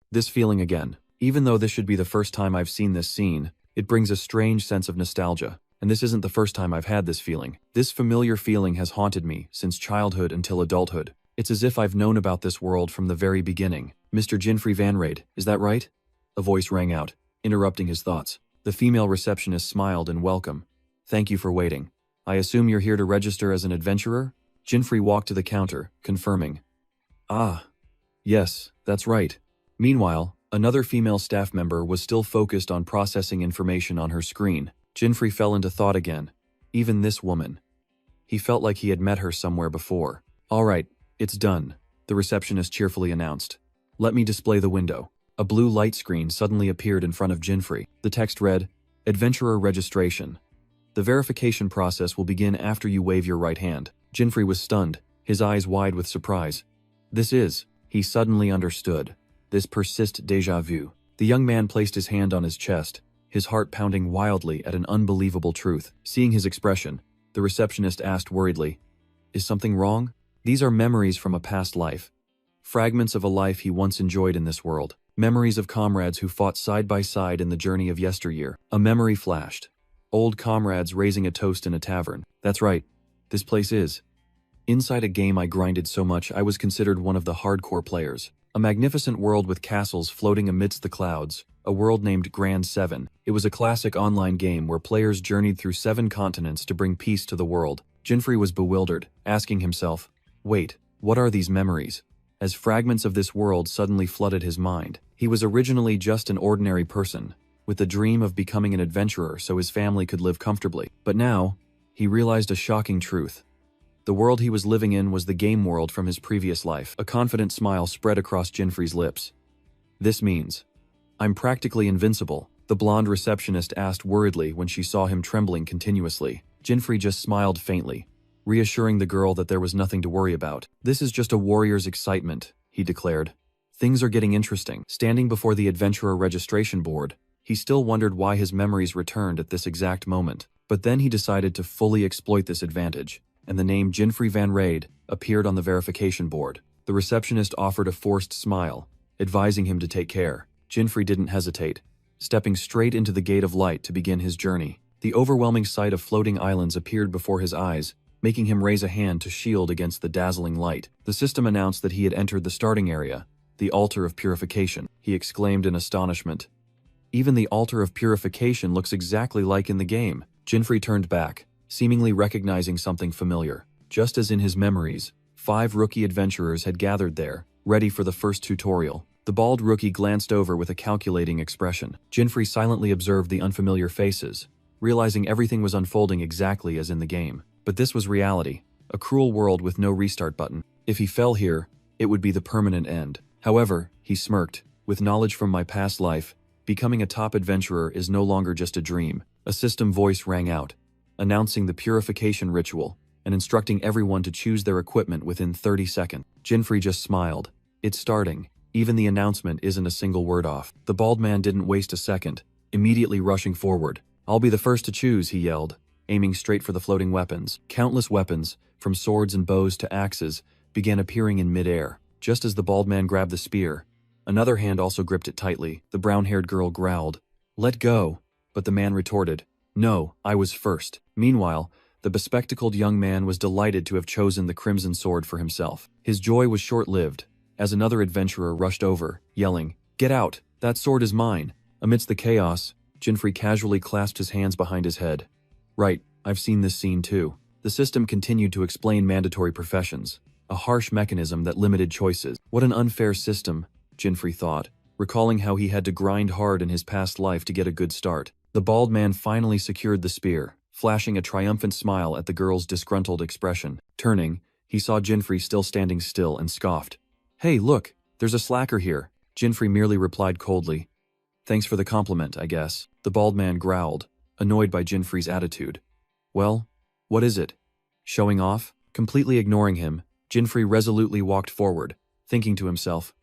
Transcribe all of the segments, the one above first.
This feeling again. Even though this should be the first time I've seen this scene, it brings a strange sense of nostalgia. And this isn't the first time I've had this feeling. This familiar feeling has haunted me since childhood until adulthood. It's as if I've known about this world from the very beginning. Mr. Jinfrey Van Raid, is that right? A voice rang out, interrupting his thoughts. The female receptionist smiled in welcome. Thank you for waiting. I assume you're here to register as an adventurer? Jinfrey walked to the counter, confirming. Ah. Yes, that's right. Meanwhile, another female staff member was still focused on processing information on her screen. Jinfrey fell into thought again. Even this woman. He felt like he had met her somewhere before. All right, it's done, the receptionist cheerfully announced. Let me display the window. A blue light screen suddenly appeared in front of Jinfrey. The text read, Adventurer Registration. The verification process will begin after you wave your right hand. Jinfrey was stunned, his eyes wide with surprise. He suddenly understood. This persist déjà vu. The young man placed his hand on his chest, his heart pounding wildly at an unbelievable truth. Seeing his expression, the receptionist asked worriedly, Is something wrong? These are memories from a past life. Fragments of a life he once enjoyed in this world. Memories of comrades who fought side by side in the journey of yesteryear. A memory flashed. Old comrades raising a toast in a tavern. That's right. This place is. Inside a game I grinded so much I was considered one of the hardcore players. A magnificent world with castles floating amidst the clouds. A world named Grand 7. It was a classic online game where players journeyed through 7 continents to bring peace to the world. Jinfrey was bewildered, asking himself, wait, what are these memories? As fragments of this world suddenly flooded his mind. He was originally just an ordinary person, with the dream of becoming an adventurer so his family could live comfortably. But now, he realized a shocking truth. The world he was living in was the game world from his previous life. A confident smile spread across Jinfrey's lips. This means, I'm practically invincible, the blonde receptionist asked worriedly when she saw him trembling continuously. Jinfrey just smiled faintly, reassuring the girl that there was nothing to worry about. This is just a warrior's excitement, he declared. Things are getting interesting. Standing before the adventurer registration board, he still wondered why his memories returned at this exact moment. But then he decided to fully exploit this advantage, and the name Jinfrey Van Raid appeared on the verification board. The receptionist offered a forced smile, advising him to take care. Jinfrey didn't hesitate, stepping straight into the gate of light to begin his journey. The overwhelming sight of floating islands appeared before his eyes, making him raise a hand to shield against the dazzling light. The system announced that he had entered the starting area, the altar of purification. He exclaimed in astonishment. Even the altar of purification looks exactly like in the game. Jinfrey turned back, seemingly recognizing something familiar. Just as in his memories, 5 rookie adventurers had gathered there, ready for the first tutorial. The bald rookie glanced over with a calculating expression. Jinfrey silently observed the unfamiliar faces, realizing everything was unfolding exactly as in the game. But this was reality, a cruel world with no restart button. If he fell here, it would be the permanent end. However, he smirked, with knowledge from my past life, becoming a top adventurer is no longer just a dream. A system voice rang out, announcing the purification ritual, and instructing everyone to choose their equipment within 30 seconds. Jinfrey just smiled. It's starting. Even the announcement isn't a single word off. The bald man didn't waste a second, immediately rushing forward. I'll be the first to choose, he yelled, aiming straight for the floating weapons. Countless weapons, from swords and bows to axes, began appearing in midair. Just as the bald man grabbed the spear, another hand also gripped it tightly. The brown-haired girl growled, "Let go," but the man retorted, "No, I was first." Meanwhile, the bespectacled young man was delighted to have chosen the crimson sword for himself. His joy was short-lived, as another adventurer rushed over, yelling, "Get out! That sword is mine!" Amidst the chaos, Jinfrey casually clasped his hands behind his head. Right, I've seen this scene too. The system continued to explain mandatory professions, a harsh mechanism that limited choices. What an unfair system, Jinfrey thought, recalling how he had to grind hard in his past life to get a good start. The bald man finally secured the spear, flashing a triumphant smile at the girl's disgruntled expression. Turning, he saw Jinfrey still standing still and scoffed. "Hey, look, there's a slacker here." Jinfrey merely replied coldly, "Thanks for the compliment, I guess." The bald man growled, annoyed by Jinfrey's attitude. "Well, what is it? Showing off?" Completely ignoring him, Jinfrey resolutely walked forward, thinking to himself,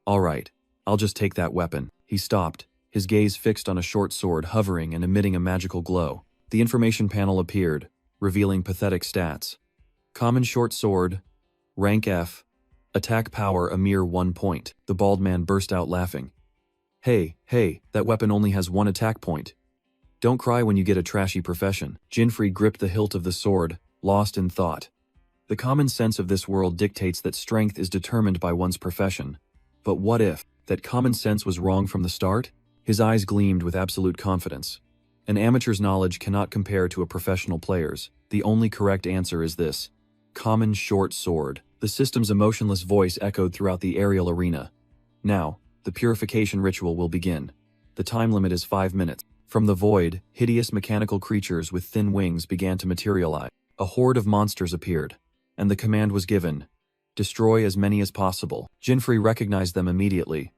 "All right, I'll just take that weapon." He stopped, his gaze fixed on a short sword hovering and emitting a magical glow. The information panel appeared, revealing pathetic stats. Common short sword, rank F, Attack power a mere 1 point. The bald man burst out laughing. Hey, that weapon only has 1 attack point. Don't cry when you get a trashy profession. Jinfrey gripped the hilt of the sword, lost in thought. The common sense of this world dictates that strength is determined by one's profession. But what if that common sense was wrong from the start? His eyes gleamed with absolute confidence. An amateur's knowledge cannot compare to a professional player's. The only correct answer is this. Common short sword. The system's emotionless voice echoed throughout the aerial arena. Now, the purification ritual will begin. The time limit is 5 minutes. From the void, hideous mechanical creatures with thin wings began to materialize. A horde of monsters appeared, and the command was given. Destroy as many as possible. Jinfrey recognized them immediately.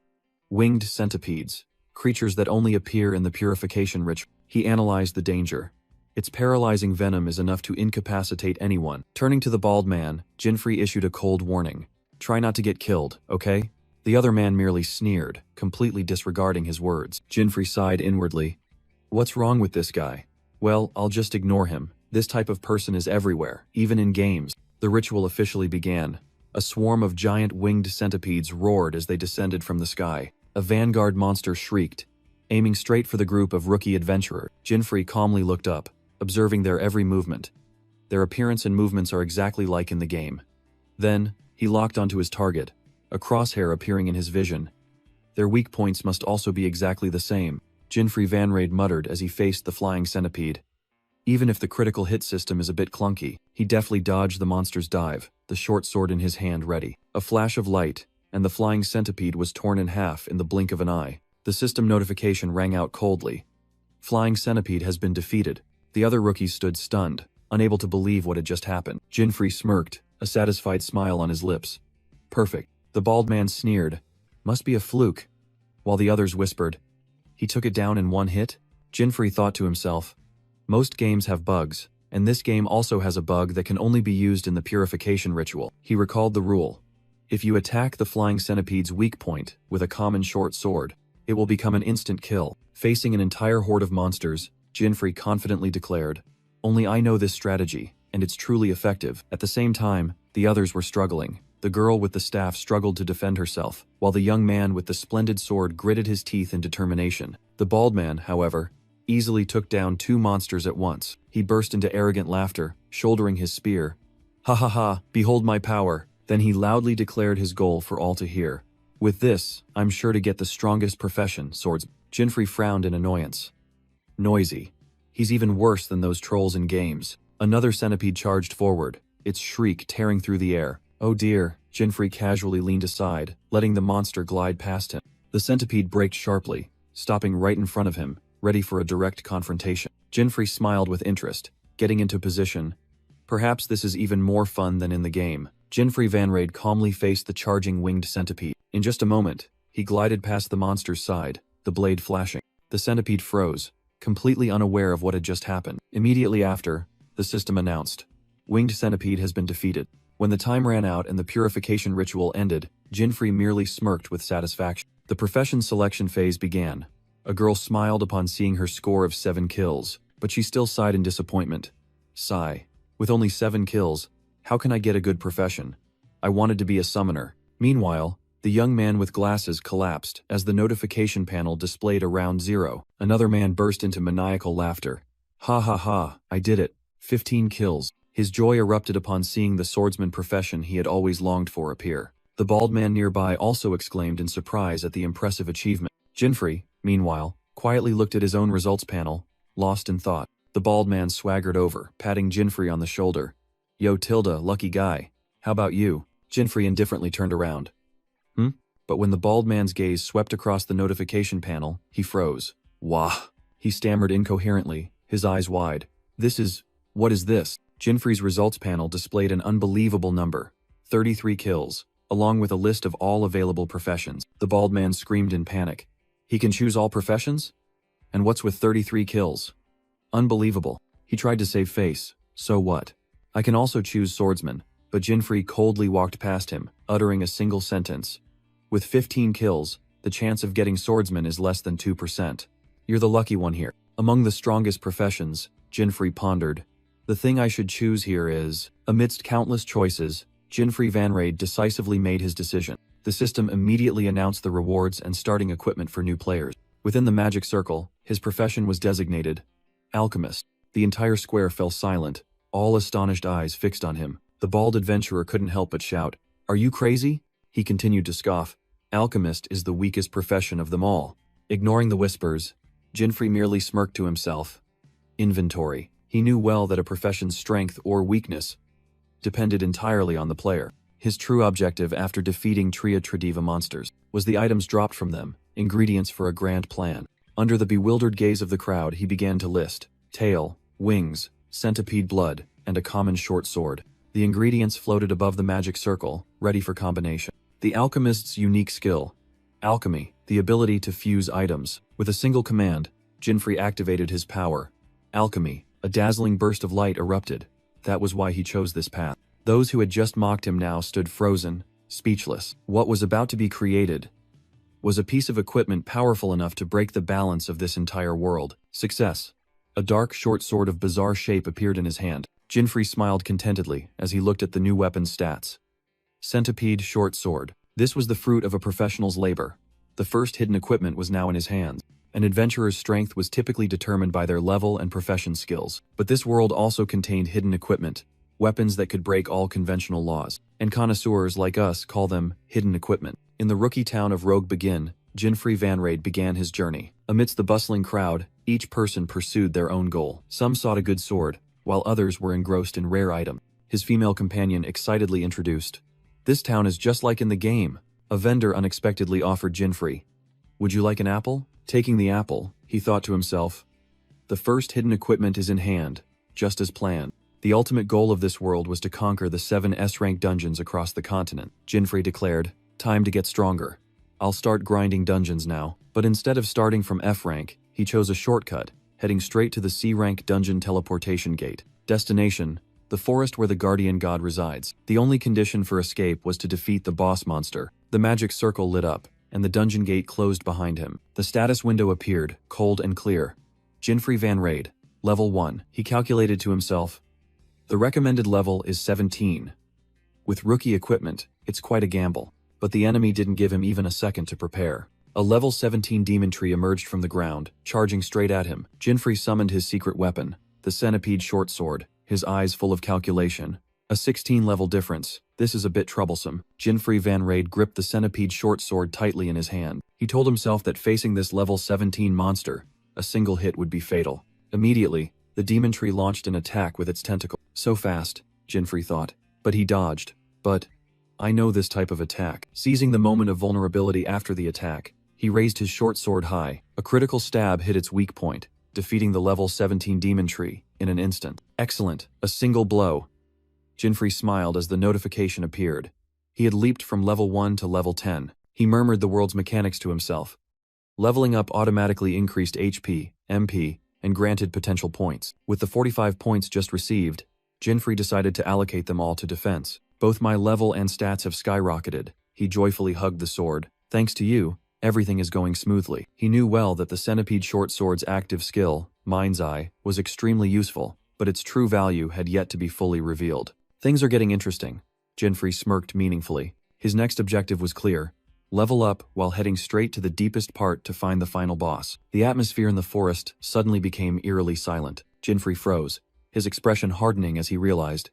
Winged centipedes, creatures that only appear in the purification ritual. He analyzed the danger. Its paralyzing venom is enough to incapacitate anyone. Turning to the bald man, Jinfrey issued a cold warning. Try not to get killed, okay? The other man merely sneered, completely disregarding his words. Jinfrey sighed inwardly. What's wrong with this guy? Well, I'll just ignore him. This type of person is everywhere, even in games. The ritual officially began. A swarm of giant winged centipedes roared as they descended from the sky. A vanguard monster shrieked, aiming straight for the group of rookie adventurers. Jinfrey calmly looked up, observing their every movement. Their appearance and movements are exactly like in the game. Then, he locked onto his target, a crosshair appearing in his vision. Their weak points must also be exactly the same. Jinfrey Vanrade muttered as he faced the flying centipede. Even if the critical hit system is a bit clunky, he deftly dodged the monster's dive, the short sword in his hand ready. A flash of light, and the flying centipede was torn in half in the blink of an eye. The system notification rang out coldly. Flying centipede has been defeated. The other rookies stood stunned, unable to believe what had just happened. Jinfrey smirked, a satisfied smile on his lips. Perfect. The bald man sneered. Must be a fluke. While the others whispered, he took it down in 1 hit? Jinfrey thought to himself. Most games have bugs, and this game also has a bug that can only be used in the purification ritual. He recalled the rule. If you attack the flying centipede's weak point with a common short sword, it will become an instant kill. Facing an entire horde of monsters, Jinfrey confidently declared, "Only I know this strategy, and it's truly effective." At the same time, the others were struggling. The girl with the staff struggled to defend herself, while the young man with the splendid sword gritted his teeth in determination. The bald man, however, easily took down 2 monsters at once. He burst into arrogant laughter, shouldering his spear. "Ha ha ha, behold my power." Then he loudly declared his goal for all to hear. "With this, I'm sure to get the strongest profession, swordsman." Jinfrey frowned in annoyance. Noisy. He's even worse than those trolls in games. Another centipede charged forward, its shriek tearing through the air. Oh dear, Jinfrey casually leaned aside, letting the monster glide past him. The centipede braked sharply, stopping right in front of him, ready for a direct confrontation. Jinfrey smiled with interest, getting into position. Perhaps this is even more fun than in the game. Jinfrey Vanrade calmly faced the charging winged centipede. In just a moment, he glided past the monster's side, the blade flashing. The centipede froze, completely unaware of what had just happened. Immediately after, the system announced, "Winged centipede has been defeated." When the time ran out and the purification ritual ended, Jinfrey merely smirked with satisfaction. The profession selection phase began. A girl smiled upon seeing her score of 7 kills, but she still sighed in disappointment. Sigh. With only 7 kills, how can I get a good profession? I wanted to be a summoner. Meanwhile, the young man with glasses collapsed as the notification panel displayed a round 0. Another man burst into maniacal laughter. Ha ha ha, I did it. 15 kills. His joy erupted upon seeing the swordsman profession he had always longed for appear. The bald man nearby also exclaimed in surprise at the impressive achievement. Jinfrey, meanwhile, quietly looked at his own results panel, lost in thought. The bald man swaggered over, patting Jinfrey on the shoulder. Yo Tilda, lucky guy. How about you? Jinfrey indifferently turned around. But when the bald man's gaze swept across the notification panel, he froze. Wah! He stammered incoherently, his eyes wide. What is this? Jinfrey's results panel displayed an unbelievable number. 33 kills, along with a list of all available professions. The bald man screamed in panic. He can choose all professions? And what's with 33 kills? Unbelievable. He tried to save face. So what? I can also choose swordsman, but Jinfrey coldly walked past him, uttering a single sentence. With 15 kills, the chance of getting swordsman is less than 2%. You're the lucky one here. Among the strongest professions, Jinfrey pondered. The thing I should choose here is, amidst countless choices, Jinfrey Vanrade decisively made his decision. The system immediately announced the rewards and starting equipment for new players. Within the magic circle, his profession was designated Alchemist. The entire square fell silent, all astonished eyes fixed on him. The bald adventurer couldn't help but shout, "Are you crazy?" He continued to scoff. Alchemist is the weakest profession of them all. Ignoring the whispers, Jinfrey merely smirked to himself. Inventory. He knew well that a profession's strength or weakness depended entirely on the player. His true objective after defeating Tria Tradiva monsters was the items dropped from them, ingredients for a grand plan. Under the bewildered gaze of the crowd, he began to list tail, wings, centipede blood, and a common short sword. The ingredients floated above the magic circle, ready for combination. The alchemist's unique skill. Alchemy, the ability to fuse items. With a single command, Jinfrey activated his power. Alchemy, a dazzling burst of light erupted. That was why he chose this path. Those who had just mocked him now stood frozen, speechless. What was about to be created was a piece of equipment powerful enough to break the balance of this entire world. Success. A dark short sword of bizarre shape appeared in his hand. Jinfrey smiled contentedly as he looked at the new weapon's stats. Centipede short sword. This was the fruit of a professional's labor. The first hidden equipment was now in his hands. An adventurer's strength was typically determined by their level and profession skills. But this world also contained hidden equipment, weapons that could break all conventional laws. And connoisseurs like us call them hidden equipment. In the rookie town of Rogue Begin, Jinfrey Vanrade began his journey. Amidst the bustling crowd, each person pursued their own goal. Some sought a good sword, while others were engrossed in rare items. His female companion excitedly introduced, "This town is just like in the game." A vendor unexpectedly offered Jinfrey, "Would you like an apple?" Taking the apple, he thought to himself, "The first hidden equipment is in hand, just as planned." The ultimate goal of this world was to conquer the 7 S-rank dungeons across the continent. Jinfrey declared, "Time to get stronger. I'll start grinding dungeons now." But instead of starting from F rank, he chose a shortcut, heading straight to the C rank dungeon teleportation gate. Destination: the forest where the guardian god resides. The only condition for escape was to defeat the boss monster. The magic circle lit up, and the dungeon gate closed behind him. The status window appeared, cold and clear. Jinfrey Vanrade, level 1. He calculated to himself, "The recommended level is 17. With rookie equipment, it's quite a gamble." But the enemy didn't give him even a second to prepare. A level 17 demon tree emerged from the ground, charging straight at him. Jinfrey summoned his secret weapon, the centipede short sword, his eyes full of calculation. A 16 level difference. This is a bit troublesome. Jinfrey Vanrade gripped the centipede short sword tightly in his hand. He told himself that facing this level 17 monster, a single hit would be fatal. Immediately, the demon tree launched an attack with its tentacle. So fast, Jinfrey thought. But he dodged. But I know this type of attack. Seizing the moment of vulnerability after the attack, he raised his short sword high. A critical stab hit its weak point, defeating the level 17 demon tree in an instant. Excellent. A single blow. Jinfrey smiled as the notification appeared. He had leaped from level 1 to level 10. He murmured the world's mechanics to himself. Leveling up automatically increased HP, MP, and granted potential points. With the 45 points just received, Jinfrey decided to allocate them all to defense. "Both my level and stats have skyrocketed." He joyfully hugged the sword. "Thanks to you, everything is going smoothly." He knew well that the centipede short sword's active skill, Mind's Eye, was extremely useful, but its true value had yet to be fully revealed. "Things are getting interesting." Jinfrey smirked meaningfully. His next objective was clear: level up while heading straight to the deepest part to find the final boss. The atmosphere in the forest suddenly became eerily silent. Jinfrey froze, his expression hardening as he realized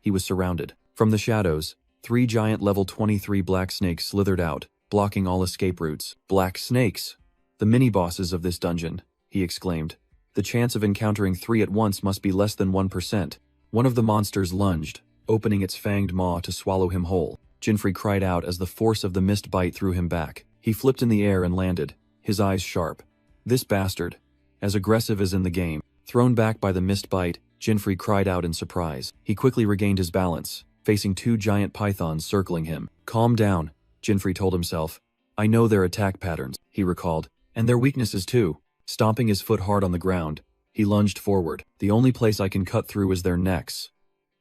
he was surrounded. From the shadows, 3 giant level 23 black snakes slithered out, blocking all escape routes. "Black snakes! The mini-bosses of this dungeon," he exclaimed. "The chance of encountering 3 at once must be less than 1%. One of the monsters lunged, opening its fanged maw to swallow him whole. Jinfrey cried out as the force of the mist bite threw him back. He flipped in the air and landed, his eyes sharp. This bastard, as aggressive as in the game. Thrown back by the mist bite, Jinfrey cried out in surprise. He quickly regained his balance, facing 2 giant pythons circling him. "Calm down," Jinfrey told himself. "I know their attack patterns," he recalled, "and their weaknesses too." Stomping his foot hard on the ground, he lunged forward. "The only place I can cut through is their necks.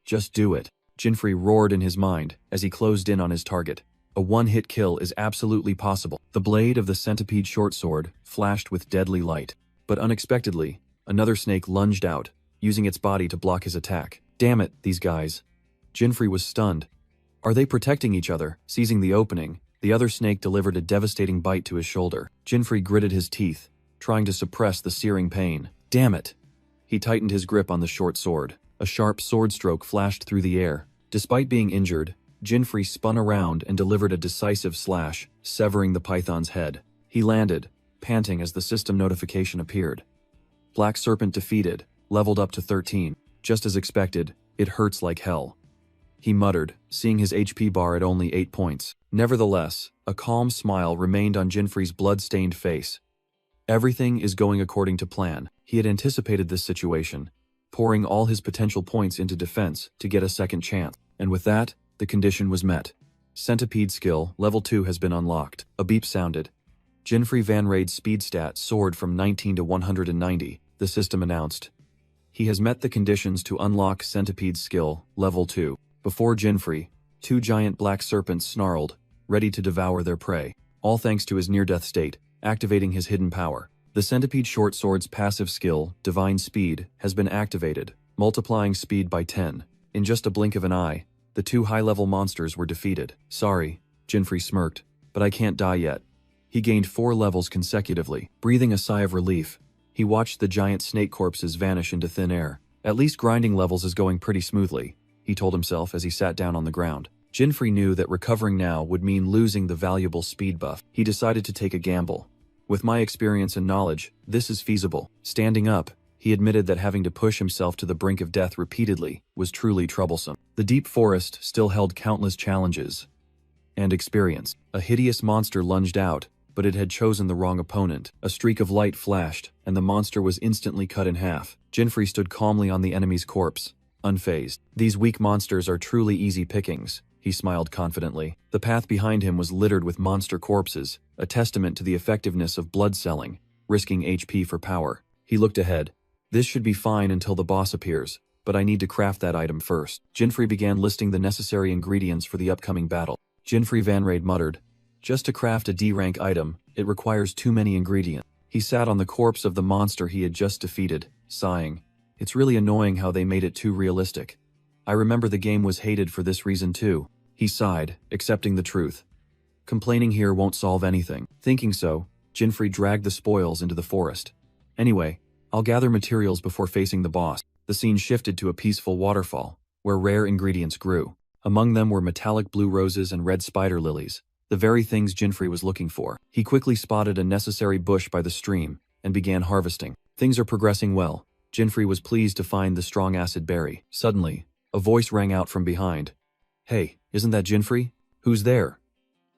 Just do it," Jinfrey roared in his mind as he closed in on his target. A one-hit kill is absolutely possible. The blade of the centipede short sword flashed with deadly light. But unexpectedly, another snake lunged out, using its body to block his attack. "Damn it, these guys." Jinfrey was stunned. Are they protecting each other? Seizing the opening, the other snake delivered a devastating bite to his shoulder. Jinfrey gritted his teeth, trying to suppress the searing pain. Damn it! He tightened his grip on the short sword. A sharp sword stroke flashed through the air. Despite being injured, Jinfrey spun around and delivered a decisive slash, severing the python's head. He landed, panting as the system notification appeared. Black Serpent defeated, leveled up to 13. Just as expected, it hurts like hell. He muttered, seeing his HP bar at only 8 points. Nevertheless, a calm smile remained on Jinfrey's blood-stained face. Everything is going according to plan. He had anticipated this situation, pouring all his potential points into defense to get a second chance. And with that, the condition was met. Centipede skill, level 2 has been unlocked. A beep sounded. Jinfrey Van Raid's speed stat soared from 19 to 190, the system announced. He has met the conditions to unlock Centipede's skill, level 2. Before Jinfrey, 2 giant black serpents snarled, ready to devour their prey, all thanks to his near-death state, activating his hidden power. The Centipede Short Sword's passive skill, Divine Speed, has been activated, multiplying speed by 10. In just a blink of an eye, the 2 high-level monsters were defeated. Sorry, Jinfrey smirked, but I can't die yet. He gained 4 levels consecutively. Breathing a sigh of relief, he watched the giant snake corpses vanish into thin air. At least grinding levels is going pretty smoothly, he told himself as he sat down on the ground. Jinfrey knew that recovering now would mean losing the valuable speed buff. He decided to take a gamble. With my experience and knowledge, this is feasible. Standing up, he admitted that having to push himself to the brink of death repeatedly was truly troublesome. The deep forest still held countless challenges and experience. A hideous monster lunged out, but it had chosen the wrong opponent. A streak of light flashed, and the monster was instantly cut in half. Jinfrey stood calmly on the enemy's corpse, unfazed. These weak monsters are truly easy pickings, he smiled confidently. The path behind him was littered with monster corpses, a testament to the effectiveness of blood selling, risking HP for power. He looked ahead. This should be fine until the boss appears, but I need to craft that item first. Jinfrey began listing the necessary ingredients for the upcoming battle. Jinfrey Van Raid muttered, just to craft a D-rank item, it requires too many ingredients. He sat on the corpse of the monster he had just defeated, sighing. It's really annoying how they made it too realistic. I remember the game was hated for this reason too. He sighed, accepting the truth. Complaining here won't solve anything. Thinking so, Jinfrey dragged the spoils into the forest. Anyway, I'll gather materials before facing the boss. The scene shifted to a peaceful waterfall, where rare ingredients grew. Among them were metallic blue roses and red spider lilies, the very things Jinfrey was looking for. He quickly spotted a necessary bush by the stream and began harvesting. Things are progressing well. Jinfrey was pleased to find the strong acid berry. Suddenly, a voice rang out from behind. Hey, isn't that Jinfrey? Who's there?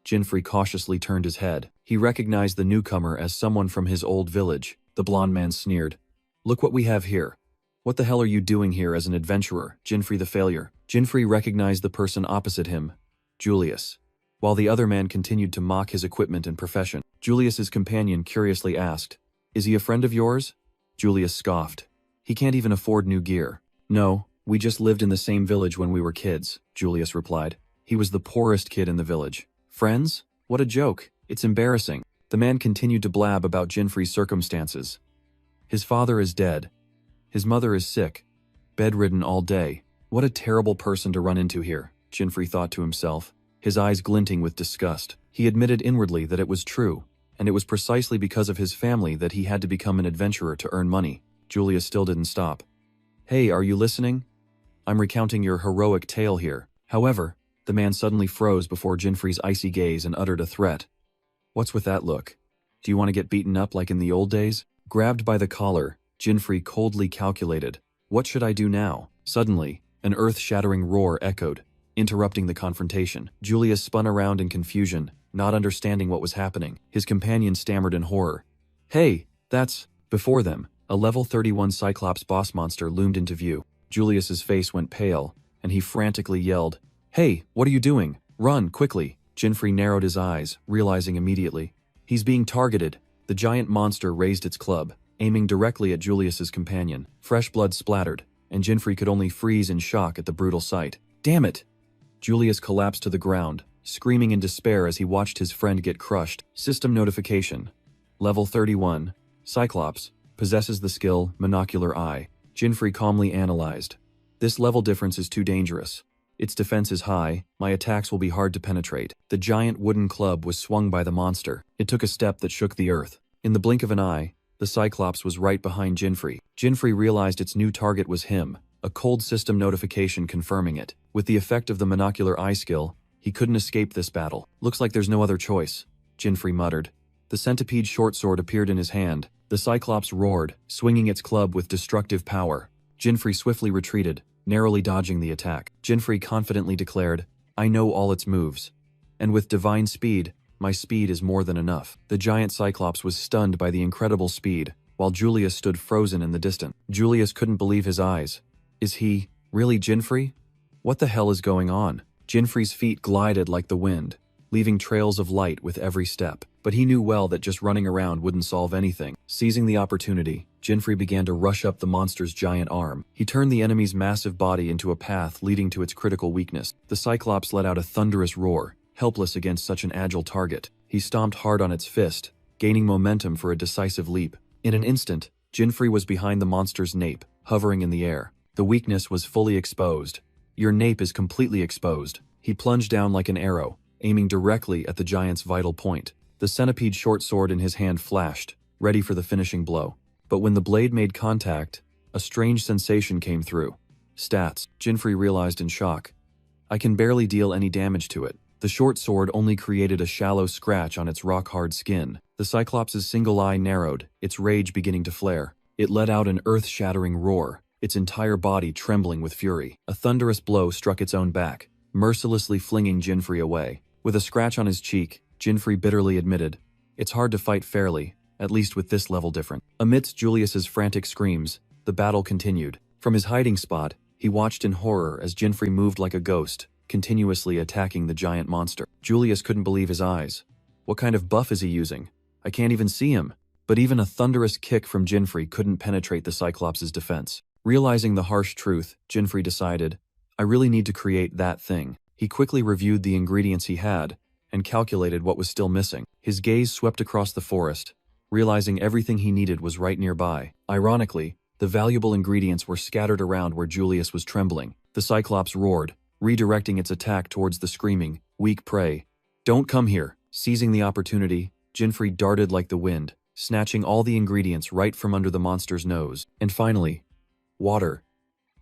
Jinfrey cautiously turned his head. He recognized the newcomer as someone from his old village. The blond man sneered. Look what we have here. What the hell are you doing here as an adventurer, Jinfrey the failure? Jinfrey recognized the person opposite him, Julius. While the other man continued to mock his equipment and profession, Julius's companion curiously asked, Is he a friend of yours? Julius scoffed. He can't even afford new gear. No, we just lived in the same village when we were kids, Julius replied. He was the poorest kid in the village. Friends? What a joke. It's embarrassing. The man continued to blab about Jinfrey's circumstances. His father is dead. His mother is sick, bedridden all day. What a terrible person to run into here, Jinfrey thought to himself, his eyes glinting with disgust. He admitted inwardly that it was true, and it was precisely because of his family that he had to become an adventurer to earn money. Julius still didn't stop. Hey, are you listening? I'm recounting your heroic tale here. However, the man suddenly froze before Jinfrey's icy gaze and uttered a threat. What's with that look? Do you want to get beaten up like in the old days? Grabbed by the collar, Jinfrey coldly calculated. What should I do now? Suddenly, an earth-shattering roar echoed, interrupting the confrontation. Julius spun around in confusion, not understanding what was happening. His companion stammered in horror. Hey, that's... Before them, a level 31 Cyclops boss monster loomed into view. Julius's face went pale, and he frantically yelled, Hey, what are you doing? Run, quickly! Jinfrey narrowed his eyes, realizing immediately. He's being targeted. The giant monster raised its club, aiming directly at Julius's companion. Fresh blood splattered, and Jinfrey could only freeze in shock at the brutal sight. Damn it! Julius collapsed to the ground, screaming in despair as he watched his friend get crushed. System notification. Level 31. Cyclops. Possesses the skill, Monocular Eye. Jinfrey calmly analyzed. This level difference is too dangerous. Its defense is high, my attacks will be hard to penetrate. The giant wooden club was swung by the monster. It took a step that shook the earth. In the blink of an eye, the Cyclops was right behind Jinfrey. Jinfrey realized its new target was him, a cold system notification confirming it. With the effect of the monocular eye skill, he couldn't escape this battle. Looks like there's no other choice, Jinfrey muttered. The centipede short sword appeared in his hand. The Cyclops roared, swinging its club with destructive power. Jinfrey swiftly retreated, narrowly dodging the attack. Jinfrey confidently declared, I know all its moves. And with divine speed, my speed is more than enough. The giant Cyclops was stunned by the incredible speed, while Julius stood frozen in the distance. Julius couldn't believe his eyes. Is he really Jinfrey? What the hell is going on? Jinfrey's feet glided like the wind, leaving trails of light with every step. But he knew well that just running around wouldn't solve anything. Seizing the opportunity, Jinfrey began to rush up the monster's giant arm. He turned the enemy's massive body into a path leading to its critical weakness. The Cyclops let out a thunderous roar, helpless against such an agile target. He stomped hard on its fist, gaining momentum for a decisive leap. In an instant, Jinfrey was behind the monster's nape, hovering in the air. The weakness was fully exposed. Your nape is completely exposed. He plunged down like an arrow, aiming directly at the giant's vital point. The centipede short sword in his hand flashed, ready for the finishing blow. But when the blade made contact, a strange sensation came through. Stats, Jinfrey realized in shock. I can barely deal any damage to it. The short sword only created a shallow scratch on its rock-hard skin. The Cyclops' single eye narrowed, its rage beginning to flare. It let out an earth-shattering roar, its entire body trembling with fury. A thunderous blow struck its own back, mercilessly flinging Jinfrey away. With a scratch on his cheek, Jinfrey bitterly admitted, it's hard to fight fairly, at least with this level different. Amidst Julius's frantic screams, the battle continued. From his hiding spot, he watched in horror as Jinfrey moved like a ghost, continuously attacking the giant monster. Julius couldn't believe his eyes. What kind of buff is he using? I can't even see him. But even a thunderous kick from Jinfrey couldn't penetrate the Cyclops' defense. Realizing the harsh truth, Jinfrey decided, I really need to create that thing. He quickly reviewed the ingredients he had, and calculated what was still missing. His gaze swept across the forest, realizing everything he needed was right nearby. Ironically, the valuable ingredients were scattered around where Julius was trembling. The Cyclops roared, redirecting its attack towards the screaming, weak prey. Don't come here. Seizing the opportunity, Jinfrey darted like the wind, snatching all the ingredients right from under the monster's nose. And finally, water.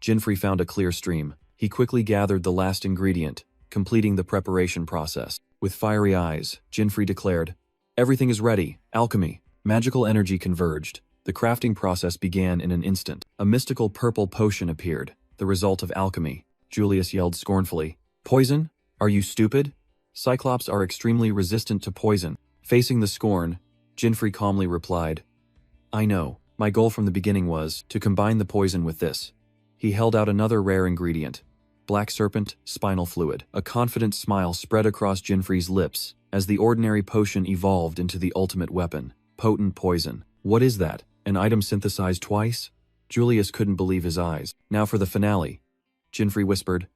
Jinfrey found a clear stream. He quickly gathered the last ingredient, completing the preparation process. With fiery eyes, Jinfrey declared, everything is ready, alchemy. Magical energy converged. The crafting process began in an instant. A mystical purple potion appeared, the result of alchemy. Julius yelled scornfully, poison? Are you stupid? Cyclops are extremely resistant to poison. Facing the scorn, Jinfrey calmly replied, I know. My goal from the beginning was to combine the poison with this. He held out another rare ingredient, black serpent, spinal fluid. A confident smile spread across Jinfrey's lips as the ordinary potion evolved into the ultimate weapon, potent poison. What is that? An item synthesized twice? Julius couldn't believe his eyes. Now for the finale. Jinfrey whispered,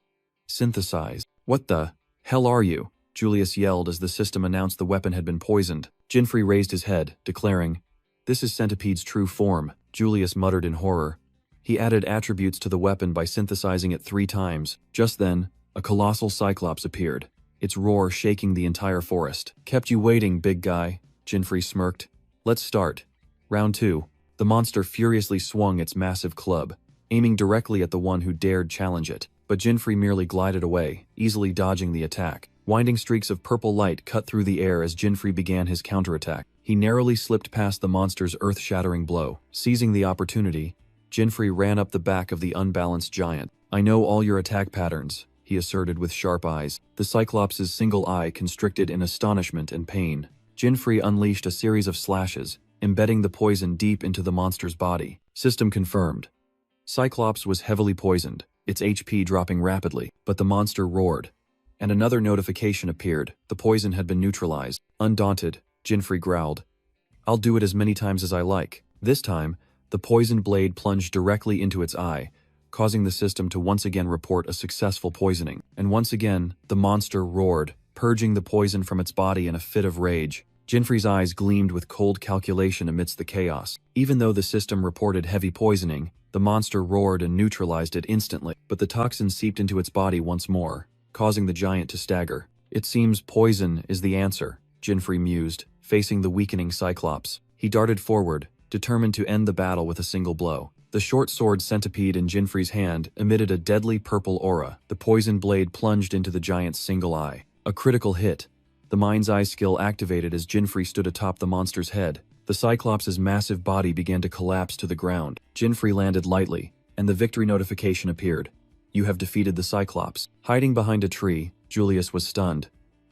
synthesize. What the hell are you? Julius yelled as the system announced the weapon had been poisoned. Jinfrey raised his head, declaring, this is Centipede's true form. Julius muttered in horror. He added attributes to the weapon by synthesizing it 3 times. Just then, a colossal Cyclops appeared, its roar shaking the entire forest. Kept you waiting, big guy, Jinfrey smirked. Let's start. Round 2. The monster furiously swung its massive club, aiming directly at the one who dared challenge it. But Jinfrey merely glided away, easily dodging the attack. Winding streaks of purple light cut through the air as Jinfrey began his counterattack. He narrowly slipped past the monster's earth-shattering blow. Seizing the opportunity, Jinfrey ran up the back of the unbalanced giant. I know all your attack patterns, he asserted with sharp eyes. The Cyclops' single eye constricted in astonishment and pain. Jinfrey unleashed a series of slashes, embedding the poison deep into the monster's body. System confirmed. Cyclops was heavily poisoned, its HP dropping rapidly, but the monster roared. And another notification appeared. The poison had been neutralized. Undaunted, Jinfrey growled, I'll do it as many times as I like. This time, the poisoned blade plunged directly into its eye, causing the system to once again report a successful poisoning. And once again, the monster roared, purging the poison from its body in a fit of rage. Jinfrey's eyes gleamed with cold calculation amidst the chaos. Even though the system reported heavy poisoning, the monster roared and neutralized it instantly, but the toxin seeped into its body once more, causing the giant to stagger. It seems poison is the answer, Jinfrey mused, facing the weakening Cyclops. He darted forward, determined to end the battle with a single blow. The short sword centipede in Jinfrey's hand emitted a deadly purple aura. The poison blade plunged into the giant's single eye. A critical hit. The mind's eye skill activated as Jinfrey stood atop the monster's head. The Cyclops' massive body began to collapse to the ground. Jinfrey landed lightly, and the victory notification appeared. You have defeated the Cyclops. Hiding behind a tree, Julius was stunned.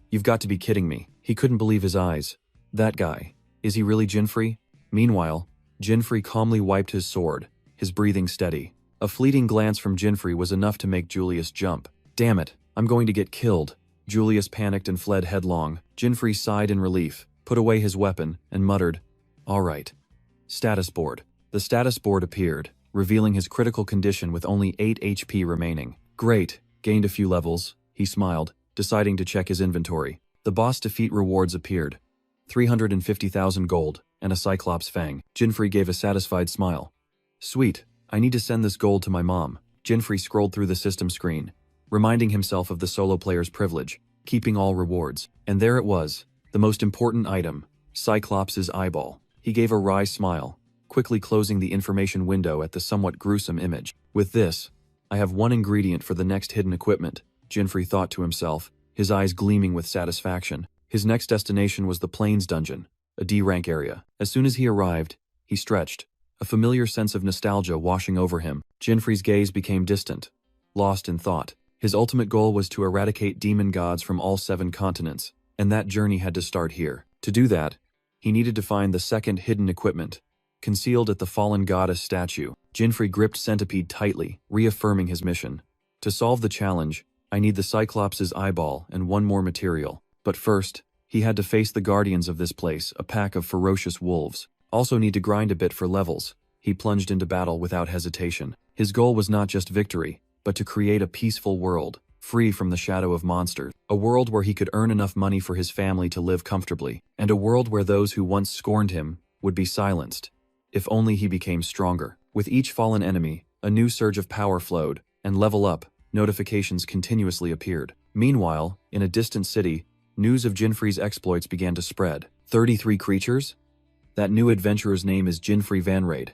You've got to be kidding me. He couldn't believe his eyes. That guy. Is he really Jinfrey? Meanwhile, Jinfrey calmly wiped his sword, his breathing steady. A fleeting glance from Jinfrey was enough to make Julius jump. Damn it, I'm going to get killed. Julius panicked and fled headlong. Jinfrey sighed in relief, put away his weapon, and muttered, "All right." Status board. The status board appeared, revealing his critical condition with only 8 HP remaining. Great, gained a few levels, he smiled, deciding to check his inventory. The boss defeat rewards appeared. 350,000 gold, and a Cyclops fang. Jinfrey gave a satisfied smile. Sweet, I need to send this gold to my mom. Jinfrey scrolled through the system screen, reminding himself of the solo player's privilege, keeping all rewards. And there it was, the most important item, Cyclops' eyeball. He gave a wry smile, quickly closing the information window at the somewhat gruesome image. With this, I have one ingredient for the next hidden equipment, Jinfrey thought to himself, his eyes gleaming with satisfaction. His next destination was the Plains Dungeon, a D-rank area. As soon as he arrived, he stretched, a familiar sense of nostalgia washing over him. Jinfrey's gaze became distant, lost in thought. His ultimate goal was to eradicate demon gods from all 7 continents, and that journey had to start here. To do that, he needed to find the second hidden equipment, concealed at the fallen goddess statue. Jinfrey gripped Centipede tightly, reaffirming his mission. To solve the challenge, I need the Cyclops' eyeball and one more material. But first, he had to face the guardians of this place, a pack of ferocious wolves. Also need to grind a bit for levels. He plunged into battle without hesitation. His goal was not just victory, but to create a peaceful world, free from the shadow of monsters. A world where he could earn enough money for his family to live comfortably, and a world where those who once scorned him would be silenced. If only he became stronger. With each fallen enemy, a new surge of power flowed, and level up, notifications continuously appeared. Meanwhile, in a distant city, news of Jinfrey's exploits began to spread. 33 creatures? That new adventurer's name is Jinfrey Van Raid.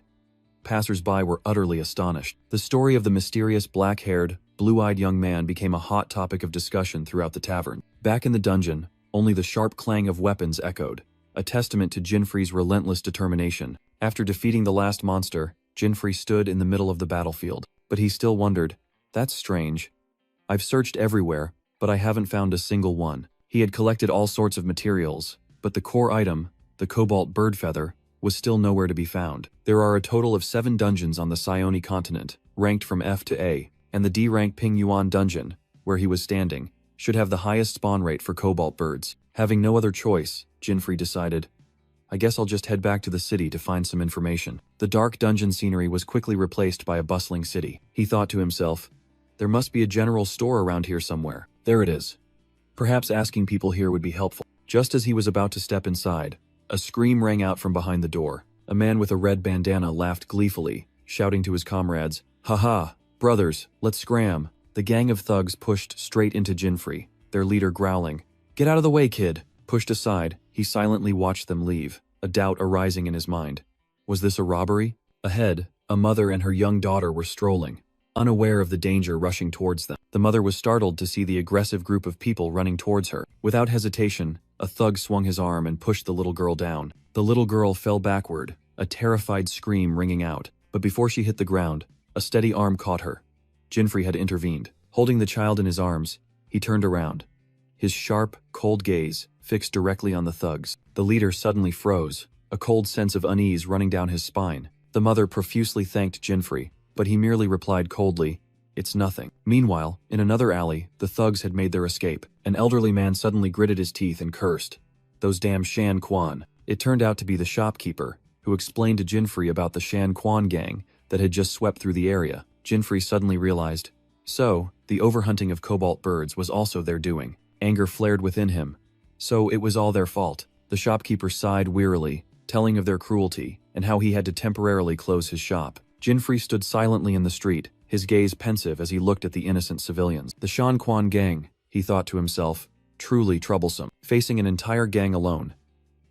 Passers-by were utterly astonished. The story of the mysterious black-haired, blue-eyed young man became a hot topic of discussion throughout the tavern. Back in the dungeon, only the sharp clang of weapons echoed, a testament to Jinfrey's relentless determination. After defeating the last monster, Jinfrey stood in the middle of the battlefield. But he still wondered, that's strange. I've searched everywhere, but I haven't found a single one. He had collected all sorts of materials, but the core item, the cobalt bird feather, was still nowhere to be found. There are a total of 7 dungeons on the Sione continent, ranked from F to A, and the D-rank Ping Yuan dungeon, where he was standing, should have the highest spawn rate for cobalt birds. Having no other choice, Jinfrey decided, I guess I'll just head back to the city to find some information. The dark dungeon scenery was quickly replaced by a bustling city. He thought to himself, there must be a general store around here somewhere. There it is. Perhaps asking people here would be helpful. Just as he was about to step inside, a scream rang out from behind the door. A man with a red bandana laughed gleefully, shouting to his comrades, "Ha-ha, brothers, let's scram." The gang of thugs pushed straight into Jinfrey, their leader growling, "Get out of the way, kid." Pushed aside, he silently watched them leave, a doubt arising in his mind. Was this a robbery? Ahead, a mother and her young daughter were strolling, unaware of the danger rushing towards them. The mother was startled to see the aggressive group of people running towards her. Without hesitation, a thug swung his arm and pushed the little girl down. The little girl fell backward, a terrified scream ringing out. But before she hit the ground, a steady arm caught her. Jinfrey had intervened. Holding the child in his arms, he turned around, his sharp, cold gaze fixed directly on the thugs. The leader suddenly froze, a cold sense of unease running down his spine. The mother profusely thanked Jinfrey, but he merely replied coldly, "It's nothing." Meanwhile, in another alley, the thugs had made their escape. An elderly man suddenly gritted his teeth and cursed. Those damn Shan Quan. It turned out to be the shopkeeper, who explained to Jinfrey about the Shan Quan gang that had just swept through the area. Jinfrey suddenly realized, so, the overhunting of cobalt birds was also their doing. Anger flared within him. So it was all their fault. The shopkeeper sighed wearily, telling of their cruelty and how he had to temporarily close his shop. Jinfrey stood silently in the street, his gaze pensive as he looked at the innocent civilians. The Shan Quan gang, he thought to himself, truly troublesome, facing an entire gang alone.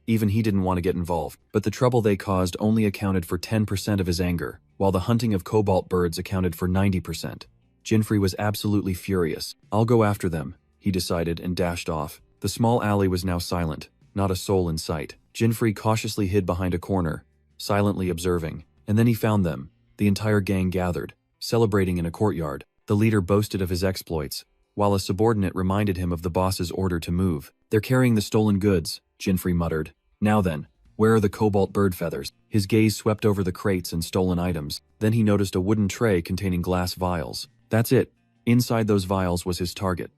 Even he didn't want to get involved, but the trouble they caused only accounted for 10% of his anger, while the hunting of cobalt birds accounted for 90%. Jinfrey was absolutely furious. I'll go after them, he decided and dashed off. The small alley was now silent, not a soul in sight. Jinfrey cautiously hid behind a corner, silently observing, and then he found them, the entire gang gathered, celebrating in a courtyard. The leader boasted of his exploits, while a subordinate reminded him of the boss's order to move. They're carrying the stolen goods, Jinfrey muttered. Now then, where are the cobalt bird feathers? His gaze swept over the crates and stolen items. Then he noticed a wooden tray containing glass vials. That's it. Inside those vials was his target.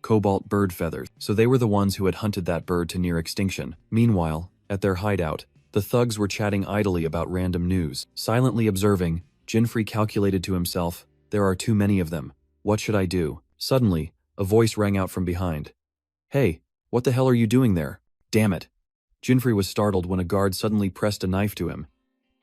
Cobalt bird feathers. So they were the ones who had hunted that bird to near extinction. Meanwhile, at their hideout, the thugs were chatting idly about random news. Silently observing, Jinfrey calculated to himself, there are too many of them. What should I do? Suddenly, a voice rang out from behind. Hey, what the hell are you doing there? Damn it. Jinfrey was startled when a guard suddenly pressed a knife to him.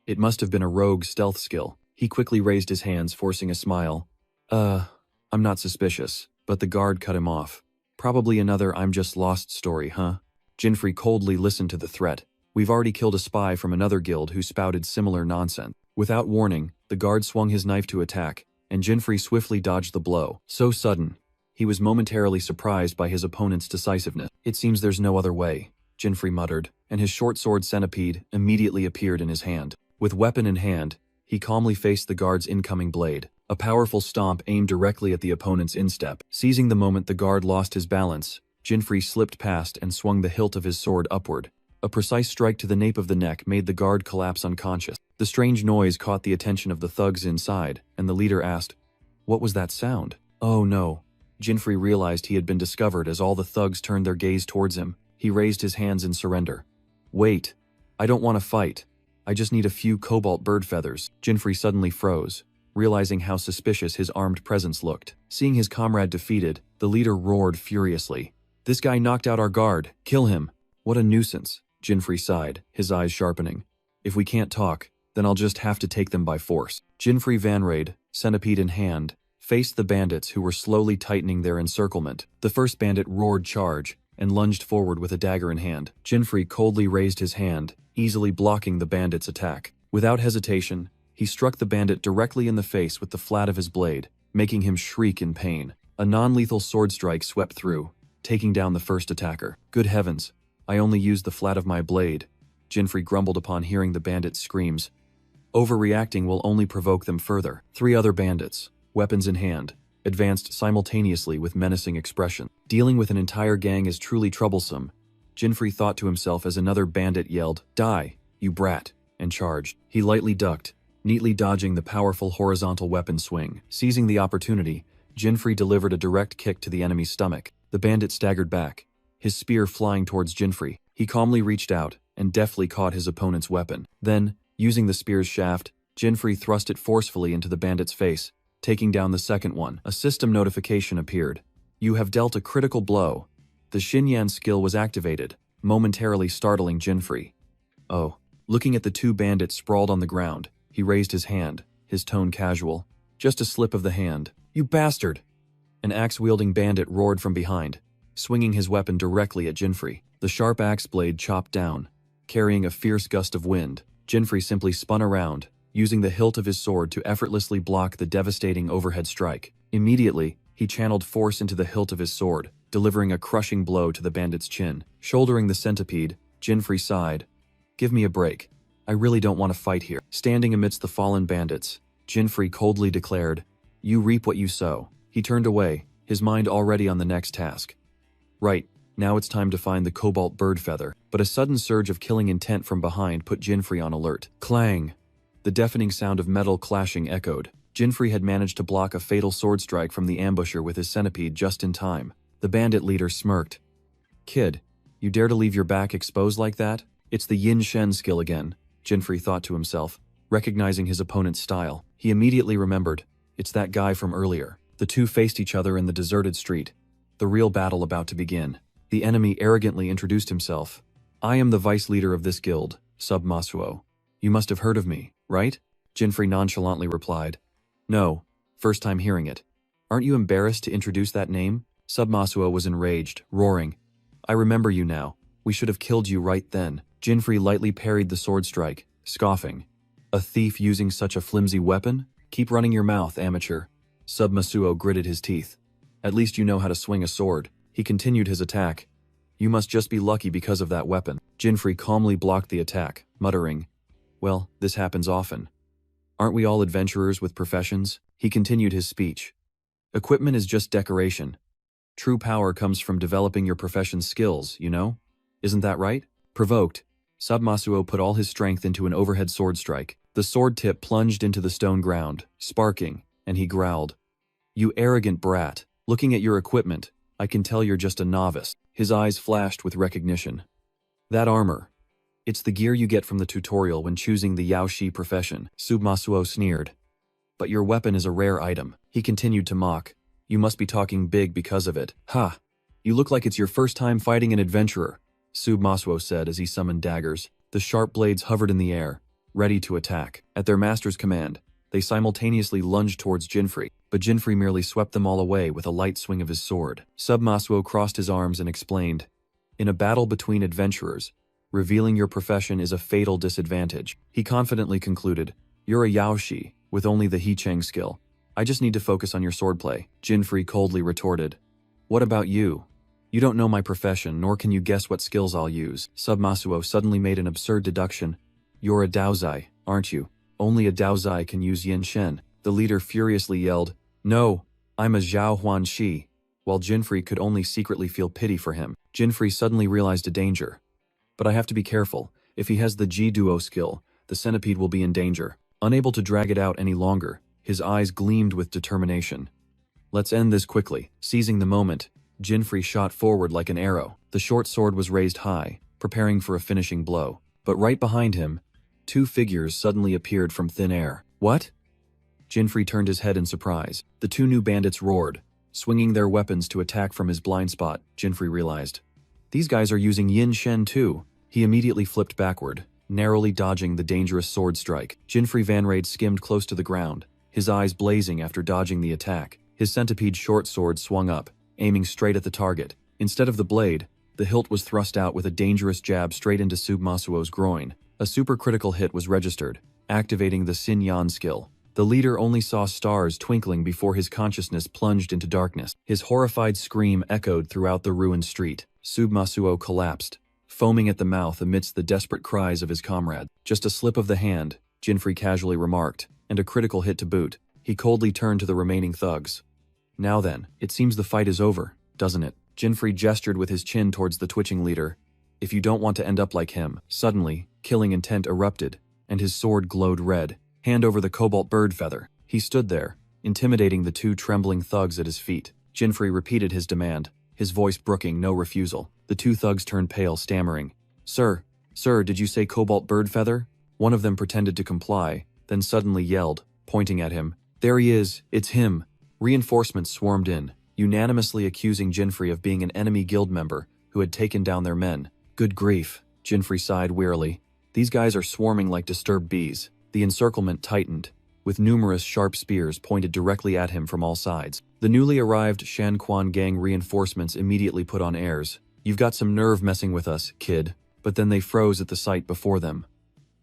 It must have been a rogue stealth skill. He quickly raised his hands, forcing a smile. I'm not suspicious, but the guard cut him off. Probably another I'm just lost story, huh? Jinfrey coldly listened to the threat. We've already killed a spy from another guild who spouted similar nonsense. Without warning, the guard swung his knife to attack, and Jinfrey swiftly dodged the blow. So sudden, he was momentarily surprised by his opponent's decisiveness. It seems there's no other way, Jinfrey muttered, and his short sword centipede immediately appeared in his hand. With weapon in hand, he calmly faced the guard's incoming blade. A powerful stomp aimed directly at the opponent's instep. Seizing the moment the guard lost his balance, Jinfrey slipped past and swung the hilt of his sword upward. A precise strike to the nape of the neck made the guard collapse unconscious. The strange noise caught the attention of the thugs inside, and the leader asked, "What was that sound?" Oh no. Jinfrey realized he had been discovered as all the thugs turned their gaze towards him. He raised his hands in surrender. Wait. I don't want to fight. I just need a few cobalt bird feathers. Jinfrey suddenly froze, realizing how suspicious his armed presence looked. Seeing his comrade defeated, the leader roared furiously. This guy knocked out our guard. Kill him. What a nuisance. Jinfrey sighed, his eyes sharpening. If we can't talk, then I'll just have to take them by force. Jinfrey Vanraid, centipede in hand, faced the bandits who were slowly tightening their encirclement. The first bandit roared charge and lunged forward with a dagger in hand. Jinfrey coldly raised his hand, easily blocking the bandit's attack. Without hesitation, he struck the bandit directly in the face with the flat of his blade, making him shriek in pain. A non-lethal sword strike swept through, taking down the first attacker. Good heavens, I only used the flat of my blade, Jinfrey grumbled upon hearing the bandit's screams. Overreacting will only provoke them further. 3 other bandits, weapons in hand, advanced simultaneously with menacing expression. Dealing with an entire gang is truly troublesome, Jinfrey thought to himself as another bandit yelled, "Die, you brat," and charged. He lightly ducked, neatly dodging the powerful horizontal weapon swing. Seizing the opportunity, Jinfrey delivered a direct kick to the enemy's stomach. The bandit staggered back, his spear flying towards Jinfrey. He calmly reached out and deftly caught his opponent's weapon. Then, using the spear's shaft, Jinfrey thrust it forcefully into the bandit's face, taking down the second one. A system notification appeared. You have dealt a critical blow. The Xinyan skill was activated, momentarily startling Jinfrey. Oh. Looking at the 2 bandits sprawled on the ground, he raised his hand, his tone casual. Just a slip of the hand. You bastard! An axe-wielding bandit roared from behind, swinging his weapon directly at Jinfrey. The sharp axe blade chopped down, carrying a fierce gust of wind. Jinfrey simply spun around, using the hilt of his sword to effortlessly block the devastating overhead strike. Immediately, he channeled force into the hilt of his sword, delivering a crushing blow to the bandit's chin. Shouldering the centipede, Jinfrey sighed. Give me a break. I really don't want to fight here. Standing amidst the fallen bandits, Jinfrey coldly declared, You reap what you sow. He turned away, his mind already on the next task. Right, now it's time to find the cobalt bird feather. But a sudden surge of killing intent from behind put Jinfrey on alert. Clang! The deafening sound of metal clashing echoed. Jinfrey had managed to block a fatal sword strike from the ambusher with his centipede just in time. The bandit leader smirked. Kid, you dare to leave your back exposed like that? It's the Yin Shen skill again, Jinfrey thought to himself. Recognizing his opponent's style, he immediately remembered. It's that guy from earlier. The 2 faced each other in the deserted street. The real battle about to begin. The enemy arrogantly introduced himself. I am the vice leader of this guild, Sub Masuo. You must have heard of me, right? Jinfrey nonchalantly replied. No, first time hearing it. Aren't you embarrassed to introduce that name? Sub Masuo was enraged, roaring. I remember you now. We should have killed you right then. Jinfrey lightly parried the sword strike, scoffing. A thief using such a flimsy weapon? Keep running your mouth, amateur. Sub Masuo gritted his teeth. At least you know how to swing a sword. He continued his attack. You must just be lucky because of that weapon. Jinfrey calmly blocked the attack, muttering, well, this happens often. Aren't we all adventurers with professions? He continued his speech. Equipment is just decoration. True power comes from developing your profession's skills, you know? Isn't that right? Provoked, Sub Masuo put all his strength into an overhead sword strike. The sword tip plunged into the stone ground, sparking, and he growled. You arrogant brat, looking at your equipment, I can tell you're just a novice. His eyes flashed with recognition. That armor. It's the gear you get from the tutorial when choosing the Yaoshi profession, Sub Masuo sneered. But your weapon is a rare item. He continued to mock. You must be talking big because of it. Ha! You look like it's your first time fighting an adventurer, Sub Masuo said as he summoned daggers. The sharp blades hovered in the air, ready to attack. At their master's command, they simultaneously lunged towards Jinfrey, but Jinfrey merely swept them all away with a light swing of his sword. Sub Masuo crossed his arms and explained, in a battle between adventurers, revealing your profession is a fatal disadvantage. He confidently concluded, you're a Yaoshi, with only the Hicheng skill. I just need to focus on your swordplay. Jinfrey coldly retorted. What about you? You don't know my profession, nor can you guess what skills I'll use. Sub Masuo suddenly made an absurd deduction. You're a Daozai, aren't you? Only a Daozai can use Yin Shen. The leader furiously yelled, no, I'm a Zhao Huan Shi, while Jinfrey could only secretly feel pity for him. Jinfrey suddenly realized a danger. But I have to be careful. If he has the Ji Duo skill, the centipede will be in danger. Unable to drag it out any longer, his eyes gleamed with determination. Let's end this quickly. Seizing the moment, Jinfrey shot forward like an arrow. The short sword was raised high, preparing for a finishing blow. But right behind him, two figures suddenly appeared from thin air. What? Jinfrey turned his head in surprise. The two new bandits roared, swinging their weapons to attack from his blind spot. Jinfrey realized. These guys are using Yin Shen too. He immediately flipped backward, narrowly dodging the dangerous sword strike. Jinfrey Van Raid skimmed close to the ground, his eyes blazing after dodging the attack. His centipede short sword swung up, aiming straight at the target. Instead of the blade, the hilt was thrust out with a dangerous jab straight into Sub Masuo's groin. A supercritical hit was registered, activating the Sin Yan skill. The leader only saw stars twinkling before his consciousness plunged into darkness. His horrified scream echoed throughout the ruined street. Sub Masuo collapsed, foaming at the mouth amidst the desperate cries of his comrade. Just a slip of the hand, Jinfrey casually remarked, and a critical hit to boot. He coldly turned to the remaining thugs. Now then, it seems the fight is over, doesn't it? Jinfrey gestured with his chin towards the twitching leader. If you don't want to end up like him. Suddenly, killing intent erupted, and his sword glowed red. Hand over the cobalt bird feather. He stood there, intimidating the two trembling thugs at his feet. Jinfrey repeated his demand, his voice brooking no refusal. The two thugs turned pale, stammering. Sir, did you say cobalt bird feather? One of them pretended to comply, then suddenly yelled, pointing at him. There he is, it's him. Reinforcements swarmed in, unanimously accusing Jinfrey of being an enemy guild member who had taken down their men. Good grief, Jinfrey sighed wearily. These guys are swarming like disturbed bees. The encirclement tightened, with numerous sharp spears pointed directly at him from all sides. The newly arrived Shanquan gang reinforcements immediately put on airs. You've got some nerve messing with us, kid. But then they froze at the sight before them.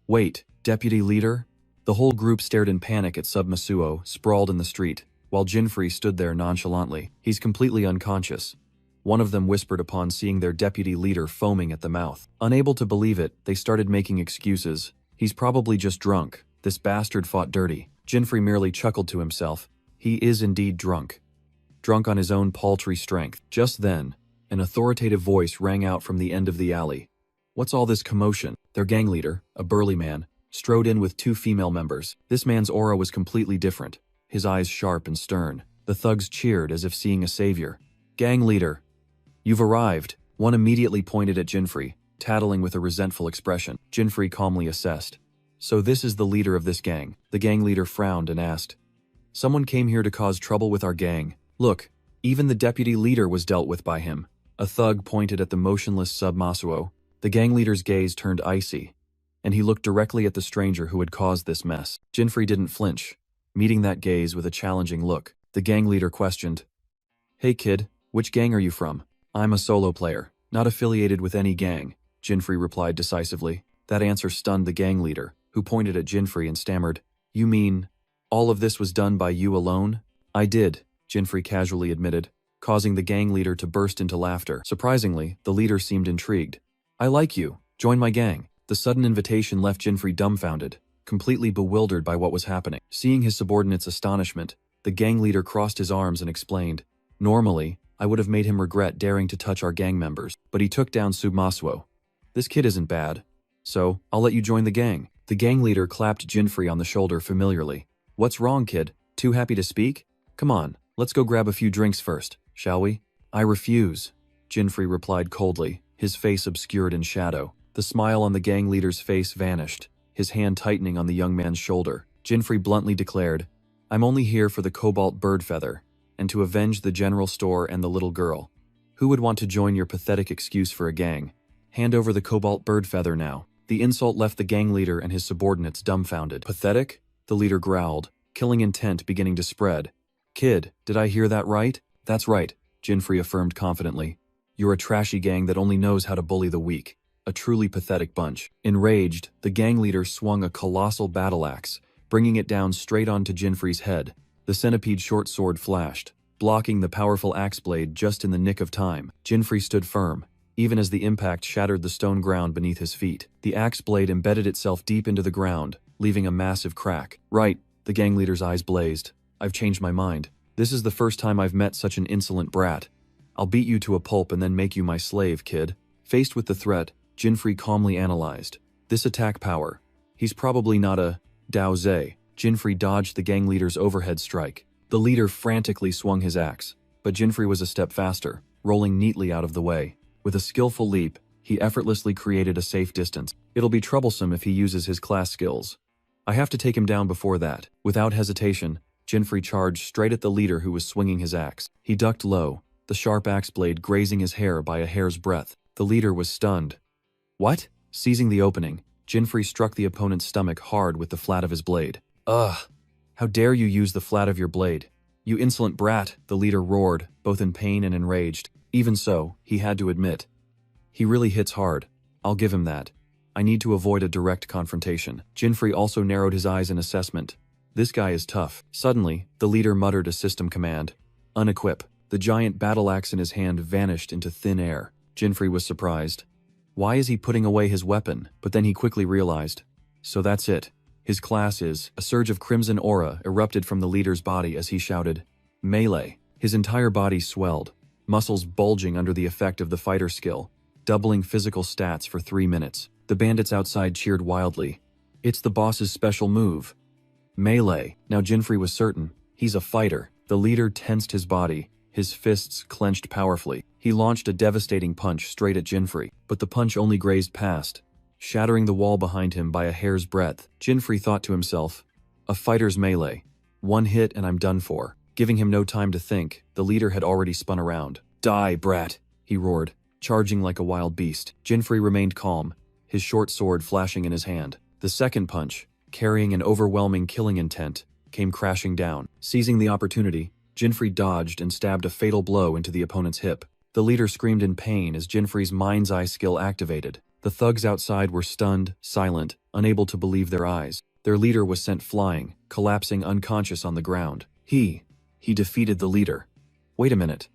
Wait, deputy leader? The whole group stared in panic at Sub Masuo, sprawled in the street, while Jinfrey stood there nonchalantly. He's completely unconscious. One of them whispered upon seeing their deputy leader foaming at the mouth. Unable to believe it, they started making excuses. He's probably just drunk. This bastard fought dirty. Jinfrey merely chuckled to himself. He is indeed drunk. Drunk on his own paltry strength. Just then, an authoritative voice rang out from the end of the alley. What's all this commotion? Their gang leader, a burly man, strode in with two female members. This man's aura was completely different, his eyes sharp and stern. The thugs cheered as if seeing a savior. Gang leader, you've arrived. One immediately pointed at Jinfrey, tattling with a resentful expression. Jinfrey calmly assessed. So this is the leader of this gang. The gang leader frowned and asked. Someone came here to cause trouble with our gang. Look, even the deputy leader was dealt with by him. A thug pointed at the motionless Sub Masuo. The gang leader's gaze turned icy, and he looked directly at the stranger who had caused this mess. Jinfrey didn't flinch, meeting that gaze with a challenging look. The gang leader questioned, "Hey kid, which gang are you from?" "I'm a solo player, not affiliated with any gang," Jinfrey replied decisively. That answer stunned the gang leader, who pointed at Jinfrey and stammered, "You mean, all of this was done by you alone?" "I did," Jinfrey casually admitted, causing the gang leader to burst into laughter. Surprisingly, the leader seemed intrigued. "I like you. Join my gang." The sudden invitation left Jinfrey dumbfounded, completely bewildered by what was happening. Seeing his subordinate's astonishment, the gang leader crossed his arms and explained, "Normally, I would have made him regret daring to touch our gang members, but he took down Submasuo. This kid isn't bad, so I'll let you join the gang." The gang leader clapped Jinfrey on the shoulder familiarly. "What's wrong, kid? Too happy to speak? Come on, let's go grab a few drinks first, shall we?" "I refuse," Jinfrey replied coldly, his face obscured in shadow. The smile on the gang leader's face vanished, his hand tightening on the young man's shoulder. Jinfrey bluntly declared, "I'm only here for the cobalt bird feather, and to avenge the general store and the little girl. Who would want to join your pathetic excuse for a gang? Hand over the cobalt bird feather now." The insult left the gang leader and his subordinates dumbfounded. "Pathetic?" the leader growled, killing intent beginning to spread. "Kid, did I hear that right?" "That's right," Jinfrey affirmed confidently. "You're a trashy gang that only knows how to bully the weak. A truly pathetic bunch." Enraged, the gang leader swung a colossal battle axe, bringing it down straight onto Jinfrey's head. The centipede short sword flashed, blocking the powerful axe blade just in the nick of time. Jinfrey stood firm, even as the impact shattered the stone ground beneath his feet. The axe blade embedded itself deep into the ground, leaving a massive crack. "Right," the gang leader's eyes blazed. "I've changed my mind. This is the first time I've met such an insolent brat. I'll beat you to a pulp and then make you my slave, kid." Faced with the threat, Jinfrey calmly analyzed. This attack power. He's probably not a Dao Ze. Jinfrey dodged the gang leader's overhead strike. The leader frantically swung his axe, but Jinfrey was a step faster, rolling neatly out of the way. With a skillful leap, he effortlessly created a safe distance. It'll be troublesome if he uses his class skills. I have to take him down before that. Without hesitation, Jinfrey charged straight at the leader who was swinging his axe. He ducked low, the sharp axe blade grazing his hair by a hair's breadth. The leader was stunned. "What?" Seizing the opening, Jinfrey struck the opponent's stomach hard with the flat of his blade. "Ugh! How dare you use the flat of your blade? You insolent brat!" the leader roared, both in pain and enraged. Even so, he had to admit, "He really hits hard. I'll give him that. I need to avoid a direct confrontation." Jinfrey also narrowed his eyes in assessment. This guy is tough. Suddenly, the leader muttered a system command. "Unequip." The giant battle axe in his hand vanished into thin air. Jinfrey was surprised. Why is he putting away his weapon? But then he quickly realized. So that's it. His class is. A surge of crimson aura erupted from the leader's body as he shouted, "Melee." His entire body swelled, muscles bulging under the effect of the fighter skill, doubling physical stats for 3 minutes. The bandits outside cheered wildly. "It's the boss's special move. Melee." Now Jinfrey was certain. He's a fighter. The leader tensed his body, his fists clenched powerfully. He launched a devastating punch straight at Jinfrey, but the punch only grazed past, shattering the wall behind him by a hair's breadth. Jinfrey thought to himself, a fighter's melee. One hit and I'm done for. Giving him no time to think, the leader had already spun around. "Die, brat," he roared, charging like a wild beast. Jinfrey remained calm, his short sword flashing in his hand. The second punch, carrying an overwhelming killing intent, came crashing down. Seizing the opportunity, Jinfrey dodged and stabbed a fatal blow into the opponent's hip. The leader screamed in pain as Jinfrey's mind's eye skill activated. The thugs outside were stunned, silent, unable to believe their eyes. Their leader was sent flying, collapsing unconscious on the ground. He defeated the leader. Wait a minute.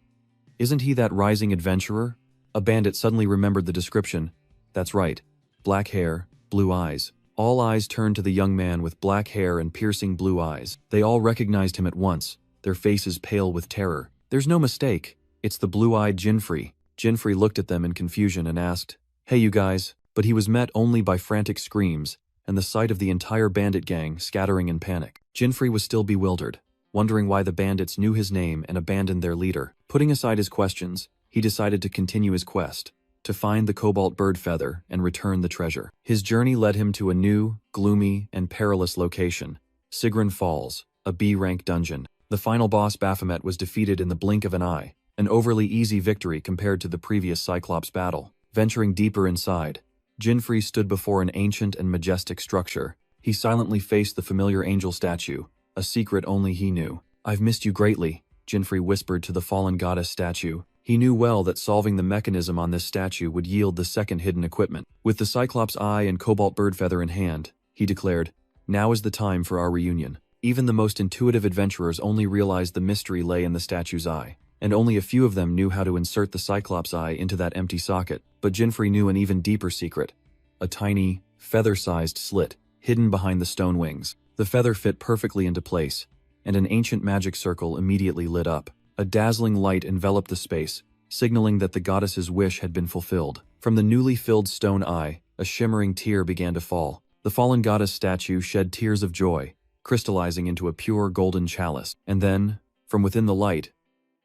Isn't he that rising adventurer? A bandit suddenly remembered the description. That's right. Black hair, blue eyes. All eyes turned to the young man with black hair and piercing blue eyes. They all recognized him at once, their faces pale with terror. There's no mistake. It's the blue-eyed Jinfrey. Jinfrey looked at them in confusion and asked, "Hey you guys," but he was met only by frantic screams and the sight of the entire bandit gang scattering in panic. Jinfrey was still bewildered, wondering why the bandits knew his name and abandoned their leader. Putting aside his questions, he decided to continue his quest, to find the cobalt bird feather and return the treasure. His journey led him to a new, gloomy, and perilous location, Sigrun Falls, a B-rank dungeon. The final boss Baphomet was defeated in the blink of an eye, an overly easy victory compared to the previous Cyclops battle. Venturing deeper inside, Jinfrey stood before an ancient and majestic structure. He silently faced the familiar angel statue, a secret only he knew. "I've missed you greatly," Jinfrey whispered to the fallen goddess statue. He knew well that solving the mechanism on this statue would yield the second hidden equipment. With the Cyclops eye and cobalt bird feather in hand, he declared, "Now is the time for our reunion." Even the most intuitive adventurers only realized the mystery lay in the statue's eye, and only a few of them knew how to insert the Cyclops eye into that empty socket. But Jinfrey knew an even deeper secret, a tiny, feather-sized slit hidden behind the stone wings. The feather fit perfectly into place, and an ancient magic circle immediately lit up. A dazzling light enveloped the space, signaling that the goddess's wish had been fulfilled. From the newly filled stone eye, a shimmering tear began to fall. The fallen goddess statue shed tears of joy, crystallizing into a pure golden chalice. And then, from within the light,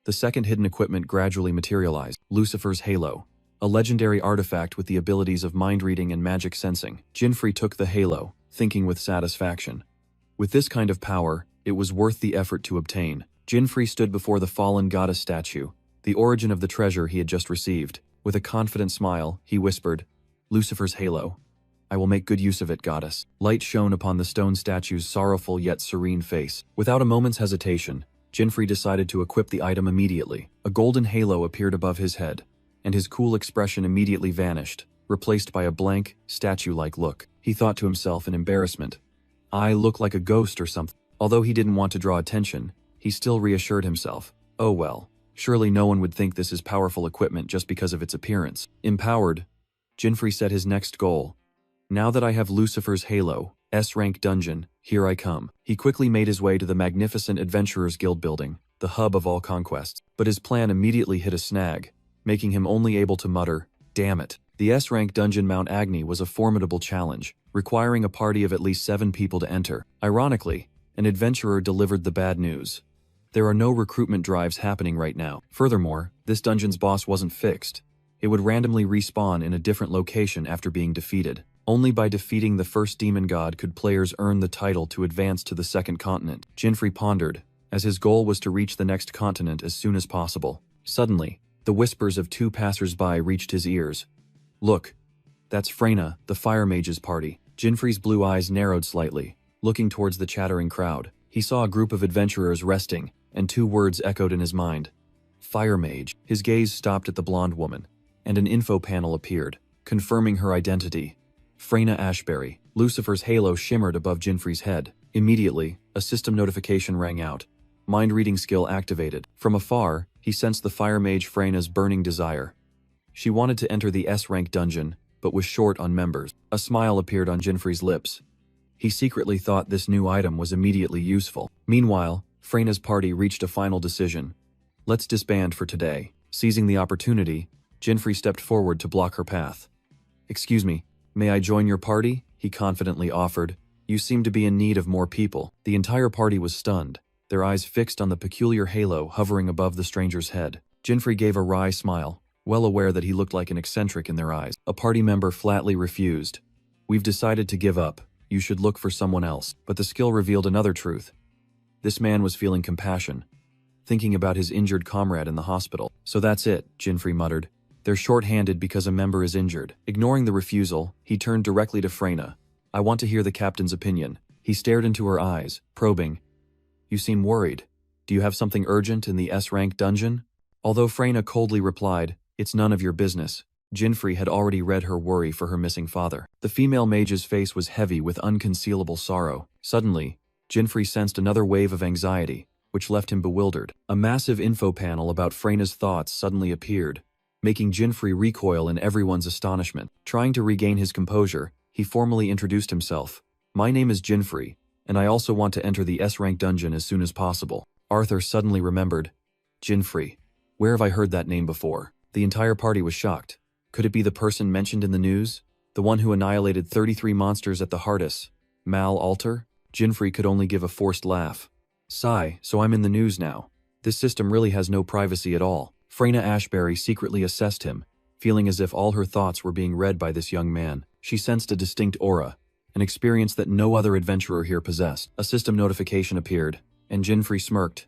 the second hidden equipment gradually materialized. Lucifer's halo, a legendary artifact with the abilities of mind-reading and magic sensing. Jinfrey took the halo, thinking with satisfaction. With this kind of power, it was worth the effort to obtain. Jinfrey stood before the fallen goddess statue, the origin of the treasure he had just received. With a confident smile, he whispered, "Lucifer's halo. I will make good use of it, goddess." Light shone upon the stone statue's sorrowful yet serene face. Without a moment's hesitation, Jinfrey decided to equip the item immediately. A golden halo appeared above his head, and his cool expression immediately vanished, replaced by a blank, statue-like look. He thought to himself in embarrassment, "I look like a ghost or something." Although he didn't want to draw attention, he still reassured himself, "Oh well, surely no one would think this is powerful equipment just because of its appearance." Empowered, Jinfrey set his next goal. "Now that I have Lucifer's halo, S-rank dungeon, here I come." He quickly made his way to the magnificent Adventurers Guild building, the hub of all conquests. But his plan immediately hit a snag, making him only able to mutter, "Damn it." The S-rank dungeon Mount Agni was a formidable challenge, requiring a party of at least 7 people to enter. Ironically, an adventurer delivered the bad news. There are no recruitment drives happening right now. Furthermore, this dungeon's boss wasn't fixed. It would randomly respawn in a different location after being defeated. Only by defeating the first demon god could players earn the title to advance to the second continent. Jinfrey pondered, as his goal was to reach the next continent as soon as possible. Suddenly, the whispers of 2 passers-by reached his ears. "Look, that's Freyna, the fire mage's party." Jinfrey's blue eyes narrowed slightly, looking towards the chattering crowd. He saw a group of adventurers resting, and 2 words echoed in his mind. Fire mage. His gaze stopped at the blonde woman, and an info panel appeared, confirming her identity. Freyna Ashbury. Lucifer's halo shimmered above Jinfrey's head. Immediately, a system notification rang out. Mind-reading skill activated. From afar, he sensed the fire mage Freyna's burning desire. She wanted to enter the S-rank dungeon, but was short on members. A smile appeared on Jinfrey's lips. He secretly thought this new item was immediately useful. Meanwhile, Freyna's party reached a final decision. "Let's disband for today." Seizing the opportunity, Jinfrey stepped forward to block her path. "Excuse me, may I join your party?" he confidently offered. "You seem to be in need of more people." The entire party was stunned, their eyes fixed on the peculiar halo hovering above the stranger's head. Jinfrey gave a wry smile, well aware that he looked like an eccentric in their eyes. A party member flatly refused. "We've decided to give up. You should look for someone else." But the skill revealed another truth. This man was feeling compassion, thinking about his injured comrade in the hospital. "So that's it," Jinfrey muttered. "They're short-handed because a member is injured." Ignoring the refusal, he turned directly to Freyna. "I want to hear the captain's opinion." He stared into her eyes, probing. "You seem worried. Do you have something urgent in the S-rank dungeon?" Although Freyna coldly replied, "It's none of your business," Jinfrey had already read her worry for her missing father. The female mage's face was heavy with unconcealable sorrow. Suddenly, Jinfrey sensed another wave of anxiety, which left him bewildered. A massive info panel about Freyna's thoughts suddenly appeared, making Jinfrey recoil in everyone's astonishment. Trying to regain his composure, he formally introduced himself. "My name is Jinfrey, and I also want to enter the S-rank dungeon as soon as possible." Arthur suddenly remembered. Jinfrey. Where have I heard that name before? The entire party was shocked. Could it be the person mentioned in the news? The one who annihilated 33 monsters at the Hardis? Mal Alter? Jinfrey could only give a forced laugh. Sigh, so I'm in the news now. This system really has no privacy at all. Freyna Ashbury secretly assessed him, feeling as if all her thoughts were being read by this young man. She sensed a distinct aura, an experience that no other adventurer here possessed. A system notification appeared, and Jinfrey smirked.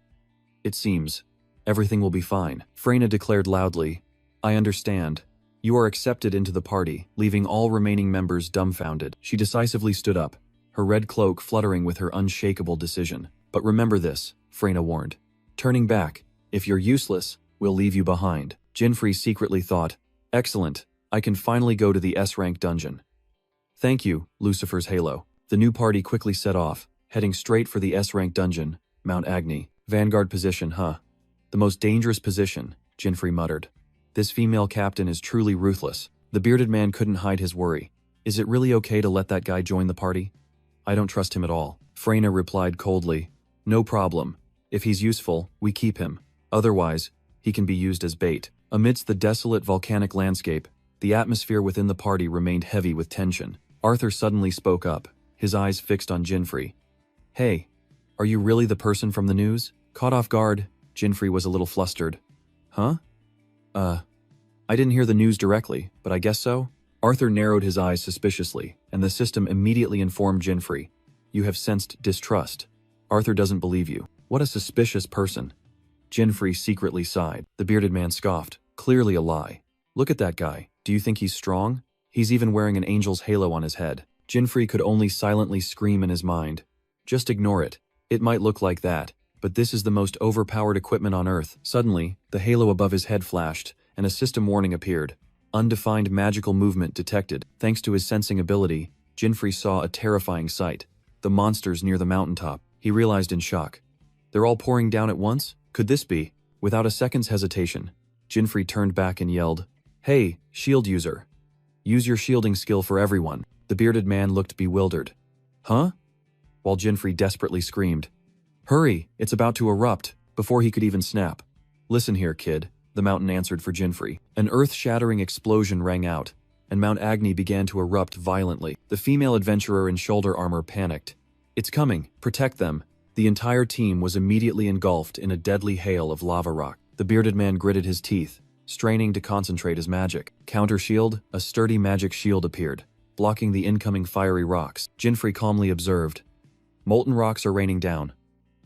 "It seems. Everything will be fine." Freyna declared loudly, "I understand. You are accepted into the party, leaving all remaining members dumbfounded. She decisively stood up, her red cloak fluttering with her unshakable decision. But remember this, Freyna warned. Turning back, if you're useless, we'll leave you behind. Jinfrey secretly thought, excellent, I can finally go to the S-rank dungeon. Thank you, Lucifer's Halo. The new party quickly set off, heading straight for the S-rank dungeon, Mount Agni. Vanguard position, huh? The most dangerous position, Jinfrey muttered. This female captain is truly ruthless. The bearded man couldn't hide his worry. Is it really okay to let that guy join the party? I don't trust him at all. Freyna replied coldly. No problem. If he's useful, we keep him. Otherwise, he can be used as bait. Amidst the desolate volcanic landscape, the atmosphere within the party remained heavy with tension. Arthur suddenly spoke up, his eyes fixed on Jinfrey. Hey, are you really the person from the news? Caught off guard, Jinfrey was a little flustered. Huh? I didn't hear the news directly, but I guess so? Arthur narrowed his eyes suspiciously, and the system immediately informed Jinfrey. You have sensed distrust. Arthur doesn't believe you. What a suspicious person. Jinfrey secretly sighed. The bearded man scoffed. Clearly a lie. Look at that guy. Do you think he's strong? He's even wearing an angel's halo on his head. Jinfrey could only silently scream in his mind. Just ignore it. It might look like that, but this is the most overpowered equipment on Earth. Suddenly, the halo above his head flashed, and a system warning appeared. Undefined magical movement detected. Thanks to his sensing ability, Jinfrey saw a terrifying sight. The monsters near the mountaintop. He realized in shock. They're all pouring down at once? Could this be? Without a second's hesitation, Jinfrey turned back and yelled, Hey, shield user. Use your shielding skill for everyone. The bearded man looked bewildered. Huh? While Jinfrey desperately screamed, Hurry, it's about to erupt, before he could even snap. Listen here, kid, the mountain answered for Jinfrey. An earth-shattering explosion rang out, and Mount Agni began to erupt violently. The female adventurer in shoulder armor panicked. It's coming, protect them. The entire team was immediately engulfed in a deadly hail of lava rock. The bearded man gritted his teeth, straining to concentrate his magic. Counter shield, a sturdy magic shield appeared, blocking the incoming fiery rocks. Jinfrey calmly observed. Molten rocks are raining down.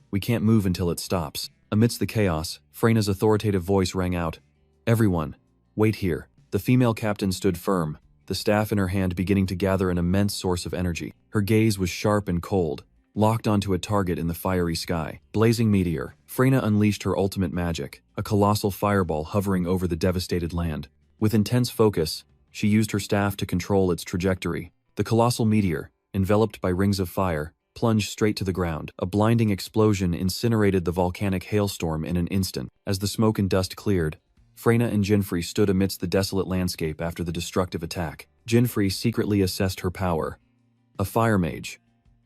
We can't move until it stops. Amidst the chaos, Freyna's authoritative voice rang out. Everyone, wait here. The female captain stood firm, the staff in her hand beginning to gather an immense source of energy. Her gaze was sharp and cold, locked onto a target in the fiery sky. Blazing meteor. Freyna unleashed her ultimate magic, a colossal fireball hovering over the devastated land. With intense focus, she used her staff to control its trajectory. The colossal meteor, enveloped by rings of fire, plunged straight to the ground. A blinding explosion incinerated the volcanic hailstorm in an instant. As the smoke and dust cleared, Freyna and Jinfrey stood amidst the desolate landscape after the destructive attack. Jinfrey secretly assessed her power. A fire mage.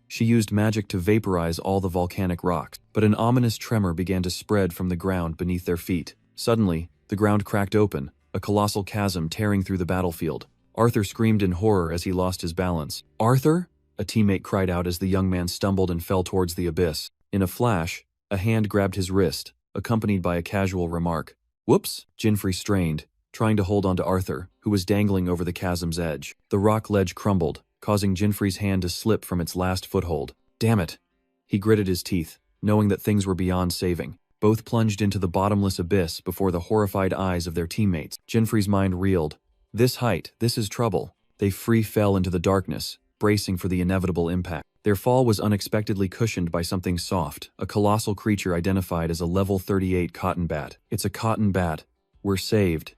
She used magic to vaporize all the volcanic rocks, but an ominous tremor began to spread from the ground beneath their feet. Suddenly, the ground cracked open, a colossal chasm tearing through the battlefield. Arthur screamed in horror as he lost his balance. Arthur? A teammate cried out as the young man stumbled and fell towards the abyss. In a flash, a hand grabbed his wrist, accompanied by a casual remark. Whoops! Jinfrey strained, trying to hold onto Arthur, who was dangling over the chasm's edge. The rock ledge crumbled, causing Jinfrey's hand to slip from its last foothold. Damn it! He gritted his teeth, knowing that things were beyond saving. Both plunged into the bottomless abyss before the horrified eyes of their teammates. Jinfrey's mind reeled. This height, this is trouble. They free fell into the darkness, bracing for the inevitable impact. Their fall was unexpectedly cushioned by something soft, a colossal creature identified as a level 38 cotton bat. It's a cotton bat. We're saved.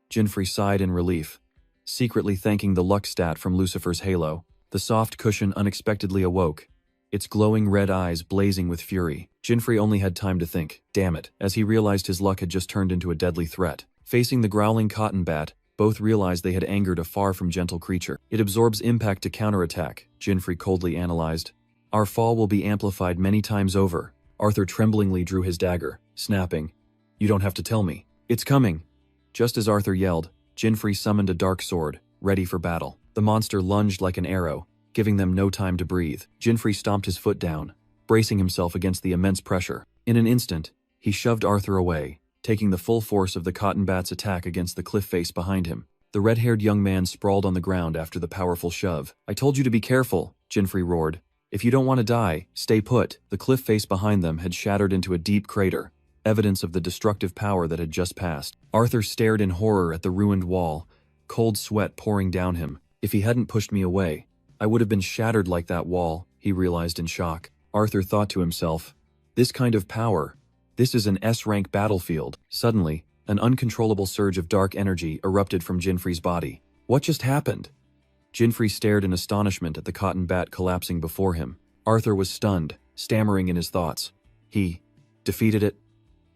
Jinfrey sighed in relief, secretly thanking the luck stat from Lucifer's halo. The soft cushion unexpectedly awoke, its glowing red eyes blazing with fury. Jinfrey only had time to think, damn it, as he realized his luck had just turned into a deadly threat. Facing the growling cotton bat, both realized they had angered a far from gentle creature. It absorbs impact to counterattack, Jinfrey coldly analyzed. Our fall will be amplified many times over. Arthur tremblingly drew his dagger, snapping. You don't have to tell me. It's coming. Just as Arthur yelled, Jinfrey summoned a dark sword, ready for battle. The monster lunged like an arrow, giving them no time to breathe. Jinfrey stomped his foot down, bracing himself against the immense pressure. In an instant, he shoved Arthur away, taking the full force of the cotton bat's attack against the cliff face behind him. The red-haired young man sprawled on the ground after the powerful shove. I told you to be careful, Jinfrey roared. If you don't want to die, stay put. The cliff face behind them had shattered into a deep crater, evidence of the destructive power that had just passed. Arthur stared in horror at the ruined wall, cold sweat pouring down him. If he hadn't pushed me away, I would have been shattered like that wall, he realized in shock. Arthur thought to himself, this kind of power, this is an S-rank battlefield. Suddenly, an uncontrollable surge of dark energy erupted from Jinfrey's body. What just happened? Jinfrey stared in astonishment at the cotton bat collapsing before him. Arthur was stunned, stammering in his thoughts. He defeated it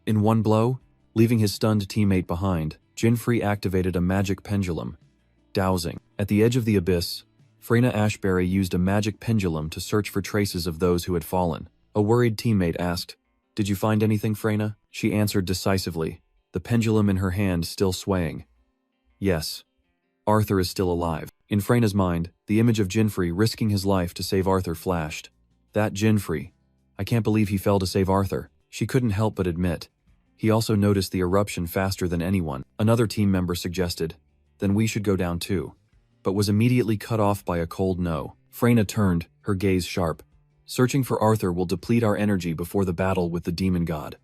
in one blow? Leaving his stunned teammate behind, Jinfrey activated a magic pendulum. Dowsing. At the edge of the abyss, Freyna Ashbury used a magic pendulum to search for traces of those who had fallen. A worried teammate asked, "Did you find anything, Freyna?" She answered decisively, the pendulum in her hand still swaying. Yes. Arthur is still alive. In Freyna's mind, the image of Jinfrey risking his life to save Arthur flashed. That Jinfrey. I can't believe he fell to save Arthur. She couldn't help but admit. He also noticed the eruption faster than anyone. Another team member suggested, then we should go down too, but was immediately cut off by a cold no. Freyna turned, her gaze sharp. Searching for Arthur will deplete our energy before the battle with the demon god.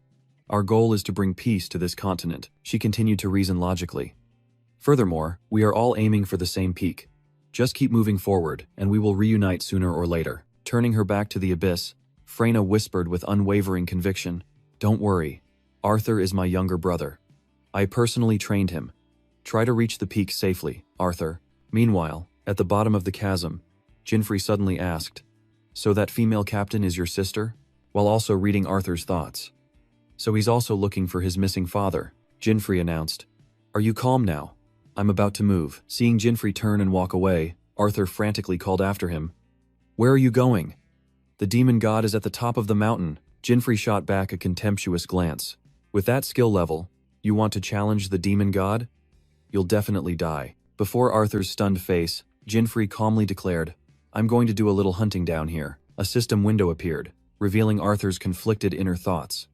Our goal is to bring peace to this continent, she continued to reason logically. Furthermore, we are all aiming for the same peak. Just keep moving forward, and we will reunite sooner or later. Turning her back to the abyss, Freyna whispered with unwavering conviction, Don't worry. Arthur is my younger brother. I personally trained him. Try to reach the peak safely, Arthur. Meanwhile, at the bottom of the chasm, Jinfrey suddenly asked, So that female captain is your sister? While also reading Arthur's thoughts. So he's also looking for his missing father, Jinfrey announced. Are you calm now? I'm about to move. Seeing Jinfrey turn and walk away, Arthur frantically called after him. Where are you going? The demon god is at the top of the mountain. Jinfrey shot back a contemptuous glance. With that skill level, you want to challenge the demon god? You'll definitely die. Before Arthur's stunned face, Jinfrey calmly declared, I'm going to do a little hunting down here. A system window appeared, revealing Arthur's conflicted inner thoughts.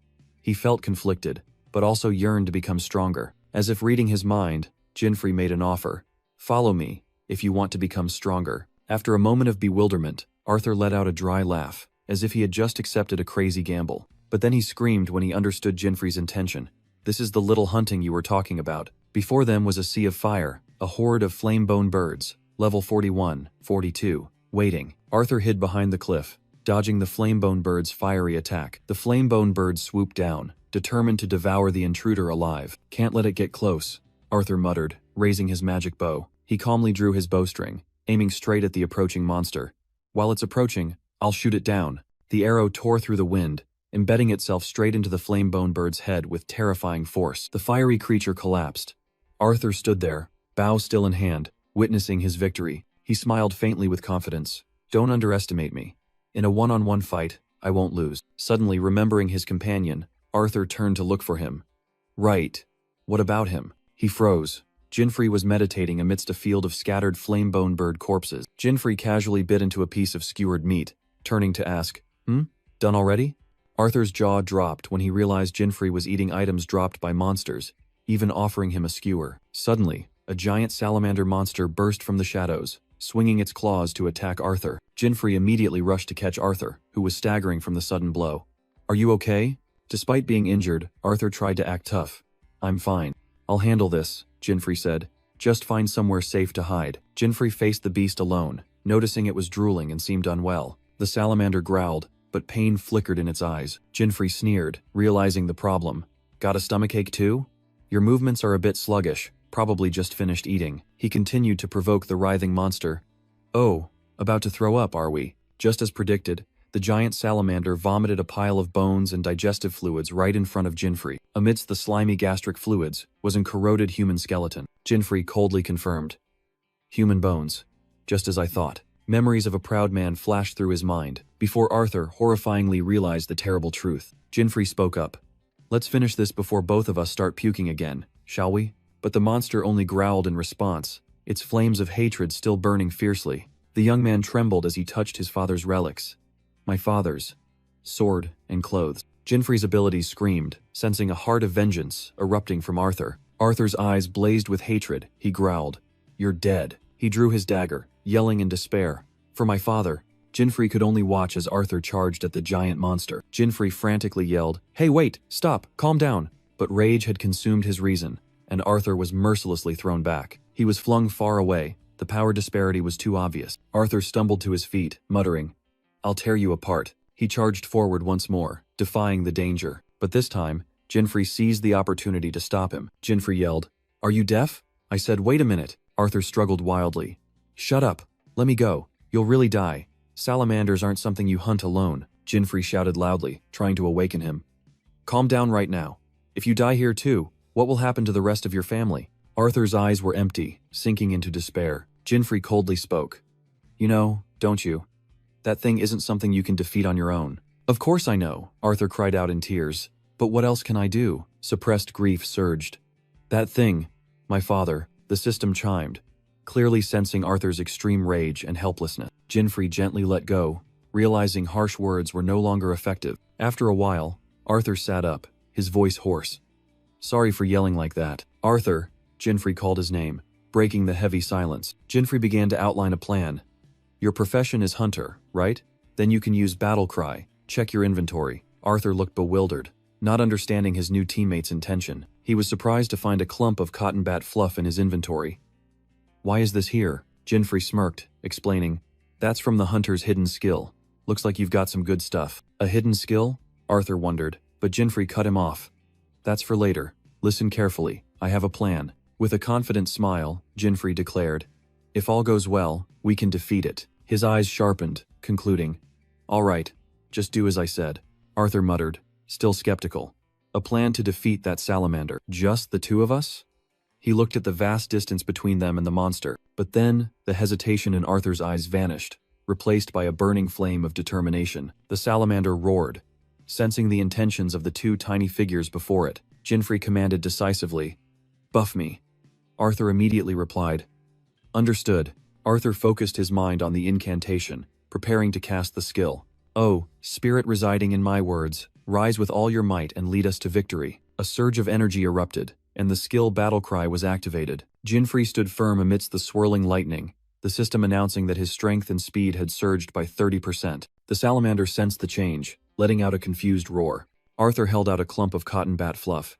He felt conflicted, but also yearned to become stronger. As if reading his mind, Jinfrey made an offer. Follow me, if you want to become stronger. After a moment of bewilderment, Arthur let out a dry laugh, as if he had just accepted a crazy gamble. But then he screamed when he understood Jinfrey's intention. This is the little hunting you were talking about. Before them was a sea of fire, a horde of flame-bone birds, level 41, 42, waiting. Arthur hid behind the cliff, dodging the flame-bone bird's fiery attack. The flame-bone bird swooped down, determined to devour the intruder alive. Can't let it get close, Arthur muttered, raising his magic bow. He calmly drew his bowstring, aiming straight at the approaching monster. While it's approaching, I'll shoot it down. The arrow tore through the wind, embedding itself straight into the flame-bone bird's head with terrifying force. The fiery creature collapsed. Arthur stood there, bow still in hand, witnessing his victory. He smiled faintly with confidence. Don't underestimate me. In a one-on-one fight, I won't lose. Suddenly remembering his companion, Arthur turned to look for him. Right. What about him? He froze. Jinfrey was meditating amidst a field of scattered flame-bone bird corpses. Jinfrey casually bit into a piece of skewered meat, turning to ask, Done already? Arthur's jaw dropped when he realized Jinfrey was eating items dropped by monsters, even offering him a skewer. Suddenly, a giant salamander monster burst from the shadows, swinging its claws to attack Arthur. Jinfrey immediately rushed to catch Arthur, who was staggering from the sudden blow. Are you okay? Despite being injured, Arthur tried to act tough. I'm fine. I'll handle this, Jinfrey said. Just find somewhere safe to hide. Jinfrey faced the beast alone, noticing it was drooling and seemed unwell. The salamander growled, but pain flickered in its eyes. Jinfrey sneered, realizing the problem. Got a stomachache too? Your movements are a bit sluggish, probably just finished eating. He continued to provoke the writhing monster. Oh, about to throw up, are we? Just as predicted, the giant salamander vomited a pile of bones and digestive fluids right in front of Jinfrey. Amidst the slimy gastric fluids was a corroded human skeleton. Jinfrey coldly confirmed. Human bones. Just as I thought. Memories of a proud man flashed through his mind, before Arthur horrifyingly realized the terrible truth. Jinfrey spoke up. Let's finish this before both of us start puking again, shall we? But the monster only growled in response, its flames of hatred still burning fiercely. The young man trembled as he touched his father's relics. My father's sword and clothes. Jinfrey's abilities screamed, sensing a heart of vengeance erupting from Arthur. Arthur's eyes blazed with hatred. He growled, You're dead. He drew his dagger, yelling in despair. For my father. Jinfrey could only watch as Arthur charged at the giant monster. Jinfrey frantically yelled, Hey wait, stop, calm down. But rage had consumed his reason, and Arthur was mercilessly thrown back. He was flung far away. The power disparity was too obvious. Arthur stumbled to his feet, muttering, "I'll tear you apart." He charged forward once more, defying the danger. But this time, Jinfrey seized the opportunity to stop him. Jinfrey yelled, "Are you deaf?" I said, "Wait a minute." Arthur struggled wildly. "Shut up. Let me go. You'll really die. Salamanders aren't something you hunt alone," Jinfrey shouted loudly, trying to awaken him. "Calm down right now. If you die here too, what will happen to the rest of your family?" Arthur's eyes were empty, sinking into despair. Jinfrey coldly spoke. "You know, don't you? That thing isn't something you can defeat on your own." "Of course I know," Arthur cried out in tears. "But what else can I do?" Suppressed grief surged. "That thing, my father," the system chimed, clearly sensing Arthur's extreme rage and helplessness. Jinfrey gently let go, realizing harsh words were no longer effective. After a while, Arthur sat up, his voice hoarse. "Sorry for yelling like that." "Arthur," Jinfrey called his name, breaking the heavy silence. Jinfrey began to outline a plan. "Your profession is hunter, right? Then you can use battle cry. Check your inventory." Arthur looked bewildered, not understanding his new teammate's intention. He was surprised to find a clump of cotton bat fluff in his inventory. "Why is this here?" Jinfrey smirked, explaining, "That's from the hunter's hidden skill. Looks like you've got some good stuff." "A hidden skill?" Arthur wondered, but Jinfrey cut him off. "That's for later. Listen carefully. I have a plan." With a confident smile, Jinfrey declared, "If all goes well, we can defeat it." His eyes sharpened, concluding, "All right, just do as I said." Arthur muttered, still skeptical. "A plan to defeat that salamander. Just the two of us?" He looked at the vast distance between them and the monster, but then the hesitation in Arthur's eyes vanished, replaced by a burning flame of determination. The salamander roared. Sensing the intentions of the two tiny figures before it, Jinfrey commanded decisively, "Buff me." Arthur immediately replied, "Understood." Arthur focused his mind on the incantation, preparing to cast the skill. "Oh, spirit residing in my words, rise with all your might and lead us to victory." A surge of energy erupted, and the skill battle cry was activated. Jinfrey stood firm amidst the swirling lightning, the system announcing that his strength and speed had surged by 30%. The salamander sensed the change, letting out a confused roar. Arthur held out a clump of cotton bat fluff.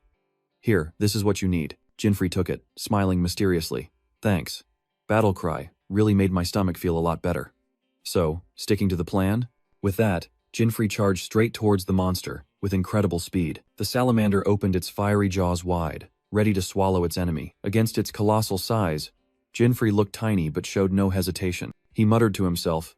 "Here, this is what you need." Jinfrey took it, smiling mysteriously. "Thanks." Battle cry really made my stomach feel a lot better. "So, sticking to the plan?" With that, Jinfrey charged straight towards the monster, with incredible speed. The salamander opened its fiery jaws wide, ready to swallow its enemy. Against its colossal size, Jinfrey looked tiny but showed no hesitation. He muttered to himself,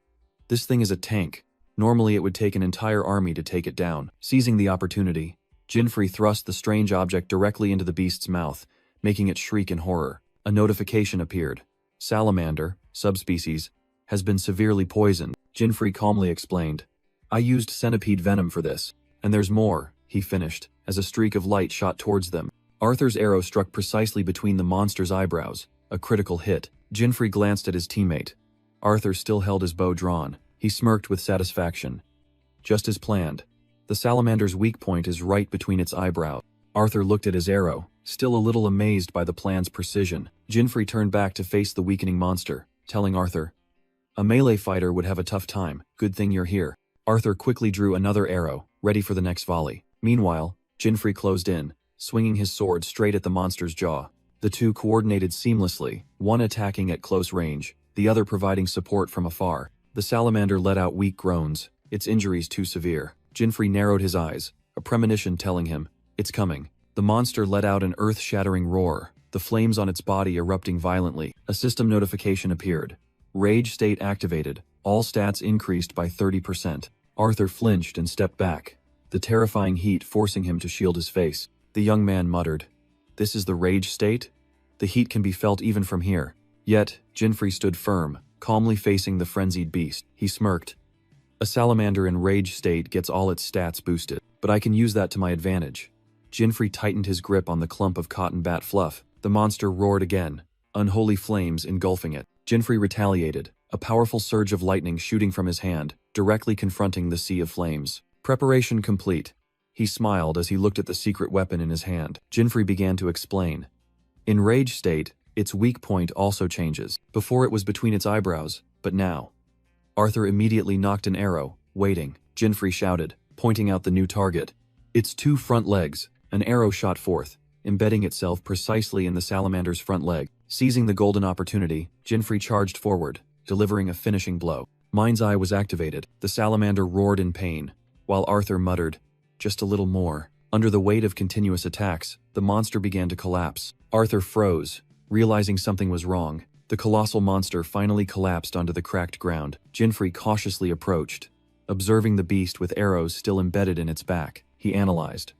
"This thing is a tank. Normally it would take an entire army to take it down." Seizing the opportunity, Jinfrey thrust the strange object directly into the beast's mouth, making it shriek in horror. A notification appeared. "Salamander, subspecies, has been severely poisoned." Jinfrey calmly explained, "I used centipede venom for this. And there's more," he finished, as a streak of light shot towards them. Arthur's arrow struck precisely between the monster's eyebrows, a critical hit. Jinfrey glanced at his teammate. Arthur still held his bow drawn. He smirked with satisfaction. "Just as planned. The salamander's weak point is right between its eyebrows." Arthur looked at his arrow, still a little amazed by the plan's precision. Jinfrey turned back to face the weakening monster, telling Arthur, "A melee fighter would have a tough time. Good thing you're here." Arthur quickly drew another arrow, ready for the next volley. Meanwhile, Jinfrey closed in, swinging his sword straight at the monster's jaw. The two coordinated seamlessly, one attacking at close range, the other providing support from afar. The salamander let out weak groans, its injuries too severe. Jinfrey narrowed his eyes, a premonition telling him, "It's coming." The monster let out an earth-shattering roar, the flames on its body erupting violently. A system notification appeared. Rage state activated. All stats increased by 30%. Arthur flinched and stepped back, the terrifying heat forcing him to shield his face. The young man muttered, "This is the rage state? The heat can be felt even from here." Yet, Jinfrey stood firm, calmly facing the frenzied beast. He smirked. "A salamander in rage state gets all its stats boosted, but I can use that to my advantage." Jinfrey tightened his grip on the clump of cotton bat fluff. The monster roared again, unholy flames engulfing it. Jinfrey retaliated, a powerful surge of lightning shooting from his hand, directly confronting the sea of flames. Preparation complete. He smiled as he looked at the secret weapon in his hand. Jinfrey began to explain. In rage state, its weak point also changes. Before it was between its eyebrows, but now. Arthur immediately nocked an arrow, waiting. Jinfrey shouted, pointing out the new target. "Its two front legs." An arrow shot forth, embedding itself precisely in the salamander's front leg. Seizing the golden opportunity, Jinfrey charged forward, delivering a finishing blow. Mind's Eye was activated. The salamander roared in pain, while Arthur muttered, "Just a little more." Under the weight of continuous attacks, the monster began to collapse. Arthur froze, realizing something was wrong. The colossal monster finally collapsed onto the cracked ground. Jinfrey cautiously approached. Observing the beast with arrows still embedded in its back, he analyzed.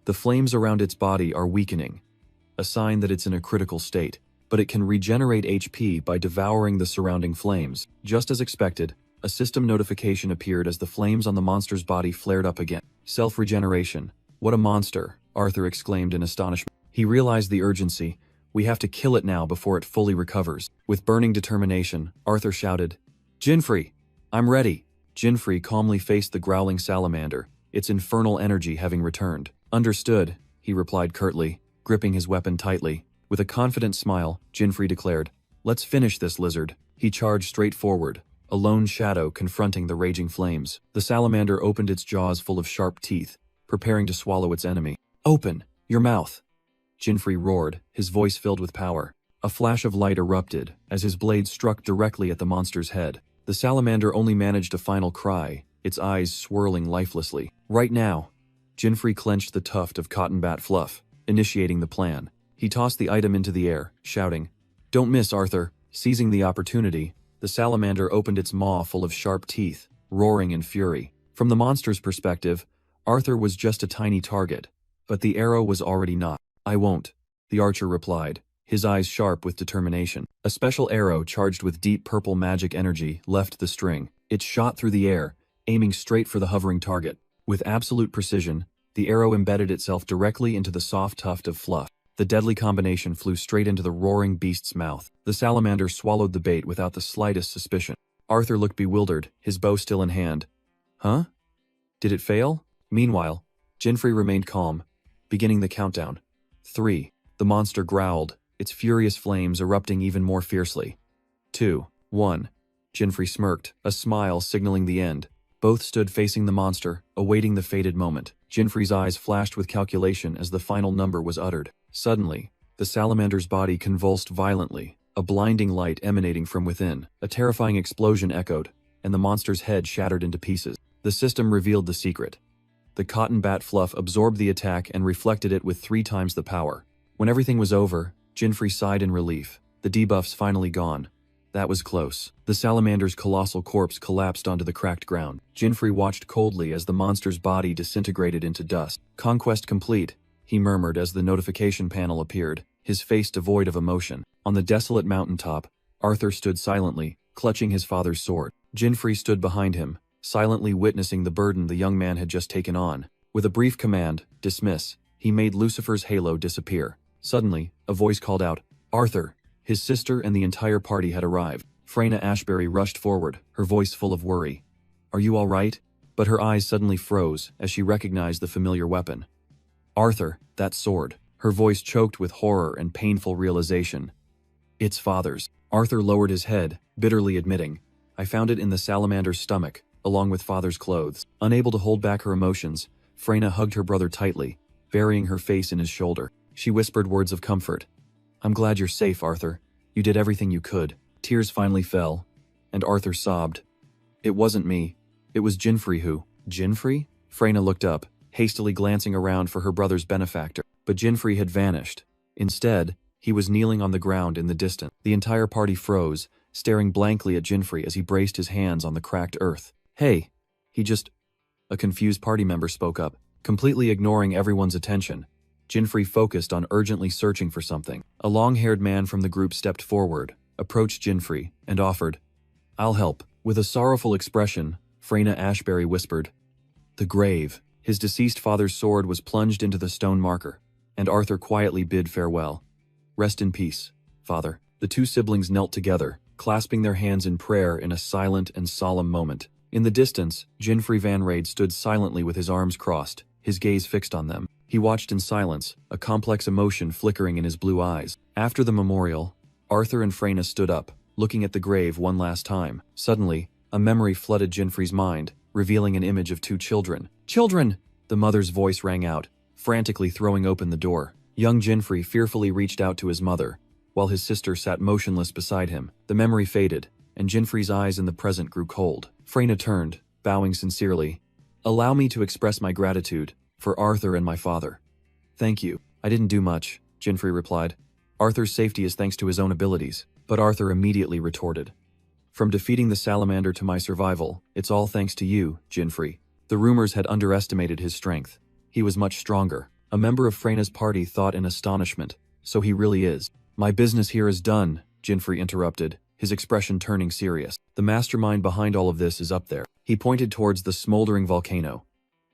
The flames around its body are weakening, a sign that it's in a critical state, but it can regenerate HP by devouring the surrounding flames. Just as expected, a system notification appeared as the flames on the monster's body flared up again. Self-regeneration. What a monster, Arthur exclaimed in astonishment. He realized the urgency. We have to kill it now before it fully recovers. With burning determination, Arthur shouted, "Jinfrey, I'm ready." Jinfrey calmly faced the growling salamander, its infernal energy having returned. "Understood," he replied curtly, gripping his weapon tightly. With a confident smile, Jinfrey declared, "Let's finish this lizard." He charged straight forward, a lone shadow confronting the raging flames. The salamander opened its jaws full of sharp teeth, preparing to swallow its enemy. "Open your mouth!" Jinfrey roared, his voice filled with power. A flash of light erupted as his blade struck directly at the monster's head. The salamander only managed a final cry, its eyes swirling lifelessly. "Right now!" Jinfrey clenched the tuft of cotton bat fluff, initiating the plan. He tossed the item into the air, shouting, "Don't miss, Arthur!" Seizing the opportunity, the salamander opened its maw full of sharp teeth, roaring in fury. From the monster's perspective, Arthur was just a tiny target, but the arrow was already not. "I won't," the archer replied, his eyes sharp with determination. A special arrow charged with deep purple magic energy left the string. It shot through the air, aiming straight for the hovering target. With absolute precision, the arrow embedded itself directly into the soft tuft of fluff. The deadly combination flew straight into the roaring beast's mouth. The salamander swallowed the bait without the slightest suspicion. Arthur looked bewildered, his bow still in hand. "Huh? Did it fail?" Meanwhile, Jinfrey remained calm, beginning the countdown. 3. The monster growled, its furious flames erupting even more fiercely. 2. 1. Jinfrey smirked, a smile signaling the end. Both stood facing the monster, awaiting the fated moment. Jinfrey's eyes flashed with calculation as the final number was uttered. Suddenly, the salamander's body convulsed violently, a blinding light emanating from within. A terrifying explosion echoed, and the monster's head shattered into pieces. The system revealed the secret. The cotton bat fluff absorbed the attack and reflected it with 3 times the power. When everything was over, Jinfrey sighed in relief. The debuffs finally gone. That was close. The salamander's colossal corpse collapsed onto the cracked ground. Jinfrey watched coldly as the monster's body disintegrated into dust. "Conquest complete," he murmured as the notification panel appeared, his face devoid of emotion. On the desolate mountaintop, Arthur stood silently, clutching his father's sword. Jinfrey stood behind him, silently witnessing the burden the young man had just taken on. With a brief command, "Dismiss," he made Lucifer's halo disappear. Suddenly, a voice called out, "Arthur!" His sister and the entire party had arrived. Freyna Ashbury rushed forward, her voice full of worry. "Are you all right?" But her eyes suddenly froze as she recognized the familiar weapon. "Arthur, that sword." Her voice choked with horror and painful realization. "It's father's." Arthur lowered his head, bitterly admitting, "I found it in the salamander's stomach, along with father's clothes." Unable to hold back her emotions, Freyna hugged her brother tightly, burying her face in his shoulder. She whispered words of comfort. "I'm glad you're safe, Arthur. You did everything you could." Tears finally fell, and Arthur sobbed. "It wasn't me. It was Jinfrey who—" "Jinfrey?" Freyna looked up, hastily glancing around for her brother's benefactor. But Jinfrey had vanished. Instead, he was kneeling on the ground in the distance. The entire party froze, staring blankly at Jinfrey as he braced his hands on the cracked earth. "Hey, he just—" A confused party member spoke up, completely ignoring everyone's attention. Jinfrey focused on urgently searching for something. A long-haired man from the group stepped forward, approached Jinfrey, and offered, "I'll help." With a sorrowful expression, Freyna Ashbury whispered, "The grave." His deceased father's sword was plunged into the stone marker, and Arthur quietly bid farewell. "Rest in peace, father." The 2 siblings knelt together, clasping their hands in prayer in a silent and solemn moment. In the distance, Jinfrey Van Raid stood silently with his arms crossed, his gaze fixed on them. He watched in silence, a complex emotion flickering in his blue eyes. After the memorial, Arthur and Freyna stood up, looking at the grave one last time. Suddenly, a memory flooded Jinfrey's mind, revealing an image of 2 children. "Children!" The mother's voice rang out, frantically throwing open the door. Young Jinfrey fearfully reached out to his mother, while his sister sat motionless beside him. The memory faded, and Jinfrey's eyes in the present grew cold. Freyna turned, bowing sincerely. "Allow me to express my gratitude for Arthur and my father." "Thank you. I didn't do much," Jinfrey replied. "Arthur's safety is thanks to his own abilities." But Arthur immediately retorted. "From defeating the salamander to my survival, it's all thanks to you, Jinfrey." The rumors had underestimated his strength. He was much stronger. A member of Freyna's party thought in astonishment. "So he really is." "My business here is done," Jinfrey interrupted, his expression turning serious. "The mastermind behind all of this is up there." He pointed towards the smoldering volcano.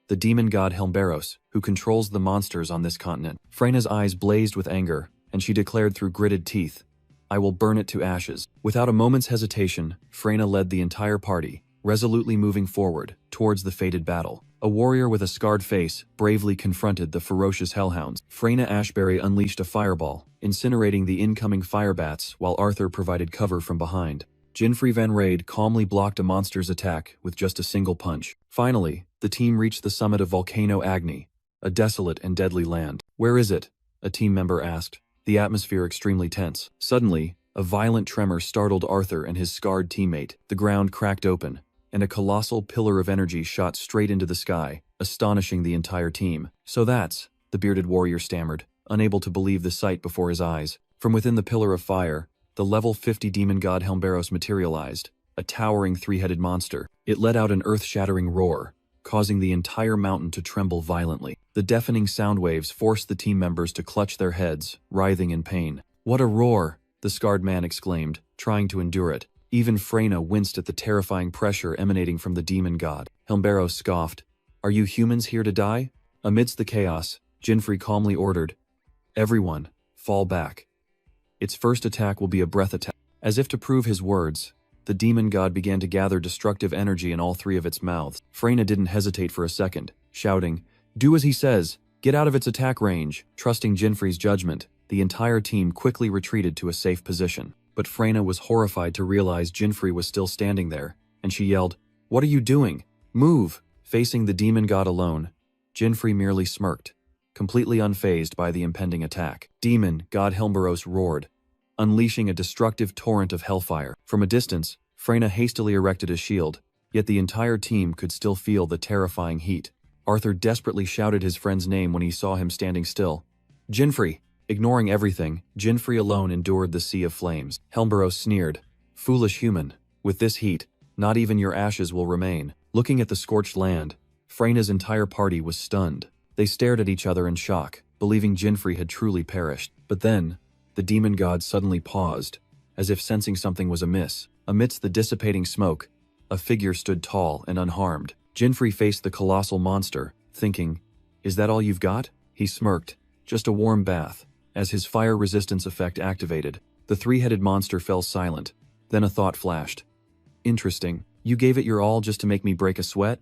"The demon god Helmberos, who controls the monsters on this continent." Freyna's eyes blazed with anger, and she declared through gritted teeth, "I will burn it to ashes." Without a moment's hesitation, Freyna led the entire party, resolutely moving forward towards the fated battle. A warrior with a scarred face bravely confronted the ferocious hellhounds. Freyna Ashbury unleashed a fireball, incinerating the incoming firebats while Arthur provided cover from behind. Jinfrey Van Raid calmly blocked a monster's attack with just a single punch. Finally, the team reached the summit of Volcano Agni, a desolate and deadly land. "Where is it?" a team member asked, the atmosphere extremely tense. Suddenly, a violent tremor startled Arthur and his scarred teammate. The ground cracked open, and a colossal pillar of energy shot straight into the sky, astonishing the entire team. "So that's," the bearded warrior stammered, unable to believe the sight before his eyes. From within the pillar of fire, the level 50 demon god Helmberos materialized, a towering three-headed monster. It let out an earth-shattering roar, causing the entire mountain to tremble violently. The deafening sound waves forced the team members to clutch their heads, writhing in pain. "What a roar!" the scarred man exclaimed, trying to endure it. Even Freyna winced at the terrifying pressure emanating from the demon god. Helmberos scoffed. "Are you humans here to die?" Amidst the chaos, Jinfrey calmly ordered, "Everyone, fall back. Its first attack will be a breath attack." As if to prove his words, the demon god began to gather destructive energy in all three of its mouths. Freyna didn't hesitate for a second, shouting, "Do as he says! Get out of its attack range!" Trusting Jinfrey's judgment, the entire team quickly retreated to a safe position. But Freyna was horrified to realize Jinfrey was still standing there, and she yelled, "What are you doing? Move!" Facing the demon god alone, Jinfrey merely smirked, completely unfazed by the impending attack. Demon god Helmberos roared, unleashing a destructive torrent of hellfire. From a distance, Freyna hastily erected a shield, yet the entire team could still feel the terrifying heat. Arthur desperately shouted his friend's name when he saw him standing still. "Jinfrey!" Ignoring everything, Jinfrey alone endured the sea of flames. Helmberos sneered, "Foolish human, with this heat, not even your ashes will remain." Looking at the scorched land, Freyna's entire party was stunned. They stared at each other in shock, believing Jinfrey had truly perished. But then, the demon god suddenly paused, as if sensing something was amiss. Amidst the dissipating smoke, a figure stood tall and unharmed. Jinfrey faced the colossal monster, thinking, "Is that all you've got?" He smirked, "Just a warm bath." As his fire resistance effect activated, the three-headed monster fell silent. Then a thought flashed. "Interesting. You gave it your all just to make me break a sweat?"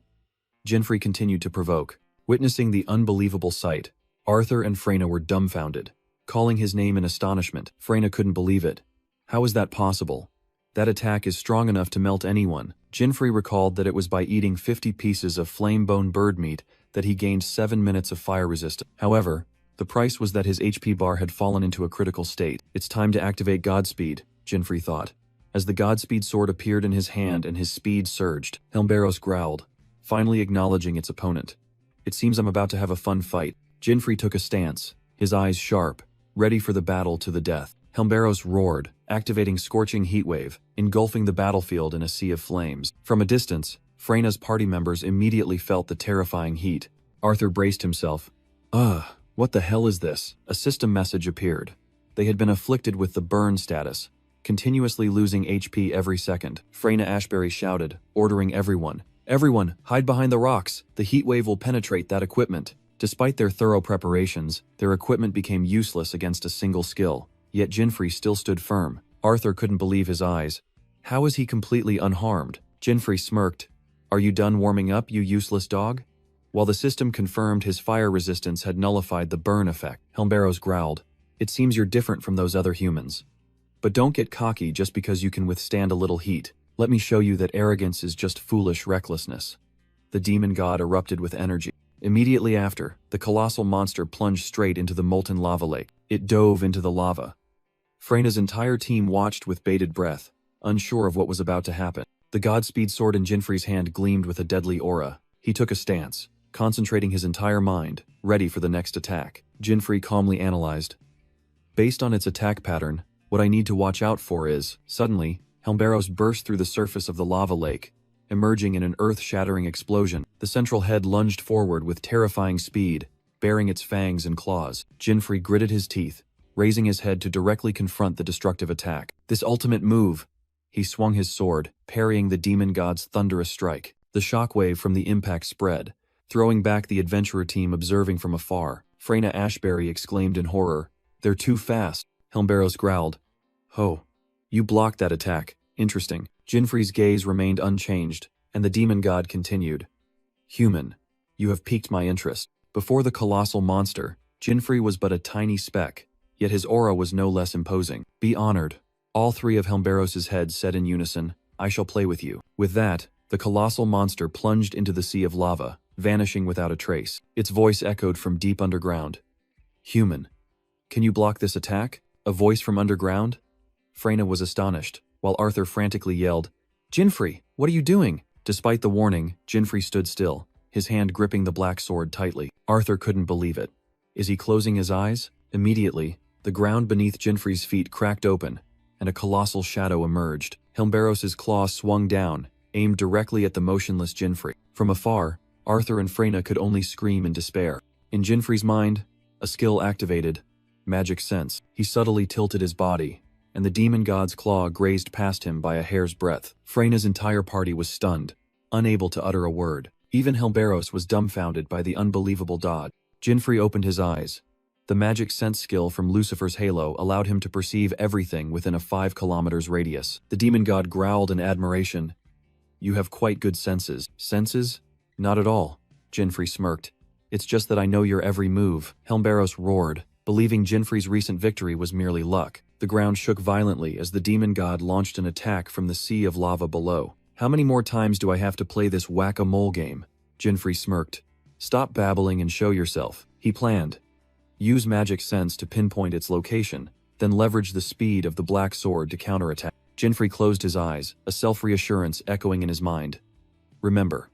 Jinfrey continued to provoke. Witnessing the unbelievable sight, Arthur and Freyna were dumbfounded. Calling his name in astonishment, Freyna couldn't believe it. "How is that possible? That attack is strong enough to melt anyone." Jinfrey recalled that it was by eating 50 pieces of flame-bone bird meat that he gained 7 minutes of fire resistance. However, the price was that his HP bar had fallen into a critical state. "It's time to activate Godspeed," Jinfrey thought. As the Godspeed sword appeared in his hand and his speed surged, Helmberos growled, finally acknowledging its opponent. "It seems I'm about to have a fun fight." Jinfrey took a stance, his eyes sharp, ready for the battle to the death. Helmberos roared, activating Scorching Heatwave, engulfing the battlefield in a sea of flames. From a distance, Freyna's party members immediately felt the terrifying heat. Arthur braced himself. "Ugh. What the hell is this?" A system message appeared. They had been afflicted with the burn status, continuously losing HP every second. Freyna Ashbury shouted, ordering everyone, "Everyone, hide behind the rocks. The heat wave will penetrate that equipment." Despite their thorough preparations, their equipment became useless against a single skill. Yet Jinfrey still stood firm. Arthur couldn't believe his eyes. How is he completely unharmed? Jinfrey smirked. "Are you done warming up, you useless dog?" While the system confirmed his fire resistance had nullified the burn effect, Helmberos growled, "It seems you're different from those other humans. But don't get cocky just because you can withstand a little heat. Let me show you that arrogance is just foolish recklessness." The demon god erupted with energy. Immediately after, the colossal monster plunged straight into the molten lava lake. It dove into the lava. Freyna's entire team watched with bated breath, unsure of what was about to happen. The Godspeed sword in Jinfrey's hand gleamed with a deadly aura. He took a stance, concentrating his entire mind, ready for the next attack. Jinfrey calmly analyzed. Based on its attack pattern, what I need to watch out for is, suddenly, Helmberos burst through the surface of the lava lake, emerging in an earth-shattering explosion. The central head lunged forward with terrifying speed, baring its fangs and claws. Jinfrey gritted his teeth, raising his head to directly confront the destructive attack. This ultimate move! He swung his sword, parrying the demon god's thunderous strike. The shockwave from the impact spread, throwing back the adventurer team observing from afar. Freyna Ashbury exclaimed in horror, "They're too fast." Helmberos growled, "Ho, you blocked that attack. Interesting." Jinfrey's gaze remained unchanged, and the demon god continued, "Human, you have piqued my interest." Before the colossal monster, Jinfrey was but a tiny speck, yet his aura was no less imposing. "Be honored." All three of Helmberos's heads said in unison, "I shall play with you." With that, the colossal monster plunged into the sea of lava, vanishing without a trace. Its voice echoed from deep underground. "Human, can you block this attack?" A voice from underground? Freyna was astonished, while Arthur frantically yelled, "Jinfrey, what are you doing?" Despite the warning, Jinfrey stood still, his hand gripping the black sword tightly. Arthur couldn't believe it. Is he closing his eyes? Immediately, the ground beneath Jinfrey's feet cracked open, and a colossal shadow emerged. Helmberos's claw swung down, aimed directly at the motionless Jinfrey. From afar, Arthur and Freyna could only scream in despair. In Jinfrey's mind, a skill activated, magic sense. He subtly tilted his body, and the demon god's claw grazed past him by a hair's breadth. Freyna's entire party was stunned, unable to utter a word. Even Helmberos was dumbfounded by the unbelievable dodge. Jinfrey opened his eyes. The magic sense skill from Lucifer's halo allowed him to perceive everything within a 5 kilometers radius. The demon god growled in admiration. "You have quite good senses." "Senses? Not at all," Jinfrey smirked. "It's just that I know your every move." Helmberos roared, believing Jinfrey's recent victory was merely luck. The ground shook violently as the demon god launched an attack from the sea of lava below. "How many more times do I have to play this whack-a-mole game?" Jinfrey smirked. "Stop babbling and show yourself." He planned. Use magic sense to pinpoint its location, then leverage the speed of the black sword to counterattack. Jinfrey closed his eyes, a self-reassurance echoing in his mind. "Remember,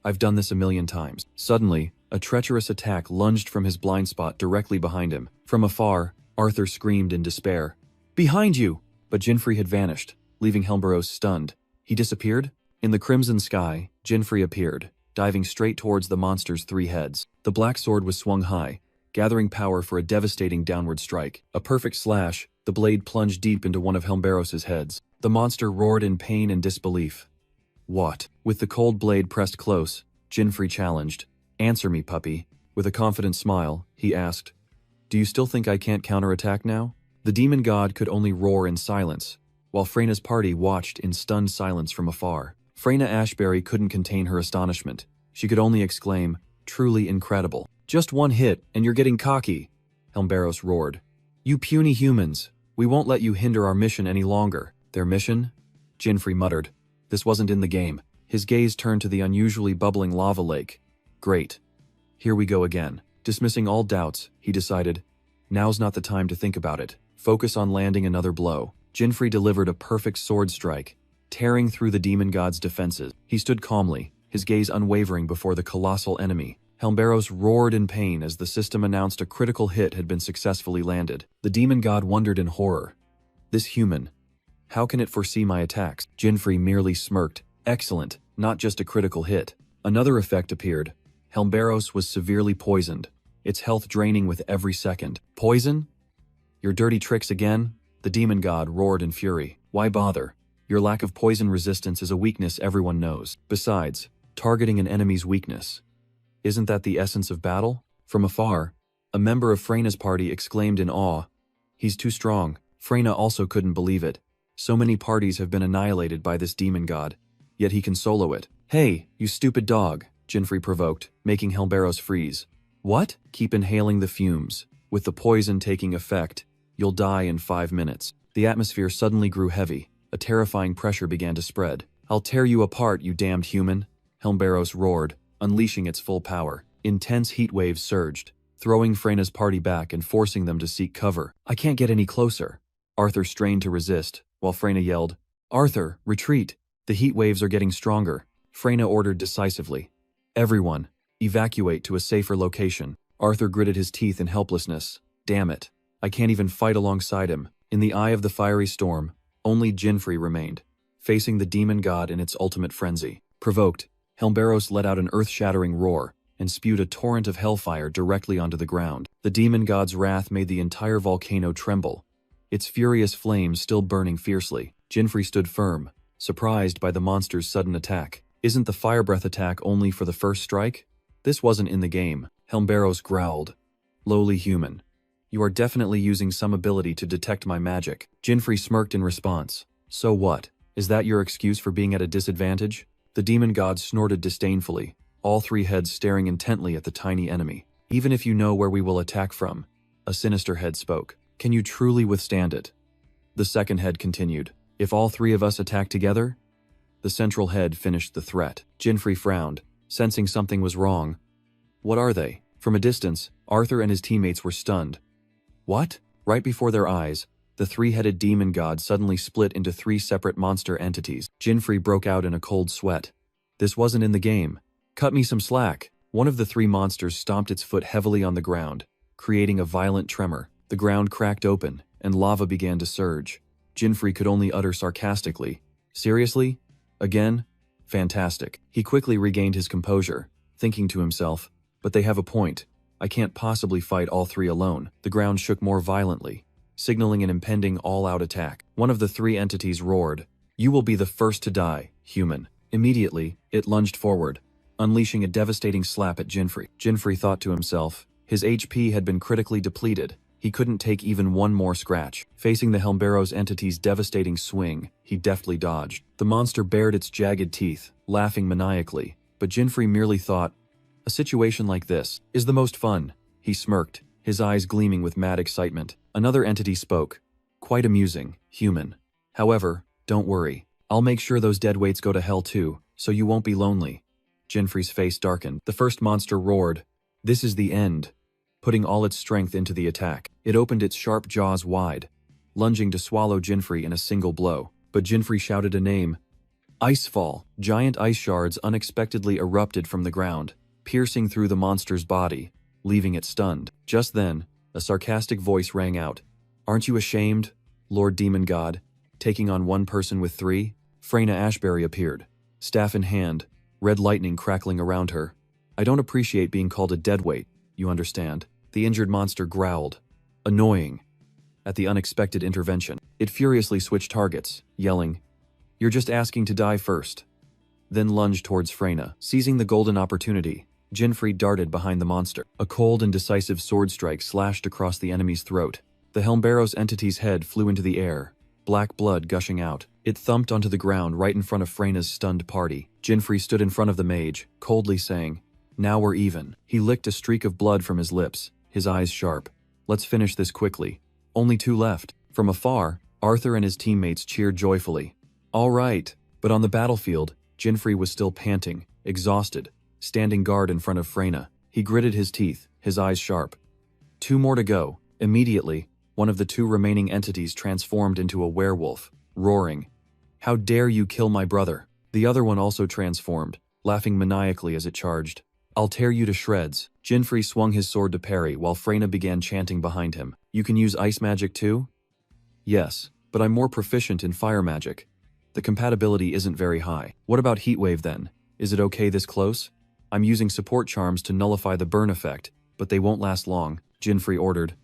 I've done this a million times." Suddenly, a treacherous attack lunged from his blind spot directly behind him. From afar, Arthur screamed in despair, "Behind you!" But Jinfrey had vanished, leaving Helmberos stunned. He disappeared? In the crimson sky, Jinfrey appeared, diving straight towards the monster's 3 heads. The black sword was swung high, gathering power for a devastating downward strike. A perfect slash, the blade plunged deep into one of Helmberos's heads. The monster roared in pain and disbelief. "What?" With the cold blade pressed close, Jinfrey challenged. "Answer me, puppy." With a confident smile, he asked, "Do you still think I can't counterattack now?" The demon god could only roar in silence, while Freyna's party watched in stunned silence from afar. Freyna Ashbury couldn't contain her astonishment. She could only exclaim, "Truly incredible." "Just one hit, and you're getting cocky," Helmberos roared. "You puny humans, we won't let you hinder our mission any longer." "Their mission?" Jinfrey muttered. This wasn't in the game. His gaze turned to the unusually bubbling lava lake. "Great. Here we go again." Dismissing all doubts, he decided, now's not the time to think about it. Focus on landing another blow. Jinfrey delivered a perfect sword strike, tearing through the demon god's defenses. He stood calmly, his gaze unwavering before the colossal enemy. Helmberos roared in pain as the system announced a critical hit had been successfully landed. The demon god wondered in horror. This human, how can it foresee my attacks? Jinfrey merely smirked. Excellent, not just a critical hit. Another effect appeared. Helmberos was severely poisoned, its health draining with every second. "Poison? Your dirty tricks again?" The demon god roared in fury. "Why bother? Your lack of poison resistance is a weakness everyone knows. Besides, targeting an enemy's weakness. Isn't that the essence of battle?" From afar, a member of Freyna's party exclaimed in awe, "He's too strong." Freyna also couldn't believe it. So many parties have been annihilated by this demon god, yet he can solo it. "Hey, you stupid dog," Jinfrey provoked, making Helmberos freeze. "What?" "Keep inhaling the fumes. With the poison taking effect, you'll die in 5 minutes." The atmosphere suddenly grew heavy. A terrifying pressure began to spread. "I'll tear you apart, you damned human," Helmberos roared, unleashing its full power. Intense heat waves surged, throwing Freyna's party back and forcing them to seek cover. I can't get any closer. Arthur strained to resist, while Freyna yelled, Arthur, retreat! The heat waves are getting stronger. Freyna ordered decisively. Everyone, evacuate to a safer location. Arthur gritted his teeth in helplessness. Damn it. I can't even fight alongside him. In the eye of the fiery storm, only Jinfrey remained, facing the demon god in its ultimate frenzy. Provoked, Helmberos let out an earth-shattering roar and spewed a torrent of hellfire directly onto the ground. The demon god's wrath made the entire volcano tremble, its furious flames still burning fiercely. Jinfrey stood firm, surprised by the monster's sudden attack. Isn't the fire breath attack only for the first strike? This wasn't in the game. Helmberos growled. Lowly human. You are definitely using some ability to detect my magic. Jinfrey smirked in response. So what? Is that your excuse for being at a disadvantage? The demon god snorted disdainfully, all three heads staring intently at the tiny enemy. Even if you know where we will attack from, a sinister head spoke. Can you truly withstand it? The second head continued. If all three of us attack together? The central head finished the threat. Jinfrey frowned, sensing something was wrong. What are they? From a distance, Arthur and his teammates were stunned. What? Right before their eyes, the three-headed demon god suddenly split into three separate monster entities. Jinfrey broke out in a cold sweat. This wasn't in the game. Cut me some slack. One of the three monsters stomped its foot heavily on the ground, creating a violent tremor. The ground cracked open, and lava began to surge. Jinfrey could only utter sarcastically, Seriously? Again? Fantastic. He quickly regained his composure, thinking to himself, but they have a point. I can't possibly fight all three alone. The ground shook more violently, signaling an impending all-out attack. One of the three entities roared, You will be the first to die, human. Immediately, it lunged forward, unleashing a devastating slap at Jinfrey. Jinfrey thought to himself, his HP had been critically depleted. He couldn't take even one more scratch. Facing the Helmberos entity's devastating swing, he deftly dodged. The monster bared its jagged teeth, laughing maniacally, but Jinfrey merely thought, a situation like this is the most fun. He smirked, his eyes gleaming with mad excitement. Another entity spoke. Quite amusing, human. However, don't worry. I'll make sure those deadweights go to hell too, so you won't be lonely. Jinfrey's face darkened. The first monster roared, This is the end, putting all its strength into the attack. It opened its sharp jaws wide, lunging to swallow Jinfrey in a single blow. But Jinfrey shouted a name. Icefall. Giant ice shards unexpectedly erupted from the ground, piercing through the monster's body, leaving it stunned. Just then, a sarcastic voice rang out. Aren't you ashamed, Lord Demon God, taking on one person with three? Freyna Ashbury appeared, staff in hand, red lightning crackling around her. I don't appreciate being called a deadweight, you understand. The injured monster growled, annoying, at the unexpected intervention. It furiously switched targets, yelling, You're just asking to die first. Then lunged towards Freyna. Seizing the golden opportunity, Jinfrey darted behind the monster. A cold and decisive sword strike slashed across the enemy's throat. The Helmberos entity's head flew into the air, black blood gushing out. It thumped onto the ground right in front of Freyna's stunned party. Jinfrey stood in front of the mage, coldly saying, Now we're even. He licked a streak of blood from his lips, his eyes sharp. Let's finish this quickly. Only two left. From afar, Arthur and his teammates cheered joyfully. All right. But on the battlefield, Jinfrey was still panting, exhausted, standing guard in front of Freyna. He gritted his teeth, his eyes sharp. 2 more to go. Immediately, one of the 2 remaining entities transformed into a werewolf, roaring, How dare you kill my brother? The other one also transformed, laughing maniacally as it charged. I'll tear you to shreds. Jinfrey swung his sword to parry while Freyna began chanting behind him. You can use ice magic too? Yes, but I'm more proficient in fire magic. The compatibility isn't very high. What about heatwave then? Is it okay this close? I'm using support charms to nullify the burn effect, but they won't last long, Jinfrey ordered.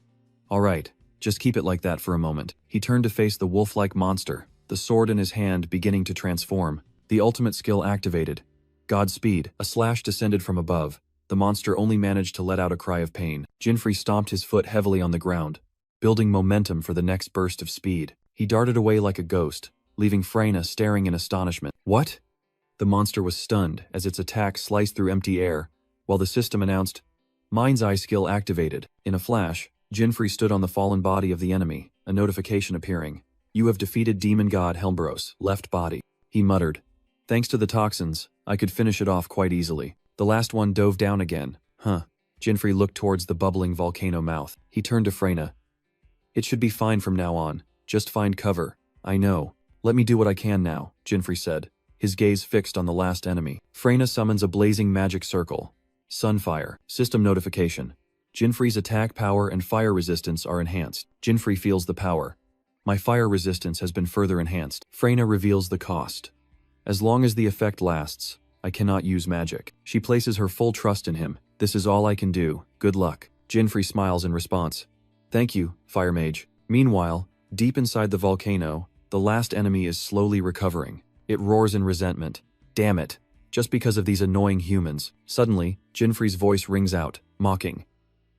All right, just keep it like that for a moment. He turned to face the wolf-like monster, the sword in his hand beginning to transform. The ultimate skill activated. Godspeed. A slash descended from above. The monster only managed to let out a cry of pain. Jinfrey stomped his foot heavily on the ground, building momentum for the next burst of speed. He darted away like a ghost, leaving Freyna staring in astonishment. What? The monster was stunned as its attack sliced through empty air, while the system announced, Mind's Eye skill activated. In a flash, Jinfrey stood on the fallen body of the enemy, a notification appearing. You have defeated Demon God Helmberos, left body. He muttered. Thanks to the toxins, I could finish it off quite easily. The last one dove down again, Huh. Jinfrey looked towards the bubbling volcano mouth. He turned to Freyna. It should be fine from now on. Just find cover. I know. Let me do what I can now, Jinfrey said, his gaze fixed on the last enemy. Freyna summons a blazing magic circle. Sunfire. System notification. Jinfrey's attack power and fire resistance are enhanced. Jinfrey feels the power. My fire resistance has been further enhanced. Freyna reveals the cost. As long as the effect lasts, I cannot use magic. She places her full trust in him. This is all I can do. Good luck. Jinfrey smiles in response. Thank you, Fire Mage. Meanwhile, deep inside the volcano, the last enemy is slowly recovering. It roars in resentment. Damn it. Just because of these annoying humans. Suddenly, Jinfrey's voice rings out, mocking.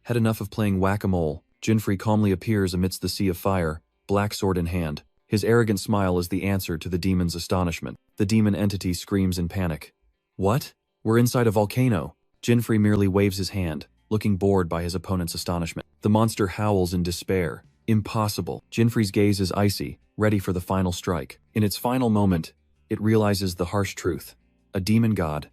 Had enough of playing whack-a-mole, Jinfrey calmly appears amidst the sea of fire, black sword in hand. His arrogant smile is the answer to the demon's astonishment. The demon entity screams in panic. What? We're inside a volcano. Jinfrey merely waves his hand, looking bored by his opponent's astonishment. The monster howls in despair. Impossible. Jinfrey's gaze is icy, ready for the final strike. In its final moment, it realizes the harsh truth. A demon god,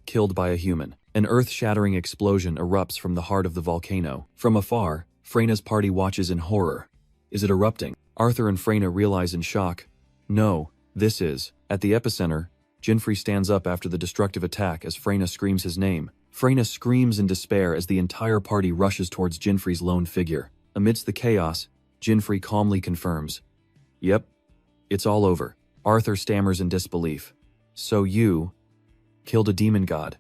killed by a human. An earth-shattering explosion erupts from the heart of the volcano. From afar, Freyna's party watches in horror. Is it erupting? Arthur and Freyna realize in shock. No, this is. At the epicenter, Jinfrey stands up after the destructive attack as Freyna screams his name. Freyna screams in despair as the entire party rushes towards Jinfrey's lone figure. Amidst the chaos, Jinfrey calmly confirms. Yep, it's all over. Arthur stammers in disbelief. So you killed a demon god,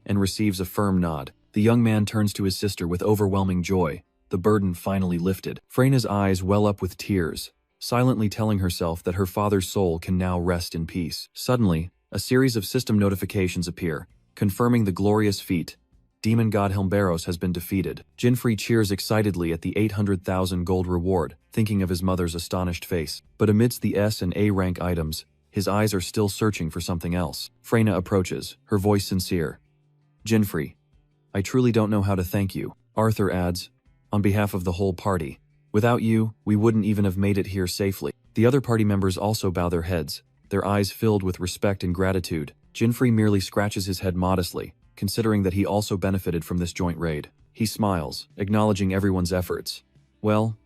and receives a firm nod. The young man turns to his sister with overwhelming joy, the burden finally lifted. Freyna's eyes well up with tears, silently telling herself that her father's soul can now rest in peace. Suddenly, a series of system notifications appear, confirming the glorious feat. Demon god Helmberos has been defeated. Jinfrey cheers excitedly at the 800,000 gold reward, thinking of his mother's astonished face. But amidst the S and A rank items, his eyes are still searching for something else. Freyna approaches, her voice sincere. Jinfrey, I truly don't know how to thank you. Arthur adds, on behalf of the whole party. Without you, we wouldn't even have made it here safely. The other party members also bow their heads, their eyes filled with respect and gratitude. Jinfrey merely scratches his head modestly, considering that he also benefited from this joint raid. He smiles, acknowledging everyone's efforts. Well,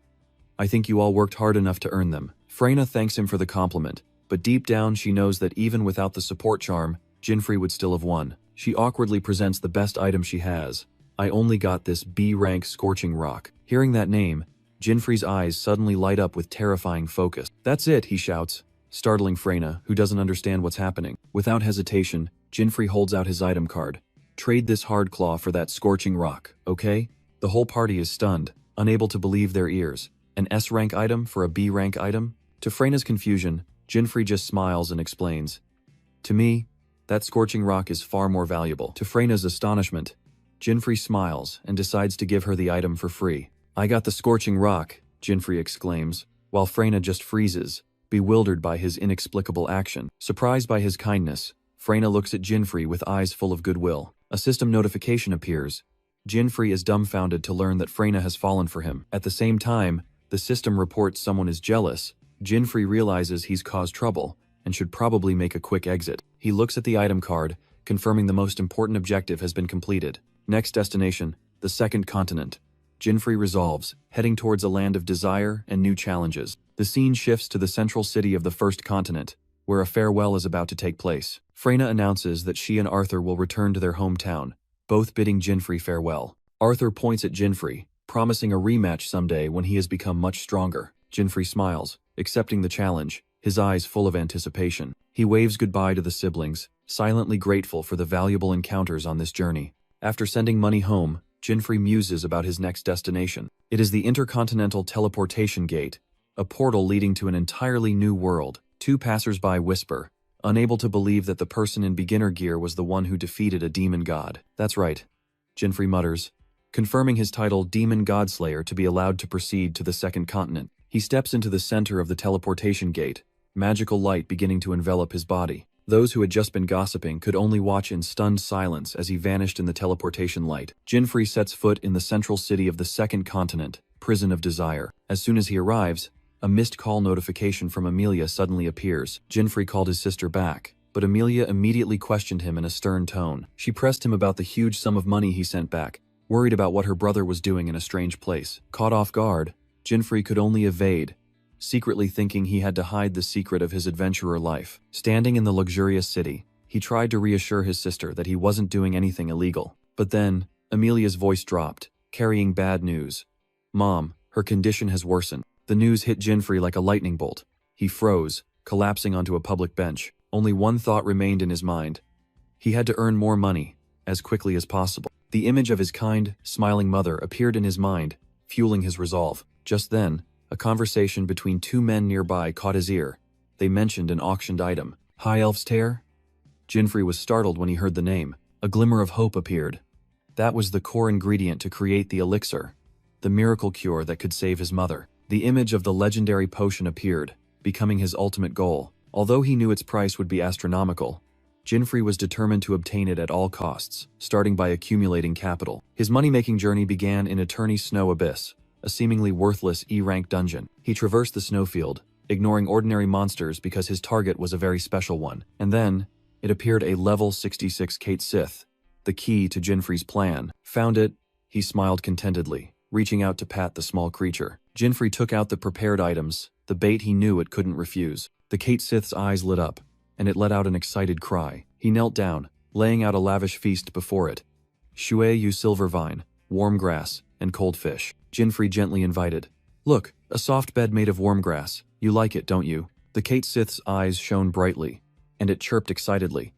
I think you all worked hard enough to earn them. Freyna thanks him for the compliment, but deep down she knows that even without the support charm, Jinfrey would still have won. She awkwardly presents the best item she has. I only got this B-rank scorching rock. Hearing that name, Jinfrey's eyes suddenly light up with terrifying focus. That's it, he shouts, startling Freyna, who doesn't understand what's happening. Without hesitation, Jinfrey holds out his item card. Trade this hard claw for that scorching rock, okay? The whole party is stunned, unable to believe their ears. An S-rank item for a B-rank item? To Freyna's confusion, Jinfrey just smiles and explains. To me, that scorching rock is far more valuable. To Freyna's astonishment, Jinfrey smiles and decides to give her the item for free. I got the scorching rock, Jinfrey exclaims, while Freyna just freezes, bewildered by his inexplicable action. Surprised by his kindness, Freyna looks at Jinfrey with eyes full of goodwill. A system notification appears. Jinfrey is dumbfounded to learn that Freyna has fallen for him. At the same time, the system reports someone is jealous. Jinfrey realizes he's caused trouble and should probably make a quick exit. He looks at the item card, confirming the most important objective has been completed. Next destination, the second continent. Jinfrey resolves, heading towards a land of desire and new challenges. The scene shifts to the central city of the first continent, where a farewell is about to take place. Freyna announces that she and Arthur will return to their hometown, both bidding Jinfrey farewell. Arthur points at Jinfrey, promising a rematch someday when he has become much stronger. Jinfrey smiles, accepting the challenge, his eyes full of anticipation. He waves goodbye to the siblings, silently grateful for the valuable encounters on this journey. After sending money home, Jinfrey muses about his next destination. It is the Intercontinental Teleportation Gate, a portal leading to an entirely new world. Two passers-by whisper, unable to believe that the person in beginner gear was the one who defeated a demon god. That's right, Jinfrey mutters, confirming his title Demon Godslayer to be allowed to proceed to the second continent. He steps into the center of the teleportation gate, magical light beginning to envelop his body. Those who had just been gossiping could only watch in stunned silence as he vanished in the teleportation light. Jinfrey sets foot in the central city of the second continent, Prison of Desire. As soon as he arrives, a missed call notification from Amelia suddenly appears. Jinfrey called his sister back, but Amelia immediately questioned him in a stern tone. She pressed him about the huge sum of money he sent back, worried about what her brother was doing in a strange place. Caught off guard, Jinfrey could only evade, secretly thinking he had to hide the secret of his adventurer life. Standing in the luxurious city, he tried to reassure his sister that he wasn't doing anything illegal. But then, Amelia's voice dropped, carrying bad news. "Mom, her condition has worsened." The news hit Jinfrey like a lightning bolt. He froze, collapsing onto a public bench. Only one thought remained in his mind. He had to earn more money, as quickly as possible. The image of his kind, smiling mother appeared in his mind, fueling his resolve. Just then, a conversation between two men nearby caught his ear. They mentioned an auctioned item. High Elf's Tear? Jinfrey was startled when he heard the name. A glimmer of hope appeared. That was the core ingredient to create the elixir, the miracle cure that could save his mother. The image of the legendary potion appeared, becoming his ultimate goal. Although he knew its price would be astronomical, Jinfrey was determined to obtain it at all costs, starting by accumulating capital. His money-making journey began in Eternity Snow Abyss, a seemingly worthless E-rank dungeon. He traversed the snowfield, ignoring ordinary monsters because his target was a very special one. And then, it appeared a level 66 Kate Sith, the key to Jinfrey's plan. Found it, he smiled contentedly, reaching out to pat the small creature. Jinfrey took out the prepared items, the bait he knew it couldn't refuse. The Kate Sith's eyes lit up, and it let out an excited cry. He knelt down, laying out a lavish feast before it. Shui Yu silver vine, warm grass, and cold fish. Jinfrey gently invited. "Look, a soft bed made of warm grass. You like it, don't you?" The Kate Sith's eyes shone brightly, and it chirped excitedly.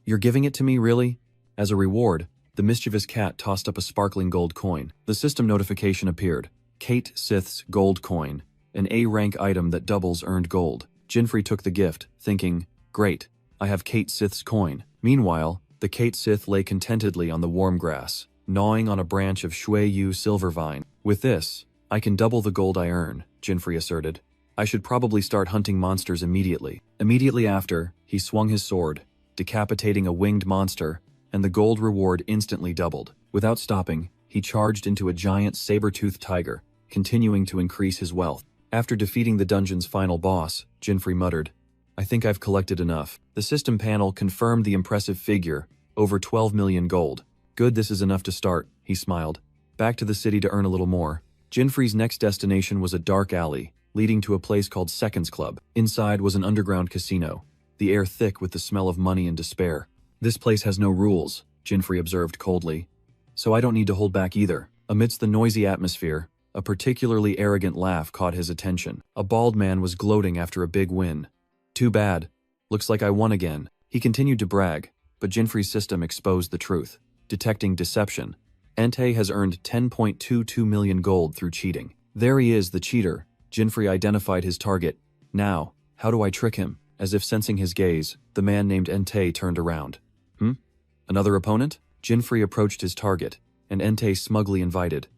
"You're giving it to me, really?" As a reward, the mischievous cat tossed up a sparkling gold coin. The system notification appeared. Kate Sith's gold coin, an A-rank item that doubles earned gold. Jinfrey took the gift, thinking, "Great, I have Kate Sith's coin." Meanwhile, the Kate Sith lay contentedly on the warm grass, gnawing on a branch of Shui Yu silver vine. "With this, I can double the gold I earn," Jinfrey asserted. "I should probably start hunting monsters immediately." Immediately after, he swung his sword, decapitating a winged monster, and the gold reward instantly doubled. Without stopping, he charged into a giant saber-toothed tiger, continuing to increase his wealth. After defeating the dungeon's final boss, Jinfrey muttered, "I think I've collected enough." The system panel confirmed the impressive figure, over 12 million gold. "Good, this is enough to start," he smiled. Back to the city to earn a little more. Jinfrey's next destination was a dark alley, leading to a place called Seconds Club. Inside was an underground casino, the air thick with the smell of money and despair. "This place has no rules," Jinfrey observed coldly, "so I don't need to hold back either." Amidst the noisy atmosphere, a particularly arrogant laugh caught his attention. A bald man was gloating after a big win. "Too bad. Looks like I won again." He continued to brag, but Jinfrey's system exposed the truth. Detecting deception, Entei has earned 10.22 million gold through cheating. There he is, the cheater. Jinfrey identified his target. "Now, how do I trick him?" As if sensing his gaze, the man named Entei turned around. Another opponent?" Jinfrey approached his target, and Entei smugly invited.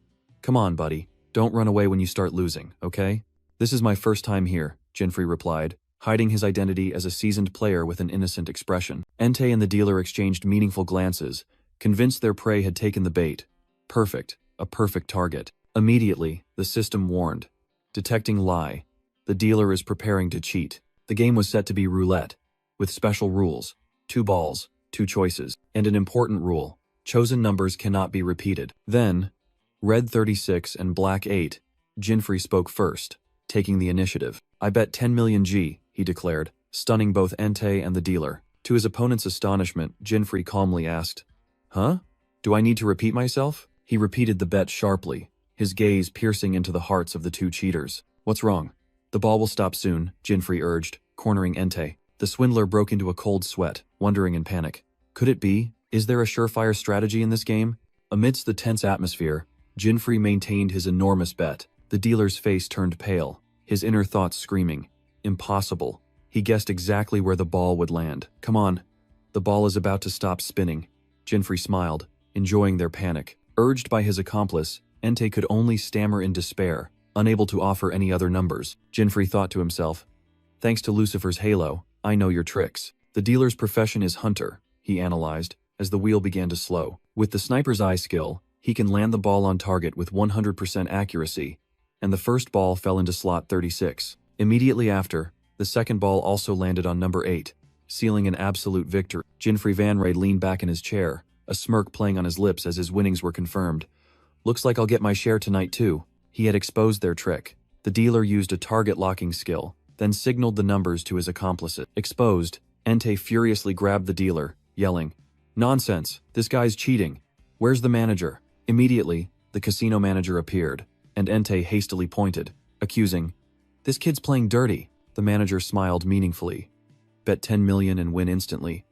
"Come on, buddy. Don't run away when you start losing, okay?" "This is my first time here," Jinfrey replied, hiding his identity as a seasoned player with an innocent expression. Entei and the dealer exchanged meaningful glances, convinced their prey had taken the bait. Perfect. A perfect target. Immediately, the system warned. Detecting lie. The dealer is preparing to cheat. The game was set to be roulette, with special rules. 2 balls, 2 choices, and an important rule. Chosen numbers cannot be repeated. Then, red 36 and black 8, Jinfrey spoke first, taking the initiative. "I bet 10 million G, he declared, stunning both Entei and the dealer. To his opponent's astonishment, Jinfrey calmly asked, "Huh? Do I need to repeat myself?" He repeated the bet sharply, his gaze piercing into the hearts of the 2 cheaters. "What's wrong?" "The ball will stop soon," Jinfrey urged, cornering Entei. The swindler broke into a cold sweat, wondering in panic. Could it be? Is there a surefire strategy in this game? Amidst the tense atmosphere, Jinfrey maintained his enormous bet. The dealer's face turned pale, his inner thoughts screaming, "Impossible." He guessed exactly where the ball would land. "Come on. The ball is about to stop spinning." Jinfrey smiled, enjoying their panic. Urged by his accomplice, Entei could only stammer in despair, unable to offer any other numbers. Jinfrey thought to himself, "Thanks to Lucifer's halo, I know your tricks." The dealer's profession is hunter, he analyzed, as the wheel began to slow. With the sniper's eye skill, he can land the ball on target with 100% accuracy, and the first ball fell into slot 36. Immediately after, the second ball also landed on number 8, sealing an absolute victory. Jinfrey Vanray leaned back in his chair, a smirk playing on his lips as his winnings were confirmed. Looks like I'll get my share tonight too. He had exposed their trick. The dealer used a target locking skill, then signaled the numbers to his accomplices. Exposed, Entei furiously grabbed the dealer, yelling, "Nonsense! This guy's cheating! Where's the manager?" Immediately, the casino manager appeared, and Entei hastily pointed, accusing, "This kid's playing dirty." The manager smiled meaningfully. "Bet 10 million and win instantly.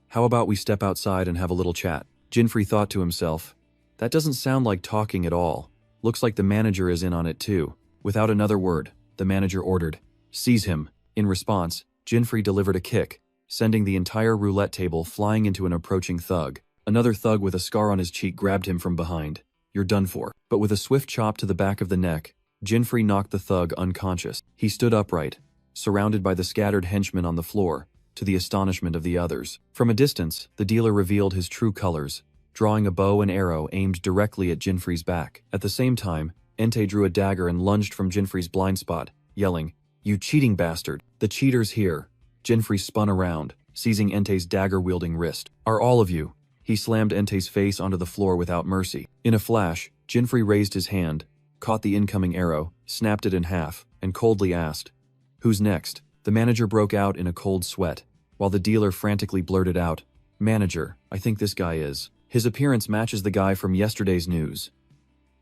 How about we step outside and have a little chat?" Jinfrey thought to himself, "That doesn't sound like talking at all. Looks like the manager is in on it too." Without another word, the manager ordered, "Seize him." In response, Jinfrey delivered a kick, sending the entire roulette table flying into an approaching thug. Another thug with a scar on his cheek grabbed him from behind. "You're done for." But with a swift chop to the back of the neck, Jinfrey knocked the thug unconscious. He stood upright, surrounded by the scattered henchmen on the floor, to the astonishment of the others. From a distance, the dealer revealed his true colors, drawing a bow and arrow aimed directly at Jinfrey's back. At the same time, Entei drew a dagger and lunged from Jinfrey's blind spot, yelling, "You cheating bastard! The cheater's here!" Jinfrey spun around, seizing Entei's dagger-wielding wrist. "Are all of you?" He slammed Entei's face onto the floor without mercy. In a flash, Jinfrey raised his hand, caught the incoming arrow, snapped it in half, and coldly asked, "Who's next?" The manager broke out in a cold sweat, while the dealer frantically blurted out, "Manager, I think this guy is. His appearance matches the guy from yesterday's news.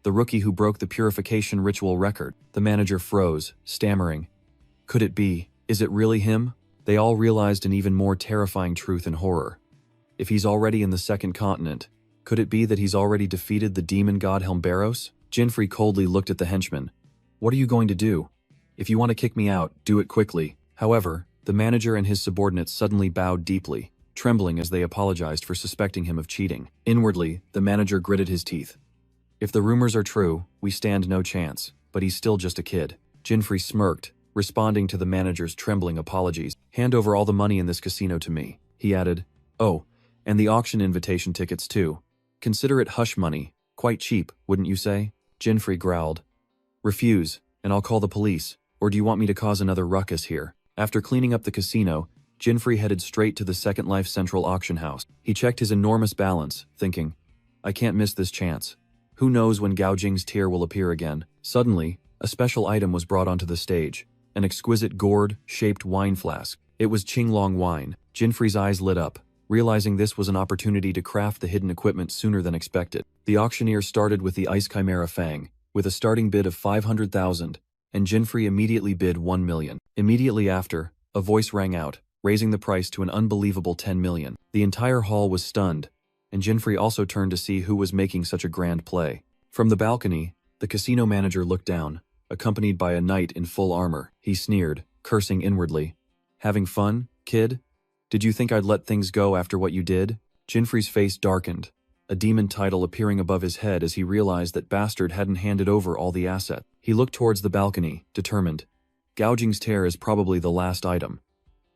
The rookie who broke the purification ritual record." The manager froze, stammering, "Could it be? Is it really him?" They all realized an even more terrifying truth and horror. If he's already in the second continent, could it be that he's already defeated the demon god Helmberos? Jinfrey coldly looked at the henchman. "What are you going to do? If you want to kick me out, do it quickly." However, the manager and his subordinates suddenly bowed deeply, trembling as they apologized for suspecting him of cheating. Inwardly, the manager gritted his teeth. "If the rumors are true, we stand no chance, but he's still just a kid." Jinfrey smirked, responding to the manager's trembling apologies. "Hand over all the money in this casino to me," he added. "Oh, and the auction invitation tickets too. Consider it hush money. Quite cheap, wouldn't you say?" Jinfrey growled. "Refuse, and I'll call the police. Or do you want me to cause another ruckus here?" After cleaning up the casino, Jinfrey headed straight to the Second Life Central auction house. He checked his enormous balance, thinking, "I can't miss this chance. Who knows when Gao Jing's tear will appear again?" Suddenly, a special item was brought onto the stage, an exquisite gourd-shaped wine flask. It was Qinglong wine. Jinfrey's eyes lit up, realizing this was an opportunity to craft the hidden equipment sooner than expected. The auctioneer started with the Ice Chimera Fang, with a starting bid of 500,000, and Jinfrey immediately bid 1 million. Immediately after, a voice rang out, raising the price to an unbelievable 10 million. The entire hall was stunned, and Jinfrey also turned to see who was making such a grand play. From the balcony, the casino manager looked down, accompanied by a knight in full armor. He sneered, cursing inwardly. "Having fun, kid? Did you think I'd let things go after what you did?" Jinfrey's face darkened, a demon title appearing above his head as he realized that Bastard hadn't handed over all the asset. He looked towards the balcony, determined. Gao Jing's tear is probably the last item.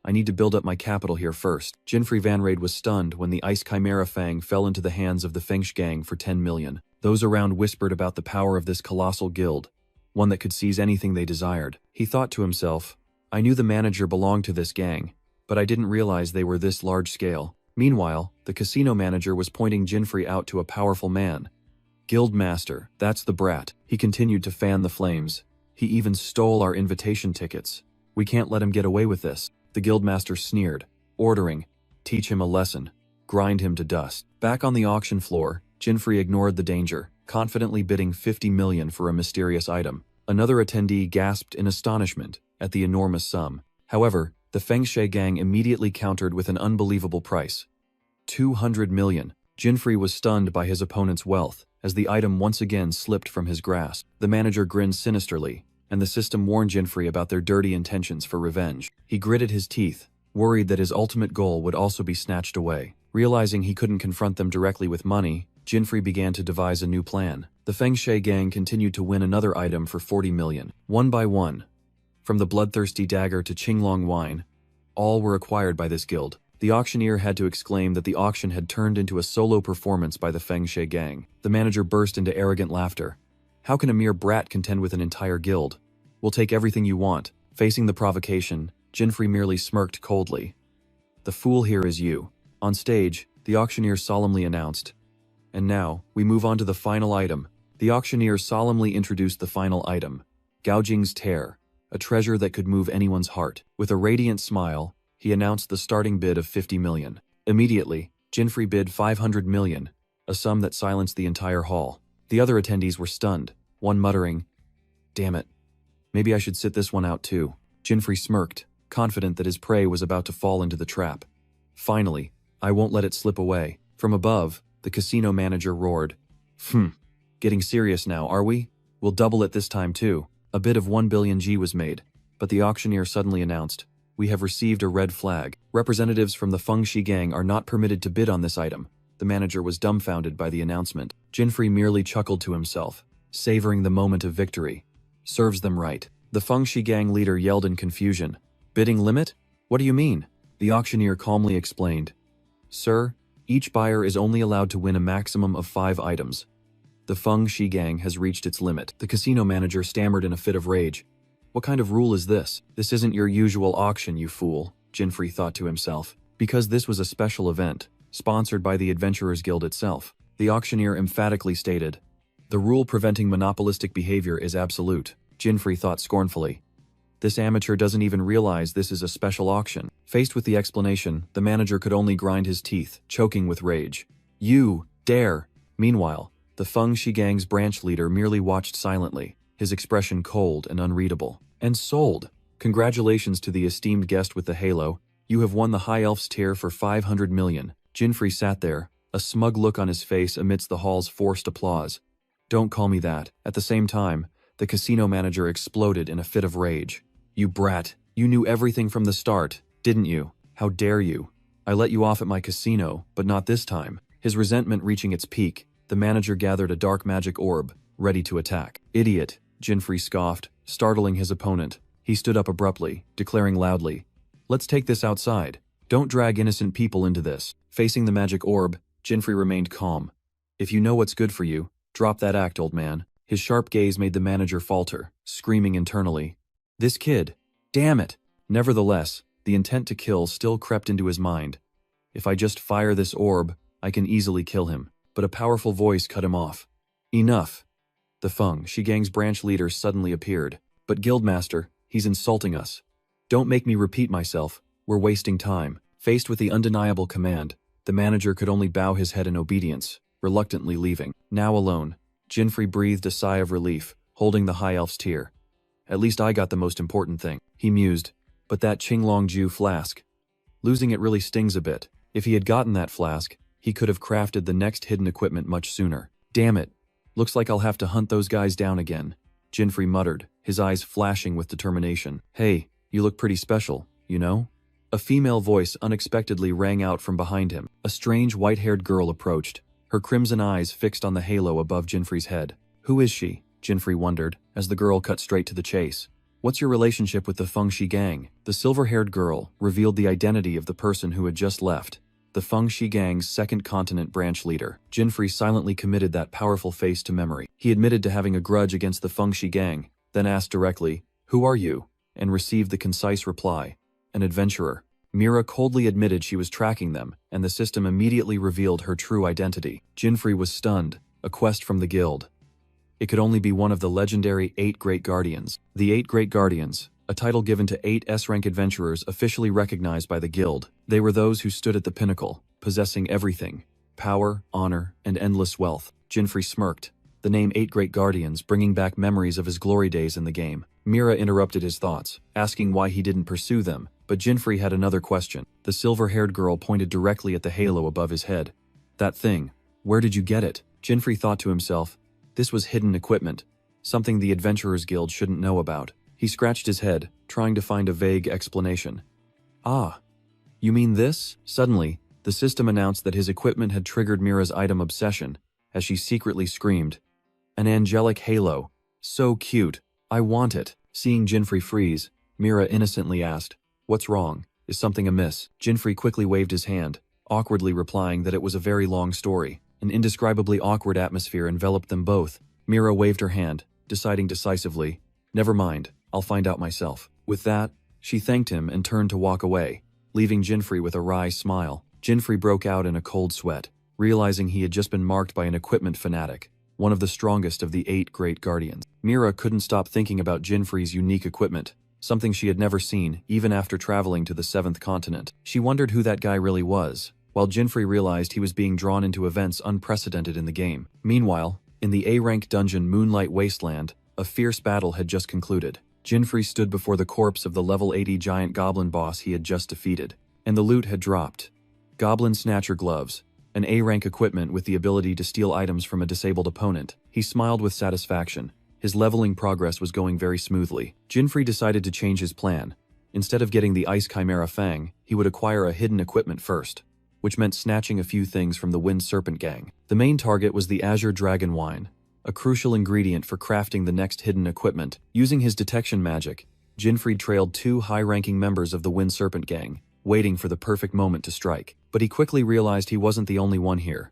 I need to build up my capital here first. Jinfrey Vanraid was stunned when the Ice Chimera Fang fell into the hands of the Fengsh gang for 10 million. Those around whispered about the power of this colossal guild, one that could seize anything they desired. He thought to himself, I knew the manager belonged to this gang, but I didn't realize they were this large scale. Meanwhile, the casino manager was pointing Jinfrey out to a powerful man. Guildmaster, that's the brat. He continued to fan the flames. He even stole our invitation tickets. We can't let him get away with this. The guildmaster sneered, ordering, teach him a lesson, grind him to dust. Back on the auction floor, Jinfrey ignored the danger, confidently bidding 50 million for a mysterious item. Another attendee gasped in astonishment at the enormous sum. However, the Fengshe gang immediately countered with an unbelievable price. 200 million. Jinfrey was stunned by his opponent's wealth, as the item once again slipped from his grasp. The manager grinned sinisterly, and the system warned Jinfrey about their dirty intentions for revenge. He gritted his teeth, worried that his ultimate goal would also be snatched away. Realizing he couldn't confront them directly with money, Jinfrey began to devise a new plan. The Fengshe gang continued to win another item for 40 million. One by one, from the bloodthirsty dagger to Qinglong wine, all were acquired by this guild. The auctioneer had to exclaim that the auction had turned into a solo performance by the Fengshe gang. The manager burst into arrogant laughter. How can a mere brat contend with an entire guild? We'll take everything you want. Facing the provocation, Jinfrey merely smirked coldly. The fool here is you. On stage, the auctioneer solemnly announced. And now, we move on to the final item. The auctioneer solemnly introduced the final item. Gaojing's Tear, a treasure that could move anyone's heart. With a radiant smile, he announced the starting bid of 50 million. Immediately, Jinfrey bid 500 million, a sum that silenced the entire hall. The other attendees were stunned, one muttering, "Damn it. Maybe I should sit this one out too." Jinfrey smirked, confident that his prey was about to fall into the trap. "Finally, I won't let it slip away." From above, the casino manager roared, Getting serious now, are we? We'll double it this time too." A bid of 1 billion G was made, but the auctioneer suddenly announced, "We have received a red flag. Representatives from the Feng Shi gang are not permitted to bid on this item." The manager was dumbfounded by the announcement. Jinfrey merely chuckled to himself, savoring the moment of victory. Serves them right. The Feng Shi gang leader yelled in confusion, "Bidding limit? What do you mean?" The auctioneer calmly explained, "Sir, each buyer is only allowed to win a maximum of 5 items. The Feng Shi gang has reached its limit." The casino manager stammered in a fit of rage. "What kind of rule is this? This isn't your usual auction, you fool," Jinfrey thought to himself. Because this was a special event, sponsored by the Adventurers Guild itself, the auctioneer emphatically stated, "The rule preventing monopolistic behavior is absolute." Jinfrey thought scornfully. This amateur doesn't even realize this is a special auction. Faced with the explanation, the manager could only grind his teeth, choking with rage. "You dare!" Meanwhile, the Feng Shi gang's branch leader merely watched silently, his expression cold and unreadable. "And sold! Congratulations to the esteemed guest with the halo. You have won the High Elf's tier for 500 million. Jinfrey sat there, a smug look on his face amidst the hall's forced applause. "Don't call me that." At the same time, the casino manager exploded in a fit of rage. "You brat! You knew everything from the start, didn't you? How dare you? I let you off at my casino, but not this time." His resentment reaching its peak, the manager gathered a dark magic orb, ready to attack. "Idiot," Jinfrey scoffed, startling his opponent. He stood up abruptly, declaring loudly, "Let's take this outside. Don't drag innocent people into this." Facing the magic orb, Jinfrey remained calm. "If you know what's good for you, drop that act, old man." His sharp gaze made the manager falter, screaming internally, "This kid! Damn it!" Nevertheless, the intent to kill still crept into his mind. "If I just fire this orb, I can easily kill him." But a powerful voice cut him off. "Enough!" The Feng Shi gang's branch leader suddenly appeared. "But Guildmaster, he's insulting us." "Don't make me repeat myself. We're wasting time." Faced with the undeniable command, the manager could only bow his head in obedience, reluctantly leaving. Now alone, Jinfrey breathed a sigh of relief, holding the High Elf's tier. "At least I got the most important thing," he mused. "But that Qinglongju flask. Losing it really stings a bit. If he had gotten that flask, he could have crafted the next hidden equipment much sooner. Damn it. Looks like I'll have to hunt those guys down again." Jinfrey muttered, his eyes flashing with determination. "Hey, you look pretty special, you know?" A female voice unexpectedly rang out from behind him. A strange white-haired girl approached, her crimson eyes fixed on the halo above Jinfrey's head. "Who is she?" Jinfrey wondered, as the girl cut straight to the chase. "What's your relationship with the Feng Shi gang?" The silver-haired girl revealed the identity of the person who had just left. The Feng Shi gang's second continent branch leader. Jinfrey silently committed that powerful face to memory. He admitted to having a grudge against the Feng Shi gang, then asked directly, "Who are you?" and received the concise reply, "An adventurer." Mira coldly admitted she was tracking them, and the system immediately revealed her true identity. Jinfrey was stunned. A quest from the guild. It could only be one of the legendary 8 Great Guardians. The 8 Great Guardians, a title given to 8 S-rank adventurers officially recognized by the guild. They were those who stood at the pinnacle, possessing everything: power, honor, and endless wealth. Jinfrey smirked, the name 8 Great Guardians bringing back memories of his glory days in the game. Mira interrupted his thoughts, asking why he didn't pursue them, but Jinfrey had another question. The silver-haired girl pointed directly at the halo above his head. "That thing, where did you get it?" Jinfrey thought to himself, this was hidden equipment, something the Adventurers Guild shouldn't know about. He scratched his head, trying to find a vague explanation. "Ah, you mean this?" Suddenly, the system announced that his equipment had triggered Mira's item obsession, as she secretly screamed, "An angelic halo. So cute. I want it." Seeing Jinfrey freeze, Mira innocently asked, "What's wrong? Is something amiss?" Jinfrey quickly waved his hand, awkwardly replying that it was a very long story. An indescribably awkward atmosphere enveloped them both. Mira waved her hand, deciding decisively, "Never mind, I'll find out myself." With that, she thanked him and turned to walk away. leaving Jinfrey with a wry smile. Jinfrey broke out in a cold sweat, realizing he had just been marked by an equipment fanatic, one of the strongest of the 8 great guardians. Mira couldn't stop thinking about Jinfrey's unique equipment, something she had never seen even after traveling to the 7th continent. She wondered who that guy really was, while Jinfrey realized he was being drawn into events unprecedented in the game. Meanwhile, in the A-rank dungeon Moonlight Wasteland, a fierce battle had just concluded. Jinfrey stood before the corpse of the level 80 giant goblin boss he had just defeated, and the loot had dropped. Goblin Snatcher gloves, an A-rank equipment with the ability to steal items from a disabled opponent. He smiled with satisfaction. His leveling progress was going very smoothly. Jinfrey decided to change his plan. Instead of getting the Ice Chimera Fang, he would acquire a hidden equipment first, which meant snatching a few things from the Wind Serpent gang. The main target was the Azure Dragon Wine, a crucial ingredient for crafting the next hidden equipment. Using his detection magic, Jinfrey trailed 2 high-ranking members of the Wind Serpent gang, waiting for the perfect moment to strike. But he quickly realized he wasn't the only one here.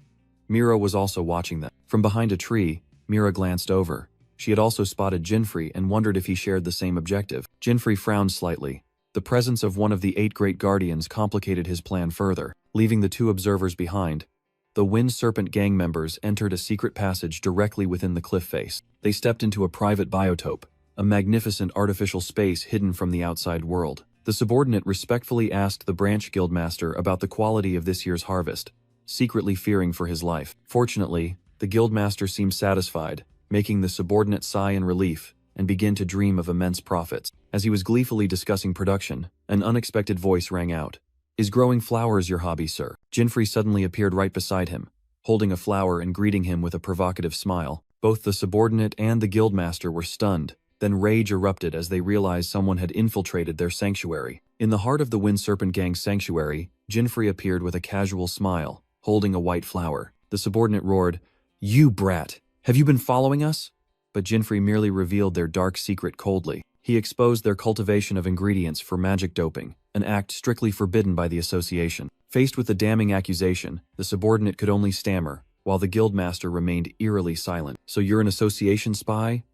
Mira was also watching them. From behind a tree, Mira glanced over. She had also spotted Jinfrey and wondered if he shared the same objective. Jinfrey frowned slightly. The presence of one of the 8 great guardians complicated his plan further. Leaving the 2 observers behind, the Wind Serpent gang members entered a secret passage directly within the cliff face. They stepped into a private biotope, a magnificent artificial space hidden from the outside world. The subordinate respectfully asked the branch guildmaster about the quality of this year's harvest, secretly fearing for his life. Fortunately, the guildmaster seemed satisfied, making the subordinate sigh in relief and begin to dream of immense profits. As he was gleefully discussing production, an unexpected voice rang out. "Is growing flowers your hobby, sir?" Jinfrey suddenly appeared right beside him, holding a flower and greeting him with a provocative smile. Both the subordinate and the guildmaster were stunned. Then rage erupted as they realized someone had infiltrated their sanctuary. In the heart of the Wind Serpent gang's sanctuary, Jinfrey appeared with a casual smile, holding a white flower. The subordinate roared, "You brat! Have you been following us?" But Jinfrey merely revealed their dark secret coldly. He exposed their cultivation of ingredients for magic doping, an act strictly forbidden by the association. Faced with the damning accusation, the subordinate could only stammer, while the guildmaster remained eerily silent. "So you're an association spy?"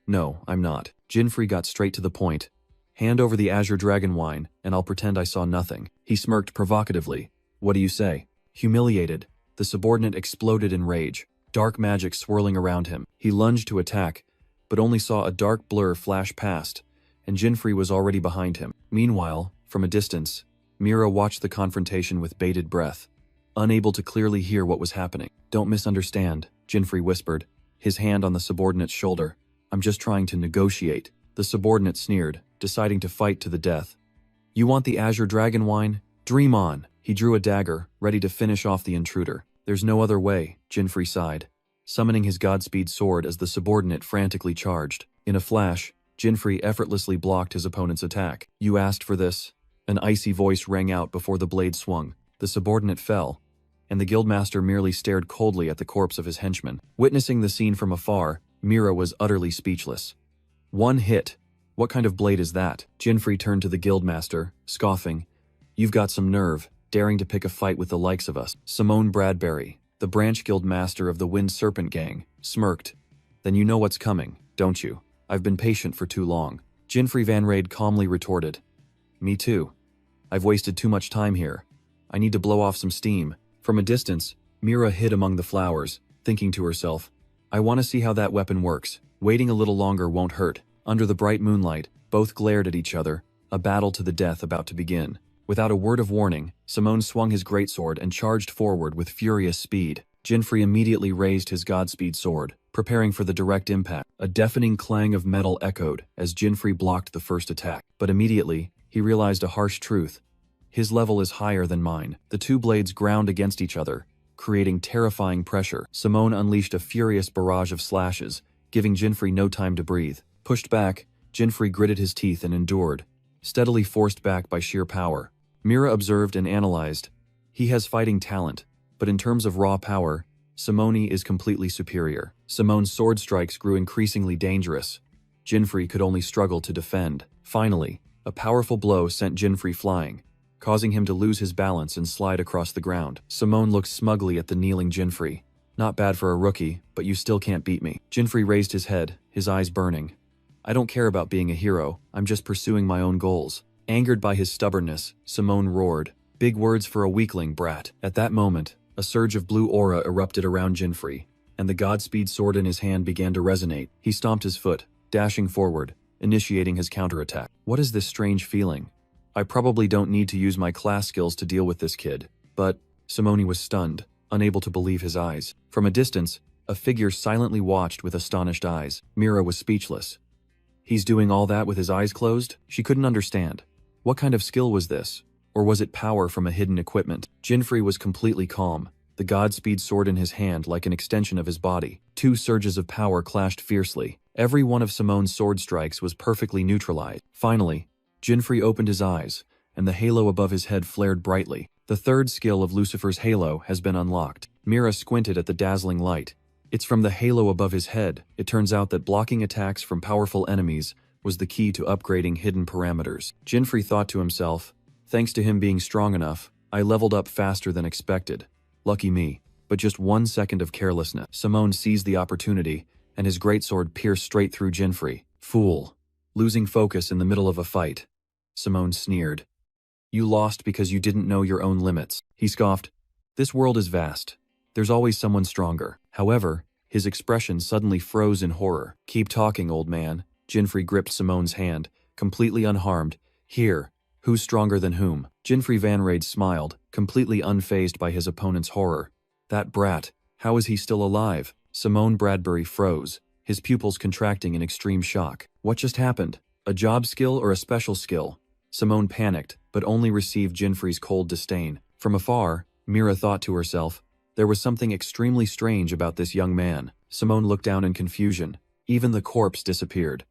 "No, I'm not." Jinfrey got straight to the point. "Hand over the Azure Dragon Wine, and I'll pretend I saw nothing." He smirked provocatively. "What do you say?" Humiliated, the subordinate exploded in rage, dark magic swirling around him. He lunged to attack, but only saw a dark blur flash past, and Jinfrey was already behind him. Meanwhile, from a distance, Mira watched the confrontation with bated breath, unable to clearly hear what was happening. "Don't misunderstand," Jinfrey whispered, his hand on the subordinate's shoulder. "I'm just trying to negotiate." The subordinate sneered, deciding to fight to the death. "You want the Azure Dragon Wine? Dream on." He drew a dagger, ready to finish off the intruder. "There's no other way," Jinfrey sighed, summoning his Godspeed sword as the subordinate frantically charged. In a flash, Jinfrey effortlessly blocked his opponent's attack. "You asked for this." An icy voice rang out before the blade swung. The subordinate fell, and the guildmaster merely stared coldly at the corpse of his henchman. Witnessing the scene from afar, Mira was utterly speechless. "1 hit? What kind of blade is that?" Jinfrey turned to the guildmaster, scoffing. "You've got some nerve, daring to pick a fight with the likes of us." Simone Bradbury, the branch guild master of the Wind Serpent gang, smirked. "Then you know what's coming, don't you? I've been patient for too long." Jinfrey Van Raid calmly retorted. "Me too. I've wasted too much time here. I need to blow off some steam." From a distance, Mira hid among the flowers, thinking to herself, "I want to see how that weapon works. Waiting a little longer won't hurt." Under the bright moonlight, both glared at each other, a battle to the death about to begin. Without a word of warning, Simone swung his greatsword and charged forward with furious speed. Jinfrey immediately raised his Godspeed sword, preparing for the direct impact. A deafening clang of metal echoed as Jinfrey blocked the first attack. But immediately, he realized a harsh truth. His level is higher than mine. The 2 blades ground against each other, creating terrifying pressure. Simone unleashed a furious barrage of slashes, giving Jinfrey no time to breathe. Pushed back, Jinfrey gritted his teeth and endured, steadily forced back by sheer power. Mira observed and analyzed. He has fighting talent, but in terms of raw power, Simone is completely superior. Simone's sword strikes grew increasingly dangerous. Jinfrey could only struggle to defend. Finally, a powerful blow sent Jinfrey flying, causing him to lose his balance and slide across the ground. Simone looked smugly at the kneeling Jinfrey. "Not bad for a rookie, but you still can't beat me." Jinfrey raised his head, his eyes burning. "I don't care about being a hero, I'm just pursuing my own goals." Angered by his stubbornness, Simone roared, "Big words for a weakling, brat." At that moment, a surge of blue aura erupted around Jinfrey, and the Godspeed sword in his hand began to resonate. He stomped his foot, dashing forward, initiating his counterattack. What is this strange feeling? I probably don't need to use my class skills to deal with this kid. But Simone was stunned, unable to believe his eyes. From a distance, a figure silently watched with astonished eyes. Mira was speechless. He's doing all that with his eyes closed? She couldn't understand. What kind of skill was this? Or was it power from a hidden equipment? Jinfrey was completely calm, the Godspeed sword in his hand like an extension of his body. Two surges of power clashed fiercely. Every one of Simone's sword strikes was perfectly neutralized. Finally, Jinfrey opened his eyes, and the halo above his head flared brightly. The third skill of Lucifer's halo has been unlocked. Mira squinted at the dazzling light. It's from the halo above his head. It turns out that blocking attacks from powerful enemies was the key to upgrading hidden parameters. Jinfrey thought to himself, thanks to him being strong enough, I leveled up faster than expected. Lucky me. But just 1 second of carelessness. Simone seized the opportunity, and his greatsword pierced straight through Jinfrey. Fool. Losing focus in the middle of a fight. Simone sneered. You lost because you didn't know your own limits. He scoffed. This world is vast. There's always someone stronger. However, his expression suddenly froze in horror. Keep talking, old man. Jinfrey gripped Simone's hand, completely unharmed. Here, who's stronger than whom? Jinfrey Van Rade smiled, completely unfazed by his opponent's horror. That brat, how is he still alive? Simone Bradbury froze, his pupils contracting in extreme shock. What just happened? A job skill or a special skill? Simone panicked, but only received Jinfrey's cold disdain. From afar, Mira thought to herself, there was something extremely strange about this young man. Simone looked down in confusion. Even the corpse disappeared.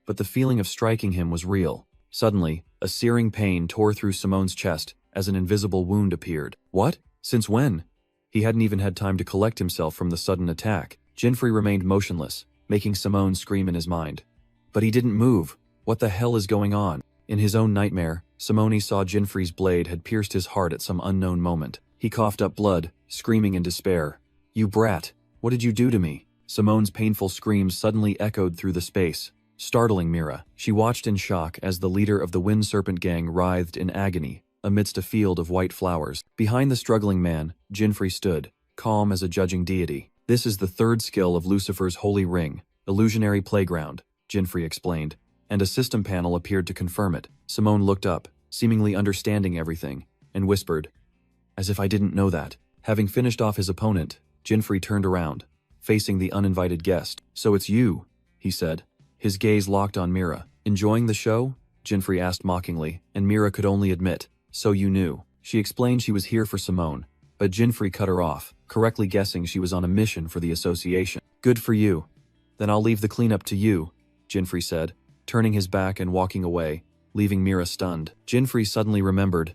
But the feeling of striking him was real. Suddenly, a searing pain tore through Simone's chest as an invisible wound appeared. What? Since when? He hadn't even had time to collect himself from the sudden attack. Jinfrey remained motionless, making Simone scream in his mind. But he didn't move. What the hell is going on? In his own nightmare, Simone saw Jinfrey's blade had pierced his heart at some unknown moment. He coughed up blood, screaming in despair. You brat, what did you do to me? Simone's painful screams suddenly echoed through the space, startling Mira. She watched in shock as the leader of the Wind Serpent gang writhed in agony amidst a field of white flowers. Behind the struggling man, Jinfrey stood, calm as a judging deity. This is the third skill of Lucifer's holy ring, illusionary playground, Jinfrey explained, and a system panel appeared to confirm it. Simone looked up, seemingly understanding everything, and whispered, as if I didn't know that. Having finished off his opponent, Jinfrey turned around, facing the uninvited guest. So it's you, he said. His gaze locked on Mira. Enjoying the show? Jinfrey asked mockingly, and Mira could only admit, so you knew. She explained she was here for Simone, but Jinfrey cut her off, correctly guessing she was on a mission for the association. Good for you. Then I'll leave the cleanup to you, Jinfrey said, turning his back and walking away, leaving Mira stunned. Jinfrey suddenly remembered.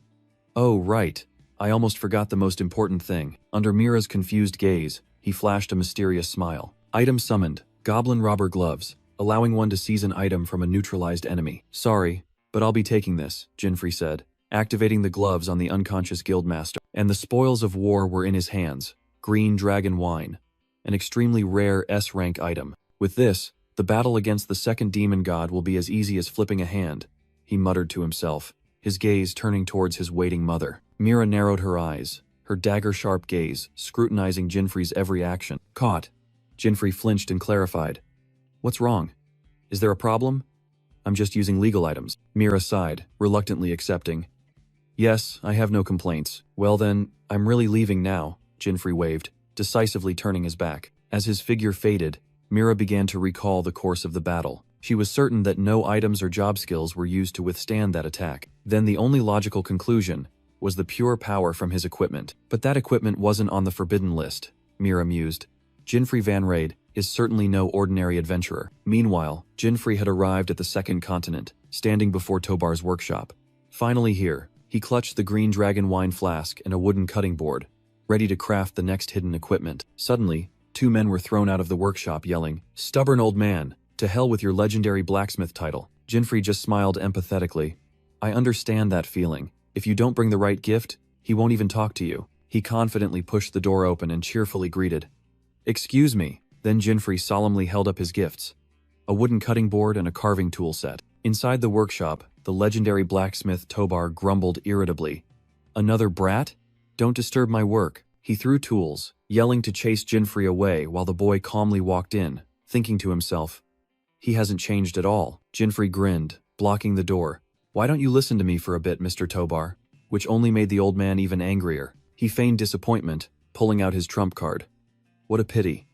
Oh, right. I almost forgot the most important thing. Under Mira's confused gaze, he flashed a mysterious smile. Item summoned. Goblin Robber Gloves, allowing one to seize an item from a neutralized enemy. Sorry, but I'll be taking this, Jinfrey said, activating the gloves on the unconscious guildmaster. And the spoils of war were in his hands. Green dragon wine, an extremely rare S-rank item. With this, the battle against the second demon god will be as easy as flipping a hand, he muttered to himself, his gaze turning towards his waiting mother. Mira narrowed her eyes, her dagger-sharp gaze scrutinizing Jinfrey's every action. Caught. Jinfrey flinched and clarified. What's wrong? Is there a problem? I'm just using legal items. Mira sighed, reluctantly accepting. Yes, I have no complaints. Well then, I'm really leaving now, Jinfrey waved, decisively turning his back. As his figure faded, Mira began to recall the course of the battle. She was certain that no items or job skills were used to withstand that attack. Then the only logical conclusion was the pure power from his equipment. But that equipment wasn't on the forbidden list, Mira mused. Jinfrey Van Rade is certainly no ordinary adventurer. Meanwhile, Jinfrey had arrived at the second continent, standing before Tobar's workshop. Finally here, he clutched the green dragon wine flask and a wooden cutting board, ready to craft the next hidden equipment. Suddenly, two men were thrown out of the workshop yelling, "Stubborn old man, to hell with your legendary blacksmith title." Jinfrey just smiled empathetically. I understand that feeling. If you don't bring the right gift, he won't even talk to you. He confidently pushed the door open and cheerfully greeted. Excuse me. Then Jinfrey solemnly held up his gifts. A wooden cutting board and a carving tool set. Inside the workshop, the legendary blacksmith Tobar grumbled irritably. Another brat? Don't disturb my work. He threw tools, yelling to chase Jinfrey away while the boy calmly walked in, thinking to himself, he hasn't changed at all. Jinfrey grinned, blocking the door. Why don't you listen to me for a bit, Mr. Tobar? Which only made the old man even angrier. He feigned disappointment, pulling out his trump card. What a pity.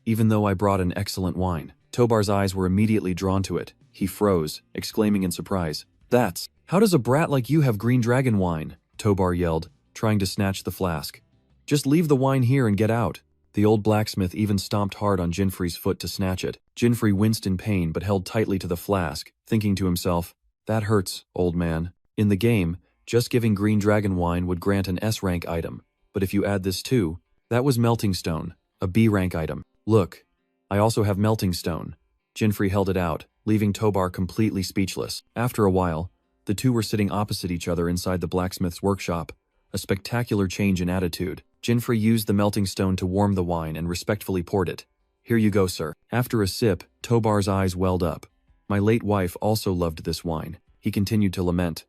Even though I brought an excellent wine. Tobar's eyes were immediately drawn to it. He froze, exclaiming in surprise. How does a brat like you have green dragon wine? Tobar yelled, trying to snatch the flask. Just leave the wine here and get out. The old blacksmith even stomped hard on Jinfrey's foot to snatch it. Jinfrey winced in pain but held tightly to the flask, thinking to himself, that hurts, old man. In the game, just giving green dragon wine would grant an S-rank item, but if you add this too, that was melting stone, a B-rank item. Look, I also have melting stone. Jinfrey held it out, leaving Tobar completely speechless. After a while, the two were sitting opposite each other inside the blacksmith's workshop, a spectacular change in attitude. Jinfrey used the melting stone to warm the wine and respectfully poured it. Here you go, sir. After a sip, Tobar's eyes welled up. My late wife also loved this wine, he continued to lament.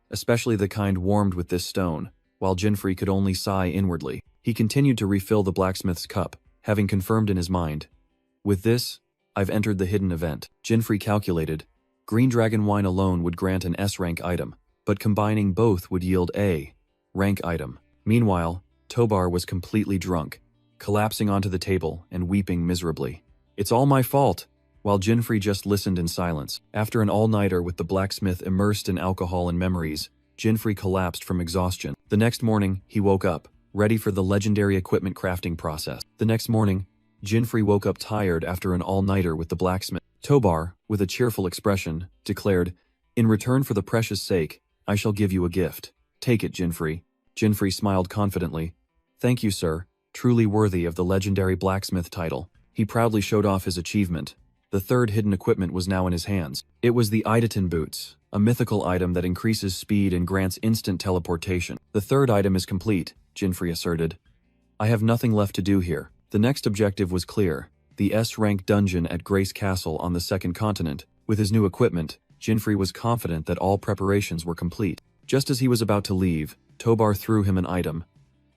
Especially the kind warmed with this stone, while Jinfrey could only sigh inwardly. He continued to refill the blacksmith's cup, having confirmed in his mind. With this, I've entered the hidden event. Jinfrey calculated. Green dragon wine alone would grant an S-rank item, but combining both would yield a rank item. Meanwhile, Tobar was completely drunk, collapsing onto the table and weeping miserably. It's all my fault, while Jinfrey just listened in silence. After an all-nighter with the blacksmith immersed in alcohol and memories, Jinfrey collapsed from exhaustion. The next morning, he woke up, ready for the legendary equipment crafting process. The next morning, Jinfrey woke up tired after an all-nighter with the blacksmith. Tobar, with a cheerful expression, declared, in return for the precious sake, I shall give you a gift. Take it, Jinfrey. Jinfrey smiled confidently. Thank you, sir. Truly worthy of the legendary blacksmith title. He proudly showed off his achievement. The third hidden equipment was now in his hands. It was the Eidolon boots, a mythical item that increases speed and grants instant teleportation. The third item is complete, Jinfrey asserted. I have nothing left to do here. The next objective was clear. The S-rank dungeon at Grace Castle on the second continent. With his new equipment, Jinfrey was confident that all preparations were complete. Just as he was about to leave, Tobar threw him an item.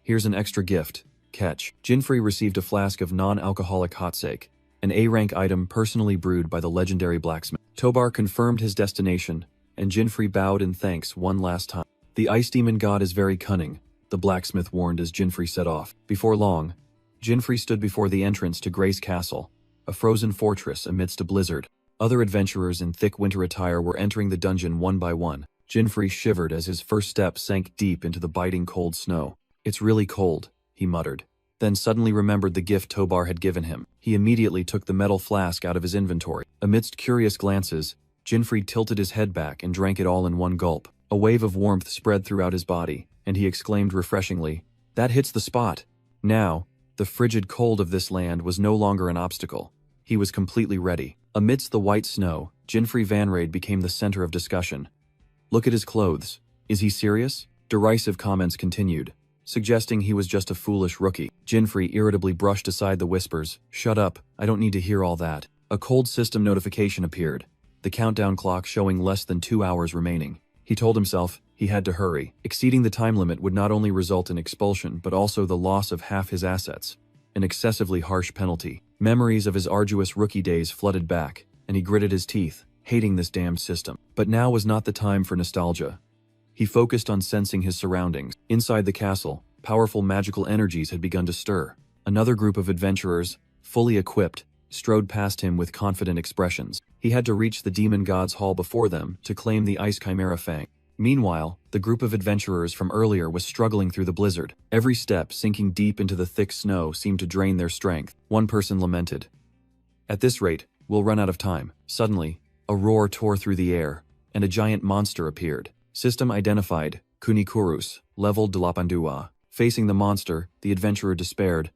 Here's an extra gift. Catch. Jinfrey received a flask of non-alcoholic hot sake, an A-rank item personally brewed by the legendary blacksmith. Tobar confirmed his destination, and Jinfrey bowed in thanks one last time. The ice demon god is very cunning, the blacksmith warned as Jinfrey set off. Before long, Jinfrey stood before the entrance to Grace Castle, a frozen fortress amidst a blizzard. Other adventurers in thick winter attire were entering the dungeon one by one. Jinfrey shivered as his first step sank deep into the biting cold snow. It's really cold, he muttered, then suddenly remembered the gift Tobar had given him. He immediately took the metal flask out of his inventory. Amidst curious glances, Jinfrey tilted his head back and drank it all in one gulp. A wave of warmth spread throughout his body, and he exclaimed refreshingly, that hits the spot. Now, the frigid cold of this land was no longer an obstacle. He was completely ready. Amidst the white snow, Jinfrey Vanrade became the center of discussion. Look at his clothes. Is he serious? Derisive comments continued, suggesting he was just a foolish rookie. Jinfrey irritably brushed aside the whispers. Shut up, I don't need to hear all that. A cold system notification appeared, the countdown clock showing less than 2 hours remaining. He told himself he had to hurry. Exceeding the time limit would not only result in expulsion but also the loss of half his assets, an excessively harsh penalty. Memories of his arduous rookie days flooded back, and he gritted his teeth, hating this damned system. But now was not the time for nostalgia. He focused on sensing his surroundings. Inside the castle, powerful magical energies had begun to stir. Another group of adventurers, fully equipped, strode past him with confident expressions. He had to reach the demon god's hall before them to claim the ice chimera fang. Meanwhile, the group of adventurers from earlier was struggling through the blizzard. Every step sinking deep into the thick snow seemed to drain their strength. One person lamented, "At this rate, we'll run out of time." Suddenly, a roar tore through the air, and a giant monster appeared. System identified, Kunikurus, level Delapandua. Facing the monster, the adventurer despaired.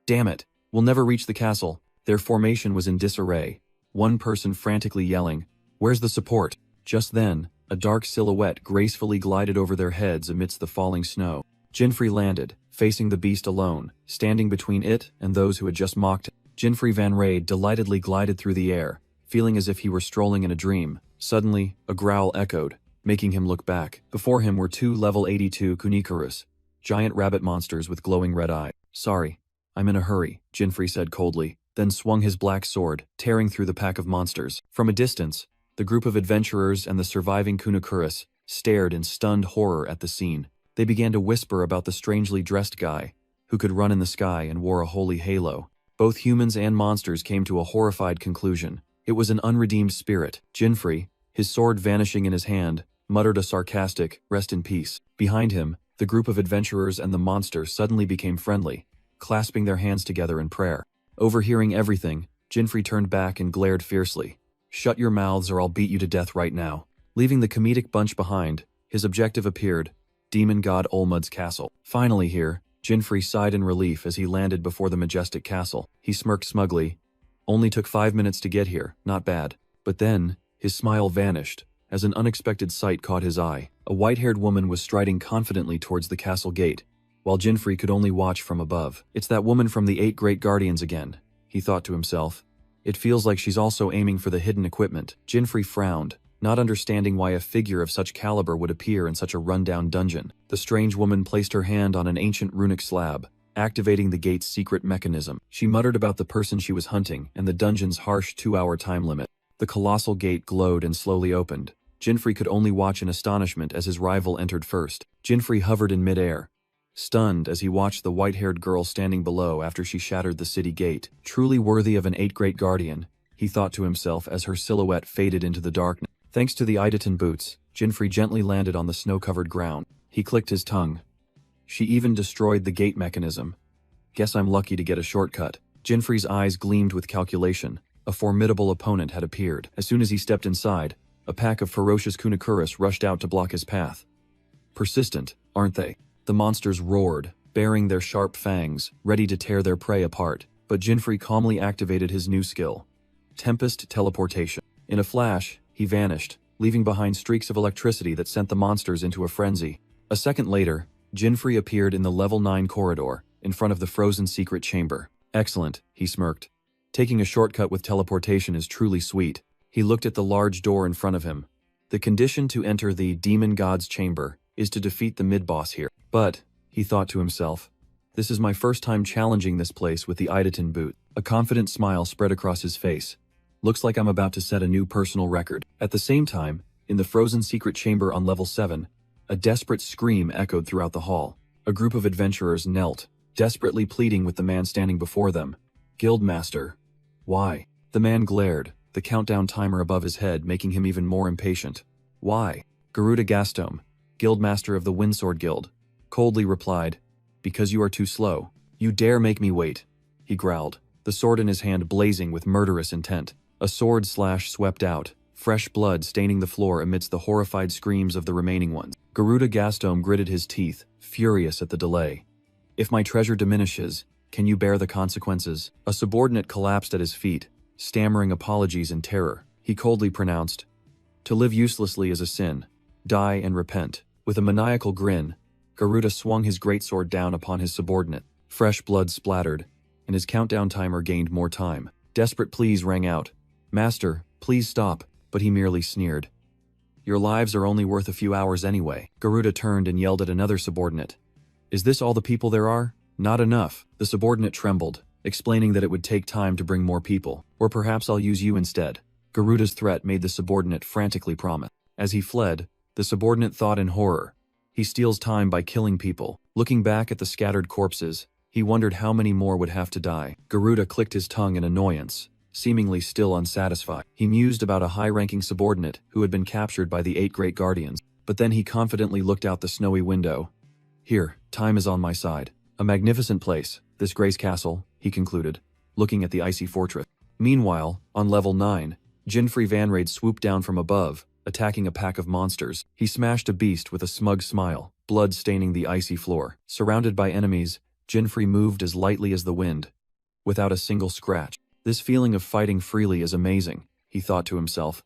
Damn it, we'll never reach the castle. Their formation was in disarray, one person frantically yelling, "Where's the support?" Just then, a dark silhouette gracefully glided over their heads amidst the falling snow. Jinfrey landed, facing the beast alone, standing between it and those who had just mocked him. Jinfrey Vanrade delightedly glided through the air, feeling as if he were strolling in a dream. Suddenly, a growl echoed. making him look back. Before him were two level 82 Kunikurus, giant rabbit monsters with glowing red eyes. "Sorry, I'm in a hurry," Jinfrey said coldly, then swung his black sword, tearing through the pack of monsters. From a distance, the group of adventurers and the surviving Kunikurus stared in stunned horror at the scene. They began to whisper about the strangely dressed guy, who could run in the sky and wore a holy halo. Both humans and monsters came to a horrified conclusion. It was an unredeemed spirit. Jinfrey, his sword vanishing in his hand, muttered a sarcastic, "Rest in peace." Behind him, the group of adventurers and the monster suddenly became friendly, clasping their hands together in prayer. Overhearing everything, Jinfrey turned back and glared fiercely. "Shut your mouths or I'll beat you to death right now." Leaving the comedic bunch behind, his objective appeared, demon god Olmud's castle. Finally here, Jinfrey sighed in relief as he landed before the majestic castle. He smirked smugly. "Only took 5 minutes to get here, not bad." But then, his smile vanished, as an unexpected sight caught his eye. A white-haired woman was striding confidently towards the castle gate, while Jinfrey could only watch from above. "It's that woman from the 8 Great Guardians again," he thought to himself. "It feels like she's also aiming for the hidden equipment." Jinfrey frowned, not understanding why a figure of such caliber would appear in such a rundown dungeon. The strange woman placed her hand on an ancient runic slab, activating the gate's secret mechanism. She muttered about the person she was hunting and the dungeon's harsh 2-hour time limit. The colossal gate glowed and slowly opened. Jinfrey could only watch in astonishment as his rival entered first. Jinfrey hovered in midair, stunned as he watched the white-haired girl standing below after she shattered the city gate. Truly worthy of an 8 Great Guardian, he thought to himself as her silhouette faded into the darkness. Thanks to the Idaten boots, Jinfrey gently landed on the snow-covered ground. He clicked his tongue. She even destroyed the gate mechanism. Guess I'm lucky to get a shortcut. Jinfrey's eyes gleamed with calculation. A formidable opponent had appeared. As soon as he stepped inside, a pack of ferocious Kunikurus rushed out to block his path. Persistent, aren't they? The monsters roared, baring their sharp fangs, ready to tear their prey apart. But Jinfrey calmly activated his new skill, Tempest Teleportation. In a flash, he vanished, leaving behind streaks of electricity that sent the monsters into a frenzy. A second later, Jinfrey appeared in the level 9 corridor, in front of the frozen secret chamber. "Excellent," he smirked. "Taking a shortcut with teleportation is truly sweet." He looked at the large door in front of him. The condition to enter the demon god's chamber is to defeat the mid-boss here. But, he thought to himself, this is my first time challenging this place with the Idaten boot. A confident smile spread across his face. Looks like I'm about to set a new personal record. At the same time, in the frozen secret chamber on level 7, a desperate scream echoed throughout the hall. A group of adventurers knelt, desperately pleading with the man standing before them. "Guildmaster." "Why?" The man glared, the countdown timer above his head making him even more impatient. "Why?" Garuda Gastom, Guildmaster of the Windsword Guild, coldly replied, "Because you are too slow. You dare make me wait," he growled, the sword in his hand blazing with murderous intent. A sword slash swept out, fresh blood staining the floor amidst the horrified screams of the remaining ones. Garuda Gastom gritted his teeth, furious at the delay. "If my treasure diminishes, can you bear the consequences?" A subordinate collapsed at his feet, stammering apologies in terror. He coldly pronounced, "To live uselessly is a sin. Die and repent." With a maniacal grin, Garuda swung his greatsword down upon his subordinate. Fresh blood splattered, and his countdown timer gained more time. Desperate pleas rang out. "Master, please stop," but he merely sneered. "Your lives are only worth a few hours anyway." Garuda turned and yelled at another subordinate. "Is this all the people there are?" "Not enough." The subordinate trembled, explaining that it would take time to bring more people. "Or perhaps I'll use you instead." Garuda's threat made the subordinate frantically promise. As he fled, the subordinate thought in horror. He steals time by killing people. Looking back at the scattered corpses, he wondered how many more would have to die. Garuda clicked his tongue in annoyance, seemingly still unsatisfied. He mused about a high-ranking subordinate who had been captured by the 8 Great Guardians, but then he confidently looked out the snowy window. "Here, time is on my side. A magnificent place, this Grace Castle," he concluded, looking at the icy fortress. Meanwhile, on level 9, Jinfrey Vanrade swooped down from above, attacking a pack of monsters. He smashed a beast with a smug smile, blood staining the icy floor. Surrounded by enemies, Jinfrey moved as lightly as the wind, without a single scratch. "This feeling of fighting freely is amazing," he thought to himself.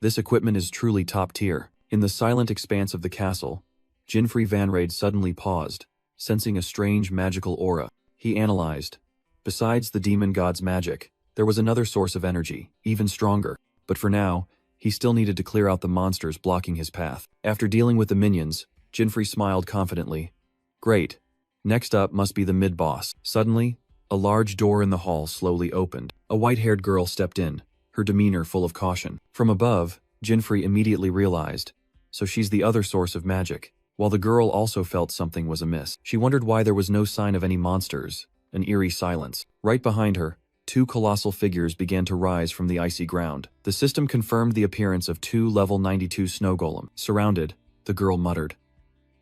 "This equipment is truly top tier." In the silent expanse of the castle, Jinfrey Vanrade suddenly paused, sensing a strange magical aura. He analyzed. Besides the demon god's magic, there was another source of energy, even stronger. But for now, he still needed to clear out the monsters blocking his path. After dealing with the minions, Jinfrey smiled confidently. Great. Next up must be the mid-boss. Suddenly, a large door in the hall slowly opened. A white-haired girl stepped in, her demeanor full of caution. From above, Jinfrey immediately realized, so she's the other source of magic. While the girl also felt something was amiss, she wondered why there was no sign of any monsters. An eerie silence. Right behind her, two colossal figures began to rise from the icy ground. The system confirmed the appearance of two level 92 snow golem. Surrounded, the girl muttered,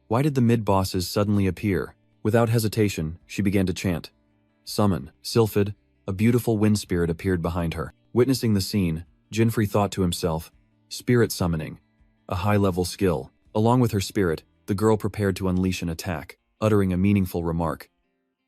"Why did the mid-bosses suddenly appear?" Without hesitation, she began to chant. Summon. Sylphid, a beautiful wind spirit, appeared behind her. Witnessing the scene, Jinfrey thought to himself, spirit summoning. A high-level skill. Along with her spirit, the girl prepared to unleash an attack, uttering a meaningful remark.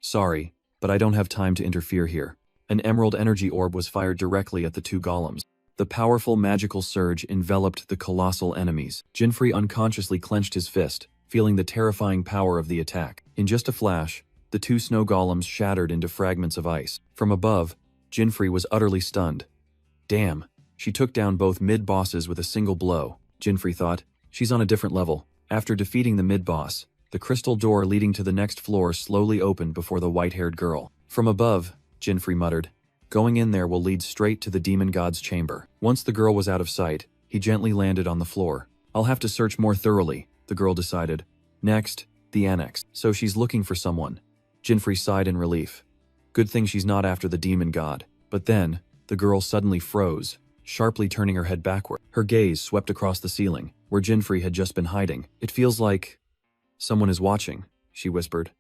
Sorry, but I don't have time to interfere here. An emerald energy orb was fired directly at the two golems. The powerful magical surge enveloped the colossal enemies. Jinfrey unconsciously clenched his fist, feeling the terrifying power of the attack. In just a flash, the two snow golems shattered into fragments of ice. From above, Jinfrey was utterly stunned. Damn, she took down both mid-bosses with a single blow. Jinfrey thought, she's on a different level. After defeating the mid-boss, the crystal door leading to the next floor slowly opened before the white-haired girl. From above, Jinfrey muttered, going in there will lead straight to the demon god's chamber. Once the girl was out of sight, he gently landed on the floor. I'll have to search more thoroughly, the girl decided. Next, the annex. So she's looking for someone. Jinfrey sighed in relief. Good thing she's not after the demon god. But then, the girl suddenly froze, sharply turning her head backward. Her gaze swept across the ceiling, where Jinfrey had just been hiding. It feels like someone is watching, she whispered.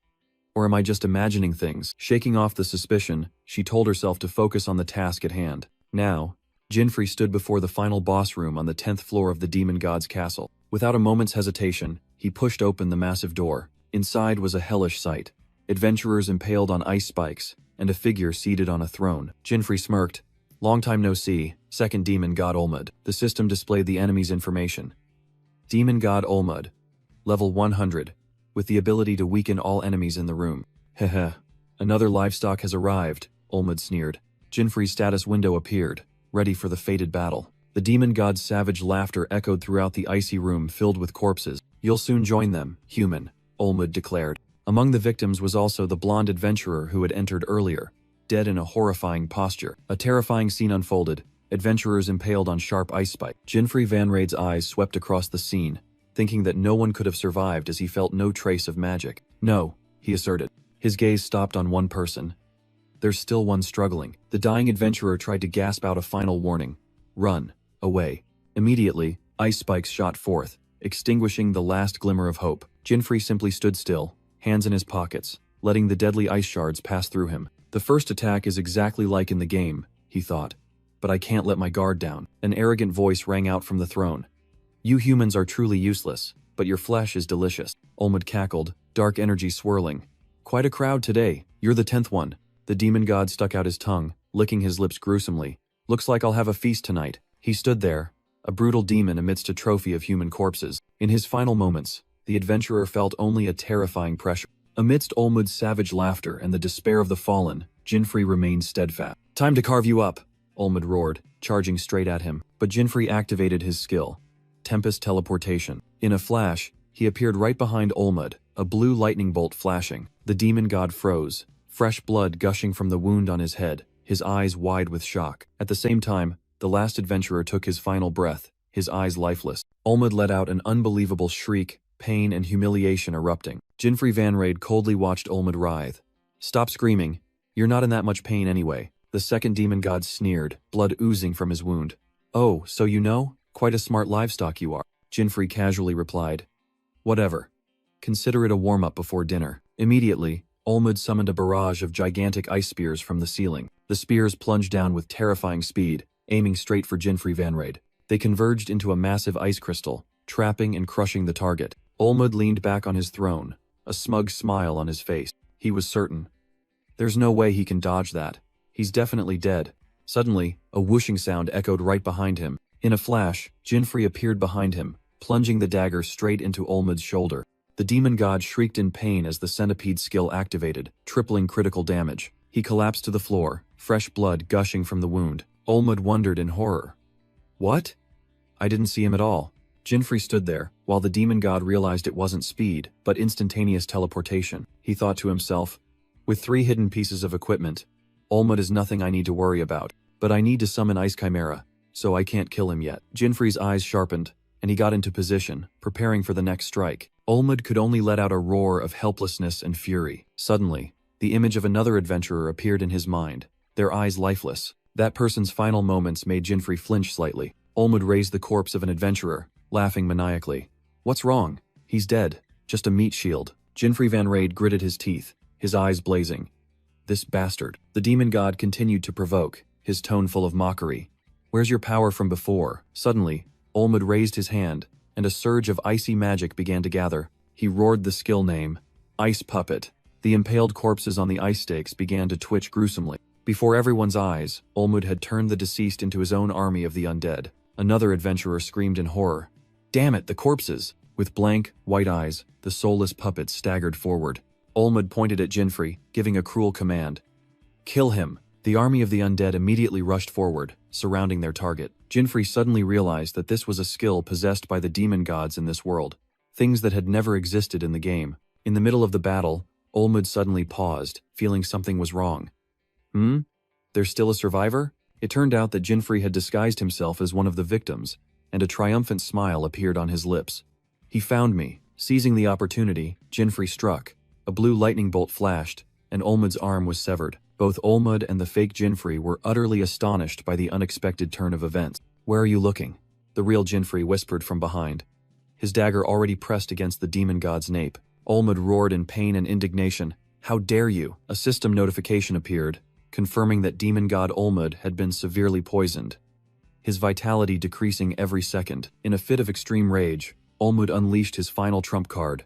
Or am I just imagining things? Shaking off the suspicion, she told herself to focus on the task at hand. Now, Jinfrey stood before the final boss room on the 10th floor of the demon god's castle. Without a moment's hesitation, he pushed open the massive door. Inside was a hellish sight. Adventurers impaled on ice spikes, and a figure seated on a throne. Jinfrey smirked. Long time no see, second demon god Olmud. The system displayed the enemy's information. Demon god Olmud, level 100, with the ability to weaken all enemies in the room. Heh. Another livestock has arrived, Olmud sneered. Jinfrey's status window appeared, ready for the fated battle. The demon god's savage laughter echoed throughout the icy room filled with corpses. You'll soon join them, human, Olmud declared. Among the victims was also the blonde adventurer who had entered earlier, dead in a horrifying posture. A terrifying scene unfolded, adventurers impaled on sharp ice spikes. Jinfrey Van Raid's eyes swept across the scene, thinking that no one could have survived as he felt no trace of magic. No, he asserted. His gaze stopped on one person. There's still one struggling. The dying adventurer tried to gasp out a final warning. Run. Away. Immediately, ice spikes shot forth, extinguishing the last glimmer of hope. Jinfrey simply stood still, hands in his pockets, letting the deadly ice shards pass through him. The first attack is exactly like in the game, he thought. But I can't let my guard down. An arrogant voice rang out from the throne. You humans are truly useless, but your flesh is delicious. Olmud cackled, dark energy swirling. Quite a crowd today. You're the 10th one. The demon god stuck out his tongue, licking his lips gruesomely. Looks like I'll have a feast tonight. He stood there, a brutal demon amidst a trophy of human corpses. In his final moments, the adventurer felt only a terrifying pressure. Amidst Olmud's savage laughter and the despair of the fallen, Jinfrey remained steadfast. Time to carve you up, Olmud roared, charging straight at him. But Jinfrey activated his skill. Tempest teleportation. In a flash, he appeared right behind Olmud, a blue lightning bolt flashing. The demon god froze, fresh blood gushing from the wound on his head, his eyes wide with shock. At the same time, the last adventurer took his final breath, his eyes lifeless. Olmud let out an unbelievable shriek, pain and humiliation erupting. Jinfrey Van Raid coldly watched Olmud writhe. Stop screaming. You're not in that much pain anyway. The second demon god sneered, blood oozing from his wound. Oh, so you know? Quite a smart livestock you are. Jinfrey casually replied. Whatever. Consider it a warm-up before dinner. Immediately, Olmud summoned a barrage of gigantic ice spears from the ceiling. The spears plunged down with terrifying speed, aiming straight for Jinfrey Van Raid. They converged into a massive ice crystal, trapping and crushing the target. Olmud leaned back on his throne, a smug smile on his face. He was certain. There's no way he can dodge that. He's definitely dead. Suddenly, a whooshing sound echoed right behind him. In a flash, Jinfrey appeared behind him, plunging the dagger straight into Olmud's shoulder. The demon god shrieked in pain as the centipede skill activated, tripling critical damage. He collapsed to the floor, fresh blood gushing from the wound. Olmud wondered in horror. What? I didn't see him at all. Jinfrey stood there, while the demon god realized it wasn't speed, but instantaneous teleportation. He thought to himself, with 3 hidden pieces of equipment, Olmud is nothing I need to worry about, but I need to summon Ice Chimera, so I can't kill him yet. Jinfrey's eyes sharpened, and he got into position, preparing for the next strike. Olmud could only let out a roar of helplessness and fury. Suddenly, the image of another adventurer appeared in his mind, their eyes lifeless. That person's final moments made Jinfrey flinch slightly. Olmud raised the corpse of an adventurer, laughing maniacally. What's wrong? He's dead. Just a meat shield. Jinfrey Van Raid gritted his teeth, his eyes blazing. This bastard. The demon god continued to provoke, his tone full of mockery. Where's your power from before? Suddenly, Olmud raised his hand, and a surge of icy magic began to gather. He roared the skill name, Ice Puppet. The impaled corpses on the ice stakes began to twitch gruesomely. Before everyone's eyes, Olmud had turned the deceased into his own army of the undead. Another adventurer screamed in horror. Damn it, the corpses! With blank, white eyes, the soulless puppets staggered forward. Olmud pointed at Jinfrey, giving a cruel command. Kill him! The army of the undead immediately rushed forward, surrounding their target. Jinfrey suddenly realized that this was a skill possessed by the demon gods in this world, things that had never existed in the game. In the middle of the battle, Olmud suddenly paused, feeling something was wrong. There's still a survivor? It turned out that Jinfrey had disguised himself as one of the victims, and a triumphant smile appeared on his lips. He found me. Seizing the opportunity, Jinfrey struck. A blue lightning bolt flashed, and Olmud's arm was severed. Both Olmud and the fake Jinfrey were utterly astonished by the unexpected turn of events. Where are you looking? The real Jinfrey whispered from behind, his dagger already pressed against the demon god's nape. Olmud roared in pain and indignation. How dare you? A system notification appeared, confirming that demon god Olmud had been severely poisoned, his vitality decreasing every second. In a fit of extreme rage, Olmud unleashed his final trump card.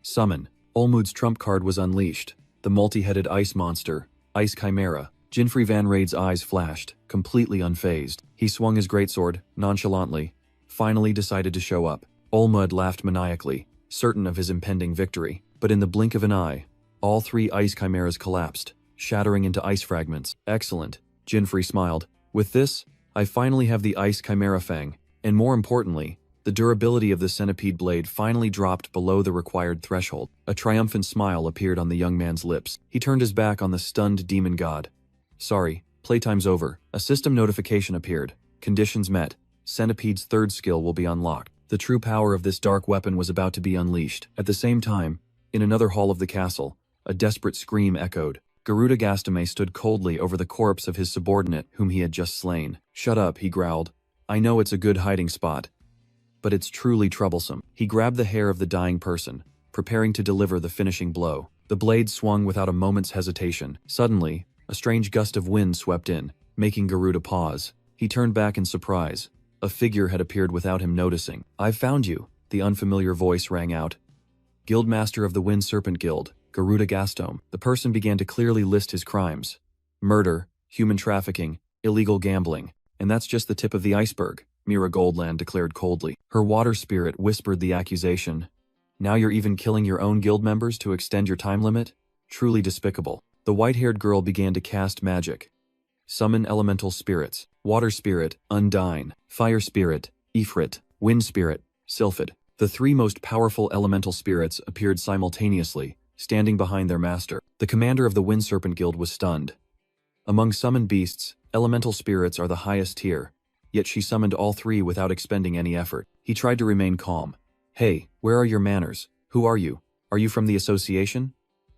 Summon. Olmud's trump card was unleashed. The multi-headed ice monster, Ice Chimera. Jinfrey Van Raid's eyes flashed, completely unfazed. He swung his greatsword, nonchalantly, finally decided to show up. Olmud laughed maniacally, certain of his impending victory. But in the blink of an eye, all 3 ice chimeras collapsed, shattering into ice fragments. Excellent, Jinfrey smiled. With this, I finally have the Ice Chimera Fang, and more importantly, the durability of the centipede blade finally dropped below the required threshold. A triumphant smile appeared on the young man's lips. He turned his back on the stunned demon god. Sorry, playtime's over. A system notification appeared. Conditions met. Centipede's 3rd skill will be unlocked. The true power of this dark weapon was about to be unleashed. At the same time, in another hall of the castle, a desperate scream echoed. Garuda Gastame stood coldly over the corpse of his subordinate whom he had just slain. Shut up, he growled. I know it's a good hiding spot, but it's truly troublesome. He grabbed the hair of the dying person, preparing to deliver the finishing blow. The blade swung without a moment's hesitation. Suddenly, a strange gust of wind swept in, making Garuda pause. He turned back in surprise. A figure had appeared without him noticing. I've found you, the unfamiliar voice rang out. Guildmaster of the Wind Serpent Guild, Garuda Gastome. The person began to clearly list his crimes. Murder, human trafficking, illegal gambling. And that's just the tip of the iceberg, Mira Goldland declared coldly. Her water spirit whispered the accusation. Now you're even killing your own guild members to extend your time limit? Truly despicable. The white-haired girl began to cast magic. Summon elemental spirits. Water spirit, Undine. Fire spirit, Ifrit. Wind spirit, Sylphid. The 3 most powerful elemental spirits appeared simultaneously, standing behind their master. The commander of the Wind Serpent Guild was stunned. Among summoned beasts, elemental spirits are the highest tier, yet she summoned all 3 without expending any effort. He tried to remain calm. Hey, where are your manners? Who are you? Are you from the association?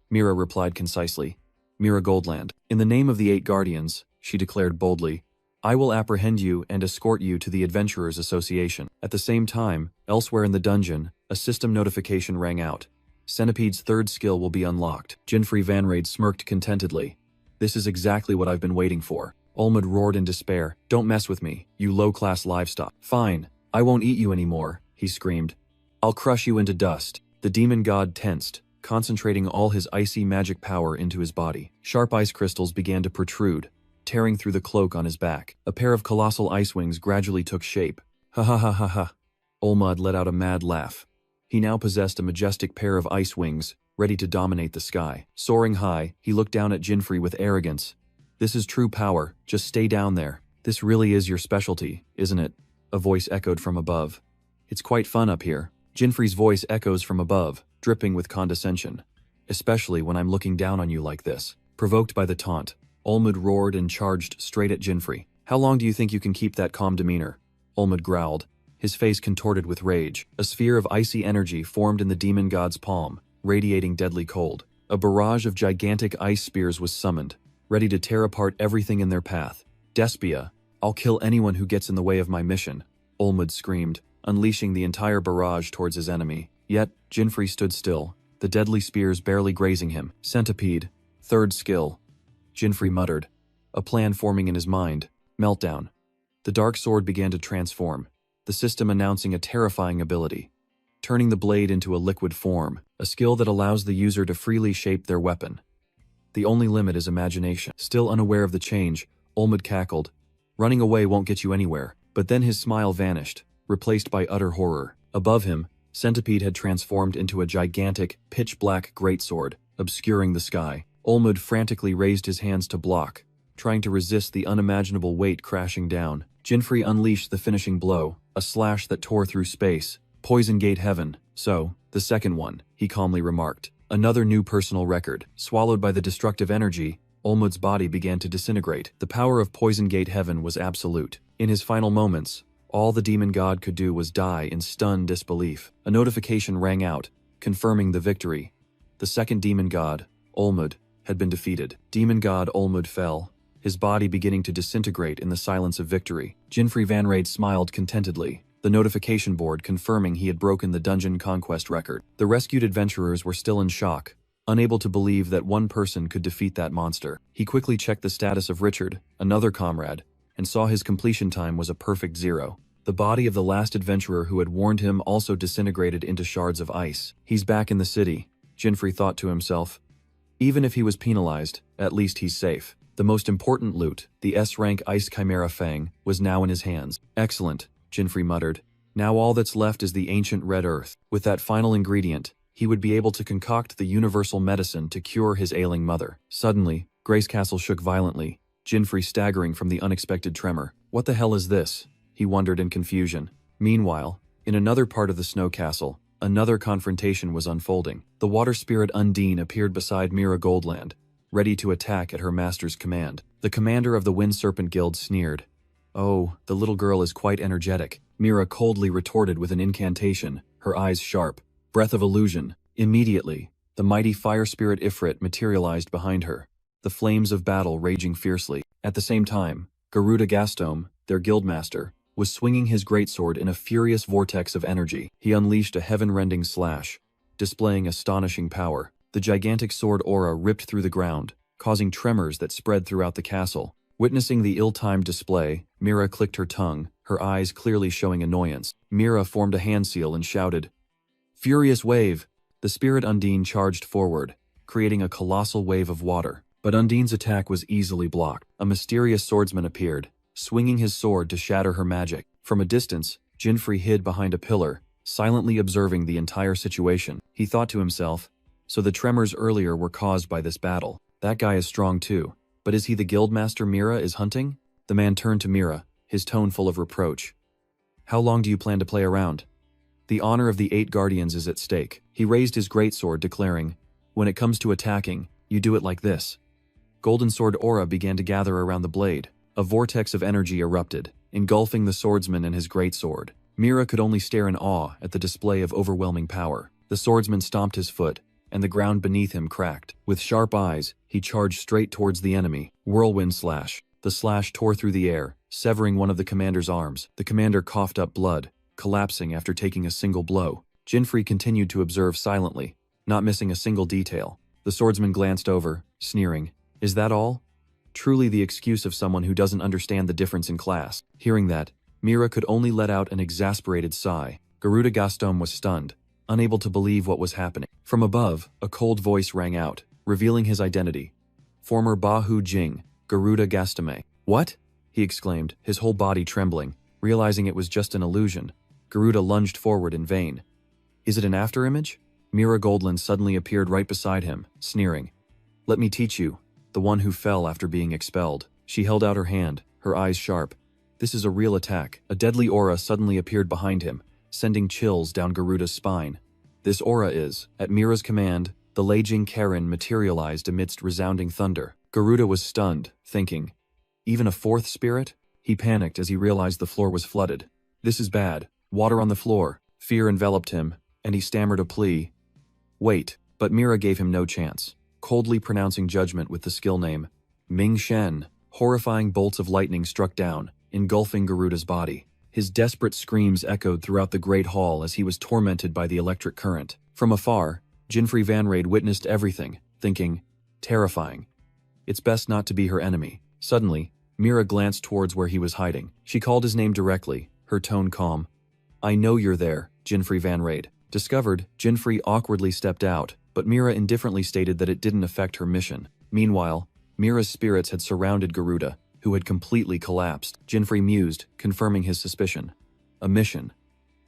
Mira replied concisely. Mira Goldland. In the name of the 8 guardians, she declared boldly, I will apprehend you and escort you to the Adventurers Association. At the same time, elsewhere in the dungeon, a system notification rang out. Centipede's 3rd skill will be unlocked. Jinfrey Van Raid smirked contentedly. This is exactly what I've been waiting for. Olmud roared in despair. Don't mess with me, you low-class livestock. Fine, I won't eat you anymore, he screamed. I'll crush you into dust. The demon god tensed, concentrating all his icy magic power into his body. Sharp ice crystals began to protrude, tearing through the cloak on his back. A pair of colossal ice wings gradually took shape. Ha ha ha ha ha. Olmud let out a mad laugh. He now possessed a majestic pair of ice wings, ready to dominate the sky. Soaring high, he looked down at Jinfrey with arrogance. This is true power, just stay down there. This really is your specialty, isn't it? a voice echoed from above. It's quite fun up here. Jinfrey's voice echoes from above, dripping with condescension. Especially when I'm looking down on you like this. Provoked by the taunt, Olmud roared and charged straight at Jinfrey. How long do you think you can keep that calm demeanor? Olmud growled, his face contorted with rage. A sphere of icy energy formed in the demon god's palm, radiating deadly cold. A barrage of gigantic ice spears was summoned, ready to tear apart everything in their path. Despia, I'll kill anyone who gets in the way of my mission, Olmud screamed, unleashing the entire barrage towards his enemy. Yet, Jinfrey stood still, the deadly spears barely grazing him. Centipede, third skill. Jinfrey muttered, a plan forming in his mind. Meltdown. The dark sword began to transform, the system announcing a terrifying ability. Turning the blade into a liquid form, a skill that allows the user to freely shape their weapon. The only limit is imagination. Still unaware of the change, Olmud cackled. Running away won't get you anywhere. But then his smile vanished, replaced by utter horror. Above him, Centipede had transformed into a gigantic, pitch-black greatsword, obscuring the sky. Olmud frantically raised his hands to block, trying to resist the unimaginable weight crashing down. Jinfrey unleashed the finishing blow, a slash that tore through space. Poison Gate Heaven. So, the second one, he calmly remarked. Another new personal record. Swallowed by the destructive energy, Olmud's body began to disintegrate. The power of Poison Gate Heaven was absolute. In his final moments, all the demon god could do was die in stunned disbelief. A notification rang out, confirming the victory. The second demon god, Olmud, had been defeated. Demon god Olmud fell, his body beginning to disintegrate in the silence of victory. Jinfrey Van Raid smiled contentedly, the notification board confirming he had broken the dungeon conquest record. The rescued adventurers were still in shock, unable to believe that one person could defeat that monster. He quickly checked the status of Richard, another comrade, and saw his completion time was a perfect 0. The body of the last adventurer who had warned him also disintegrated into shards of ice. He's back in the city, Jinfrey thought to himself. Even if he was penalized, at least he's safe. The most important loot, the S-rank Ice Chimera Fang, was now in his hands. Excellent, Jinfrey muttered. Now all that's left is the ancient red earth. With that final ingredient, he would be able to concoct the universal medicine to cure his ailing mother. Suddenly, Grace Castle shook violently, Jinfrey staggering from the unexpected tremor. What the hell is this? He wondered in confusion. Meanwhile, in another part of the snow castle, another confrontation was unfolding. The water spirit Undine appeared beside Mira Goldland, ready to attack at her master's command. The commander of the Wind Serpent Guild sneered. Oh, the little girl is quite energetic, Mira coldly retorted with an incantation, her eyes sharp. Breath of illusion. Immediately, the mighty fire spirit Ifrit materialized behind her, the flames of battle raging fiercely. At the same time, Garuda Gastom, their guildmaster, was swinging his greatsword in a furious vortex of energy. He unleashed a heaven-rending slash, displaying astonishing power. The gigantic sword aura ripped through the ground, causing tremors that spread throughout the castle. Witnessing the ill-timed display, Mira clicked her tongue, her eyes clearly showing annoyance. Mira formed a hand seal and shouted, "Furious wave!" The spirit Undine charged forward, creating a colossal wave of water. But Undine's attack was easily blocked. A mysterious swordsman appeared, swinging his sword to shatter her magic. From a distance, Jinfrey hid behind a pillar, silently observing the entire situation. He thought to himself, so the tremors earlier were caused by this battle. That guy is strong too. But is he the guildmaster Mira is hunting? The man turned to Mira, his tone full of reproach. How long do you plan to play around? The honor of the 8 guardians is at stake. He raised his greatsword, declaring, when it comes to attacking, you do it like this. Golden sword aura began to gather around the blade. A vortex of energy erupted, engulfing the swordsman and his greatsword. Mira could only stare in awe at the display of overwhelming power. The swordsman stomped his foot, and the ground beneath him cracked. With sharp eyes, he charged straight towards the enemy. Whirlwind slash. The slash tore through the air, severing one of the commander's arms. The commander coughed up blood, collapsing after taking a single blow. Jinfrey continued to observe silently, not missing a single detail. The swordsman glanced over, sneering. Is that all? Truly the excuse of someone who doesn't understand the difference in class. Hearing that, Mira could only let out an exasperated sigh. Garuda Gaston was stunned, unable to believe what was happening. From above, a cold voice rang out, revealing his identity. Former Bahu Jing, Garuda Gastame. What? He exclaimed, his whole body trembling. Realizing it was just an illusion, Garuda lunged forward in vain. Is it an afterimage? Mira Goldland suddenly appeared right beside him, sneering. Let me teach you, the one who fell after being expelled. She held out her hand, her eyes sharp. This is a real attack. A deadly aura suddenly appeared behind him, sending chills down Garuda's spine. This aura is, at Mira's command, the Leijing Karen materialized amidst resounding thunder. Garuda was stunned, thinking, even a fourth spirit? He panicked as he realized the floor was flooded. This is bad. Water on the floor. Fear enveloped him, and he stammered a plea. Wait, but Mira gave him no chance, coldly pronouncing judgment with the skill name, Ming Shen. Horrifying bolts of lightning struck down, engulfing Garuda's body. His desperate screams echoed throughout the great hall as he was tormented by the electric current. From afar, Jinfrey Van Raid witnessed everything, thinking, terrifying. It's best not to be her enemy. Suddenly, Mira glanced towards where he was hiding. She called his name directly, her tone calm. I know you're there, Jinfrey Van Raid. Discovered, Jinfrey awkwardly stepped out, but Mira indifferently stated that it didn't affect her mission. Meanwhile, Mira's spirits had surrounded Garuda, who had completely collapsed. Jinfrey mused, confirming his suspicion. A mission.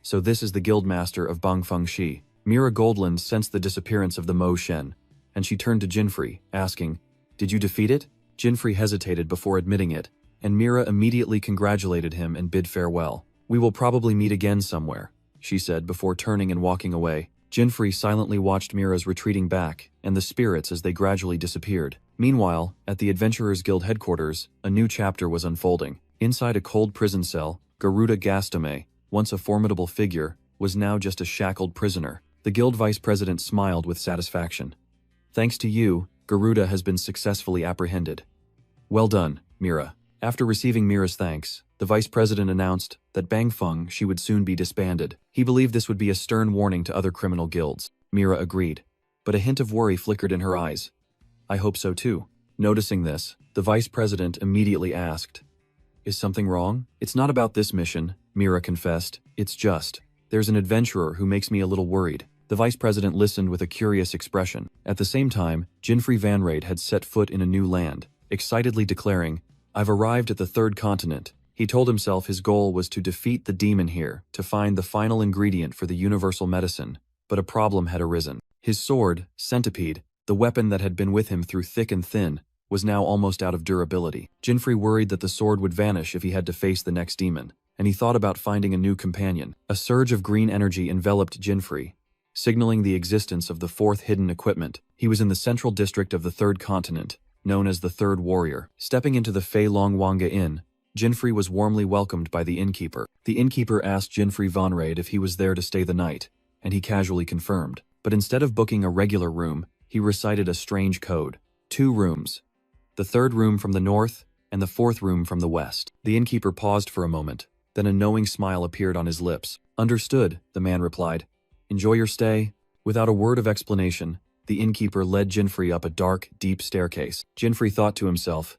So this is the guildmaster of Bangfeng Shi. Mira Goldland sensed the disappearance of the Mo Shen, and she turned to Jinfrey, asking, Did you defeat it? Jinfrey hesitated before admitting it, and Mira immediately congratulated him and bid farewell. We will probably meet again somewhere, she said before turning and walking away. Jinfrey silently watched Mira's retreating back and the spirits as they gradually disappeared. Meanwhile, at the Adventurers Guild headquarters, a new chapter was unfolding. Inside a cold prison cell, Garuda Gastame, once a formidable figure, was now just a shackled prisoner. The guild vice president smiled with satisfaction. Thanks to you, Garuda has been successfully apprehended. Well done, Mira. After receiving Mira's thanks, the vice president announced that Bangfeng Shi would soon be disbanded. He believed this would be a stern warning to other criminal guilds. Mira agreed, but a hint of worry flickered in her eyes. I hope so too. Noticing this, the vice president immediately asked, Is something wrong? It's not about this mission, Mira confessed. It's just, there's an adventurer who makes me a little worried. The vice president listened with a curious expression. At the same time, Jinfrey Van Raid had set foot in a new land, excitedly declaring, I've arrived at the third continent. He told himself his goal was to defeat the demon here, to find the final ingredient for the universal medicine, but a problem had arisen. His sword, Centipede, the weapon that had been with him through thick and thin, was now almost out of durability. Jinfrey worried that the sword would vanish if he had to face the next demon, and he thought about finding a new companion. A surge of green energy enveloped Jinfrey, signaling the existence of the fourth hidden equipment. He was in the central district of the third continent, known as the Third Warrior. Stepping into the Fei Long Wanga Inn, Jinfrey was warmly welcomed by the innkeeper. The innkeeper asked Jinfrey Van Raid if he was there to stay the night, and he casually confirmed. But instead of booking a regular room, he recited a strange code. 2 rooms. The third room from the north, and the fourth room from the west. The innkeeper paused for a moment, then a knowing smile appeared on his lips. Understood, the man replied. Enjoy your stay. Without a word of explanation, the innkeeper led Jinfrey up a dark, deep staircase. Jinfrey thought to himself,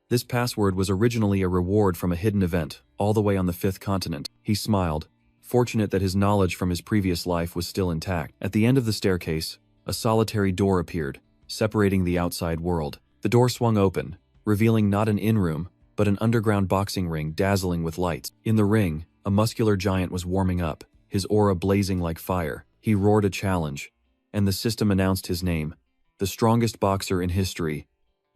this password was originally a reward from a hidden event, all the way on the 5th continent. He smiled, fortunate that his knowledge from his previous life was still intact. At the end of the staircase, a solitary door appeared, separating the outside world. The door swung open, revealing not an in-room, but an underground boxing ring dazzling with lights. In the ring, a muscular giant was warming up, his aura blazing like fire. He roared a challenge, and the system announced his name, the strongest boxer in history,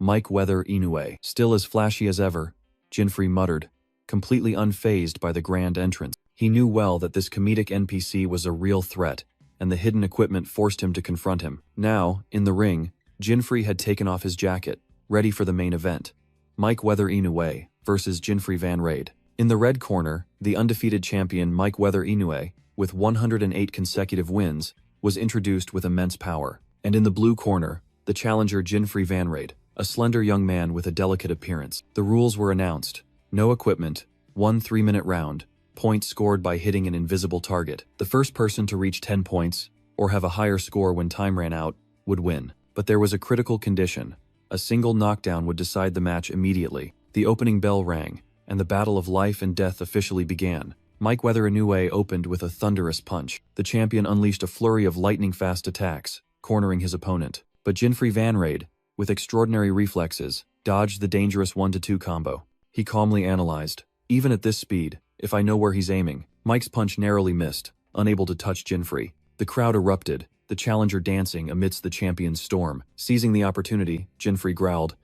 Mike Weather Inoue. Still as flashy as ever, Jinfrey muttered, completely unfazed by the grand entrance. He knew well that this comedic NPC was a real threat, and the hidden equipment forced him to confront him. Now, in the ring, Jinfrey had taken off his jacket, ready for the main event. Mike Weather Inoue versus Jinfrey Van Raid. In the red corner, the undefeated champion Mike Weather Inoue, with 108 consecutive wins, was introduced with immense power. And in the blue corner, the challenger Jinfrey Van Raid, a slender young man with a delicate appearance. The rules were announced. No equipment, 1 3-minute round, points scored by hitting an invisible target. The first person to reach 10 points, or have a higher score when time ran out, would win. But there was a critical condition. A single knockdown would decide the match immediately. The opening bell rang, and the battle of life and death officially began. Mike Weather Inoue opened with a thunderous punch. The champion unleashed a flurry of lightning-fast attacks, cornering his opponent. But Jinfrey Van Raid, with extraordinary reflexes, dodged the dangerous 1-2 combo. He calmly analyzed, even at this speed, if I know where he's aiming. Mike's punch narrowly missed, unable to touch Jinfrey. The crowd erupted, the challenger dancing amidst the champion's storm. Seizing the opportunity, Jinfrey growled,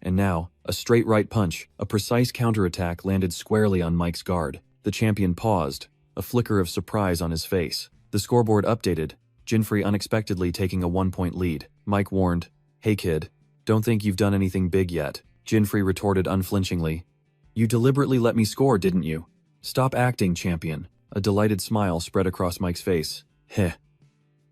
And now, a straight right punch, a precise counterattack landed squarely on Mike's guard. The champion paused, a flicker of surprise on his face. The scoreboard updated, Jinfrey unexpectedly taking a 1-point lead. Mike warned, "Hey kid, don't think you've done anything big yet." Jinfrey retorted unflinchingly, "You deliberately let me score, didn't you? Stop acting, champion." A delighted smile spread across Mike's face. "Heh.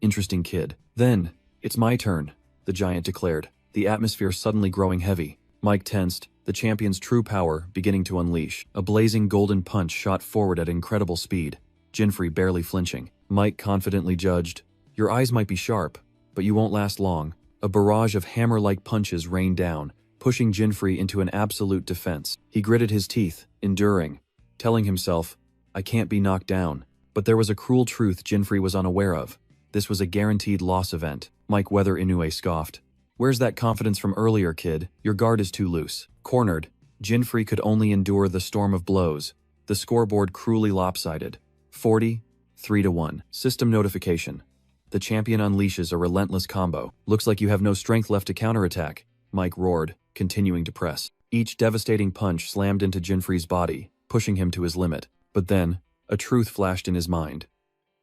Interesting kid." "Then, it's my turn," the giant declared, the atmosphere suddenly growing heavy. Mike tensed, the champion's true power beginning to unleash. A blazing golden punch shot forward at incredible speed, Jinfrey barely flinching. Mike confidently judged, "Your eyes might be sharp, but you won't last long." A barrage of hammer-like punches rained down, pushing Jinfrey into an absolute defense. He gritted his teeth, enduring, telling himself, "I can't be knocked down." But there was a cruel truth Jinfrey was unaware of. This was a guaranteed loss event. Mike Weather Inoue scoffed. "Where's that confidence from earlier, kid? Your guard is too loose." Cornered, Jinfrey could only endure the storm of blows. The scoreboard cruelly lopsided. 3-1. System notification. The champion unleashes a relentless combo. "Looks like you have no strength left to counterattack," Mike roared, continuing to press. Each devastating punch slammed into Jinfrey's body, pushing him to his limit. But then, a truth flashed in his mind.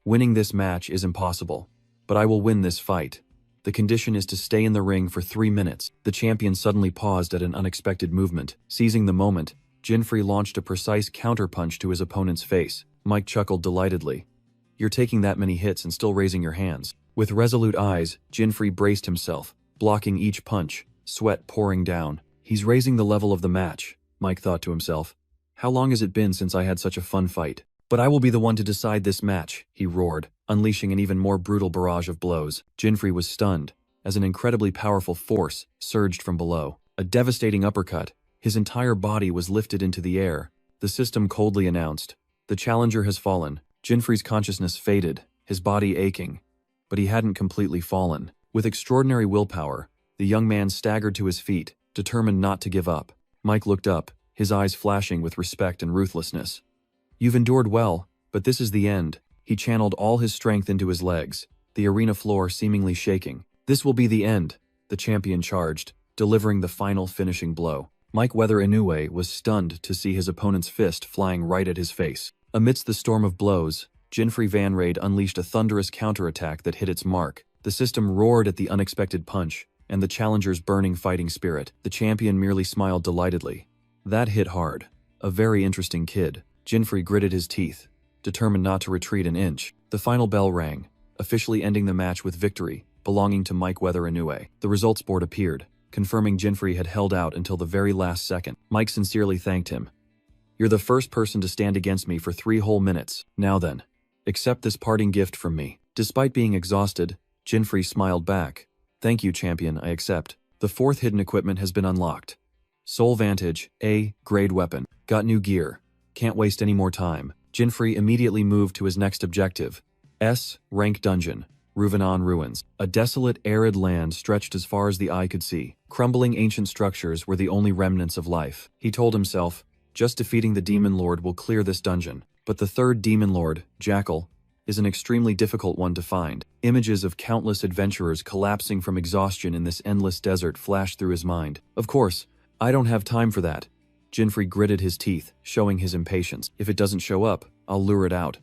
"Winning this match is impossible. But I will win this fight. The condition is to stay in the ring for 3 minutes." The champion suddenly paused at an unexpected movement. Seizing the moment, Jinfrey launched a precise counterpunch to his opponent's face. Mike chuckled delightedly. "You're taking that many hits and still raising your hands." With resolute eyes, Jinfrey braced himself, blocking each punch, sweat pouring down. "He's raising the level of the match," Mike thought to himself. "How long has it been since I had such a fun fight? But I will be the one to decide this match," he roared, unleashing an even more brutal barrage of blows. Jinfrey was stunned, as an incredibly powerful force surged from below. A devastating uppercut. His entire body was lifted into the air. The system coldly announced, "The challenger has fallen." Jinfrey's consciousness faded, his body aching. But he hadn't completely fallen. With extraordinary willpower, the young man staggered to his feet, determined not to give up. Mike looked up, his eyes flashing with respect and ruthlessness. "You've endured well, but this is the end." He channeled all his strength into his legs, the arena floor seemingly shaking. "This will be the end," the champion charged, delivering the final finishing blow. Mike Weather Inoue was stunned to see his opponent's fist flying right at his face. Amidst the storm of blows, Jinfrey Van Raid unleashed a thunderous counterattack that hit its mark. The system roared at the unexpected punch, and the challenger's burning fighting spirit. The champion merely smiled delightedly. "That hit hard. A very interesting kid." Jinfrey gritted his teeth, determined not to retreat an inch. The final bell rang, officially ending the match with victory, belonging to Mike Weather Inoue. The results board appeared, confirming Jinfrey had held out until the very last second. Mike sincerely thanked him. "You're the first person to stand against me for 3 whole minutes. Now then, accept this parting gift from me." Despite being exhausted, Jinfrey smiled back. "Thank you, champion, I accept. The 4th hidden equipment has been unlocked. Soul Vantage, A, grade weapon. Got new gear. Can't waste any more time." Jinfrey immediately moved to his next objective. S, rank dungeon. Ruvenon Ruins. A desolate, arid land stretched as far as the eye could see. Crumbling ancient structures were the only remnants of life. He told himself, just defeating the Demon Lord will clear this dungeon. But the 3rd Demon Lord, Jackal, is an extremely difficult one to find. Images of countless adventurers collapsing from exhaustion in this endless desert flashed through his mind. "Of course, I don't have time for that." Jinfrey gritted his teeth, showing his impatience. "If it doesn't show up, I'll lure it out.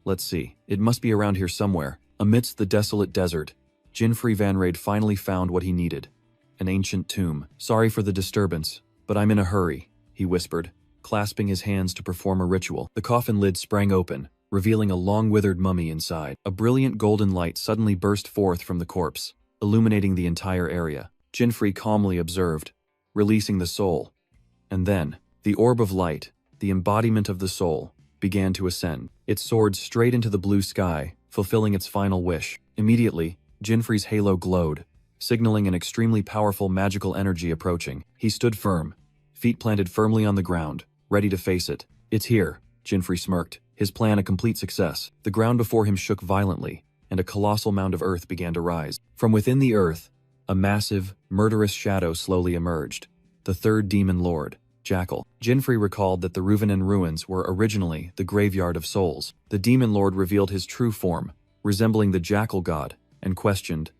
Let's see. It must be around here somewhere." Amidst the desolate desert, Jinfrey Van Raid finally found what he needed. An ancient tomb. "Sorry for the disturbance, but I'm in a hurry," he whispered, clasping his hands to perform a ritual. The coffin lid sprang open, revealing a long-withered mummy inside. A brilliant golden light suddenly burst forth from the corpse, illuminating the entire area. Jinfrey calmly observed, releasing the soul. And then, the orb of light, the embodiment of the soul, began to ascend. It soared straight into the blue sky, fulfilling its final wish. Immediately, Jinfrey's halo glowed, signaling an extremely powerful magical energy approaching. He stood firm, feet planted firmly on the ground, ready to face it. "It's here," Jinfrey smirked, his plan a complete success. The ground before him shook violently, and a colossal mound of earth began to rise. From within the earth, a massive, murderous shadow slowly emerged. The 3rd Demon Lord, Jackal. Jinfrey recalled that the Ruvenon Ruins were originally the graveyard of souls. The Demon Lord revealed his true form, resembling the Jackal god, and questioned,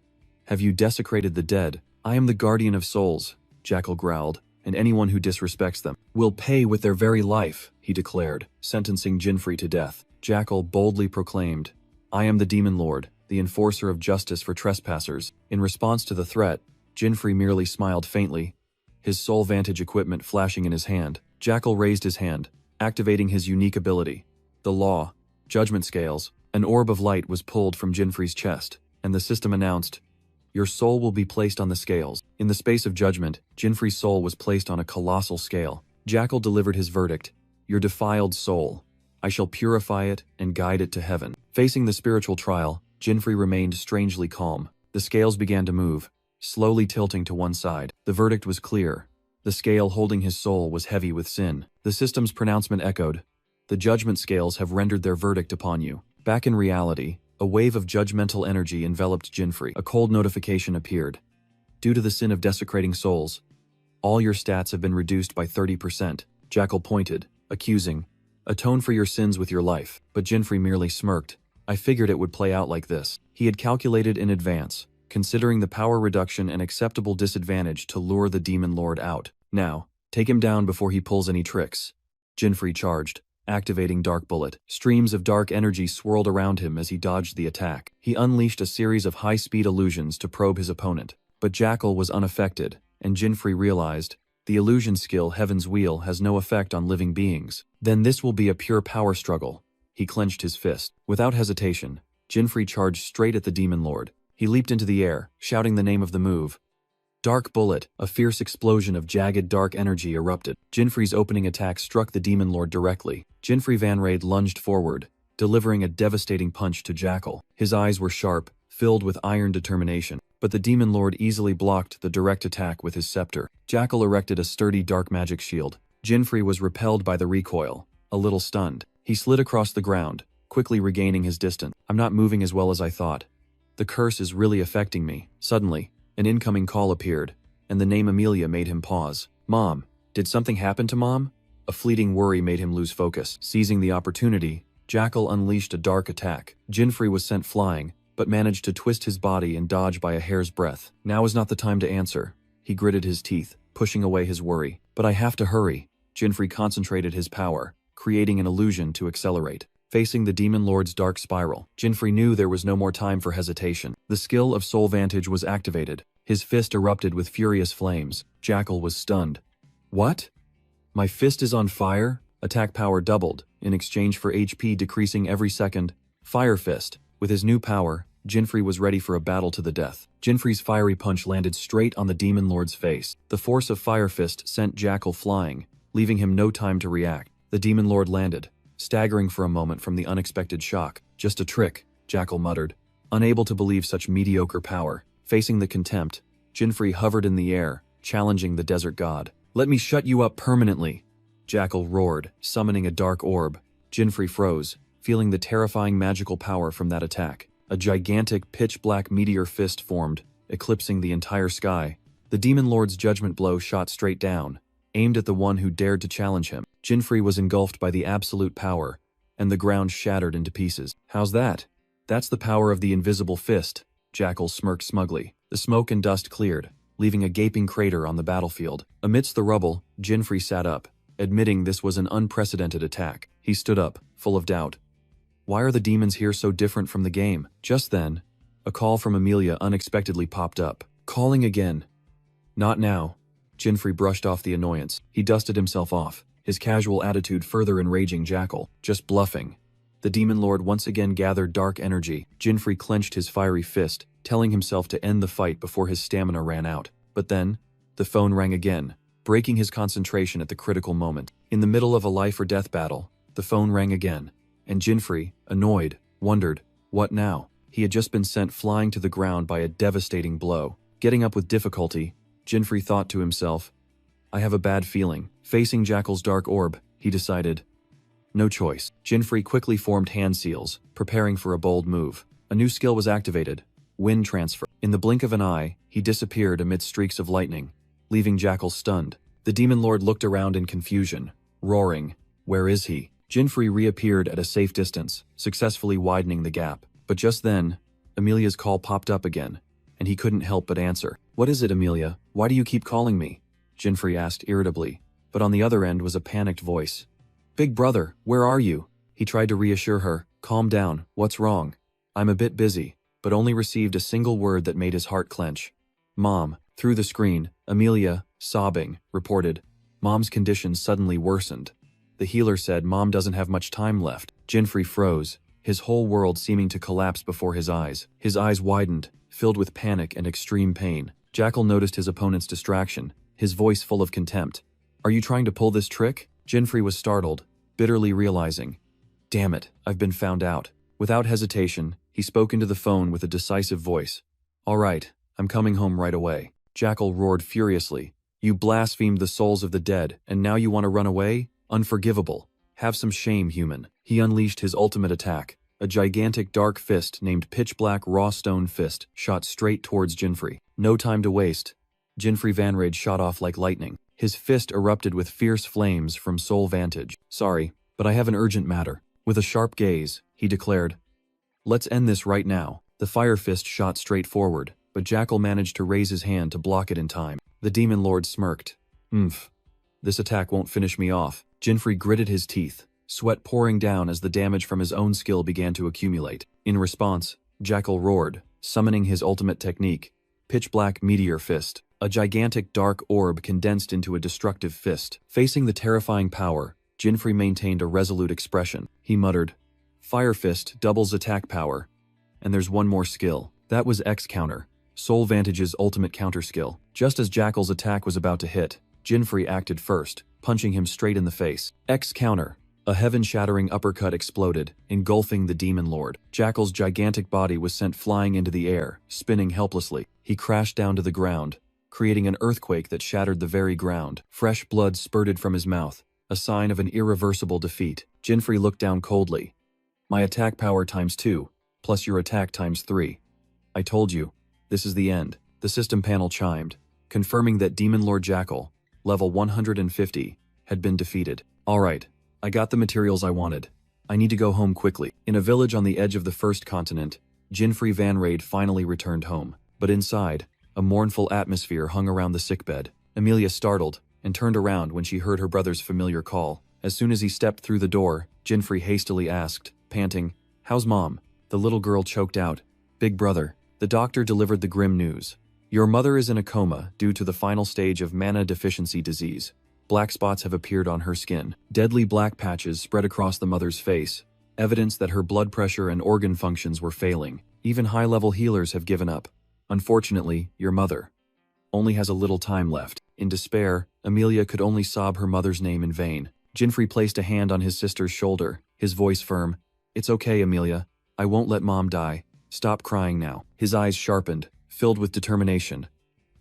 "Have you desecrated the dead?" "I am the guardian of souls," Jackal growled, "and anyone who disrespects them will pay with their very life," he declared, sentencing Jinfrey to death. Jackal boldly proclaimed, "I am the Demon Lord, the enforcer of justice for trespassers." In response to the threat, Jinfrey merely smiled faintly, his soul vantage equipment flashing in his hand. Jackal raised his hand, activating his unique ability. The law, judgment scales, an orb of light was pulled from Jinfrey's chest, and the system announced, "Your soul will be placed on the scales." In the space of judgment, Jinfrey's soul was placed on a colossal scale. Jackal delivered his verdict, "Your defiled soul. I shall purify it and guide it to heaven." Facing the spiritual trial, Jinfrey remained strangely calm. The scales began to move, slowly tilting to one side. The verdict was clear. The scale holding his soul was heavy with sin. The system's pronouncement echoed, "The judgment scales have rendered their verdict upon you." Back in reality, a wave of judgmental energy enveloped Jinfrey. A cold notification appeared. "Due to the sin of desecrating souls, all your stats have been reduced by 30%. Jackal pointed, accusing, "Atone for your sins with your life." But Jinfrey merely smirked. "I figured it would play out like this." He had calculated in advance, considering the power reduction an acceptable disadvantage to lure the Demon Lord out. "Now, take him down before he pulls any tricks." Jinfrey charged, activating Dark Bullet. Streams of dark energy swirled around him as he dodged the attack. He unleashed a series of high-speed illusions to probe his opponent. But Jackal was unaffected, and Jinfrey realized, the illusion skill Heaven's Wheel has no effect on living beings. Then this will be a pure power struggle. He clenched his fist. Without hesitation, Jinfrey charged straight at the Demon Lord. He leaped into the air, shouting the name of the move. Dark Bullet. A fierce explosion of jagged dark energy erupted. Jinfrey's opening attack struck the Demon Lord directly. Jinfrey Van Raid lunged forward, delivering a devastating punch to Jackal. His eyes were sharp, filled with iron determination. But the Demon Lord easily blocked the direct attack with his scepter. Jackal erected a sturdy dark magic shield. Jinfrey was repelled by the recoil, a little stunned. He slid across the ground, quickly regaining his distance. "I'm not moving as well as I thought. The curse is really affecting me." Suddenly, an incoming call appeared, and the name Amelia made him pause. "Mom, did something happen to Mom?" A fleeting worry made him lose focus. Seizing the opportunity, Jackal unleashed a dark attack. Jinfrey was sent flying, but managed to twist his body and dodge by a hair's breadth. Now is not the time to answer. He gritted his teeth, pushing away his worry. "But I have to hurry." Jinfrey concentrated his power, creating an illusion to accelerate. Facing the Demon Lord's dark spiral, Jinfrey knew there was no more time for hesitation. The skill of Soul Vantage was activated. His fist erupted with furious flames. Jackal was stunned. "What? My fist is on fire?" Attack power doubled, in exchange for HP decreasing every second. Fire Fist. With his new power, Jinfrey was ready for a battle to the death. Jinfrey's fiery punch landed straight on the Demon Lord's face. The force of Fire Fist sent Jackal flying, leaving him no time to react. The Demon Lord landed, staggering for a moment from the unexpected shock. "Just a trick," Jackal muttered, unable to believe such mediocre power. Facing the contempt, Jinfrey hovered in the air, challenging the desert god. "Let me shut you up permanently!" Jackal roared, summoning a dark orb. Jinfrey froze, feeling the terrifying magical power from that attack. A gigantic pitch-black meteor fist formed, eclipsing the entire sky. The Demon Lord's judgment blow shot straight down, aimed at the one who dared to challenge him. Jinfrey was engulfed by the absolute power, and the ground shattered into pieces. "How's that?" "That's the power of the invisible fist," Jackal smirked smugly. The smoke and dust cleared, leaving a gaping crater on the battlefield. Amidst the rubble, Jinfrey sat up, admitting this was an unprecedented attack. He stood up, full of doubt. Why are the demons here so different from the game? Just then, a call from Amelia unexpectedly popped up. "Calling again." "Not now." Jinfrey brushed off the annoyance. He dusted himself off, his casual attitude further enraging Jackal. "Just bluffing." The Demon Lord once again gathered dark energy. Jinfrey clenched his fiery fist, telling himself to end the fight before his stamina ran out. But then, the phone rang again, breaking his concentration at the critical moment. In the middle of a life-or-death battle, the phone rang again, and Jinfrey, annoyed, wondered, what now? He had just been sent flying to the ground by a devastating blow. Getting up with difficulty, Jinfrey thought to himself, "I have a bad feeling." Facing Jackal's dark orb, he decided, no choice. Jinfrey quickly formed hand seals, preparing for a bold move. A new skill was activated, Wind Transfer. In the blink of an eye, he disappeared amid streaks of lightning, leaving Jackal stunned. The Demon Lord looked around in confusion, roaring, "Where is he?" Jinfrey reappeared at a safe distance, successfully widening the gap. But just then, Amelia's call popped up again, and he couldn't help but answer. "What is it, Amelia? Why do you keep calling me?" Jinfrey asked irritably, but on the other end was a panicked voice. Big brother, where are you? He tried to reassure her. Calm down, what's wrong? I'm a bit busy, but only received a single word that made his heart clench. Mom. Through the screen, Amelia, sobbing, reported. Mom's condition suddenly worsened. The healer said Mom doesn't have much time left. Jinfrey froze, his whole world seeming to collapse before his eyes. His eyes widened, filled with panic and extreme pain. Jackal noticed his opponent's distraction, his voice full of contempt. Are you trying to pull this trick? Jinfrey was startled, bitterly realizing. Damn it, I've been found out. Without hesitation, he spoke into the phone with a decisive voice. All right, I'm coming home right away. Jackal roared furiously. You blasphemed the souls of the dead, and now you want to run away? Unforgivable. Have some shame, human. He unleashed his ultimate attack. A gigantic dark fist named Pitch Black Raw Stone Fist shot straight towards Jinfrey. No time to waste. Jinfrey Vanrage shot off like lightning. His fist erupted with fierce flames from soul vantage. Sorry, but I have an urgent matter. With a sharp gaze, he declared, Let's end this right now. The fire fist shot straight forward, but Jackal managed to raise his hand to block it in time. The Demon Lord smirked. This attack won't finish me off. Jinfrey gritted his teeth, sweat pouring down as the damage from his own skill began to accumulate. In response, Jackal roared, summoning his ultimate technique, Pitch Black Meteor Fist. A gigantic dark orb condensed into a destructive fist. Facing the terrifying power, Jinfrey maintained a resolute expression. He muttered, Fire Fist doubles attack power. And there's one more skill. That was X Counter, Soul Vantage's ultimate counter skill. Just as Jackal's attack was about to hit, Jinfrey acted first, punching him straight in the face. X Counter. A heaven-shattering uppercut exploded, engulfing the Demon Lord. Jackal's gigantic body was sent flying into the air, spinning helplessly. He crashed down to the ground, creating an earthquake that shattered the very ground. Fresh blood spurted from his mouth, a sign of an irreversible defeat. Jinfrey looked down coldly. My attack power ×2, plus your attack ×3. I told you, this is the end. The system panel chimed, confirming that Demon Lord Jackal, level 150, had been defeated. Alright, I got the materials I wanted. I need to go home quickly. In a village on the edge of the first continent, Jinfrey Vanrage finally returned home. But inside, a mournful atmosphere hung around the sickbed. Amelia startled and turned around when she heard her brother's familiar call. As soon as he stepped through the door, Jinfrey hastily asked, panting, How's Mom? The little girl choked out, Big brother. The doctor delivered the grim news. Your mother is in a coma due to the final stage of mana deficiency disease. Black spots have appeared on her skin. Deadly black patches spread across the mother's face, evidence that her blood pressure and organ functions were failing. Even high-level healers have given up. Unfortunately, your mother only has a little time left. In despair, Amelia could only sob her mother's name in vain. Jinfrey placed a hand on his sister's shoulder, his voice firm. It's okay, Amelia. I won't let Mom die. Stop crying now. His eyes sharpened, filled with determination.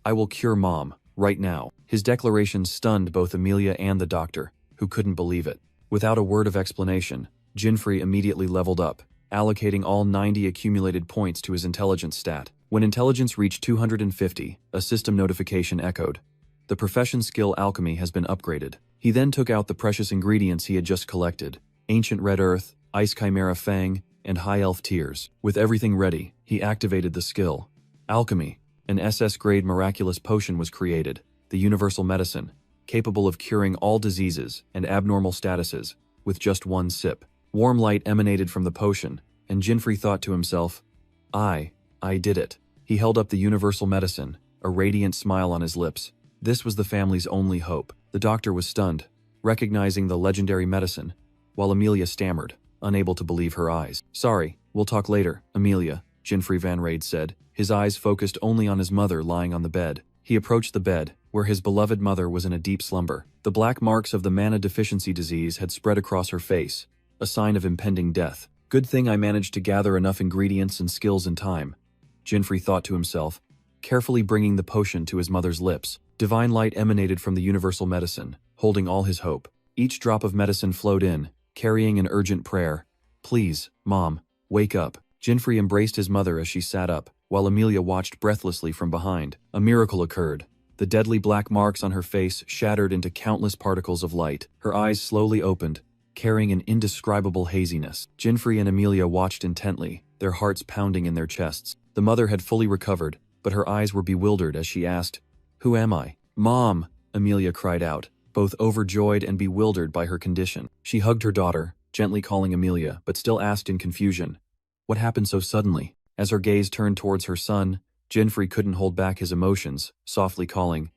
I will cure Mom, right now. His declaration stunned both Amelia and the doctor, who couldn't believe it. Without a word of explanation, Jinfrey immediately leveled up, allocating all 90 accumulated points to his intelligence stat. When intelligence reached 250, a system notification echoed. The profession skill alchemy has been upgraded. He then took out the precious ingredients he had just collected, ancient red earth, ice chimera fang, and high elf tears. With everything ready, he activated the skill. Alchemy. An SS-grade miraculous potion was created, the universal medicine, capable of curing all diseases and abnormal statuses, with just one sip. Warm light emanated from the potion, and Jinfrey thought to himself, I did it. He held up the universal medicine, a radiant smile on his lips. This was the family's only hope. The doctor was stunned, recognizing the legendary medicine, while Amelia stammered, unable to believe her eyes. Sorry, we'll talk later, Amelia, Jinfrey Vanrage said, his eyes focused only on his mother lying on the bed. He approached the bed, where his beloved mother was in a deep slumber. The black marks of the mana deficiency disease had spread across her face, a sign of impending death. Good thing I managed to gather enough ingredients and skills in time, Jinfrey thought to himself, carefully bringing the potion to his mother's lips. Divine light emanated from the universal medicine, holding all his hope. Each drop of medicine flowed in, carrying an urgent prayer. Please, Mom, wake up. Jinfrey embraced his mother as she sat up, while Amelia watched breathlessly from behind. A miracle occurred. The deadly black marks on her face shattered into countless particles of light. Her eyes slowly opened, carrying an indescribable haziness. Jinfrey and Amelia watched intently, their hearts pounding in their chests. The mother had fully recovered, but her eyes were bewildered as she asked, Who am I? Mom! Amelia cried out, both overjoyed and bewildered by her condition. She hugged her daughter, gently calling Amelia, but still asked in confusion, "What happened so suddenly?" As her gaze turned towards her son, Jinfrey couldn't hold back his emotions, softly calling,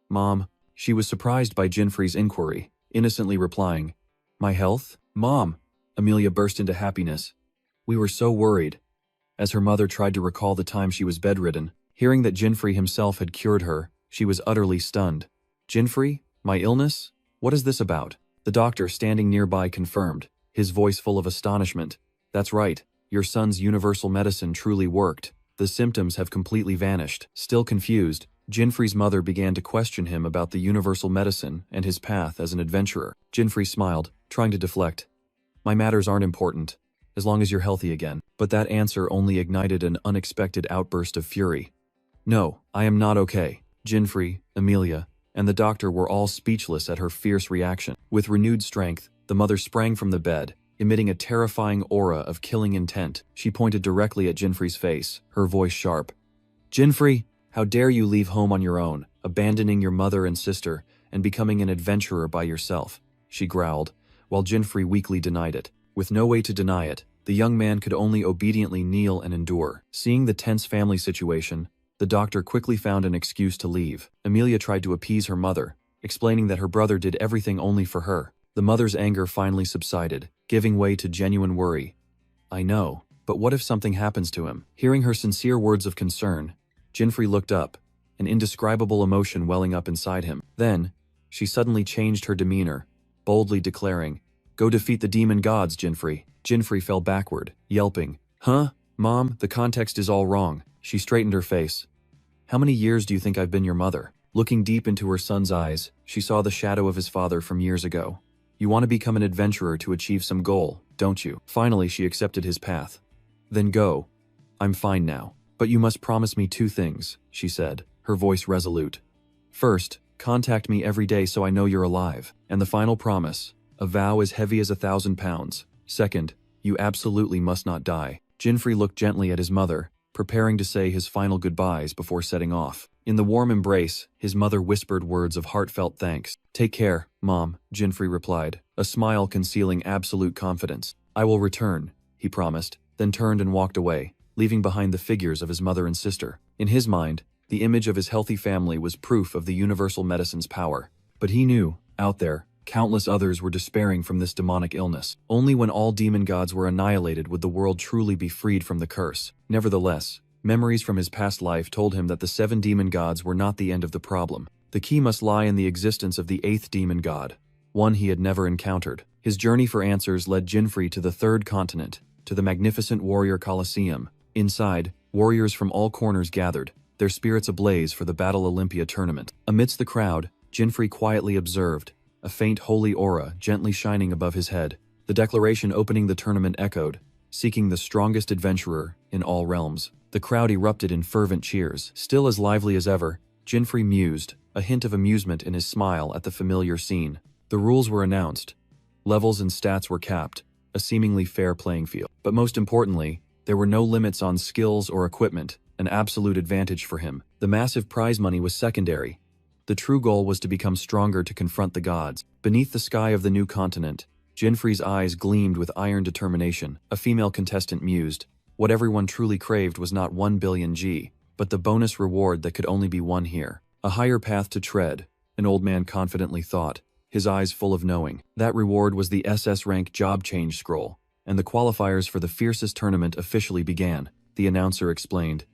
"Mom." She was surprised by Jinfrey's inquiry, innocently replying, "My health? Mom!" Amelia burst into happiness. "We were so worried." As her mother tried to recall the time she was bedridden, hearing that Jinfrey himself had cured her, she was utterly stunned. "Jinfrey? My illness? What is this about?" The doctor standing nearby confirmed, his voice full of astonishment. "That's right, your son's universal medicine truly worked. The symptoms have completely vanished." Still confused, Jinfrey's mother began to question him about the universal medicine and his path as an adventurer. Jinfrey smiled, trying to deflect. "My matters aren't important, as long as you're healthy again." But that answer only ignited an unexpected outburst of fury. "No, I am not okay." Jinfrey, Amelia, and the doctor were all speechless at her fierce reaction. With renewed strength, the mother sprang from the bed, emitting a terrifying aura of killing intent. She pointed directly at Jinfrey's face, her voice sharp. "Jinfrey, how dare you leave home on your own, abandoning your mother and sister, and becoming an adventurer by yourself?" she growled, while Jinfrey weakly denied it. With no way to deny it, the young man could only obediently kneel and endure. Seeing the tense family situation, the doctor quickly found an excuse to leave. Amelia tried to appease her mother, explaining that her brother did everything only for her. The mother's anger finally subsided, giving way to genuine worry. "I know, but what if something happens to him?" Hearing her sincere words of concern, Jinfrey looked up, an indescribable emotion welling up inside him. Then, she suddenly changed her demeanor, boldly declaring, "Go defeat the demon gods, Jinfrey." Jinfrey fell backward, yelping, "Huh? Mom, the context is all wrong." She straightened her face. "How many years do you think I've been your mother?" Looking deep into her son's eyes, she saw the shadow of his father from years ago. "You want to become an adventurer to achieve some goal, don't you?" Finally, she accepted his path. "Then go. I'm fine now. But you must promise me 2 things, she said, her voice resolute. "First, contact me every day so I know you're alive. And the final promise, a vow as heavy as 1,000 pounds. Second, you absolutely must not die." Jinfrey looked gently at his mother, preparing to say his final goodbyes before setting off. In the warm embrace, his mother whispered words of heartfelt thanks. "Take care, Mom," Jinfrey replied, a smile concealing absolute confidence. "I will return," he promised, then turned and walked away, leaving behind the figures of his mother and sister. In his mind, the image of his healthy family was proof of the universal medicine's power. But he knew, out there, countless others were despairing from this demonic illness. Only when all demon gods were annihilated would the world truly be freed from the curse. Nevertheless, memories from his past life told him that the 7 demon gods were not the end of the problem. The key must lie in the existence of the 8th demon god, one he had never encountered. His journey for answers led Jinfrey to the 3rd continent, to the magnificent warrior Colosseum. Inside, warriors from all corners gathered, their spirits ablaze for the Battle Olympia tournament. Amidst the crowd, Jinfrey quietly observed, a faint holy aura gently shining above his head. The declaration opening the tournament echoed, seeking the strongest adventurer in all realms. The crowd erupted in fervent cheers. Still as lively as ever, Jinfrey mused, a hint of amusement in his smile at the familiar scene. The rules were announced. Levels and stats were capped, a seemingly fair playing field. But most importantly, there were no limits on skills or equipment, an absolute advantage for him. The massive prize money was secondary. The true goal was to become stronger to confront the gods. Beneath the sky of the new continent, Jinfrey's eyes gleamed with iron determination. A female contestant mused, what everyone truly craved was not 1 billion G, but the bonus reward that could only be won here. A higher path to tread, an old man confidently thought, his eyes full of knowing. That reward was the SS rank job change scroll, and the qualifiers for the fiercest tournament officially began, the announcer explained.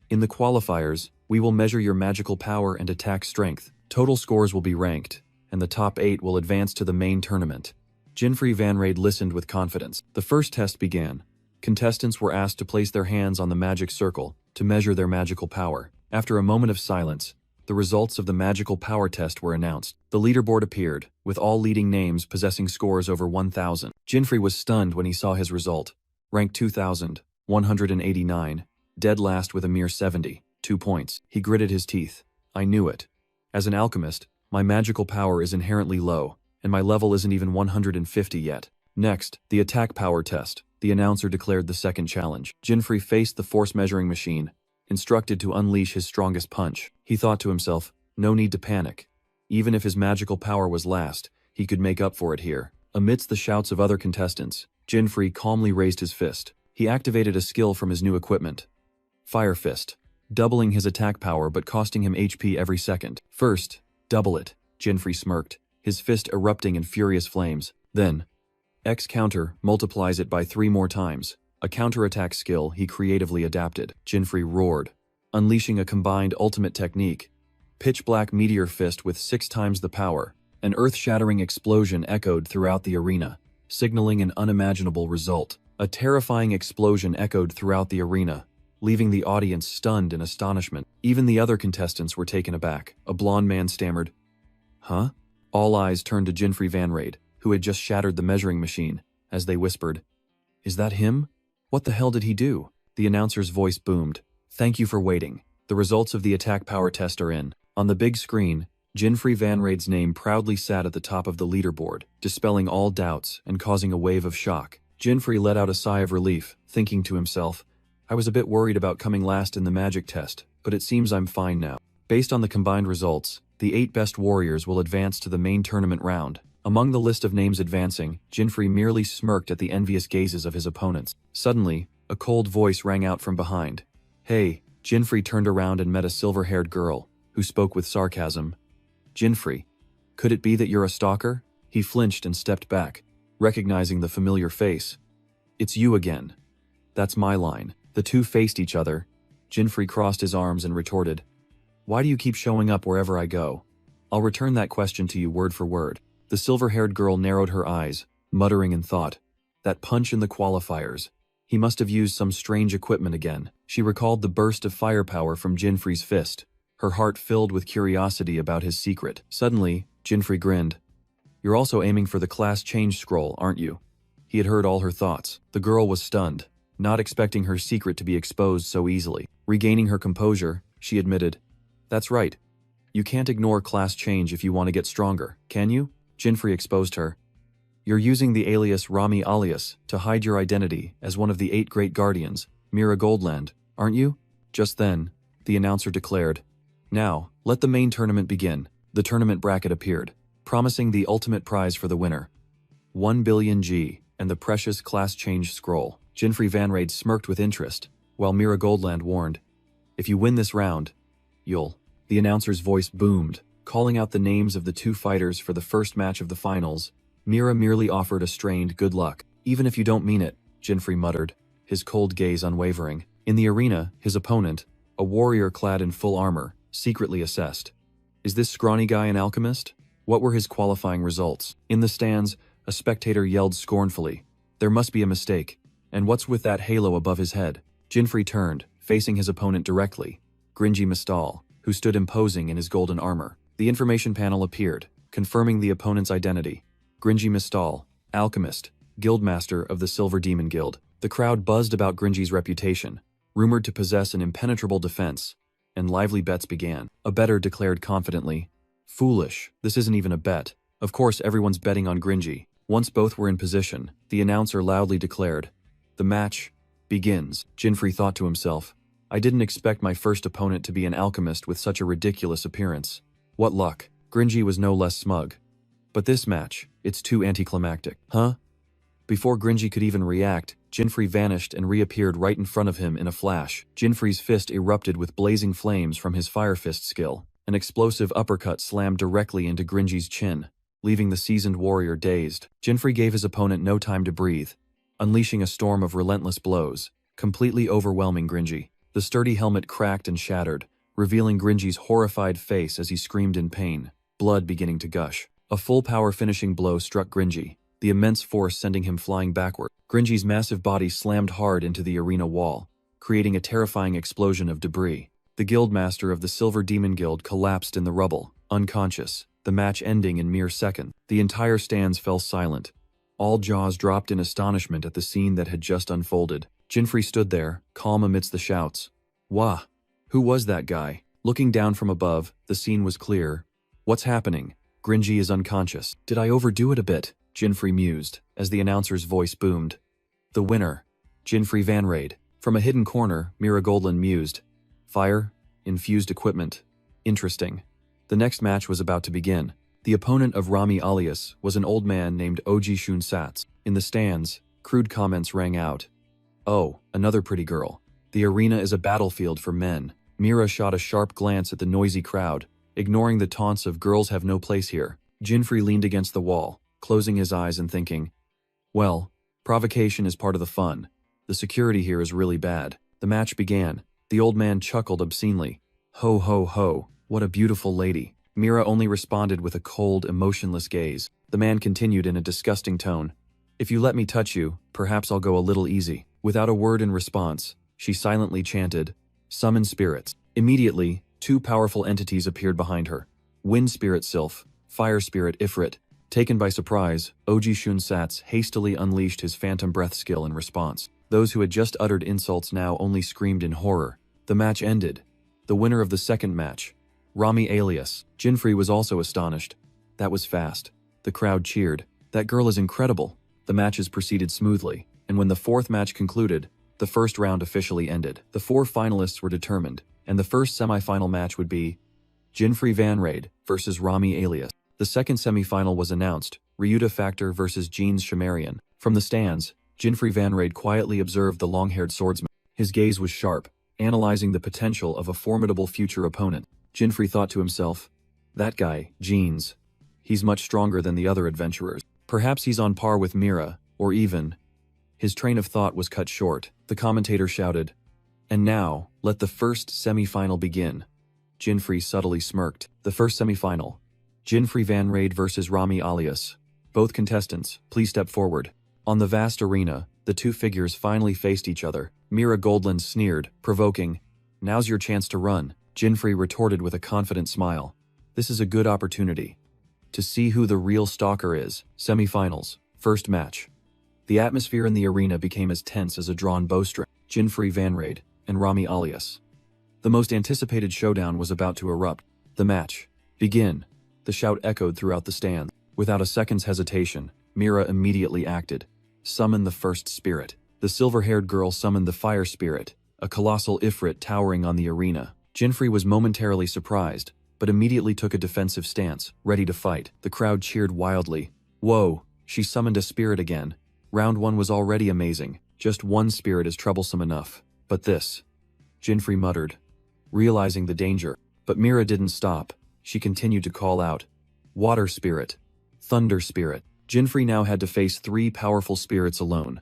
"In the qualifiers, we will measure your magical power and attack strength. Total scores will be ranked, and the top 8 will advance to the main tournament." Jinfrey Van Raid listened with confidence. The first test began. Contestants were asked to place their hands on the magic circle to measure their magical power. After a moment of silence, the results of the magical power test were announced. The leaderboard appeared, with all leading names possessing scores over 1,000. Jinfrey was stunned when he saw his result. Rank 2,189, dead last with a mere 72 points. He gritted his teeth. "I knew it. As an alchemist, my magical power is inherently low, and my level isn't even 150 yet." Next, the attack power test. The announcer declared the second challenge. Jinfrey faced the force measuring machine, instructed to unleash his strongest punch. He thought to himself, no need to panic. Even if his magical power was last, he could make up for it here. Amidst the shouts of other contestants, Jinfrey calmly raised his fist. He activated a skill from his new equipment. Fire Fist, doubling his attack power but costing him HP every second. First, double it, Jinfrey smirked, his fist erupting in furious flames. Then, X counter multiplies it by 3 more times, a counterattack skill he creatively adapted. Jinfrey roared, unleashing a combined ultimate technique. Pitch black meteor fist with 6 times the power. An earth-shattering explosion echoed throughout the arena, signaling an unimaginable result. A terrifying explosion echoed throughout the arena, leaving the audience stunned in astonishment. Even the other contestants were taken aback. A blond man stammered, "Huh?" All eyes turned to Jinfrey Vanrade, who had just shattered the measuring machine, as they whispered, "Is that him? What the hell did he do?" The announcer's voice boomed, "Thank you for waiting. The results of the attack power test are in." On the big screen, Jinfrey Vanrade's name proudly sat at the top of the leaderboard, dispelling all doubts and causing a wave of shock. Jinfrey let out a sigh of relief, thinking to himself, "I was a bit worried about coming last in the magic test, but it seems I'm fine now." Based on the combined results, the 8 best warriors will advance to the main tournament round. Among the list of names advancing, Jinfrey merely smirked at the envious gazes of his opponents. Suddenly, a cold voice rang out from behind. "Hey," Jinfrey turned around and met a silver-haired girl, who spoke with sarcasm. "Jinfrey, could it be that you're a stalker?" He flinched and stepped back, recognizing the familiar face. "It's you again." "That's my line." The two faced each other. Jinfrey crossed his arms and retorted, "Why do you keep showing up wherever I go?" "I'll return that question to you word for word." The silver-haired girl narrowed her eyes, muttering in thought, "That punch in the qualifiers. He must have used some strange equipment again." She recalled the burst of firepower from Jinfrey's fist, her heart filled with curiosity about his secret. Suddenly, Jinfrey grinned. "You're also aiming for the class change scroll, aren't you?" He had heard all her thoughts. The girl was stunned, not expecting her secret to be exposed so easily. Regaining her composure, she admitted, "That's right. You can't ignore class change if you want to get stronger, can you?" Jinfrey exposed her. "You're using the alias Rami alias to hide your identity as one of the 8 Great Guardians, Mira Goldland, aren't you?" Just then, the announcer declared, "Now, let the main tournament begin." The tournament bracket appeared, promising the ultimate prize for the winner. 1 billion G, and the precious class change scroll. Jinfrey Vanrade smirked with interest, while Mira Goldland warned, "If you win this round, you'll..." The announcer's voice boomed, calling out the names of the 2 fighters for the first match of the finals. Mira merely offered a strained good luck. "Even if you don't mean it," Jinfrey muttered, his cold gaze unwavering. In the arena, his opponent, a warrior clad in full armor, secretly assessed. "Is this scrawny guy an alchemist? What were his qualifying results?" In the stands, a spectator yelled scornfully, "There must be a mistake. And what's with that halo above his head?" Jinfrey turned, facing his opponent directly, Gringy Mistal, who stood imposing in his golden armor. The information panel appeared, confirming the opponent's identity. Gringy Mistal, alchemist, guildmaster of the Silver Demon Guild. The crowd buzzed about Gringy's reputation, rumored to possess an impenetrable defense, and lively bets began. A bettor declared confidently, "Foolish, this isn't even a bet. Of course everyone's betting on Gringy." Once both were in position, the announcer loudly declared, "The match begins." Jinfrey thought to himself, "I didn't expect my first opponent to be an alchemist with such a ridiculous appearance. What luck." Gringy was no less smug. "But this match, it's too anticlimactic." "Huh?" Before Gringy could even react, Jinfrey vanished and reappeared right in front of him in a flash. Jinfrey's fist erupted with blazing flames from his Fire Fist skill. An explosive uppercut slammed directly into Gringy's chin, leaving the seasoned warrior dazed. Jinfrey gave his opponent no time to breathe, unleashing a storm of relentless blows, completely overwhelming Gringy. The sturdy helmet cracked and shattered, revealing Gringy's horrified face as he screamed in pain, blood beginning to gush. A full-power finishing blow struck Gringy, the immense force sending him flying backward. Gringy's massive body slammed hard into the arena wall, creating a terrifying explosion of debris. The guildmaster of the Silver Demon Guild collapsed in the rubble, unconscious, the match ending in mere seconds. The entire stands fell silent. All jaws dropped in astonishment at the scene that had just unfolded. Jinfrey stood there, calm amidst the shouts. "Wah! Who was that guy?" Looking down from above, the scene was clear. "What's happening? Gringy is unconscious." "Did I overdo it a bit?" Jinfrey mused, as the announcer's voice boomed. "The winner, Jinfrey Vanrade." From a hidden corner, Mira Goldland mused. "Fire, infused equipment. Interesting. The next match was about to begin. The opponent of Rami alias was an old man named Oji Shunsats. In the stands, crude comments rang out. "Oh, another pretty girl. The arena is a battlefield for men." Mira shot a sharp glance at the noisy crowd, ignoring the taunts of "girls have no place here." Jinfrey leaned against the wall, closing his eyes and thinking, well, provocation is part of the fun. The security here is really bad. The match began. The old man chuckled obscenely. "Ho ho ho, what a beautiful lady." Mira only responded with a cold, emotionless gaze. The man continued in a disgusting tone. "If you let me touch you, perhaps I'll go a little easy." Without a word in response, she silently chanted, "Summon spirits." Immediately, two powerful entities appeared behind her. Wind spirit Sylph, fire spirit Ifrit. Taken by surprise, Oji Shunsats hastily unleashed his phantom breath skill in response. Those who had just uttered insults now only screamed in horror. The match ended. The winner of the second match, Rami alias. Jinfrey was also astonished. That was fast. The crowd cheered. "That girl is incredible." The matches proceeded smoothly, and when the fourth match concluded, the first round officially ended. The four finalists were determined, and the first semi-final match would be Jinfrey Vanrade versus Rami alias. The second semi-final was announced, Ryuta Factor versus Jeans Shamarian. From the stands, Jinfrey Vanrade quietly observed the long-haired swordsman. His gaze was sharp, analyzing the potential of a formidable future opponent. Jinfrey thought to himself, that guy, Jeans. He's much stronger than the other adventurers. Perhaps he's on par with Mira, or even... His train of thought was cut short. The commentator shouted, "And now, let the first semi-final begin." Jinfrey subtly smirked. The first semi-final. Jinfrey Vanrade versus Rami alias. Both contestants, please step forward. On the vast arena, the two figures finally faced each other. Mira Goldland sneered, provoking, "Now's your chance to run." Jinfrey retorted with a confident smile. "This is a good opportunity to see who the real stalker is." Semi-finals. First match. The atmosphere in the arena became as tense as a drawn bowstring. Jinfrey Vanrade and Rami alias. The most anticipated showdown was about to erupt. The match. Begin. The shout echoed throughout the stands. Without a second's hesitation, Mira immediately acted. Summon the first spirit. The silver-haired girl summoned the fire spirit, a colossal Ifrit towering on the arena. Jinfrey was momentarily surprised, but immediately took a defensive stance, ready to fight. The crowd cheered wildly. Whoa, she summoned a spirit again. Round one was already amazing. Just one spirit is troublesome enough. But this... Jinfrey muttered, realizing the danger. But Mira didn't stop. She continued to call out, "Water spirit. Thunder spirit." Jinfrey now had to face three powerful spirits alone.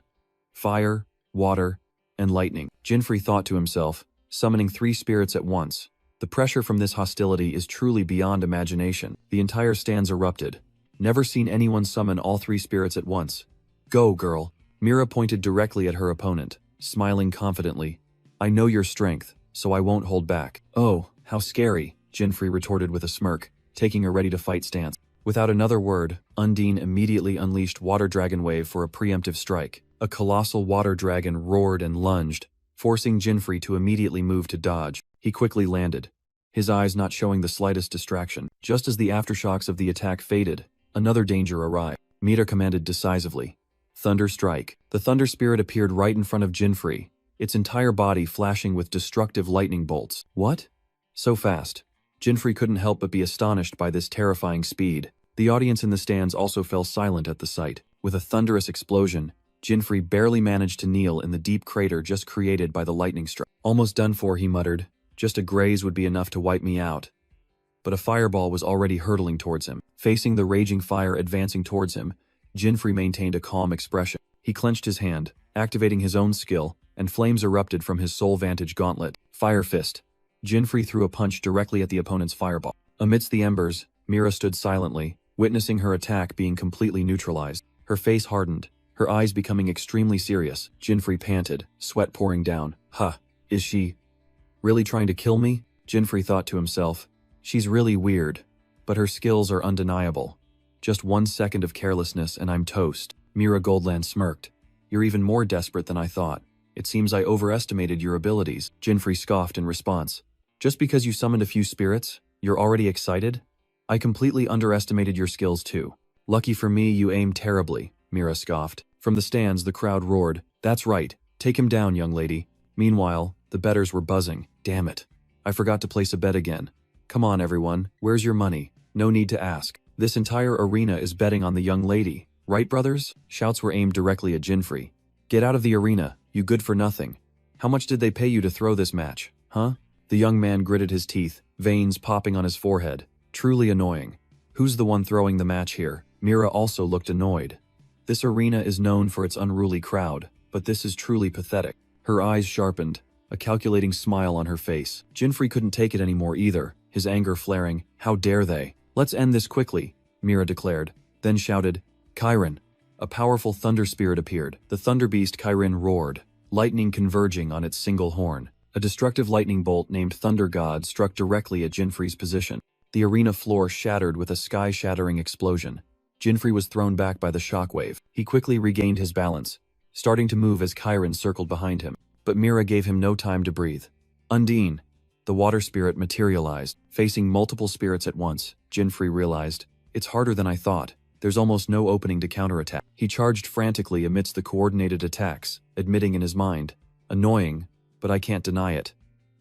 Fire, water, and lightning. Jinfrey thought to himself, summoning three spirits at once. The pressure from this hostility is truly beyond imagination. The entire stands erupted. Never seen anyone summon all three spirits at once. "Go, girl." Mira pointed directly at her opponent, smiling confidently. "I know your strength, so I won't hold back." "Oh, how scary," Jinfrey retorted with a smirk, taking a ready-to-fight stance. Without another word, Undine immediately unleashed Water Dragon Wave for a preemptive strike. A colossal water dragon roared and lunged, forcing Jinfrey to immediately move to dodge. He quickly landed, his eyes not showing the slightest distraction. Just as the aftershocks of the attack faded, another danger arrived. Mira commanded decisively, "Thunder strike." The thunder spirit appeared right in front of Jinfrey, its entire body flashing with destructive lightning bolts. What? So fast. Jinfrey couldn't help but be astonished by this terrifying speed. The audience in the stands also fell silent at the sight. With a thunderous explosion, Jinfrey barely managed to kneel in the deep crater just created by the lightning strike. "Almost done for," he muttered. "Just a graze would be enough to wipe me out." But a fireball was already hurtling towards him. Facing the raging fire advancing towards him, Jinfrey maintained a calm expression. He clenched his hand, activating his own skill, and flames erupted from his Soul Vantage gauntlet. Fire Fist. Jinfrey threw a punch directly at the opponent's fireball. Amidst the embers, Mira stood silently, witnessing her attack being completely neutralized. Her face hardened, her eyes becoming extremely serious. Jinfrey panted, sweat pouring down. Is she really trying to kill me? Jinfrey thought to himself. She's really weird, but her skills are undeniable. Just 1 second of carelessness and I'm toast. Mira Goldland smirked. "You're even more desperate than I thought. It seems I overestimated your abilities." Jinfrey scoffed in response. "Just because you summoned a few spirits, you're already excited? I completely underestimated your skills too." "Lucky for me, you aim terribly," Mira scoffed. From the stands, the crowd roared, "That's right, take him down, young lady." Meanwhile, the bettors were buzzing. "Damn it. I forgot to place a bet again. Come on everyone, where's your money? No need to ask. This entire arena is betting on the young lady. Right, brothers? Shouts were aimed directly at Jinfrey. Get out of the arena, you good for nothing. How much did they pay you to throw this match, huh? The young man gritted his teeth, veins popping on his forehead. Truly annoying. Who's the one throwing the match here? Mira also looked annoyed. This arena is known for its unruly crowd, but this is truly pathetic. Her eyes sharpened, a calculating smile on her face. Jinfrey couldn't take it anymore either, his anger flaring. How dare they? Let's end this quickly, Mira declared, then shouted, Chiron. A powerful thunder spirit appeared. The thunder beast Chiron roared, lightning converging on its single horn. A destructive lightning bolt named Thunder God struck directly at Jinfrey's position. The arena floor shattered with a sky-shattering explosion. Jinfrey was thrown back by the shockwave. He quickly regained his balance, starting to move as Chiron circled behind him. But Mira gave him no time to breathe. Undine. The water spirit materialized, facing multiple spirits at once. Jinfrey realized, it's harder than I thought. There's almost no opening to counterattack. He charged frantically amidst the coordinated attacks, admitting in his mind, annoying, but I can't deny it.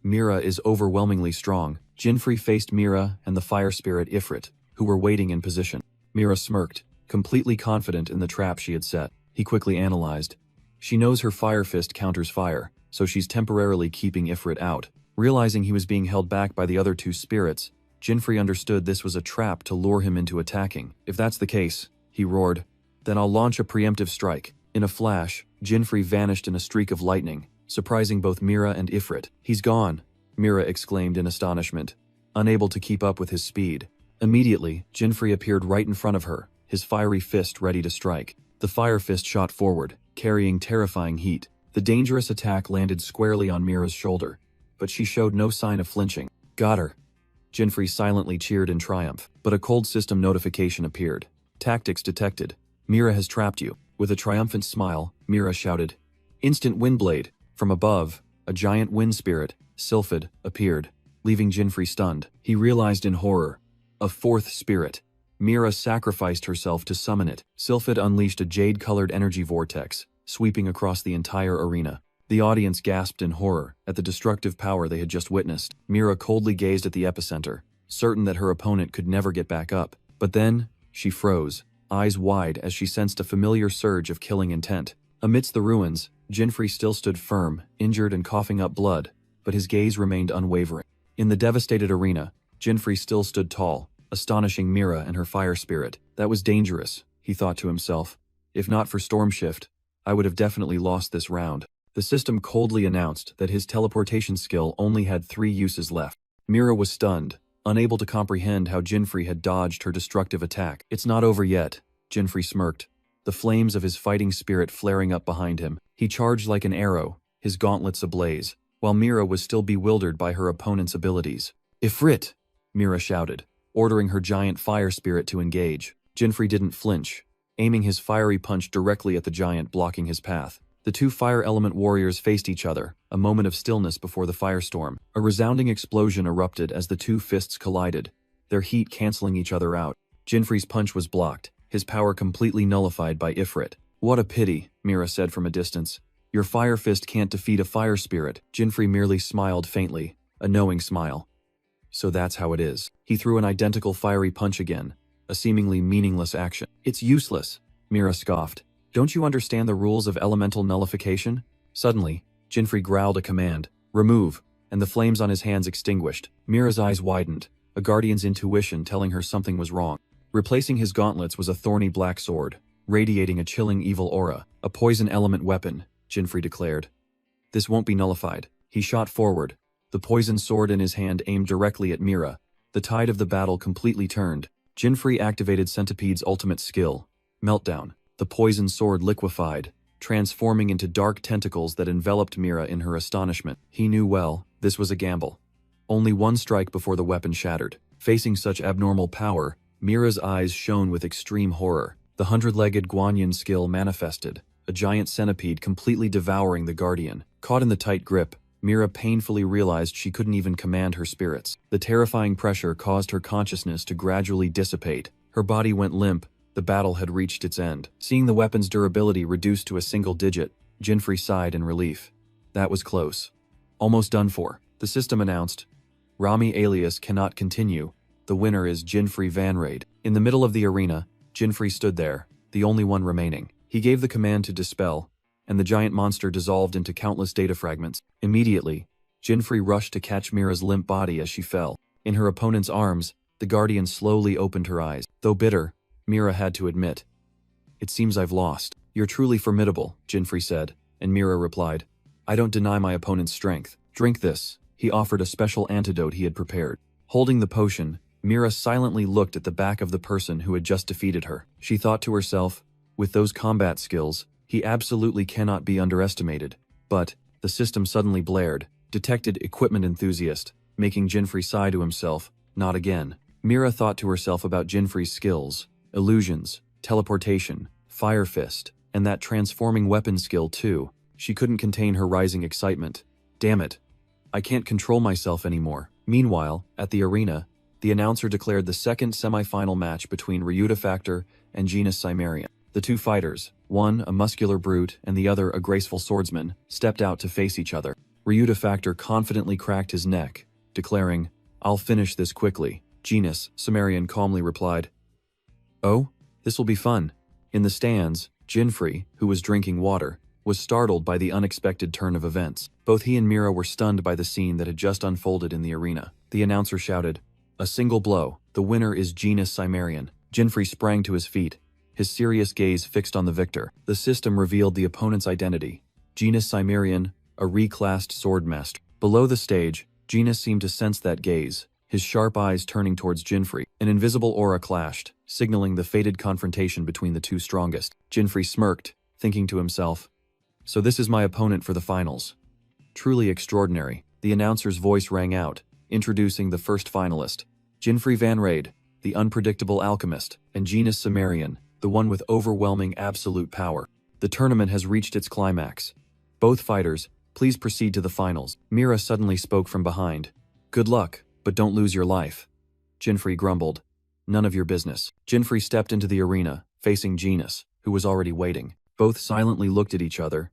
Mira is overwhelmingly strong. Jinfrey faced Mira and the fire spirit Ifrit, who were waiting in position. Mira smirked, completely confident in the trap she had set. He quickly analyzed. She knows her fire fist counters fire, so she's temporarily keeping Ifrit out. Realizing he was being held back by the other two spirits, Jinfrey understood this was a trap to lure him into attacking. If that's the case, he roared, then I'll launch a preemptive strike. In a flash, Jinfrey vanished in a streak of lightning, surprising both Mira and Ifrit. He's gone, Mira exclaimed in astonishment, unable to keep up with his speed. Immediately, Jinfrey appeared right in front of her, his fiery fist ready to strike. The fire fist shot forward, carrying terrifying heat. The dangerous attack landed squarely on Mira's shoulder, but she showed no sign of flinching. Got her. Jinfrey silently cheered in triumph, but a cold system notification appeared. Tactics detected. Mira has trapped you. With a triumphant smile, Mira shouted, Instant Windblade. From above, a giant wind spirit, Sylphid, appeared, leaving Jinfrey stunned. He realized in horror. A fourth spirit. Mira sacrificed herself to summon it. Sylphid unleashed a jade-colored energy vortex, sweeping across the entire arena. The audience gasped in horror at the destructive power they had just witnessed. Mira coldly gazed at the epicenter, certain that her opponent could never get back up. But then, she froze, eyes wide as she sensed a familiar surge of killing intent. Amidst the ruins, Jinfrey still stood firm, injured and coughing up blood, but his gaze remained unwavering. In the devastated arena, Jinfrey still stood tall, astonishing Mira and her fire spirit. That was dangerous, he thought to himself. If not for Stormshift, I would have definitely lost this round. The system coldly announced that his teleportation skill only had 3 uses left. Mira was stunned, unable to comprehend how Jinfrey had dodged her destructive attack. It's not over yet, Jinfrey smirked, the flames of his fighting spirit flaring up behind him. He charged like an arrow, his gauntlets ablaze, while Mira was still bewildered by her opponent's abilities. Ifrit! Mira shouted, ordering her giant fire spirit to engage. Jinfrey didn't flinch, aiming his fiery punch directly at the giant blocking his path. The two fire element warriors faced each other, a moment of stillness before the firestorm. A resounding explosion erupted as the two fists collided, their heat canceling each other out. Jinfrey's punch was blocked, his power completely nullified by Ifrit. What a pity, Mira said from a distance. Your fire fist can't defeat a fire spirit. Jinfrey merely smiled faintly, a knowing smile. So that's how it is. He threw an identical fiery punch again, a seemingly meaningless action. It's useless, Mira scoffed. Don't you understand the rules of elemental nullification? Suddenly, Jinfrey growled a command, remove, and the flames on his hands extinguished. Mira's eyes widened, a guardian's intuition telling her something was wrong. Replacing his gauntlets was a thorny black sword, radiating a chilling evil aura. A poison element weapon, Jinfrey declared. This won't be nullified. He shot forward, the poison sword in his hand aimed directly at Mira. The tide of the battle completely turned. Jinfrey activated Centipede's ultimate skill, Meltdown. The poison sword liquefied, transforming into dark tentacles that enveloped Mira in her astonishment. He knew well, this was a gamble. Only one strike before the weapon shattered. Facing such abnormal power, Mira's eyes shone with extreme horror. The 100-legged Guanyin skill manifested, a giant centipede completely devouring the Guardian. Caught in the tight grip, Mira painfully realized she couldn't even command her spirits. The terrifying pressure caused her consciousness to gradually dissipate. Her body went limp. The battle had reached its end. Seeing the weapon's durability reduced to a single digit, Jinfrey sighed in relief. That was close. Almost done for. The system announced, Rami alias cannot continue. The winner is Jinfrey Vanraid. In the middle of the arena, Jinfrey stood there, the only one remaining. He gave the command to dispel, and the giant monster dissolved into countless data fragments. Immediately, Jinfrey rushed to catch Mira's limp body as she fell. In her opponent's arms, the Guardian slowly opened her eyes. Though bitter, Mira had to admit, "It seems I've lost." "You're truly formidable," Jinfrey said, and Mira replied, "I don't deny my opponent's strength. Drink this." He offered a special antidote he had prepared. Holding the potion, Mira silently looked at the back of the person who had just defeated her. She thought to herself, with those combat skills, he absolutely cannot be underestimated. But the system suddenly blared, detected equipment enthusiast, making Jinfrey sigh to himself, not again. Mira thought to herself about Jinfrey's skills, illusions, teleportation, fire fist, and that transforming weapon skill too. She couldn't contain her rising excitement. Damn it. I can't control myself anymore. Meanwhile, at the arena, the announcer declared the second semi-final match between Ryuta Factor and Genus Cimmerian. The two fighters, one a muscular brute and the other a graceful swordsman, stepped out to face each other. Ryuta Factor confidently cracked his neck, declaring, "I'll finish this quickly." Genus Cimmerian calmly replied, "Oh, this will be fun." In the stands, Jinfrey, who was drinking water, was startled by the unexpected turn of events. Both he and Mira were stunned by the scene that had just unfolded in the arena. The announcer shouted, "A single blow. The winner is Genus Cimmerian." Jinfrey sprang to his feet, his serious gaze fixed on the victor. The system revealed the opponent's identity. Genus Cimmerian, a reclassed swordmaster. Below the stage, Genus seemed to sense that gaze, his sharp eyes turning towards Jinfrey. An invisible aura clashed, signaling the fated confrontation between the two strongest. Jinfrey smirked, thinking to himself, "So this is my opponent for the finals. Truly extraordinary." The announcer's voice rang out, introducing the first finalist, Jinfrey Vanraid, the unpredictable alchemist, and Genus Cimmerian, the one with overwhelming absolute power. The tournament has reached its climax. Both fighters, please proceed to the finals. Mira suddenly spoke from behind. "Good luck, but don't lose your life." Jinfrey grumbled, "None of your business." Jinfrey stepped into the arena, facing Genus, who was already waiting. Both silently looked at each other,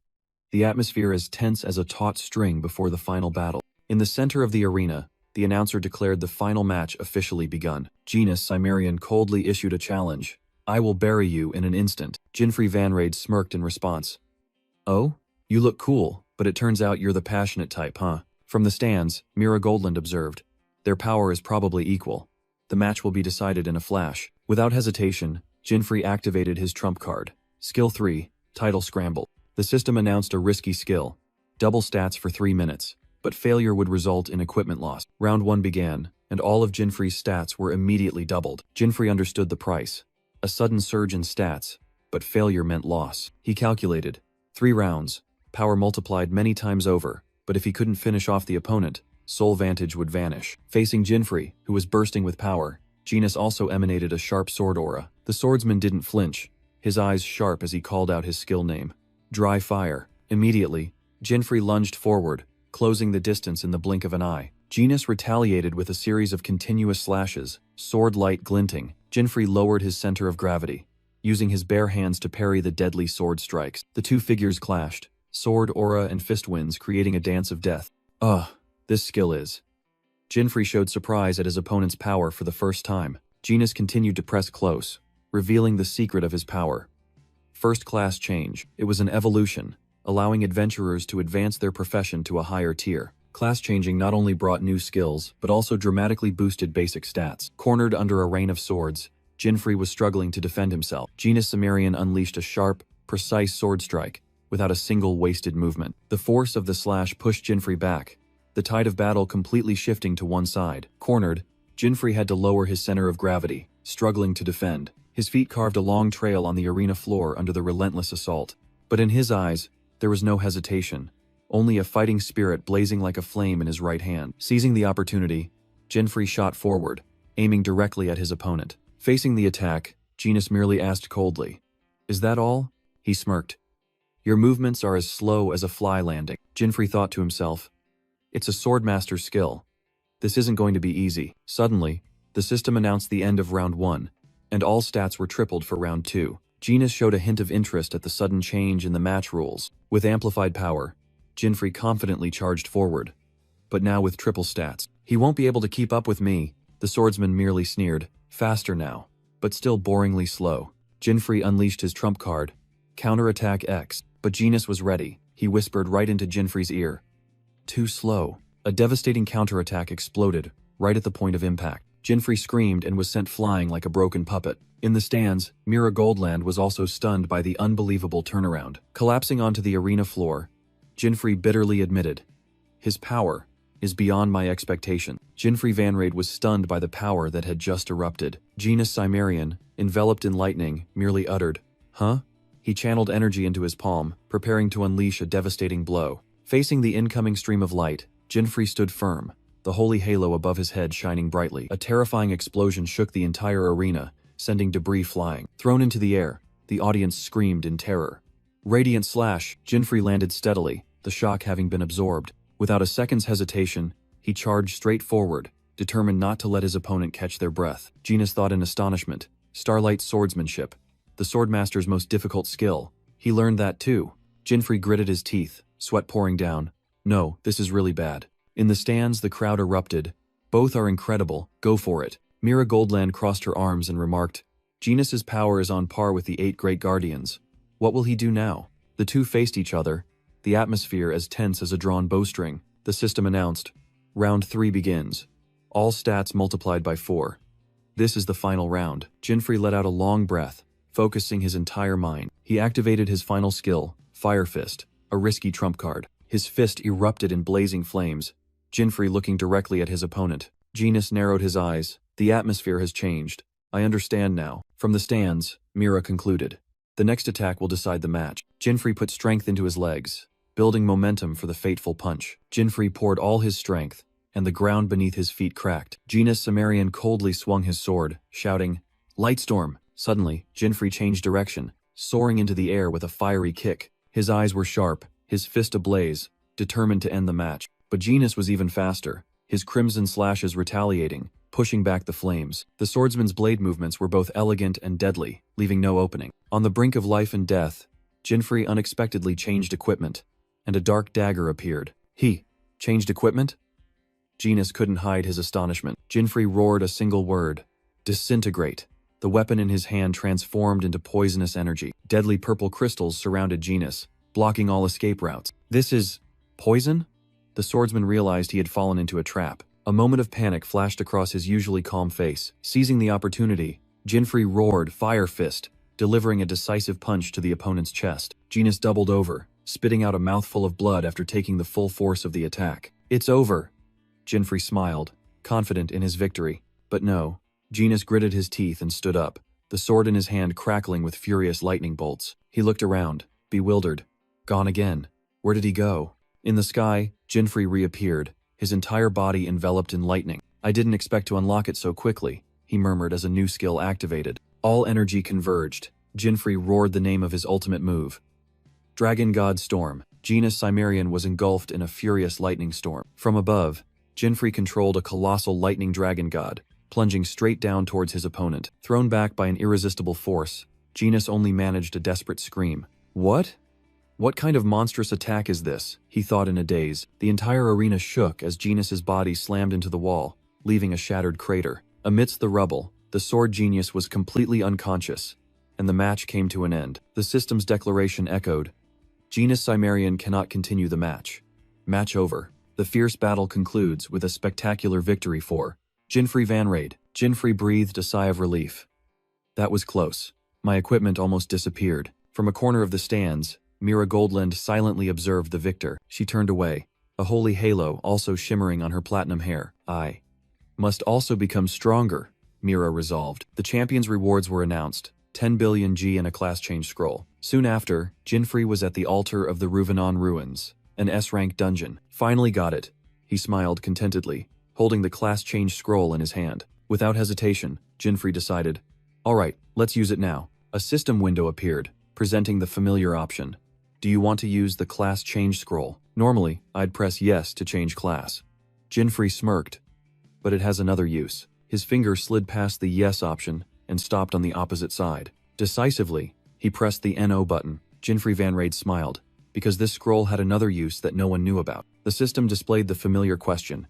the atmosphere as tense as a taut string before the final battle. In the center of the arena, the announcer declared the final match officially begun. Genus Cimmerian coldly issued a challenge. "I will bury you in an instant." Jinfrey Vanraid smirked in response. "Oh? You look cool, but it turns out you're the passionate type, huh?" From the stands, Mira Goldland observed, "Their power is probably equal. The match will be decided in a flash." Without hesitation, Jinfrey activated his trump card. Skill 3, Title Scramble. The system announced a risky skill. Double stats for 3 minutes, but failure would result in equipment loss. Round 1 began, and all of Jinfrey's stats were immediately doubled. Jinfrey understood the price. A sudden surge in stats, but failure meant loss. He calculated. 3 rounds, power multiplied many times over, but if he couldn't finish off the opponent, soul vantage would vanish. Facing Jinfrey, who was bursting with power, Genus also emanated a sharp sword aura. The swordsman didn't flinch, his eyes sharp as he called out his skill name. Dry fire. Immediately, Jinfrey lunged forward, closing the distance in the blink of an eye. Genus retaliated with a series of continuous slashes, sword light glinting. Jinfrey lowered his center of gravity, using his bare hands to parry the deadly sword strikes. The two figures clashed, sword aura and fist winds creating a dance of death. Ugh, this skill is. Jinfrey showed surprise at his opponent's power for the first time. Genus continued to press close, revealing the secret of his power. First class change. It was an evolution, allowing adventurers to advance their profession to a higher tier. Class changing not only brought new skills, but also dramatically boosted basic stats. Cornered under a rain of swords, Jinfrey was struggling to defend himself. Genus Cimmerian unleashed a sharp, precise sword strike, without a single wasted movement. The force of the slash pushed Jinfrey back, the tide of battle completely shifting to one side. Cornered, Jinfrey had to lower his center of gravity, struggling to defend. His feet carved a long trail on the arena floor under the relentless assault. But in his eyes, there was no hesitation, only a fighting spirit blazing like a flame in his right hand. Seizing the opportunity, Jinfrey shot forward, aiming directly at his opponent. Facing the attack, Genus merely asked coldly, "Is that all?" He smirked. "Your movements are as slow as a fly landing." Jinfrey thought to himself, "It's a swordmaster's skill. This isn't going to be easy." Suddenly, the system announced the end of round 1, and all stats were tripled for round 2. Genus showed a hint of interest at the sudden change in the match rules. With amplified power, Jinfrey confidently charged forward, but now with triple stats. He won't be able to keep up with me, the swordsman merely sneered. Faster now, but still boringly slow. Jinfrey unleashed his trump card. Counterattack X. But Genis was ready. He whispered right into Jinfrey's ear. Too slow. A devastating counterattack exploded, right at the point of impact. Jinfrey screamed and was sent flying like a broken puppet. In the stands, Mira Goldland was also stunned by the unbelievable turnaround. Collapsing onto the arena floor, Jinfrey bitterly admitted, "His power is beyond my expectation." Jinfrey Vanrade was stunned by the power that had just erupted. Genis Cimmerian, enveloped in lightning, merely uttered, "Huh?" He channeled energy into his palm, preparing to unleash a devastating blow. Facing the incoming stream of light, Jinfrey stood firm, the holy halo above his head shining brightly. A terrifying explosion shook the entire arena, sending debris flying. Thrown into the air, the audience screamed in terror. Radiant slash, Jinfrey landed steadily, the shock having been absorbed. Without a second's hesitation, he charged straight forward, determined not to let his opponent catch their breath. Genis thought in astonishment. Starlight's swordsmanship, the swordmaster's most difficult skill. He learned that too. Jinfrey gritted his teeth, sweat pouring down. No, this is really bad. In the stands, the crowd erupted. Both are incredible, go for it. Mira Goldland crossed her arms and remarked, Genis's power is on par with the 8 great guardians. What will he do now? The two faced each other, the atmosphere as tense as a drawn bowstring. The system announced, Round 3 begins. All stats multiplied by 4. This is the final round. Jinfrey let out a long breath, focusing his entire mind. He activated his final skill, Fire Fist, a risky trump card. His fist erupted in blazing flames. Jinfrey looking directly at his opponent. Genis narrowed his eyes. The atmosphere has changed. I understand now. From the stands, Mira concluded. The next attack will decide the match. Jinfrey put strength into his legs, building momentum for the fateful punch. Jinfrey poured all his strength, and the ground beneath his feet cracked. Genis Cimmerian coldly swung his sword, shouting, Lightstorm! Suddenly, Jinfrey changed direction, soaring into the air with a fiery kick. His eyes were sharp, his fist ablaze, determined to end the match. But Genis was even faster, his crimson slashes retaliating, pushing back the flames. The swordsman's blade movements were both elegant and deadly, leaving no opening. On the brink of life and death, Jinfrey unexpectedly changed equipment, and a dark dagger appeared. He changed equipment? Genis couldn't hide his astonishment. Jinfrey roared a single word. Disintegrate. The weapon in his hand transformed into poisonous energy. Deadly purple crystals surrounded Genis, blocking all escape routes. This is poison? The swordsman realized he had fallen into a trap. A moment of panic flashed across his usually calm face. Seizing the opportunity, Jinfrey roared Fire Fist, delivering a decisive punch to the opponent's chest. Genis doubled over, spitting out a mouthful of blood after taking the full force of the attack. It's over. Jinfrey smiled, confident in his victory. But no. Genis gritted his teeth and stood up, the sword in his hand crackling with furious lightning bolts. He looked around, bewildered. Gone again. Where did he go? In the sky, Jinfrey reappeared, his entire body enveloped in lightning. I didn't expect to unlock it so quickly, he murmured as a new skill activated. All energy converged. Jinfrey roared the name of his ultimate move. Dragon God Storm. Genis Cimmerian was engulfed in a furious lightning storm. From above, Jinfrey controlled a colossal lightning dragon god, plunging straight down towards his opponent. Thrown back by an irresistible force, Genis only managed a desperate scream. What? What kind of monstrous attack is this? He thought in a daze. The entire arena shook as Genis's body slammed into the wall, leaving a shattered crater. Amidst the rubble, the sword genius was completely unconscious, and the match came to an end. The system's declaration echoed. Genis Cimmerian cannot continue the match. Match over. The fierce battle concludes with a spectacular victory for Jinfrey Vanrade. Jinfrey breathed a sigh of relief. That was close. My equipment almost disappeared. From a corner of the stands, Mira Goldland silently observed the victor. She turned away, a holy halo also shimmering on her platinum hair. I must also become stronger, Mira resolved. The champion's rewards were announced, 10 billion G and a class change scroll. Soon after, Jinfrey was at the altar of the Ruvenon Ruins, an S-rank dungeon. Finally got it. He smiled contentedly, holding the class change scroll in his hand. Without hesitation, Jinfrey decided, all right, let's use it now. A system window appeared, presenting the familiar option. Do you want to use the class change scroll? Normally, I'd press yes to change class. Jinfrey smirked, but it has another use. His finger slid past the yes option and stopped on the opposite side. Decisively, he pressed the NO button. Jinfrey Vanrade smiled, because this scroll had another use that no one knew about. The system displayed the familiar question.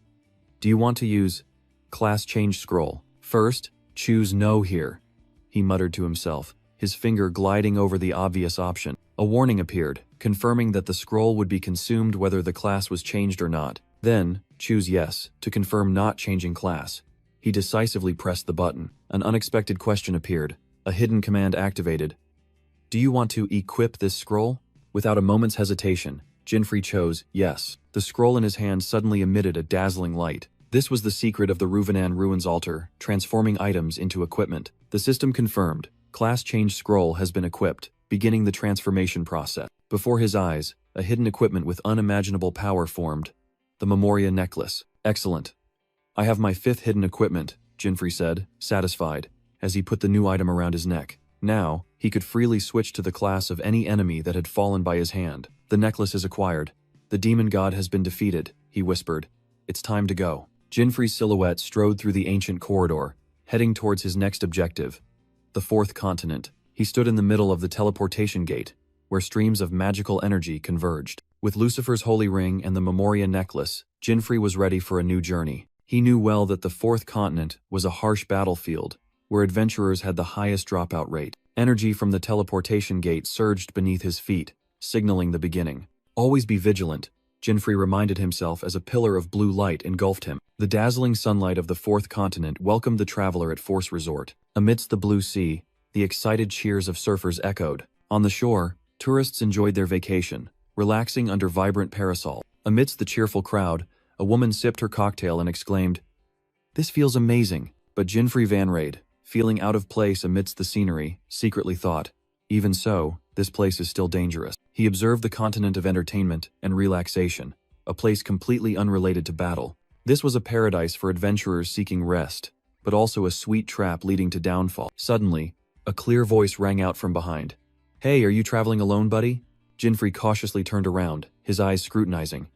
Do you want to use class change scroll? First, choose no here, he muttered to himself, his finger gliding over the obvious option. A warning appeared, confirming that the scroll would be consumed whether the class was changed or not. Then, choose yes, to confirm not changing class. He decisively pressed the button. An unexpected question appeared. A hidden command activated. Do you want to equip this scroll? Without a moment's hesitation, Jinfrey chose yes. The scroll in his hand suddenly emitted a dazzling light. This was the secret of the Ruvenan Ruins altar, transforming items into equipment. The system confirmed. Class change scroll has been equipped, beginning the transformation process. Before his eyes, a hidden equipment with unimaginable power formed. The Memoria necklace. Excellent. I have my 5th hidden equipment, Jinfrey said, satisfied, as he put the new item around his neck. Now, he could freely switch to the class of any enemy that had fallen by his hand. The necklace is acquired. The demon god has been defeated, he whispered. It's time to go. Jinfrey's silhouette strode through the ancient corridor, heading towards his next objective, the 4th continent. He stood in the middle of the teleportation gate, where streams of magical energy converged. With Lucifer's holy ring and the Memoria necklace, Jinfrey was ready for a new journey. He knew well that the 4th continent was a harsh battlefield, where adventurers had the highest dropout rate. Energy from the teleportation gate surged beneath his feet, signaling the beginning. Always be vigilant, Jinfrey reminded himself as a pillar of blue light engulfed him. The dazzling sunlight of the 4th continent welcomed the traveler at Force Resort. Amidst the blue sea, the excited cheers of surfers echoed. On the shore, tourists enjoyed their vacation, relaxing under vibrant parasols. Amidst the cheerful crowd, a woman sipped her cocktail and exclaimed, "This feels amazing." But Jinfrey Van Raid, feeling out of place amidst the scenery, secretly thought, even so, this place is still dangerous. He observed the continent of entertainment and relaxation, a place completely unrelated to battle. This was a paradise for adventurers seeking rest, but also a sweet trap leading to downfall. Suddenly, a clear voice rang out from behind. "Hey, are you traveling alone, buddy?" Jinfrey cautiously turned around, his eyes scrutinizing.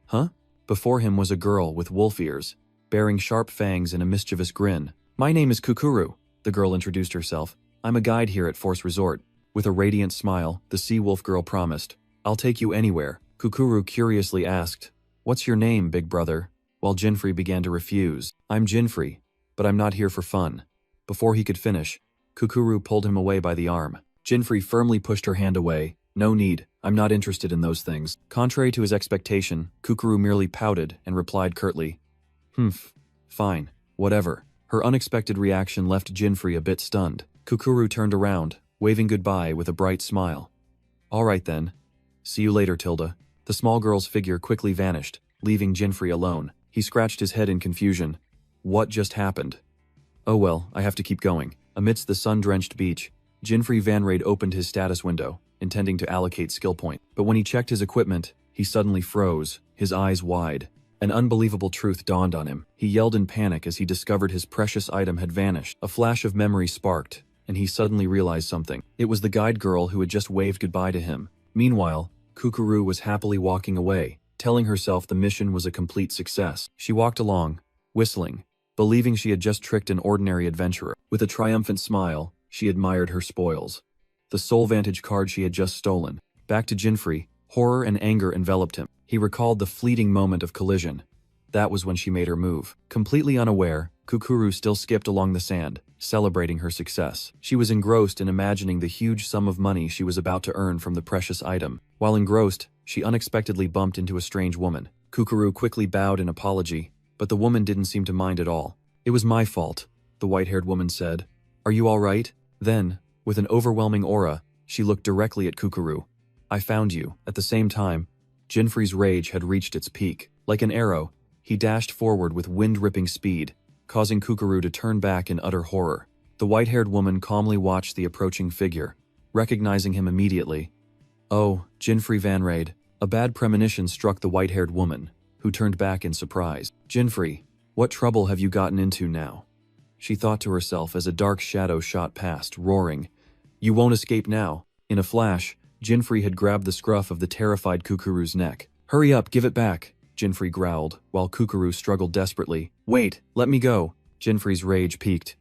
"Huh?" Before him was a girl with wolf ears, bearing sharp fangs and a mischievous grin. "My name is Kukuru," the girl introduced herself. "I'm a guide here at Force Resort." With a radiant smile, the sea wolf girl promised, "I'll take you anywhere." Kukuru curiously asked, "What's your name, big brother?" While Jinfrey began to refuse. "I'm Jinfrey, but I'm not here for fun." Before he could finish, Kukuru pulled him away by the arm. Jinfrey firmly pushed her hand away. "No need, I'm not interested in those things." Contrary to his expectation, Kukuru merely pouted and replied curtly, "Humph, fine, whatever." Her unexpected reaction left Jinfrey a bit stunned. Kukuru turned around, waving goodbye with a bright smile. "All right then. See you later, Tilda." The small girl's figure quickly vanished, leaving Jinfrey alone. He scratched his head in confusion. What just happened? Oh well, I have to keep going. Amidst the sun-drenched beach, Jinfrey Van Raid opened his status window, intending to allocate skill point. But when he checked his equipment, he suddenly froze, his eyes wide. An unbelievable truth dawned on him. He yelled in panic as he discovered his precious item had vanished. A flash of memory sparked, and he suddenly realized something. It was the guide girl who had just waved goodbye to him. Meanwhile, Kukuru was happily walking away, telling herself the mission was a complete success. She walked along, whistling, believing she had just tricked an ordinary adventurer. With a triumphant smile, she admired her spoils. The soul vantage card she had just stolen. Back to Jinfrey, horror and anger enveloped him. He recalled the fleeting moment of collision. That was when she made her move. Completely unaware, Kukuru still skipped along the sand, celebrating her success. She was engrossed in imagining the huge sum of money she was about to earn from the precious item. While engrossed, she unexpectedly bumped into a strange woman. Kukuru quickly bowed in apology, but the woman didn't seem to mind at all. "It was my fault," the white-haired woman said. "Are you all right?" Then, with an overwhelming aura, she looked directly at Kukuru. "I found you." At the same time, Jinfrey's rage had reached its peak. Like an arrow, he dashed forward with wind-ripping speed, causing Kukuru to turn back in utter horror. The white-haired woman calmly watched the approaching figure, recognizing him immediately. "Oh, Jinfrey Van Raid." A bad premonition struck the white-haired woman, who turned back in surprise. "Jinfrey, what trouble have you gotten into now?" she thought to herself as a dark shadow shot past, roaring, "You won't escape now." In a flash, Jinfrey had grabbed the scruff of the terrified Kukuru's neck. "Hurry up, give it back," Jinfrey growled, while Kukuru struggled desperately. "Wait, let me go." Jinfrey's rage peaked.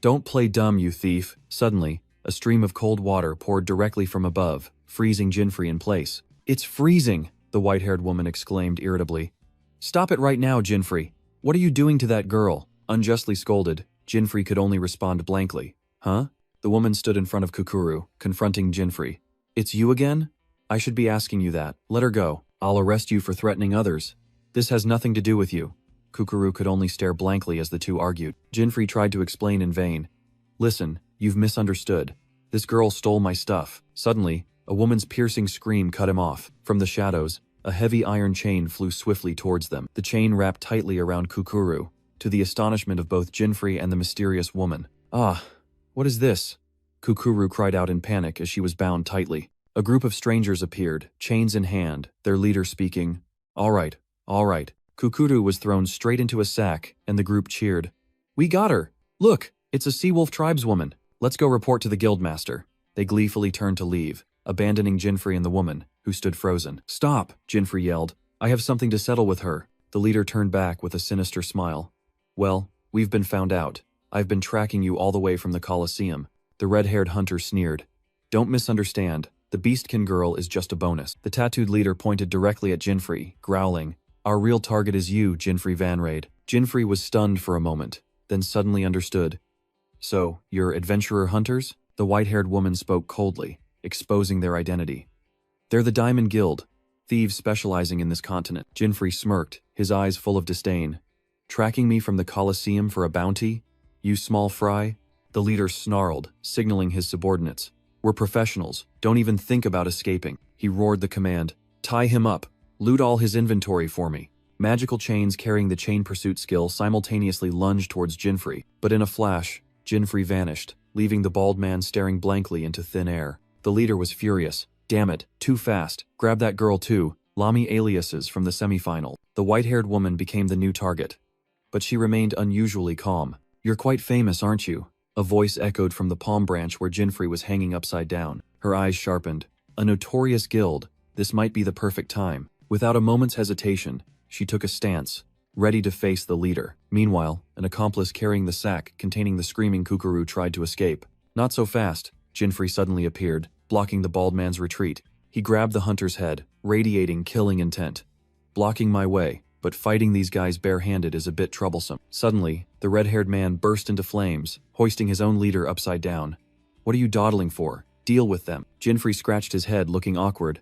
"Don't play dumb, you thief." Suddenly, a stream of cold water poured directly from above, freezing Jinfrey in place. "It's freezing," the white-haired woman exclaimed irritably. "Stop it right now, Jinfrey." What are you doing to that girl? Unjustly scolded, Jinfrey could only respond blankly. Huh? The woman stood in front of Kukuru, confronting Jinfrey. It's you again? I should be asking you that. Let her go. I'll arrest you for threatening others. This has nothing to do with you. Kukuru could only stare blankly as the two argued. Jinfrey tried to explain in vain. Listen, you've misunderstood. This girl stole my stuff. Suddenly, a woman's piercing scream cut him off. From the shadows, a heavy iron chain flew swiftly towards them. The chain wrapped tightly around Kukuru, to the astonishment of both Jinfrey and the mysterious woman. Ah, what is this? Kukuru cried out in panic as she was bound tightly. A group of strangers appeared, chains in hand, their leader speaking. All right, all right. Kukuru was thrown straight into a sack, and the group cheered. We got her! Look, it's a Seawolf tribeswoman. Let's go report to the guildmaster. They gleefully turned to leave, abandoning Jinfrey and the woman, who stood frozen. Stop, Jinfrey yelled. I have something to settle with her. The leader turned back with a sinister smile. Well, we've been found out. I've been tracking you all the way from the Colosseum. The red-haired hunter sneered. Don't misunderstand. The Beastkin girl is just a bonus. The tattooed leader pointed directly at Jinfrey, growling. Our real target is you, Jinfrey Vanrade. Jinfrey was stunned for a moment, then suddenly understood. So, you're adventurer hunters? The white-haired woman spoke coldly, exposing their identity. They're the Diamond Guild, thieves specializing in this continent. Jinfrey smirked, his eyes full of disdain. Tracking me from the Colosseum for a bounty? You small fry? The leader snarled, signaling his subordinates. We're professionals. Don't even think about escaping. He roared the command. Tie him up. Loot all his inventory for me. Magical chains carrying the chain pursuit skill simultaneously lunged towards Jinfrey, but in a flash, Jinfrey vanished, leaving the bald man staring blankly into thin air. The leader was furious. Damn it, too fast. Grab that girl too. Lami aliases from the semifinal. The white-haired woman became the new target. But she remained unusually calm. You're quite famous, aren't you? A voice echoed from the palm branch where Jinfrey was hanging upside down. Her eyes sharpened. A notorious guild. This might be the perfect time. Without a moment's hesitation, she took a stance, ready to face the leader. Meanwhile, an accomplice carrying the sack containing the screaming Kukuru tried to escape. Not so fast. Jinfrey suddenly appeared, blocking the bald man's retreat. He grabbed the hunter's head, radiating killing intent. Blocking my way, but fighting these guys barehanded is a bit troublesome. Suddenly, the red-haired man burst into flames, hoisting his own leader upside down. What are you dawdling for? Deal with them. Jinfrey scratched his head, looking awkward.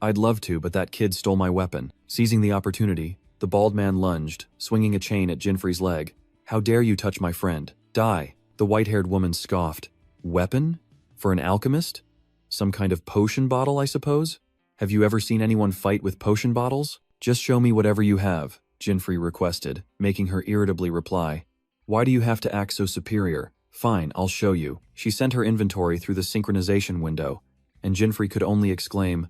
I'd love to, but that kid stole my weapon. Seizing the opportunity, the bald man lunged, swinging a chain at Jinfrey's leg. How dare you touch my friend? Die. The white-haired woman scoffed. Weapon? For an alchemist? Some kind of potion bottle, I suppose? Have you ever seen anyone fight with potion bottles? Just show me whatever you have, Jinfrey requested, making her irritably reply. Why do you have to act so superior? Fine, I'll show you. She sent her inventory through the synchronization window, and Jinfrey could only exclaim,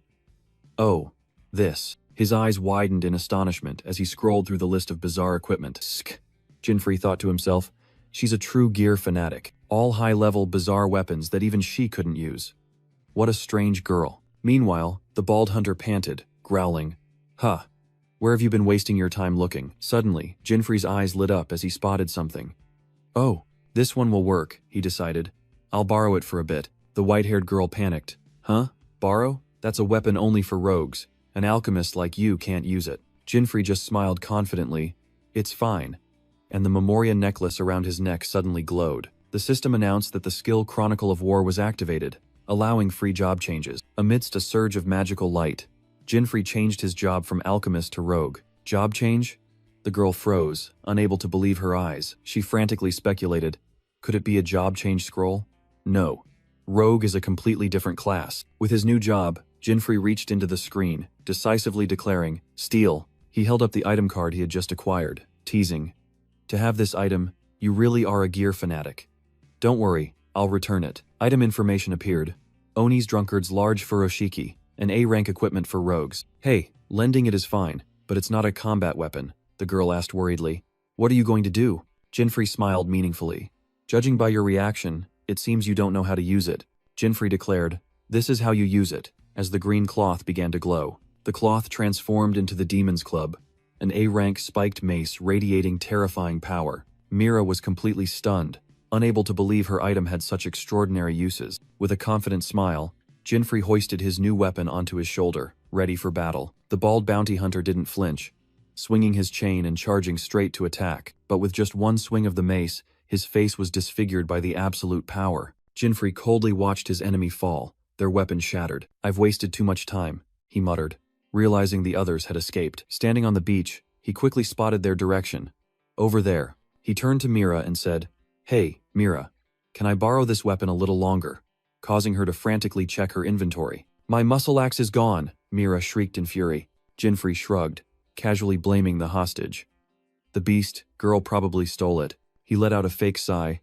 Oh, this. His eyes widened in astonishment as he scrolled through the list of bizarre equipment. Sk. Jinfrey thought to himself, she's a true gear fanatic. All high-level, bizarre weapons that even she couldn't use. What a strange girl. Meanwhile, the bald hunter panted, growling, Huh. Where have you been wasting your time looking? Suddenly, Jinfrey's eyes lit up as he spotted something. Oh, this one will work, he decided. I'll borrow it for a bit. The white-haired girl panicked. Huh? Borrow? That's a weapon only for rogues. An alchemist like you can't use it. Jinfrey just smiled confidently. It's fine. And the Memoria necklace around his neck suddenly glowed. The system announced that the skill Chronicle of War was activated, allowing free job changes. Amidst a surge of magical light, Jinfrey changed his job from alchemist to rogue. Job change? The girl froze, unable to believe her eyes. She frantically speculated. Could it be a job change scroll? No. Rogue is a completely different class. With his new job, Jinfrey reached into the screen, decisively declaring, Steal. He held up the item card he had just acquired, teasing. To have this item, you really are a gear fanatic. Don't worry, I'll return it. Item information appeared. Oni's Drunkard's large furoshiki, an A-rank equipment for rogues. Hey, lending it is fine, but it's not a combat weapon, the girl asked worriedly. What are you going to do? Jinfrey smiled meaningfully. Judging by your reaction, it seems you don't know how to use it. Jinfrey declared, This is how you use it. As the green cloth began to glow, the cloth transformed into the Demon's Club, an A-rank spiked mace radiating terrifying power. Mira was completely stunned, unable to believe her item had such extraordinary uses. With a confident smile, Jinfrey hoisted his new weapon onto his shoulder, ready for battle. The bald bounty hunter didn't flinch. swinging his chain and charging straight to attack. But with just one swing of the mace, his face was disfigured by the absolute power. Jinfrey coldly watched his enemy fall, their weapon shattered. "I've wasted too much time," he muttered, realizing the others had escaped. Standing on the beach, he quickly spotted their direction. "Over there." He turned to Mira and said, "Hey, Mira, can I borrow this weapon a little longer?" causing her to frantically check her inventory. "My muscle axe is gone," Mira shrieked in fury. Jinfrey shrugged, casually blaming the hostage. "The beast, girl probably stole it." He let out a fake sigh.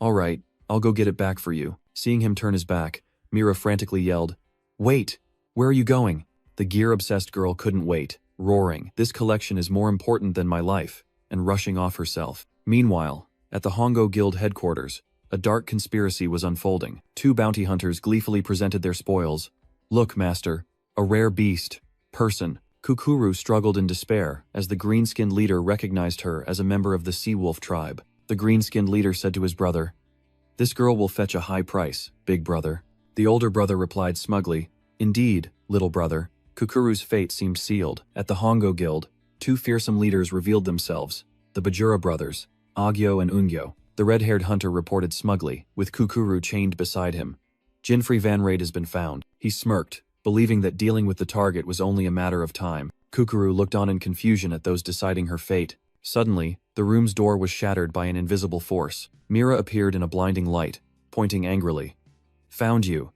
"All right, I'll go get it back for you." Seeing him turn his back, Mira frantically yelled, "Wait! Where are you going?" The gear-obsessed girl couldn't wait, roaring, "This collection is more important than my life," and rushing off herself. Meanwhile, at the Hongo Guild headquarters, a dark conspiracy was unfolding. Two bounty hunters gleefully presented their spoils. "Look, master, a rare beast. Person." Kukuru struggled in despair as the green-skinned leader recognized her as a member of the Sea Wolf tribe. The green-skinned leader said to his brother, "This girl will fetch a high price, big brother." The older brother replied smugly, "Indeed, little brother." Kukuru's fate seemed sealed. At the Hongo Guild, two fearsome leaders revealed themselves, the Bajura brothers, Agyo and Ungyo. The red-haired hunter reported smugly, with Kukuru chained beside him. "Jinfrey Van Raid has been found." He smirked, believing that dealing with the target was only a matter of time. Kukuru looked on in confusion at those deciding her fate. Suddenly, the room's door was shattered by an invisible force. Mira appeared in a blinding light, pointing angrily. "Found you.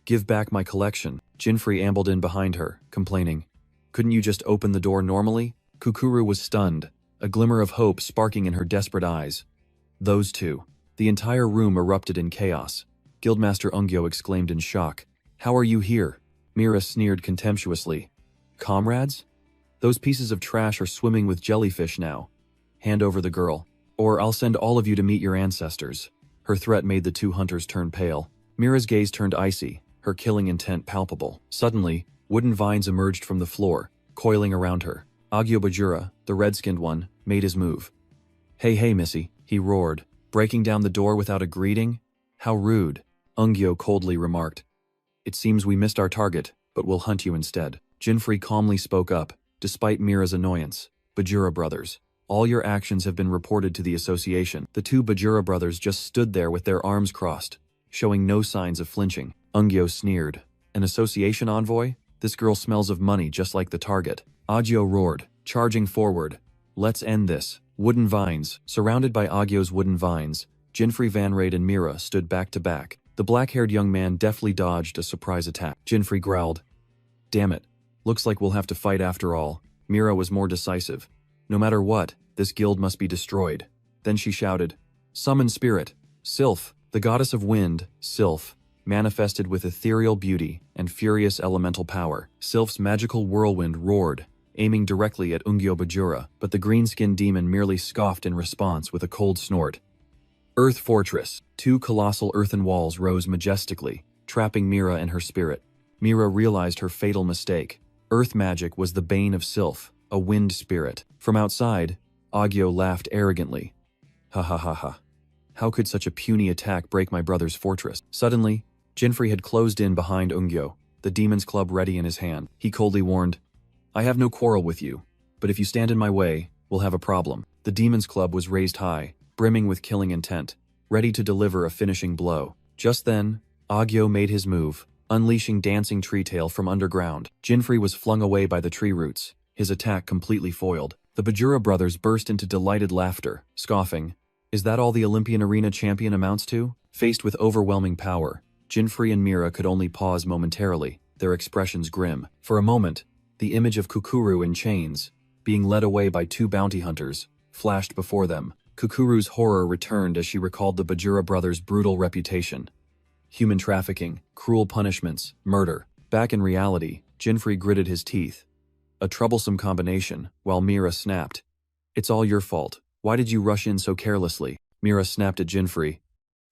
Give back my collection." Jinfrey ambled in behind her, complaining, "Couldn't you just open the door normally?" Kukuru was stunned, a glimmer of hope sparking in her desperate eyes. "Those two." The entire room erupted in chaos. Guildmaster Ungyo exclaimed in shock, "How are you here?" Mira sneered contemptuously. "Comrades? Those pieces of trash are swimming with jellyfish now. Hand over the girl, or I'll send all of you to meet your ancestors." Her threat made the two hunters turn pale. Mira's gaze turned icy, her killing intent palpable. Suddenly, wooden vines emerged from the floor, coiling around her. Agyo Bajura, the red-skinned one, made his move. Hey missy," he roared, breaking down the door without a greeting. "How rude," Ungyo coldly remarked. "It seems we missed our target, but we'll hunt you instead." Jinfrey calmly spoke up, despite Mira's annoyance. "Bajura brothers, all your actions have been reported to the association." The two Bajura brothers just stood there with their arms crossed, showing no signs of flinching. Ungyo sneered. "An association envoy? This girl smells of money just like the target." Agyo roared, charging forward. "Let's end this." Wooden vines. Surrounded by Agyo's wooden vines, Jinfrey Van Raid and Mira stood back to back. The black-haired young man deftly dodged a surprise attack. Jinfrey growled, "Damn it. Looks like we'll have to fight after all." Mira was more decisive. "No matter what, this guild must be destroyed." Then she shouted, "Summon spirit, Sylph." The goddess of wind, Sylph, manifested with ethereal beauty and furious elemental power. Sylph's magical whirlwind roared, aiming directly at Ungyo Bajura, but the green-skinned demon merely scoffed in response with a cold snort. Earth Fortress. Two colossal earthen walls rose majestically, trapping Mira and her spirit. Mira realized her fatal mistake. Earth magic was the bane of Sylph, a wind spirit. From outside, Agyo laughed arrogantly. "Ha ha ha ha. How could such a puny attack break my brother's fortress?" Suddenly, Jinfrey had closed in behind Ungyo, the demon's club ready in his hand. He coldly warned, "I have no quarrel with you, but if you stand in my way, we'll have a problem." The demon's club was raised high, brimming with killing intent, ready to deliver a finishing blow. Just then, Agyo made his move, unleashing dancing tree tail from underground. Jinfrey was flung away by the tree roots, his attack completely foiled. The Bajura brothers burst into delighted laughter, scoffing, "Is that all the Olympian arena champion amounts to?" Faced with overwhelming power, Jinfrey and Mira could only pause momentarily, their expressions grim. For a moment, the image of Kukuru in chains, being led away by two bounty hunters, flashed before them. Kukuru's horror returned as she recalled the Bajura brothers' brutal reputation. Human trafficking, cruel punishments, murder. Back in reality, Jinfrey gritted his teeth. A troublesome combination, while Mira snapped, "It's all your fault. Why did you rush in so carelessly?" Mira snapped at Jinfrey.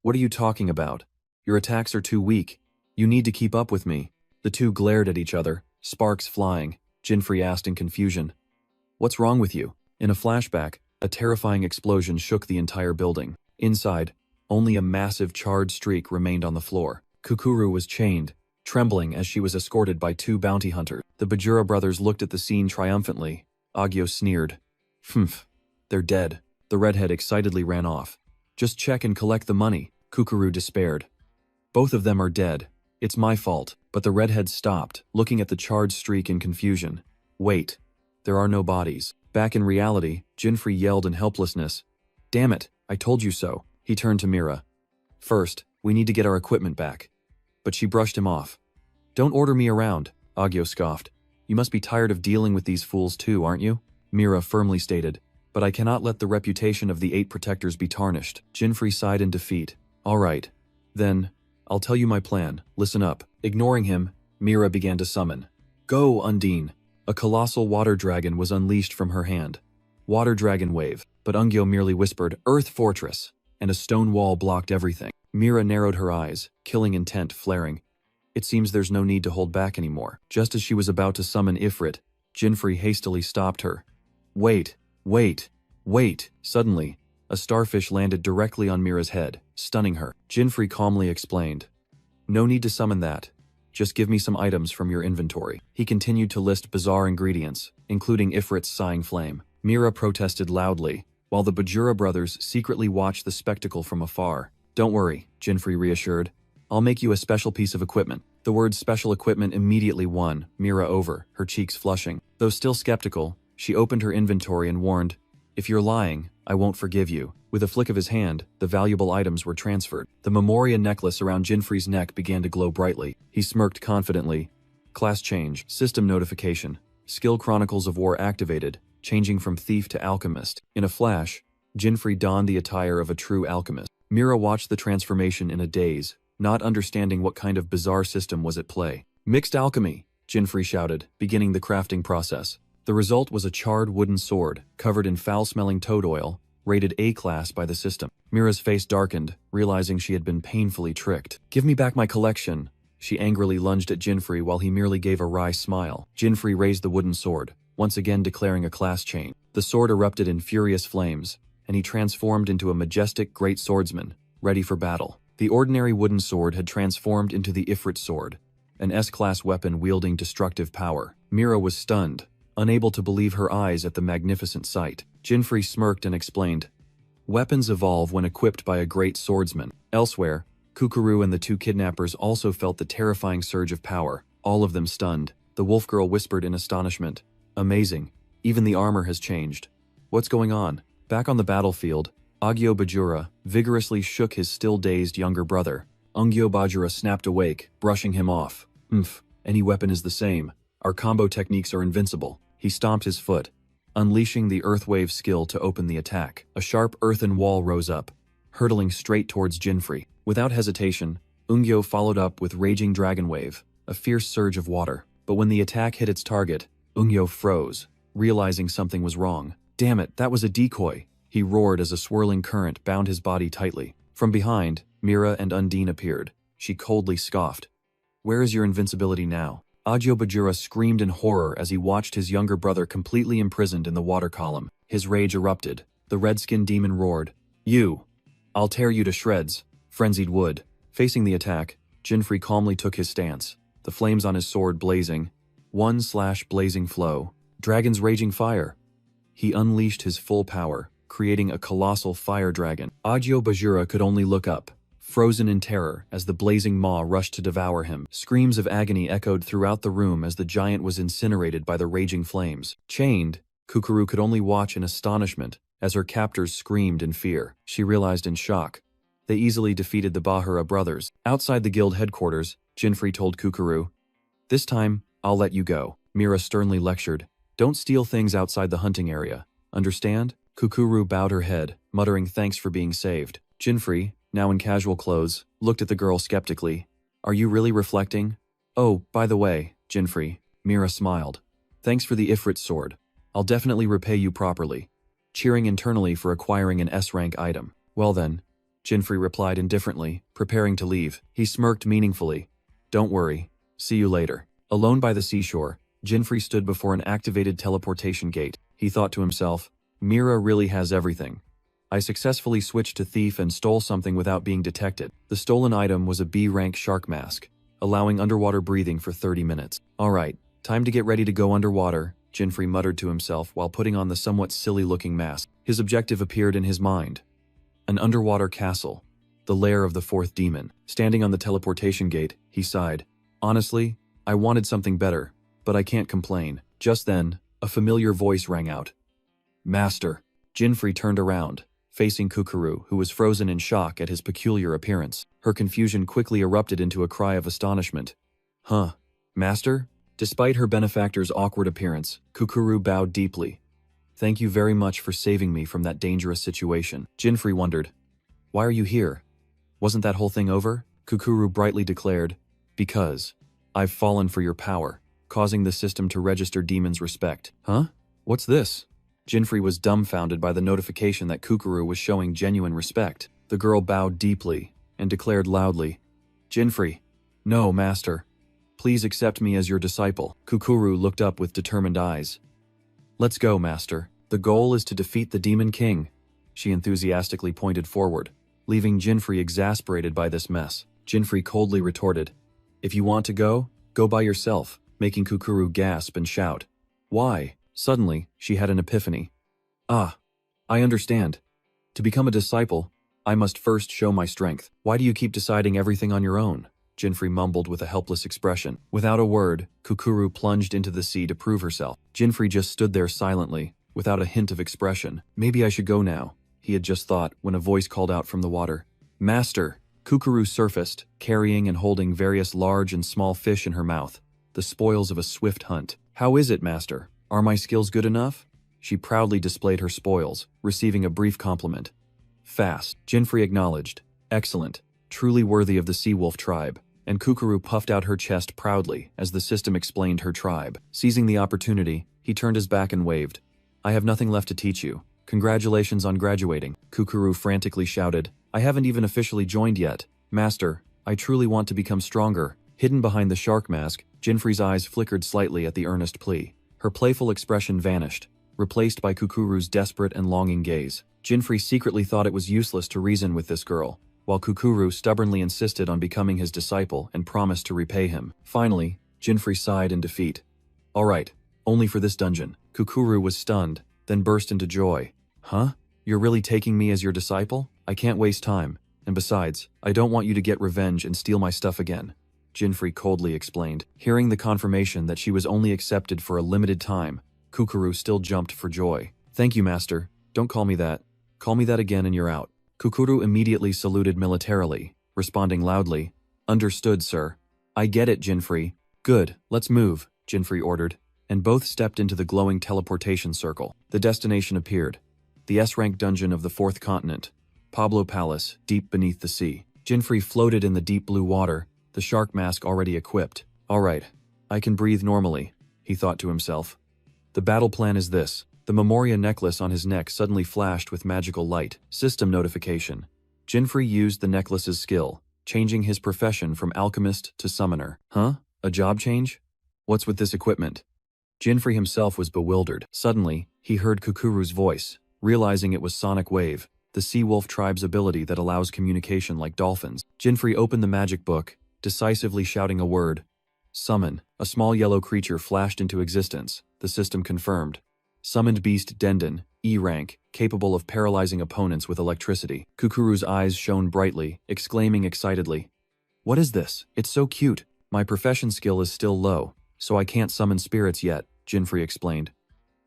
"What are you talking about? Your attacks are too weak. You need to keep up with me." The two glared at each other, sparks flying. Jinfrey asked in confusion, "What's wrong with you?" In a flashback, a terrifying explosion shook the entire building. Inside, only a massive charred streak remained on the floor. Kukuru was chained, trembling as she was escorted by two bounty hunters. The Bajura brothers looked at the scene triumphantly. Agyo sneered. Humph. They're dead. The redhead excitedly ran off. Just check and collect the money, Kukuru despaired. Both of them are dead. It's my fault. But the redhead stopped, looking at the charred streak in confusion. Wait. There are no bodies. Back in reality, Jinfrey yelled in helplessness. Damn it, I told you so. He turned to Mira. First, we need to get our equipment back. But she brushed him off. Don't order me around, Agyo scoffed. You must be tired of dealing with these fools too, aren't you? Mira firmly stated. But I cannot let the reputation of the 8 protectors be tarnished. Jinfrey sighed in defeat. All right. Then, I'll tell you my plan. Listen up. Ignoring him, Mira began to summon. Go, Undine. A colossal water dragon was unleashed from her hand. Water dragon wave, but Ungyo merely whispered, Earth Fortress, and a stone wall blocked everything. Mira narrowed her eyes, killing intent flaring. It seems there's no need to hold back anymore. Just as she was about to summon Ifrit, Jinfrey hastily stopped her. Wait, wait, wait. Suddenly, a starfish landed directly on Mira's head, stunning her. Jinfrey calmly explained. No need to summon that. Just give me some items from your inventory. He continued to list bizarre ingredients, including Ifrit's sighing flame. Mira protested loudly, while the Bajura brothers secretly watched the spectacle from afar. Don't worry, Jinfrey reassured. I'll make you a special piece of equipment. The word special equipment immediately won Mira over, her cheeks flushing. Though still skeptical, she opened her inventory and warned, If you're lying, I won't forgive you. With a flick of his hand, the valuable items were transferred. The Memoria necklace around Jinfrey's neck began to glow brightly. He smirked confidently. Class change, system notification. Skill Chronicles of War activated, changing from thief to alchemist. In a flash, Jinfrey donned the attire of a true alchemist. Mira watched the transformation in a daze, not understanding what kind of bizarre system was at play. Mixed alchemy, Jinfrey shouted, beginning the crafting process. The result was a charred wooden sword, covered in foul-smelling toad oil, rated A-class by the system. Mira's face darkened, realizing she had been painfully tricked. Give me back my collection. She angrily lunged at Jinfrey while he merely gave a wry smile. Jinfrey raised the wooden sword, once again declaring a class change. The sword erupted in furious flames, and he transformed into a majestic great swordsman, ready for battle. The ordinary wooden sword had transformed into the Ifrit sword, an S-class weapon wielding destructive power. Mira was stunned, unable to believe her eyes at the magnificent sight. Jinfrey smirked and explained, Weapons evolve when equipped by a great swordsman. Elsewhere, Kukuru and the 2 kidnappers also felt the terrifying surge of power, all of them stunned. The wolf girl whispered in astonishment, Amazing. Even the armor has changed. What's going on? Back on the battlefield, Agyo Bajura vigorously shook his still-dazed younger brother. Ungyo Bajura snapped awake, brushing him off. Any weapon is the same. Our combo techniques are invincible. He stomped his foot, unleashing the Earthwave skill to open the attack. A sharp earthen wall rose up, hurtling straight towards Jinfrey. Without hesitation, Ungyo followed up with Raging Dragon Wave, a fierce surge of water. But when the attack hit its target, Ungyo froze, realizing something was wrong. Damn it, that was a decoy, he roared as a swirling current bound his body tightly. From behind, Mira and Undine appeared. She coldly scoffed. Where is your invincibility now? Agyo Bajura screamed in horror as he watched his younger brother completely imprisoned in the water column. His rage erupted. The red-skinned demon roared, You! I'll tear you to shreds, frenzied wood. Facing the attack, Jinfrey calmly took his stance, the flames on his sword blazing. 1/blazing flow. Dragon's raging fire. He unleashed his full power, creating a colossal fire dragon. Agyo Bajura could only look up, frozen in terror as the blazing maw rushed to devour him. Screams of agony echoed throughout the room as the giant was incinerated by the raging flames. Chained, Kukuru could only watch in astonishment as her captors screamed in fear. She realized in shock. They easily defeated the Bahura brothers. Outside the guild headquarters, Jinfrey told Kukuru, This time, I'll let you go. Mira sternly lectured, Don't steal things outside the hunting area. Understand? Kukuru bowed her head, muttering thanks for being saved. Jinfrey, now in casual clothes, looked at the girl skeptically. Are you really reflecting? Oh, by the way, Jinfrey, Mira smiled. Thanks for the Ifrit sword. I'll definitely repay you properly. Cheering internally for acquiring an S-rank item. Well then, Jinfrey replied indifferently, preparing to leave. He smirked meaningfully. Don't worry. See you later. Alone by the seashore, Jinfrey stood before an activated teleportation gate. He thought to himself, Mira really has everything. I successfully switched to thief and stole something without being detected. The stolen item was a B-rank shark mask, allowing underwater breathing for 30 minutes. Alright, time to get ready to go underwater, Jinfrey muttered to himself while putting on the somewhat silly-looking mask. His objective appeared in his mind. An underwater castle, the lair of the fourth demon. Standing on the teleportation gate, he sighed. Honestly, I wanted something better, but I can't complain. Just then, a familiar voice rang out. Master. Jinfrey turned around, facing Kukuru, who was frozen in shock at his peculiar appearance. Her confusion quickly erupted into a cry of astonishment. Huh? Master? Despite her benefactor's awkward appearance, Kukuru bowed deeply. Thank you very much for saving me from that dangerous situation. Jinfrey wondered. Why are you here? Wasn't that whole thing over? Kukuru brightly declared. Because I've fallen for your power, causing the system to register demons' respect. Huh? What's this? Jinfrey was dumbfounded by the notification that Kukuru was showing genuine respect. The girl bowed deeply and declared loudly, Jinfrey, no, master. Please accept me as your disciple. Kukuru looked up with determined eyes. Let's go, master. The goal is to defeat the Demon King. She enthusiastically pointed forward, leaving Jinfrey exasperated by this mess. Jinfrey coldly retorted, If you want to go by yourself, making Kukuru gasp and shout. Why? Suddenly, she had an epiphany. Ah, I understand. To become a disciple, I must first show my strength. Why do you keep deciding everything on your own? Jinfrey mumbled with a helpless expression. Without a word, Kukuru plunged into the sea to prove herself. Jinfrey just stood there silently, without a hint of expression. Maybe I should go now, he had just thought when a voice called out from the water. Master! Kukuru surfaced, carrying and holding various large and small fish in her mouth, the spoils of a swift hunt. How is it, master? Are my skills good enough? She proudly displayed her spoils, receiving a brief compliment. Fast, Jinfrey acknowledged. Excellent. Truly worthy of the sea wolf tribe. And Kukuru puffed out her chest proudly as the system explained her tribe. Seizing the opportunity, he turned his back and waved. I have nothing left to teach you. Congratulations on graduating, Kukuru frantically shouted. I haven't even officially joined yet. Master, I truly want to become stronger. Hidden behind the shark mask, Jinfrey's eyes flickered slightly at the earnest plea. Her playful expression vanished, replaced by Kukuru's desperate and longing gaze. Jinfrey secretly thought it was useless to reason with this girl, while Kukuru stubbornly insisted on becoming his disciple and promised to repay him. Finally, Jinfrey sighed in defeat. All right, only for this dungeon. Kukuru was stunned, then burst into joy. Huh? You're really taking me as your disciple? I can't waste time, and besides, I don't want you to get revenge and steal my stuff again. Jinfrey coldly explained. Hearing the confirmation that she was only accepted for a limited time, Kukuru still jumped for joy. Thank you, master. Don't call me that. Call me that again and you're out. Kukuru immediately saluted militarily, responding loudly. Understood, sir. I get it, Jinfrey. Good, let's move, Jinfrey ordered, and both stepped into the glowing teleportation circle. The destination appeared. The S-rank dungeon of the fourth continent. Pablo Palace, deep beneath the sea. Jinfrey floated in the deep blue water, the shark mask already equipped. All right, I can breathe normally, he thought to himself. The battle plan is this. The Memoria necklace on his neck suddenly flashed with magical light. System notification. Jinfrey used the necklace's skill, changing his profession from alchemist to summoner. Huh? A job change? What's with this equipment? Jinfrey himself was bewildered. Suddenly, he heard Kukuru's voice, realizing it was Sonic Wave, the sea wolf tribe's ability that allows communication like dolphins. Jinfrey opened the magic book, decisively shouting a word. Summon. A small yellow creature flashed into existence, the system confirmed. Summoned beast Dendon, E rank, capable of paralyzing opponents with electricity. Kukuru's eyes shone brightly, exclaiming excitedly. What is this? It's so cute. My profession skill is still low, so I can't summon spirits yet, Jinfrey explained.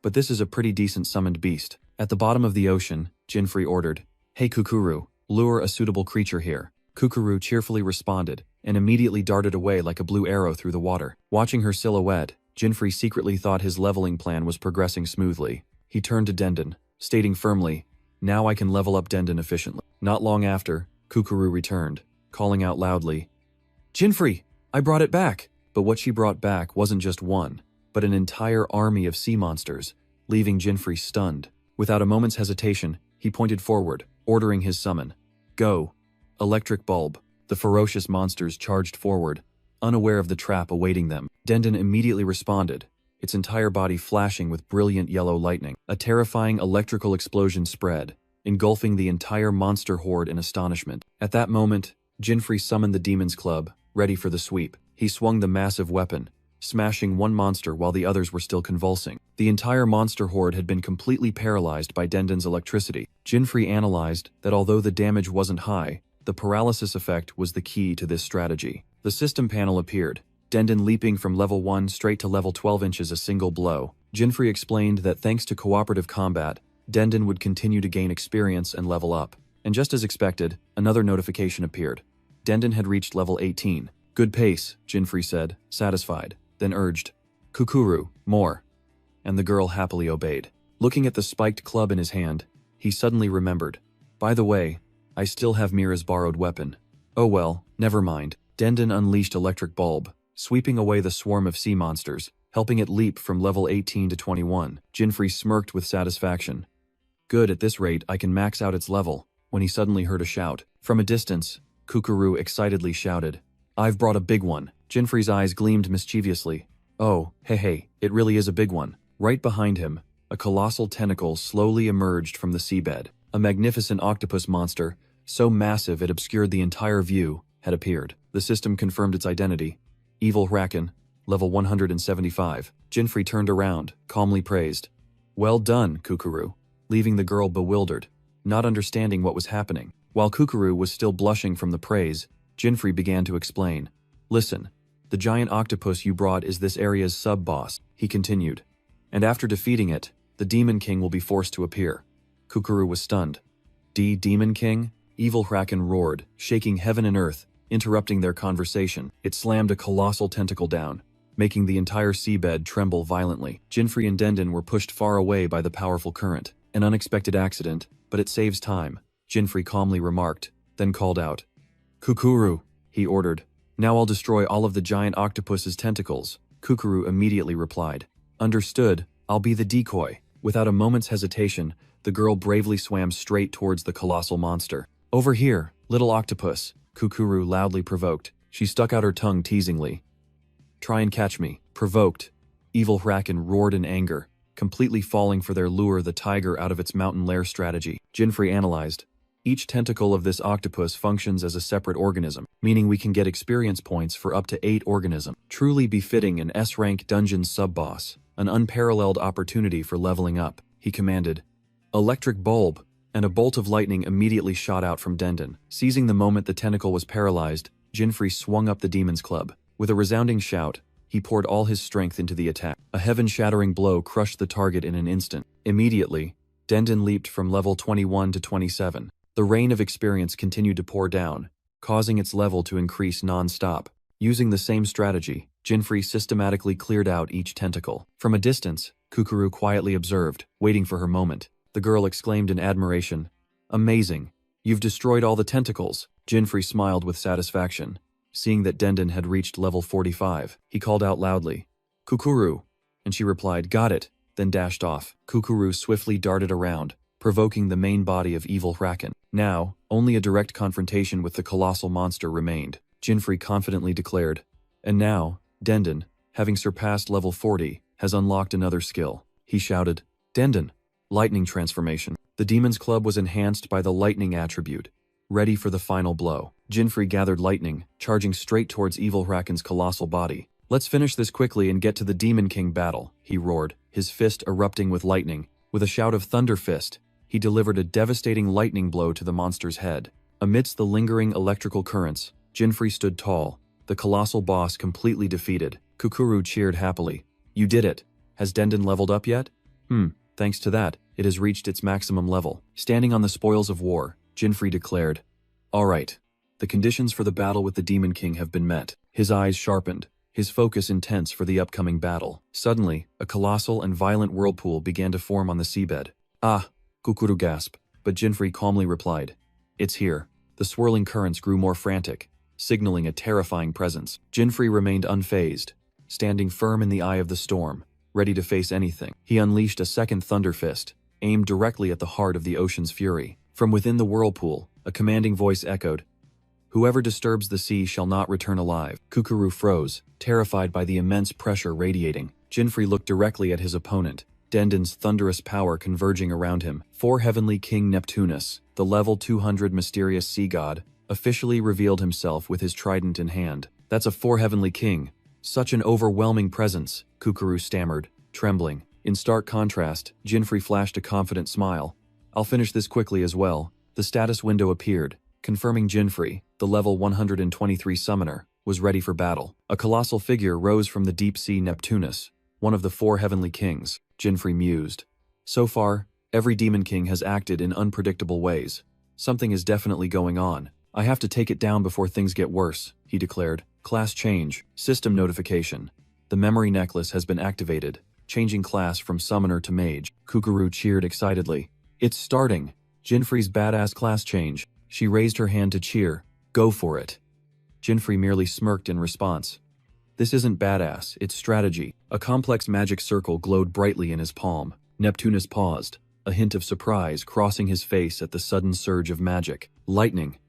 But this is a pretty decent summoned beast. At the bottom of the ocean, Jinfrey ordered, Hey Kukuru, lure a suitable creature here. Kukuru cheerfully responded, and immediately darted away like a blue arrow through the water. Watching her silhouette, Jinfrey secretly thought his leveling plan was progressing smoothly. He turned to Dendon, stating firmly, Now I can level up Dendon efficiently. Not long after, Kukuru returned, calling out loudly, Jinfrey, I brought it back! But what she brought back wasn't just one, but an entire army of sea monsters, leaving Jinfrey stunned. Without a moment's hesitation, he pointed forward, ordering his summon. Go! Electric bulb. The ferocious monsters charged forward, unaware of the trap awaiting them. Dendon immediately responded, its entire body flashing with brilliant yellow lightning. A terrifying electrical explosion spread, engulfing the entire monster horde in astonishment. At that moment, Jinfrey summoned the Demon's Club, ready for the sweep. He swung the massive weapon, smashing one monster while the others were still convulsing. The entire monster horde had been completely paralyzed by Dendon's electricity. Jinfree analyzed that although the damage wasn't high, the paralysis effect was the key to this strategy. The system panel appeared, Dendon leaping from level 1 straight to level 12 inches a single blow. Jinfree explained that thanks to cooperative combat, Dendon would continue to gain experience and level up. And just as expected, another notification appeared. Dendon had reached level 18. Good pace, Jinfree said, satisfied, then urged, Kukuru, more. And the girl happily obeyed. Looking at the spiked club in his hand, he suddenly remembered. By the way, I still have Mira's borrowed weapon. Oh well, never mind. Dendon unleashed Electric Bulb, sweeping away the swarm of sea monsters, helping it leap from level 18 to 21. Jinfree smirked with satisfaction. Good, at this rate I can max out its level, when he suddenly heard a shout. From a distance, Kukuru excitedly shouted, I've brought a big one. Jinfree's eyes gleamed mischievously. Oh, hey, it really is a big one. Right behind him, a colossal tentacle slowly emerged from the seabed. A magnificent octopus monster, so massive it obscured the entire view, had appeared. The system confirmed its identity. Evil Hraken, level 175. Jinfree turned around, calmly praised. Well done, Kukuru, leaving the girl bewildered, not understanding what was happening. While Kukuru was still blushing from the praise, Jinfree began to explain. Listen, the giant octopus you brought is this area's sub-boss, he continued. And after defeating it, the Demon King will be forced to appear. Kukuru was stunned. Demon King? Evil Hraken roared, shaking heaven and earth, interrupting their conversation. It slammed a colossal tentacle down, making the entire seabed tremble violently. Jinfree and Dendon were pushed far away by the powerful current. An unexpected accident, but it saves time, Jinfree calmly remarked, then called out. Kukuru, he ordered. Now I'll destroy all of the giant octopus's tentacles. Kukuru immediately replied. Understood, I'll be the decoy. Without a moment's hesitation, the girl bravely swam straight towards the colossal monster. Over here, little octopus, Kukuru loudly provoked. She stuck out her tongue teasingly. Try and catch me. Provoked, Evil Hraken roared in anger, completely falling for their lure the tiger out of its mountain lair strategy. Jinfree analyzed. Each tentacle of this octopus functions as a separate organism, meaning we can get experience points for up to 8 organisms. Truly befitting an S-rank dungeon sub-boss, an unparalleled opportunity for leveling up, he commanded. Electric Bulb, and a bolt of lightning immediately shot out from Dendon. Seizing the moment the tentacle was paralyzed, Jinfree swung up the demon's club. With a resounding shout, he poured all his strength into the attack. A heaven-shattering blow crushed the target in an instant. Immediately, Dendon leaped from level 21 to 27. The rain of experience continued to pour down, causing its level to increase non-stop. Using the same strategy, Jinfree systematically cleared out each tentacle. From a distance, Kukuru quietly observed, waiting for her moment. The girl exclaimed in admiration. Amazing. You've destroyed all the tentacles. Jinfree smiled with satisfaction. Seeing that Dendon had reached level 45, he called out loudly, Kukuru, and she replied, got it, then dashed off. Kukuru swiftly darted around, provoking the main body of Evil Hraken. Now, only a direct confrontation with the colossal monster remained, Jinfree confidently declared. And now, Dendon, having surpassed level 40, has unlocked another skill. He shouted, Dendon, lightning transformation. The demon's club was enhanced by the lightning attribute, ready for the final blow. Jinfree gathered lightning, charging straight towards Evil Hraken's colossal body. Let's finish this quickly and get to the Demon King battle, he roared, his fist erupting with lightning. With a shout of Thunder Fist, he delivered a devastating lightning blow to the monster's head. Amidst the lingering electrical currents, Jinfree stood tall, the colossal boss completely defeated. Kukuru cheered happily. You did it. Has Dendon leveled up yet? Thanks to that, it has reached its maximum level. Standing on the spoils of war, Jinfree declared, All right. The conditions for the battle with the Demon King have been met. His eyes sharpened, his focus intense for the upcoming battle. Suddenly, a colossal and violent whirlpool began to form on the seabed. Ah, Kukuru gasped, but Jinfree calmly replied, It's here. The swirling currents grew more frantic, signaling a terrifying presence. Jinfree remained unfazed, standing firm in the eye of the storm, ready to face anything. He unleashed a second Thunder Fist, aimed directly at the heart of the ocean's fury. From within the whirlpool, a commanding voice echoed, Whoever disturbs the sea shall not return alive. Kukuru froze, terrified by the immense pressure radiating. Jinfree looked directly at his opponent, Dendon's thunderous power converging around him. 4 Heavenly King Neptunus, the level 200 mysterious sea god, officially revealed himself with his trident in hand. That's a 4 Heavenly King, Such an overwhelming presence, Kukuru stammered, trembling. In stark contrast, Jinfrey flashed a confident smile. I'll finish this quickly as well. The status window appeared, confirming Jinfrey, the level 123 summoner, was ready for battle. A colossal figure rose from the deep sea Neptunus, one of the 4 heavenly kings, Jinfrey mused. So far, every demon king has acted in unpredictable ways. Something is definitely going on. I have to take it down before things get worse, he declared. Class change, system notification. The memory necklace has been activated, changing class from summoner to mage. Kukuru cheered excitedly. It's starting. Jinfrey's badass class change. She raised her hand to cheer. Go for it. Jinfrey merely smirked in response. This isn't badass, it's strategy. A complex magic circle glowed brightly in his palm. Neptunus paused, a hint of surprise crossing his face at the sudden surge of magic. Lightning.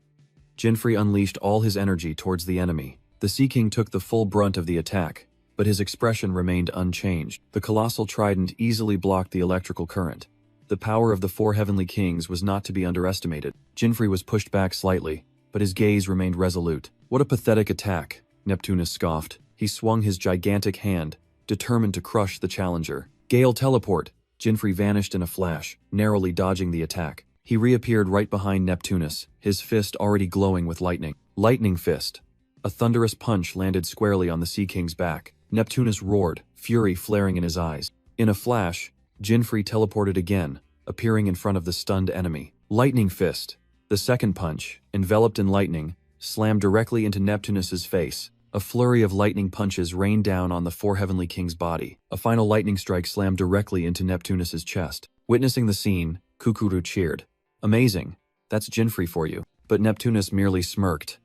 Jinfrey unleashed all his energy towards the enemy. The Sea King took the full brunt of the attack, but his expression remained unchanged. The colossal trident easily blocked the electrical current. The power of the 4 heavenly kings was not to be underestimated. Jinfrey was pushed back slightly, but his gaze remained resolute. What a pathetic attack, Neptunus scoffed. He swung his gigantic hand, determined to crush the challenger. Gale teleport! Jinfrey vanished in a flash, narrowly dodging the attack. He reappeared right behind Neptunus, his fist already glowing with lightning. Lightning fist. A thunderous punch landed squarely on the Sea King's back. Neptunus roared, fury flaring in his eyes. In a flash, Jinfrey teleported again, appearing in front of the stunned enemy. Lightning fist. The second punch, enveloped in lightning, slammed directly into Neptunus's face. A flurry of lightning punches rained down on the 4 heavenly kings' body. A final lightning strike slammed directly into Neptunus's chest. Witnessing the scene, Kukuru cheered. Amazing. That's Jinfrey for you. But Neptunus merely smirked.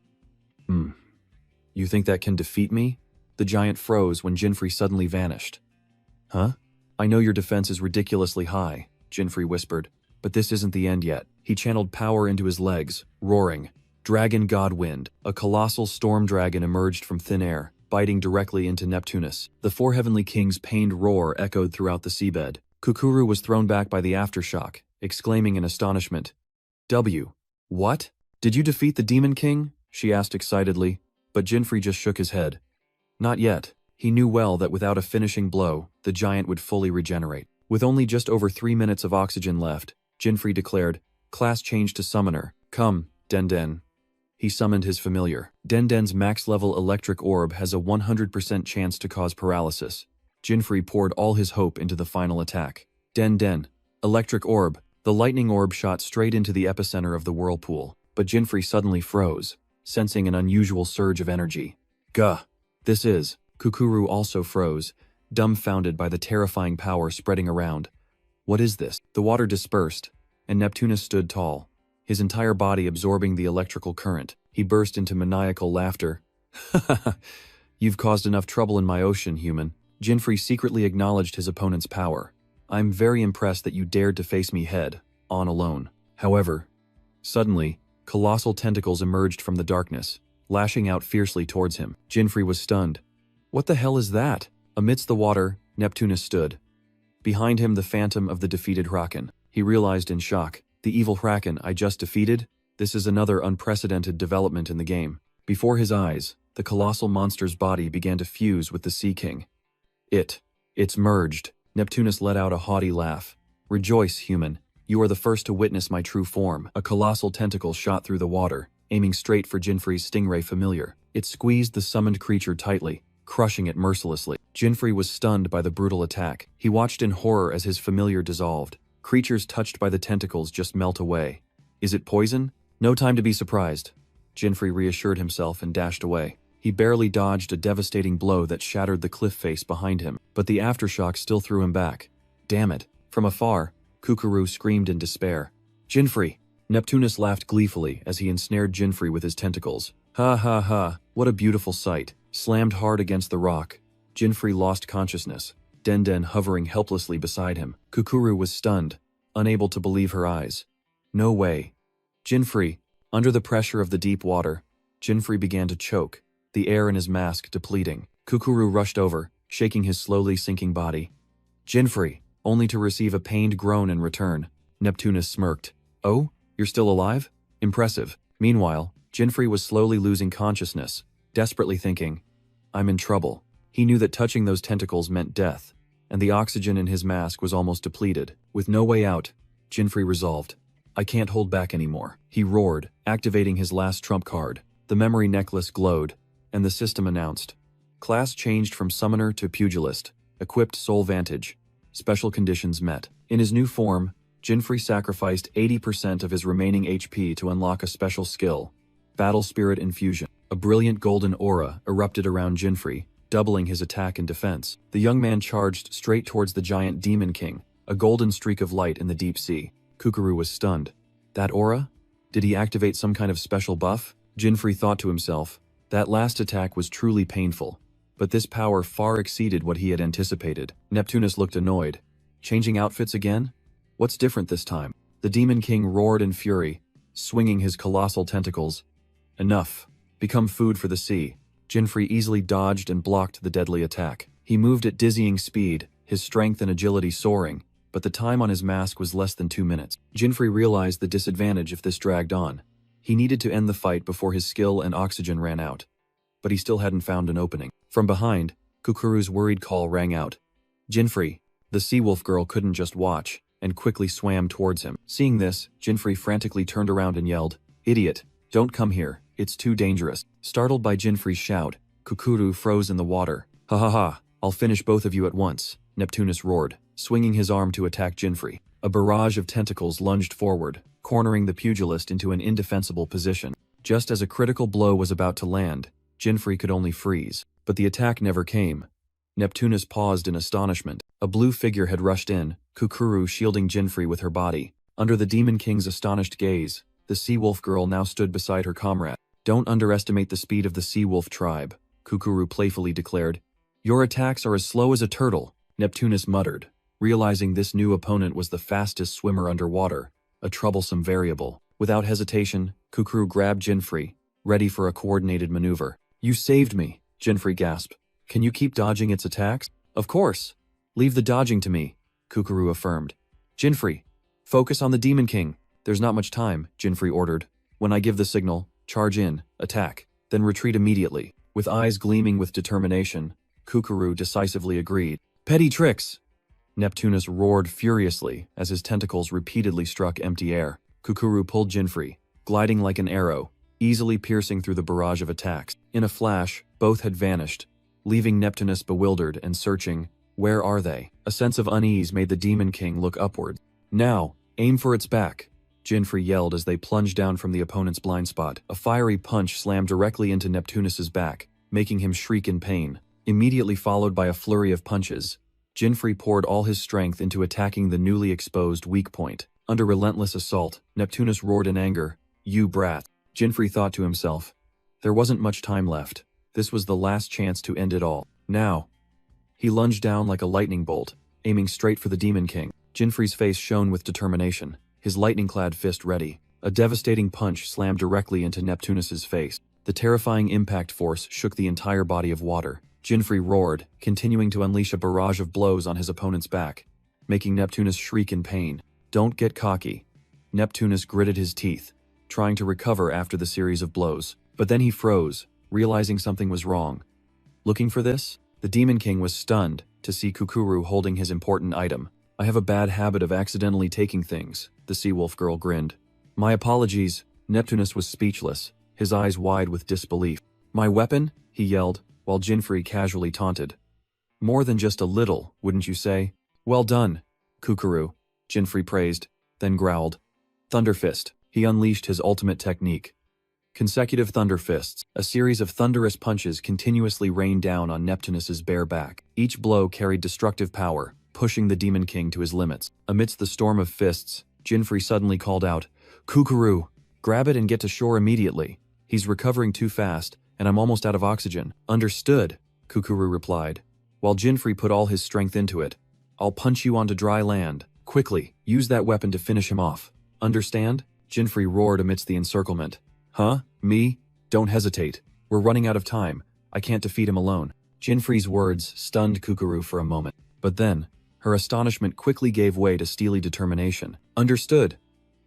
You think that can defeat me? The giant froze when Jinfrey suddenly vanished. Huh? I know your defense is ridiculously high, Jinfrey whispered, but this isn't the end yet. He channeled power into his legs, roaring. Dragon God Wind. A colossal storm dragon emerged from thin air, biting directly into Neptunus. The 4 heavenly kings' pained roar echoed throughout the seabed. Kukuru was thrown back by the aftershock, exclaiming in astonishment. What? Did you defeat the Demon King? She asked excitedly, but Jinfrey just shook his head. Not yet. He knew well that without a finishing blow, the giant would fully regenerate. With only just over 3 minutes of oxygen left, Jinfrey declared, Class change to summoner. Come, Den. He summoned his familiar. Den's max-level electric orb has a 100% chance to cause paralysis. Jinfrey poured all his hope into the final attack. Den. Electric orb. The lightning orb shot straight into the epicenter of the whirlpool, but Jinfrey suddenly froze, sensing an unusual surge of energy. Gah! This is. Kukuru also froze, dumbfounded by the terrifying power spreading around. What is this? The water dispersed, and Neptunus stood tall, his entire body absorbing the electrical current. He burst into maniacal laughter. You've caused enough trouble in my ocean, human. Jinfrey secretly acknowledged his opponent's power. I'm very impressed that you dared to face me head-on alone. However, suddenly, colossal tentacles emerged from the darkness, lashing out fiercely towards him. Jinfrey was stunned. What the hell is that? Amidst the water, Neptunus stood. Behind him, the phantom of the defeated Kraken. He realized in shock, the evil Kraken I just defeated? This is another unprecedented development in the game. Before his eyes, the colossal monster's body began to fuse with the Sea King. It's merged. Neptunus let out a haughty laugh. Rejoice, human. You are the first to witness my true form. A colossal tentacle shot through the water, aiming straight for Jinfrey's stingray familiar. It squeezed the summoned creature tightly, crushing it mercilessly. Jinfrey was stunned by the brutal attack. He watched in horror as his familiar dissolved. Creatures touched by the tentacles just melt away. Is it poison? No time to be surprised. Jinfrey reassured himself and dashed away. He barely dodged a devastating blow that shattered the cliff face behind him, but the aftershock still threw him back. Damn it. From afar, Kukuru screamed in despair. Jinfrey! Neptunus laughed gleefully as he ensnared Jinfrey with his tentacles. Ha ha ha, what a beautiful sight. Slammed hard against the rock, Jinfrey lost consciousness, Den hovering helplessly beside him. Kukuru was stunned, unable to believe her eyes. No way. Jinfrey, under the pressure of the deep water, Jinfrey began to choke, the air in his mask depleting. Kukuru rushed over, shaking his slowly sinking body. Jinfrey, only to receive a pained groan in return. Neptunus smirked. Oh, you're still alive? Impressive. Meanwhile, Jinfrey was slowly losing consciousness, desperately thinking, I'm in trouble. He knew that touching those tentacles meant death, and the oxygen in his mask was almost depleted. With no way out, Jinfrey resolved. I can't hold back anymore. He roared, activating his last trump card. The memory necklace glowed, and the system announced. Class changed from summoner to pugilist. Equipped soul vantage. Special conditions met. In his new form, Jinfrey sacrificed 80% of his remaining HP to unlock a special skill. Battle Spirit Infusion. A brilliant golden aura erupted around Jinfrey, doubling his attack and defense. The young man charged straight towards the giant Demon King, a golden streak of light in the deep sea. Kukuru was stunned. That aura? Did he activate some kind of special buff? Jinfrey thought to himself. That last attack was truly painful, but this power far exceeded what he had anticipated. Neptunus looked annoyed. Changing outfits again? What's different this time? The Demon King roared in fury, swinging his colossal tentacles. Enough. Become food for the sea. Jinfrey easily dodged and blocked the deadly attack. He moved at dizzying speed, his strength and agility soaring, but the time on his mask was less than 2 minutes. Jinfrey realized the disadvantage if this dragged on. He needed to end the fight before his skill and oxygen ran out. But he still hadn't found an opening. From behind, Kukuru's worried call rang out. Jinfrey, the sea wolf girl couldn't just watch, and quickly swam towards him. Seeing this, Jinfrey frantically turned around and yelled, Idiot, don't come here, it's too dangerous. Startled by Jinfrey's shout, Kukuru froze in the water. Ha ha ha, I'll finish both of you at once, Neptunus roared, swinging his arm to attack Jinfrey. A barrage of tentacles lunged forward, cornering the pugilist into an indefensible position. Just as a critical blow was about to land, Jinfrey could only freeze. But the attack never came. Neptunus paused in astonishment. A blue figure had rushed in, Kukuru shielding Jinfrey with her body. Under the Demon King's astonished gaze, the sea wolf girl now stood beside her comrade. Don't underestimate the speed of the sea wolf tribe, Kukuru playfully declared. Your attacks are as slow as a turtle, Neptunus muttered, realizing this new opponent was the fastest swimmer underwater, a troublesome variable. Without hesitation, Kukuru grabbed Jinfrey, ready for a coordinated maneuver. You saved me, Jinfrey gasped. Can you keep dodging its attacks? Of course. Leave the dodging to me, Kukuru affirmed. Jinfrey, focus on the Demon King. There's not much time, Jinfrey ordered. When I give the signal, charge in, attack, then retreat immediately. With eyes gleaming with determination, Kukuru decisively agreed. Petty tricks! Neptunus roared furiously as his tentacles repeatedly struck empty air. Kukuru pulled Jinfrey, gliding like an arrow, easily piercing through the barrage of attacks. In a flash, both had vanished, leaving Neptunus bewildered and searching. Where are they? A sense of unease made the Demon King look upward. Now, aim for its back, Jinfrey yelled as they plunged down from the opponent's blind spot. A fiery punch slammed directly into Neptunus's back, making him shriek in pain. Immediately followed by a flurry of punches, Jinfrey poured all his strength into attacking the newly exposed weak point. Under relentless assault, Neptunus roared in anger. You brat. Jinfrey thought to himself. There wasn't much time left. This was the last chance to end it all. Now. He lunged down like a lightning bolt, aiming straight for the Demon King. Jinfrey's face shone with determination, his lightning-clad fist ready. A devastating punch slammed directly into Neptunus's face. The terrifying impact force shook the entire body of water. Jinfrey roared, continuing to unleash a barrage of blows on his opponent's back, making Neptunus shriek in pain. Don't get cocky. Neptunus gritted his teeth, trying to recover after the series of blows. But then he froze, realizing something was wrong. Looking for this? The Demon King was stunned to see Kukuru holding his important item. I have a bad habit of accidentally taking things, the sea wolf girl grinned. My apologies. Neptunus was speechless, his eyes wide with disbelief. My weapon? He yelled, while Jinfrey casually taunted. More than just a little, wouldn't you say? Well done, Kukuru, Jinfrey praised, then growled. Thunder Fist. He unleashed his ultimate technique. Consecutive thunder fists, a series of thunderous punches continuously rained down on Neptunus's bare back. Each blow carried destructive power, pushing the Demon King to his limits. Amidst the storm of fists, Jinfrey suddenly called out, Kukuru, grab it and get to shore immediately. He's recovering too fast, and I'm almost out of oxygen. Understood, Kukuru replied, while Jinfrey put all his strength into it. I'll punch you onto dry land. Quickly, use that weapon to finish him off. Understand? Jinfrey roared amidst the encirclement. Huh? Me? Don't hesitate. We're running out of time. I can't defeat him alone. Jinfrey's words stunned Kukuru for a moment. But then, her astonishment quickly gave way to steely determination. Understood.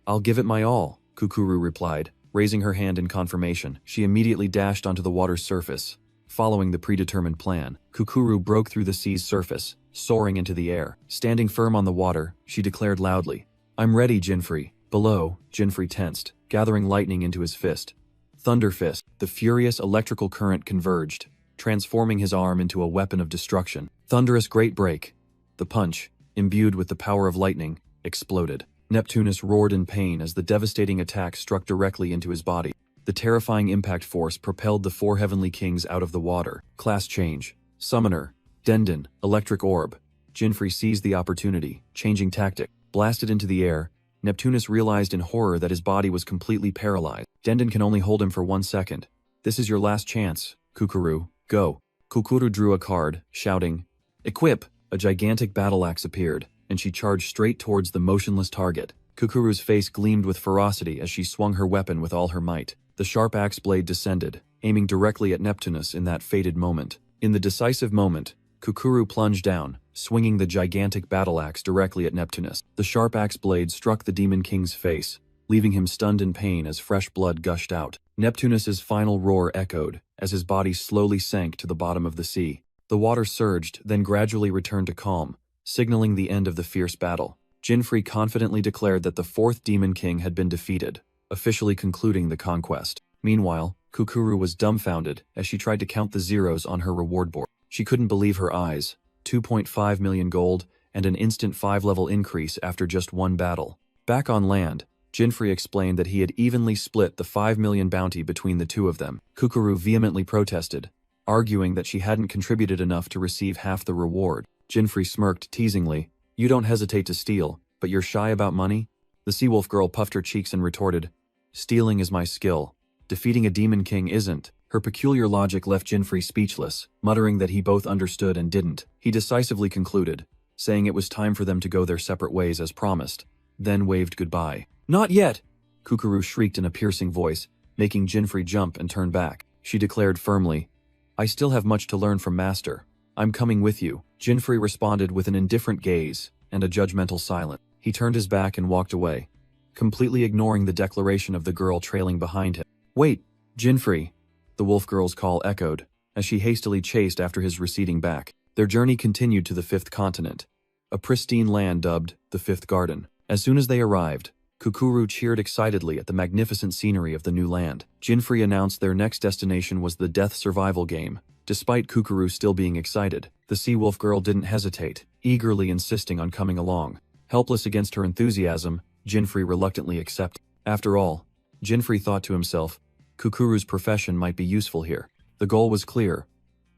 I'll give it my all, Kukuru replied, raising her hand in confirmation. She immediately dashed onto the water's surface, Following the predetermined plan, Kukuru broke through the sea's surface, soaring into the air. Standing firm on the water, she declared loudly, "I'm ready, Jinfrey." Below, Jinfrey tensed, gathering lightning into his fist. Thunder Fist. The furious electrical current converged, transforming his arm into a weapon of destruction. Thunderous Great Break. The punch, imbued with the power of lightning, exploded. Neptunus roared in pain as the devastating attack struck directly into his body. The terrifying impact force propelled the four heavenly kings out of the water. Class change. Summoner. Dendon. Electric Orb. Jinfrey seized the opportunity, changing tactic. Blasted into the air, Neptunus realized in horror that his body was completely paralyzed. Dendon can only hold him for 1 second. "This is your last chance, Kukuru. Go." Kukuru drew a card, shouting, "Equip!" A gigantic battle axe appeared, and she charged straight towards the motionless target. Kukuru's face gleamed with ferocity as she swung her weapon with all her might. The sharp axe blade descended, aiming directly at Neptunus in that fated moment. In the decisive moment, Kukuru plunged down, swinging the gigantic battle axe directly at Neptunus. The sharp axe blade struck the Demon King's face, leaving him stunned in pain as fresh blood gushed out. Neptunus's final roar echoed as his body slowly sank to the bottom of the sea. The water surged, then gradually returned to calm, signaling the end of the fierce battle. Jinfrey confidently declared that the fourth Demon King had been defeated, officially concluding the conquest. Meanwhile, Kukuru was dumbfounded as she tried to count the zeros on her reward board. She couldn't believe her eyes. 2.5 million gold and an instant 5-level increase after just one battle. Back on land, Jinfrey explained that he had evenly split the 5 million bounty between the two of them. Kukuru vehemently protested, arguing that she hadn't contributed enough to receive half the reward. Jinfrey smirked teasingly, "You don't hesitate to steal, but you're shy about money?" The Seawolf girl puffed her cheeks and retorted, "Stealing is my skill. Defeating a Demon King isn't." Her peculiar logic left Jinfrey speechless, muttering that he both understood and didn't. He decisively concluded, saying it was time for them to go their separate ways as promised, then waved goodbye. "Not yet!" Kukuru shrieked in a piercing voice, making Jinfrey jump and turn back. She declared firmly, "I still have much to learn from Master. I'm coming with you." Jinfrey responded with an indifferent gaze and a judgmental silence. He turned his back and walked away, completely ignoring the declaration of the girl trailing behind him. "Wait, Jinfrey!" The wolf girl's call echoed, as she hastily chased after his receding back. Their journey continued to the fifth continent, a pristine land dubbed the Fifth Garden. As soon as they arrived, Kukuru cheered excitedly at the magnificent scenery of the new land. Jinfrey announced their next destination was the death survival game. Despite Kukuru still being excited, the sea wolf girl didn't hesitate, eagerly insisting on coming along. Helpless against her enthusiasm, Jinfrey reluctantly accepted. After all, Jinfrey thought to himself, Kukuru's profession might be useful here. The goal was clear: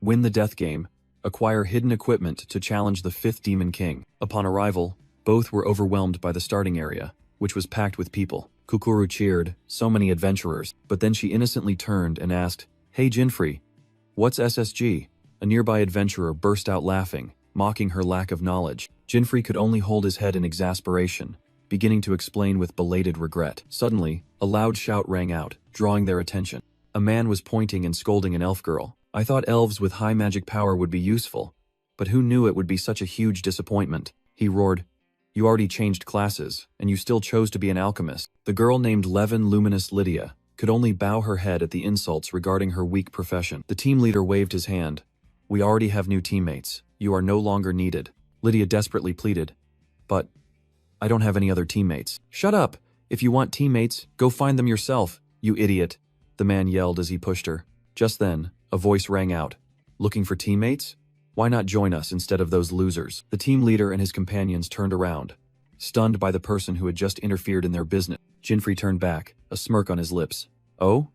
win the death game, acquire hidden equipment to challenge the fifth Demon King. Upon arrival, both were overwhelmed by the starting area, which was packed with people. Kukuru cheered, so many adventurers, but then she innocently turned and asked, "Hey Jinfrey, what's SSG?" A nearby adventurer burst out laughing, mocking her lack of knowledge. Jinfrey could only hold his head in exasperation, beginning to explain with belated regret. Suddenly, a loud shout rang out, drawing their attention. A man was pointing and scolding an elf girl. "I thought elves with high magic power would be useful, but who knew it would be such a huge disappointment?" He roared, "You already changed classes, and you still chose to be an alchemist." The girl named Levin Luminous Lydia could only bow her head at the insults regarding her weak profession. The team leader waved his hand. "We already have new teammates. You are no longer needed." Lydia desperately pleaded, "But I don't have any other teammates." "Shut up! If you want teammates, go find them yourself, you idiot," the man yelled as he pushed her. Just then, a voice rang out, "Looking for teammates? Why not join us instead of those losers?" The team leader and his companions turned around, stunned by the person who had just interfered in their business. Jinfrey turned back, a smirk on his lips. "Oh?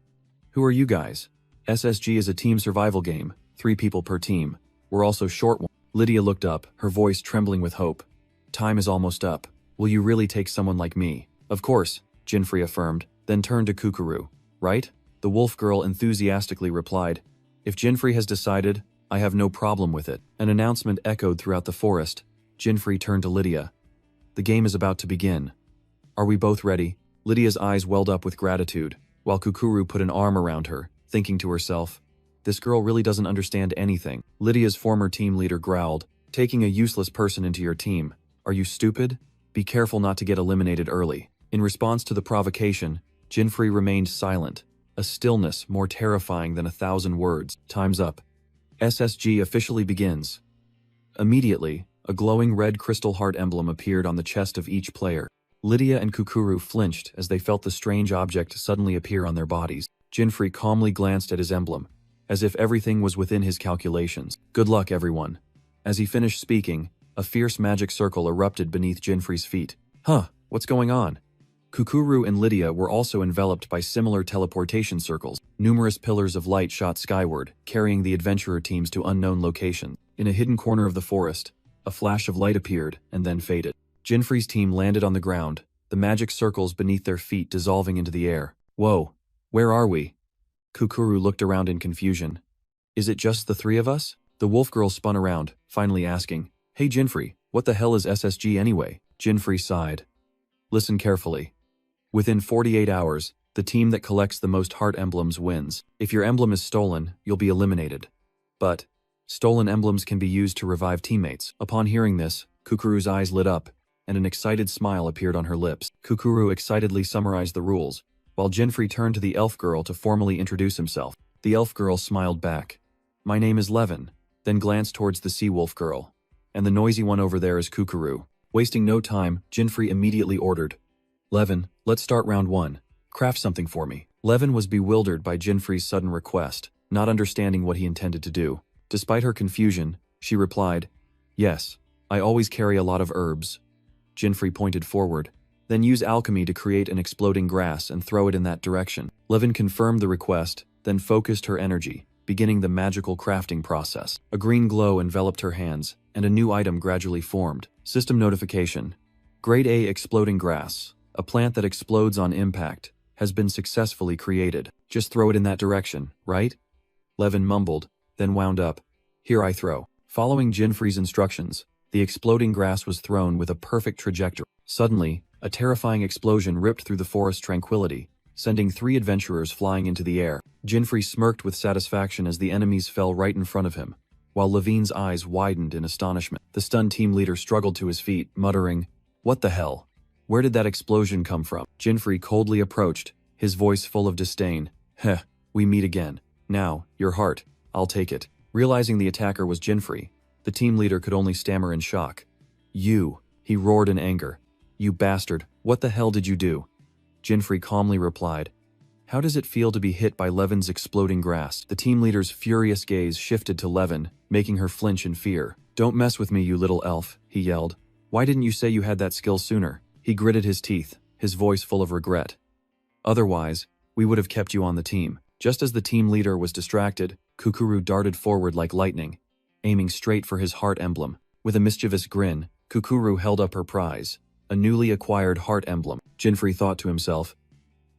Who are you guys?" "SSG is a team survival game, 3 people per team. We're also short one." Lydia looked up, her voice trembling with hope. "Time is almost up. Will you really take someone like me?" "Of course," Jinfrey affirmed, then turned to Kukuru. "Right?" The wolf girl enthusiastically replied, "If Jinfrey has decided, I have no problem with it." An announcement echoed throughout the forest. Jinfrey turned to Lydia. "The game is about to begin. Are we both ready?" Lydia's eyes welled up with gratitude, while Kukuru put an arm around her, thinking to herself, "This girl really doesn't understand anything." Lydia's former team leader growled, "Taking a useless person into your team. Are you stupid? Be careful not to get eliminated early." In response to the provocation, Jinfrey remained silent, a stillness more terrifying than 1,000 words. Time's up. SSG officially begins. Immediately, a glowing red crystal heart emblem appeared on the chest of each player. Lydia and Kukuru flinched as they felt the strange object suddenly appear on their bodies. Jinfrey calmly glanced at his emblem, as if everything was within his calculations. Good luck, everyone. As he finished speaking, a fierce magic circle erupted beneath Jinfrey's feet. Huh, what's going on? Kukuru and Lydia were also enveloped by similar teleportation circles. Numerous pillars of light shot skyward, carrying the adventurer teams to unknown locations. In a hidden corner of the forest, a flash of light appeared and then faded. Jinfrey's team landed on the ground, the magic circles beneath their feet dissolving into the air. Whoa, where are we? Kukuru looked around in confusion. Is it just the three of us? The wolf girl spun around, finally asking, Hey Jinfrey, what the hell is SSG anyway? Jinfrey sighed. Listen carefully. Within 48 hours, the team that collects the most heart emblems wins. If your emblem is stolen, you'll be eliminated. But stolen emblems can be used to revive teammates. Upon hearing this, Kukuru's eyes lit up, and an excited smile appeared on her lips. Kukuru excitedly summarized the rules, while Jinfrey turned to the elf girl to formally introduce himself. The elf girl smiled back. My name is Levin, then glanced towards the sea wolf girl. And the noisy one over there is Kukuru. Wasting no time, Jinfrey immediately ordered, Levin, let's start round 1. Craft something for me. Levin was bewildered by Jinfrey's sudden request, not understanding what he intended to do. Despite her confusion, she replied, Yes, I always carry a lot of herbs. Jinfrey pointed forward. Then use alchemy to create an exploding grass and throw it in that direction. Levin confirmed the request, then focused her energy, beginning the magical crafting process. A green glow enveloped her hands, and a new item gradually formed. System notification. Grade A exploding grass, a plant that explodes on impact, has been successfully created. Just throw it in that direction, right? Levin mumbled, then wound up. Here I throw. Following Jinfrey's instructions, the exploding grass was thrown with a perfect trajectory. Suddenly, a terrifying explosion ripped through the forest tranquility, sending 3 adventurers flying into the air. Jinfrey smirked with satisfaction as the enemies fell right in front of him, while Levine's eyes widened in astonishment. The stunned team leader struggled to his feet, muttering, What the hell? Where did that explosion come from? Jinfrey coldly approached, his voice full of disdain. Heh, we meet again. Now, your heart, I'll take it. Realizing the attacker was Jinfrey, the team leader could only stammer in shock. You, he roared in anger. You bastard, what the hell did you do? Jinfrey calmly replied, How does it feel to be hit by Levin's exploding grass? The team leader's furious gaze shifted to Levin, making her flinch in fear. Don't mess with me, you little elf, he yelled. Why didn't you say you had that skill sooner? He gritted his teeth, his voice full of regret. Otherwise, we would have kept you on the team. Just as the team leader was distracted, Kukuru darted forward like lightning, aiming straight for his heart emblem. With a mischievous grin, Kukuru held up her prize, a newly acquired heart emblem. Jinfrey thought to himself.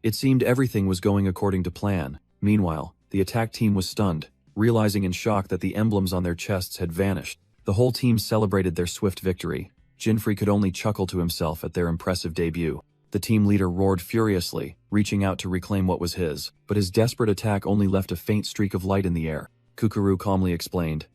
It seemed everything was going according to plan. Meanwhile, the attack team was stunned, realizing in shock that the emblems on their chests had vanished. The whole team celebrated their swift victory. Jinfrey could only chuckle to himself at their impressive debut. The team leader roared furiously, reaching out to reclaim what was his, but his desperate attack only left a faint streak of light in the air. Kukuru calmly explained,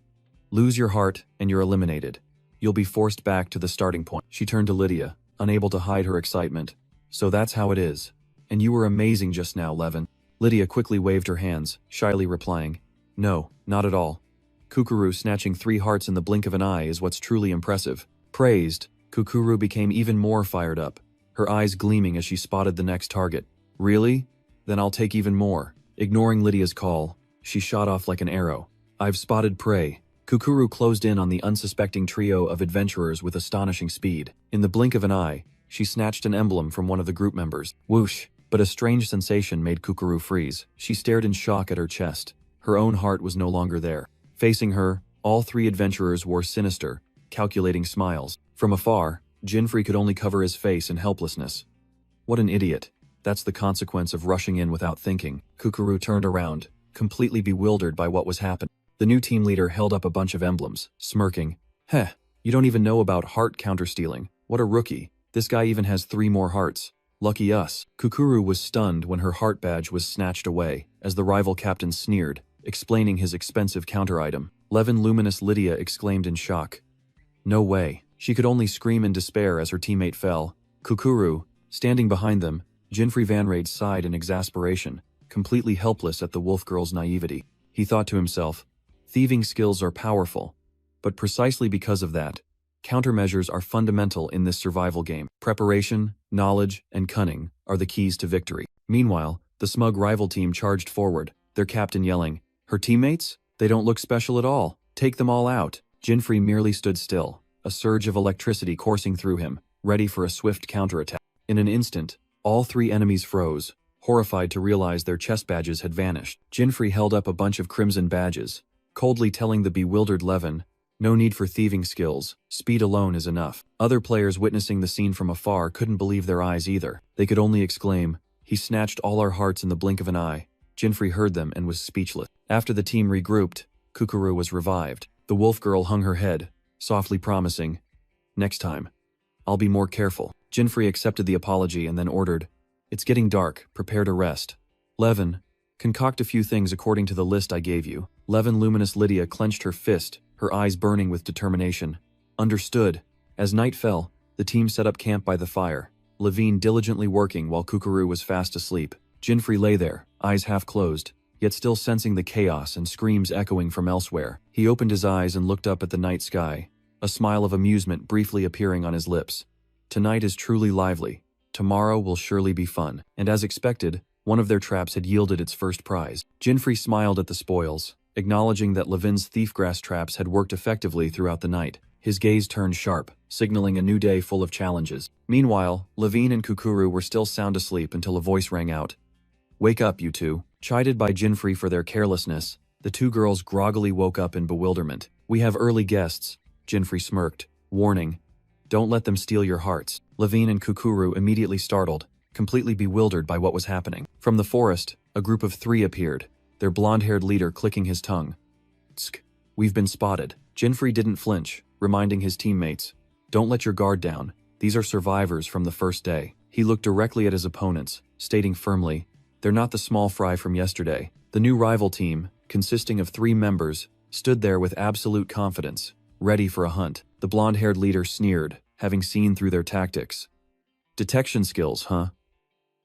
Lose your heart, and you're eliminated. You'll be forced back to the starting point. She turned to Lydia, unable to hide her excitement. So that's how it is. And you were amazing just now, Levin. Lydia quickly waved her hands, shyly replying, No, not at all. Kukuru snatching 3 hearts in the blink of an eye is what's truly impressive. Praised, Kukuru became even more fired up, her eyes gleaming as she spotted the next target. Really? Then I'll take even more. Ignoring Lydia's call, she shot off like an arrow. I've spotted prey. Kukuru closed in on the unsuspecting trio of adventurers with astonishing speed. In the blink of an eye, she snatched an emblem from one of the group members. Whoosh! But a strange sensation made Kukuru freeze. She stared in shock at her chest. Her own heart was no longer there. Facing her, all 3 adventurers wore sinister, calculating smiles. From afar, Jinfrey could only cover his face in helplessness. What an idiot. That's the consequence of rushing in without thinking. Kukuru turned around, completely bewildered by what was happening. The new team leader held up a bunch of emblems, smirking. Heh, you don't even know about heart counterstealing. What a rookie. This guy even has 3 more hearts. Lucky us. Kukuru was stunned when her heart badge was snatched away, as the rival captain sneered, explaining his expensive counter item. Levin Luminous Lydia exclaimed in shock. No way. She could only scream in despair as her teammate fell. Kukuru, standing behind them, Jinfrey Van Raid sighed in exasperation. completely helpless at the wolf girl's naivety. He thought to himself, thieving skills are powerful, but precisely because of that, countermeasures are fundamental in this survival game. Preparation, knowledge, and cunning are the keys to victory. Meanwhile, the smug rival team charged forward, their captain yelling, "Her teammates? They don't look special at all. Take them all out." Jinfrey merely stood still, a surge of electricity coursing through him, ready for a swift counterattack. In an instant, all three enemies froze, horrified to realize their chest badges had vanished. Jinfrey held up a bunch of crimson badges, coldly telling the bewildered Levin, "No need for thieving skills, speed alone is enough." Other players witnessing the scene from afar couldn't believe their eyes either. They could only exclaim, "He snatched all our hearts in the blink of an eye." Jinfrey heard them and was speechless. After the team regrouped, Kukuru was revived. The wolf girl hung her head, softly promising, "Next time, I'll be more careful." Jinfrey accepted the apology and then ordered, "It's getting dark, prepare to rest. Levin, concoct a few things according to the list I gave you." Levin Luminous Lydia clenched her fist, her eyes burning with determination. "Understood." As night fell, the team set up camp by the fire, Levine diligently working while Kukuru was fast asleep. Jinfrey lay there, eyes half closed, yet still sensing the chaos and screams echoing from elsewhere. He opened his eyes and looked up at the night sky, a smile of amusement briefly appearing on his lips. Tonight is truly lively. Tomorrow will surely be fun. And as expected, one of their traps had yielded its first prize. Jinfrey smiled at the spoils, acknowledging that Levin's thiefgrass traps had worked effectively throughout the night. His gaze turned sharp, signaling a new day full of challenges. Meanwhile, Levine and Kukuru were still sound asleep until a voice rang out. "Wake up, you two." Chided by Jinfrey for their carelessness, the two girls groggily woke up in bewilderment. "We have early guests," Jinfrey smirked, warning, "Don't let them steal your hearts." Levine and Kukuru immediately startled, completely bewildered by what was happening. From the forest, a group of three appeared, their blonde-haired leader clicking his tongue. "Tsk, we've been spotted." Jinfrey didn't flinch, reminding his teammates, "Don't let your guard down. These are survivors from the first day." He looked directly at his opponents, stating firmly, "They're not the small fry from yesterday." The new rival team, consisting of 3 members, stood there with absolute confidence, ready for a hunt. The blonde-haired leader sneered, having seen through their tactics. "Detection skills, huh?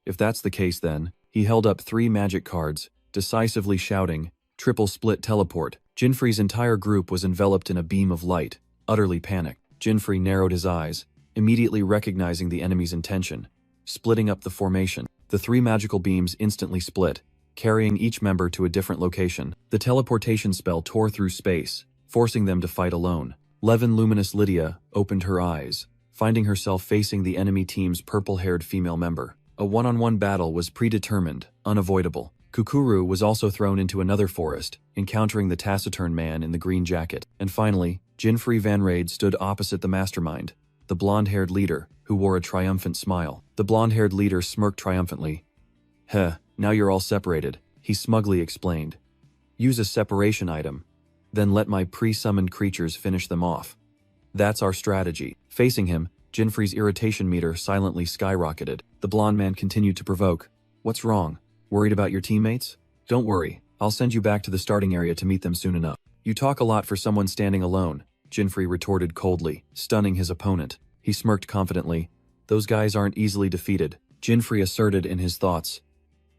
If that's the case then," he held up 3 magic cards, decisively shouting, "Triple split teleport." Jinfrey's entire group was enveloped in a beam of light, utterly panicked. Jinfrey narrowed his eyes, immediately recognizing the enemy's intention, splitting up the formation. The 3 magical beams instantly split, carrying each member to a different location. The teleportation spell tore through space, forcing them to fight alone. Levin Luminous Lydia opened her eyes, finding herself facing the enemy team's purple-haired female member. A one-on-one battle was predetermined, unavoidable. Kukuru was also thrown into another forest, encountering the taciturn man in the green jacket. And finally, Jinfrey Van Raid stood opposite the mastermind, the blonde-haired leader, who wore a triumphant smile. The blonde-haired leader smirked triumphantly. "Heh, now you're all separated," he smugly explained. "Use a separation item, then let my pre-summoned creatures finish them off. That's our strategy." Facing him, Jinfrey's irritation meter silently skyrocketed. The blonde man continued to provoke. "What's wrong? Worried about your teammates? Don't worry, I'll send you back to the starting area to meet them soon enough." "You talk a lot for someone standing alone," Jinfrey retorted coldly, stunning his opponent. He smirked confidently. "Those guys aren't easily defeated," Jinfrey asserted in his thoughts.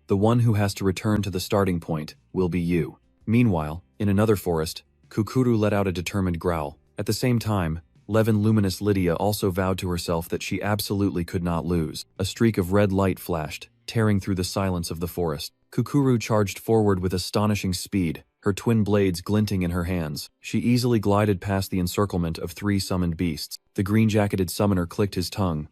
"The one who has to return to the starting point will be you." Meanwhile, in another forest, Kukuru let out a determined growl. At the same time, Levin Luminous Lydia also vowed to herself that she absolutely could not lose. A streak of red light flashed, tearing through the silence of the forest. Kukuru charged forward with astonishing speed, her twin blades glinting in her hands. She easily glided past the encirclement of 3 summoned beasts. The green-jacketed summoner clicked his tongue.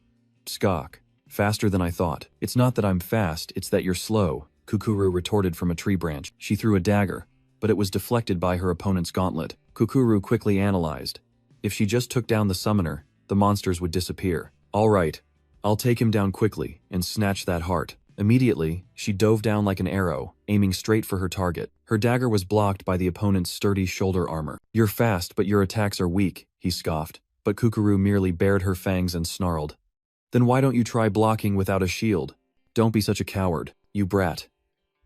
"Skok. Faster than I thought." "It's not that I'm fast, it's that you're slow," Kukuru retorted from a tree branch. She threw a dagger, but it was deflected by her opponent's gauntlet. Kukuru quickly analyzed. If she just took down the summoner, the monsters would disappear. "All right, I'll take him down quickly and snatch that heart." Immediately, she dove down like an arrow, aiming straight for her target. Her dagger was blocked by the opponent's sturdy shoulder armor. "You're fast, but your attacks are weak," he scoffed. But Kukuru merely bared her fangs and snarled. "Then why don't you try blocking without a shield? Don't be such a coward, you brat."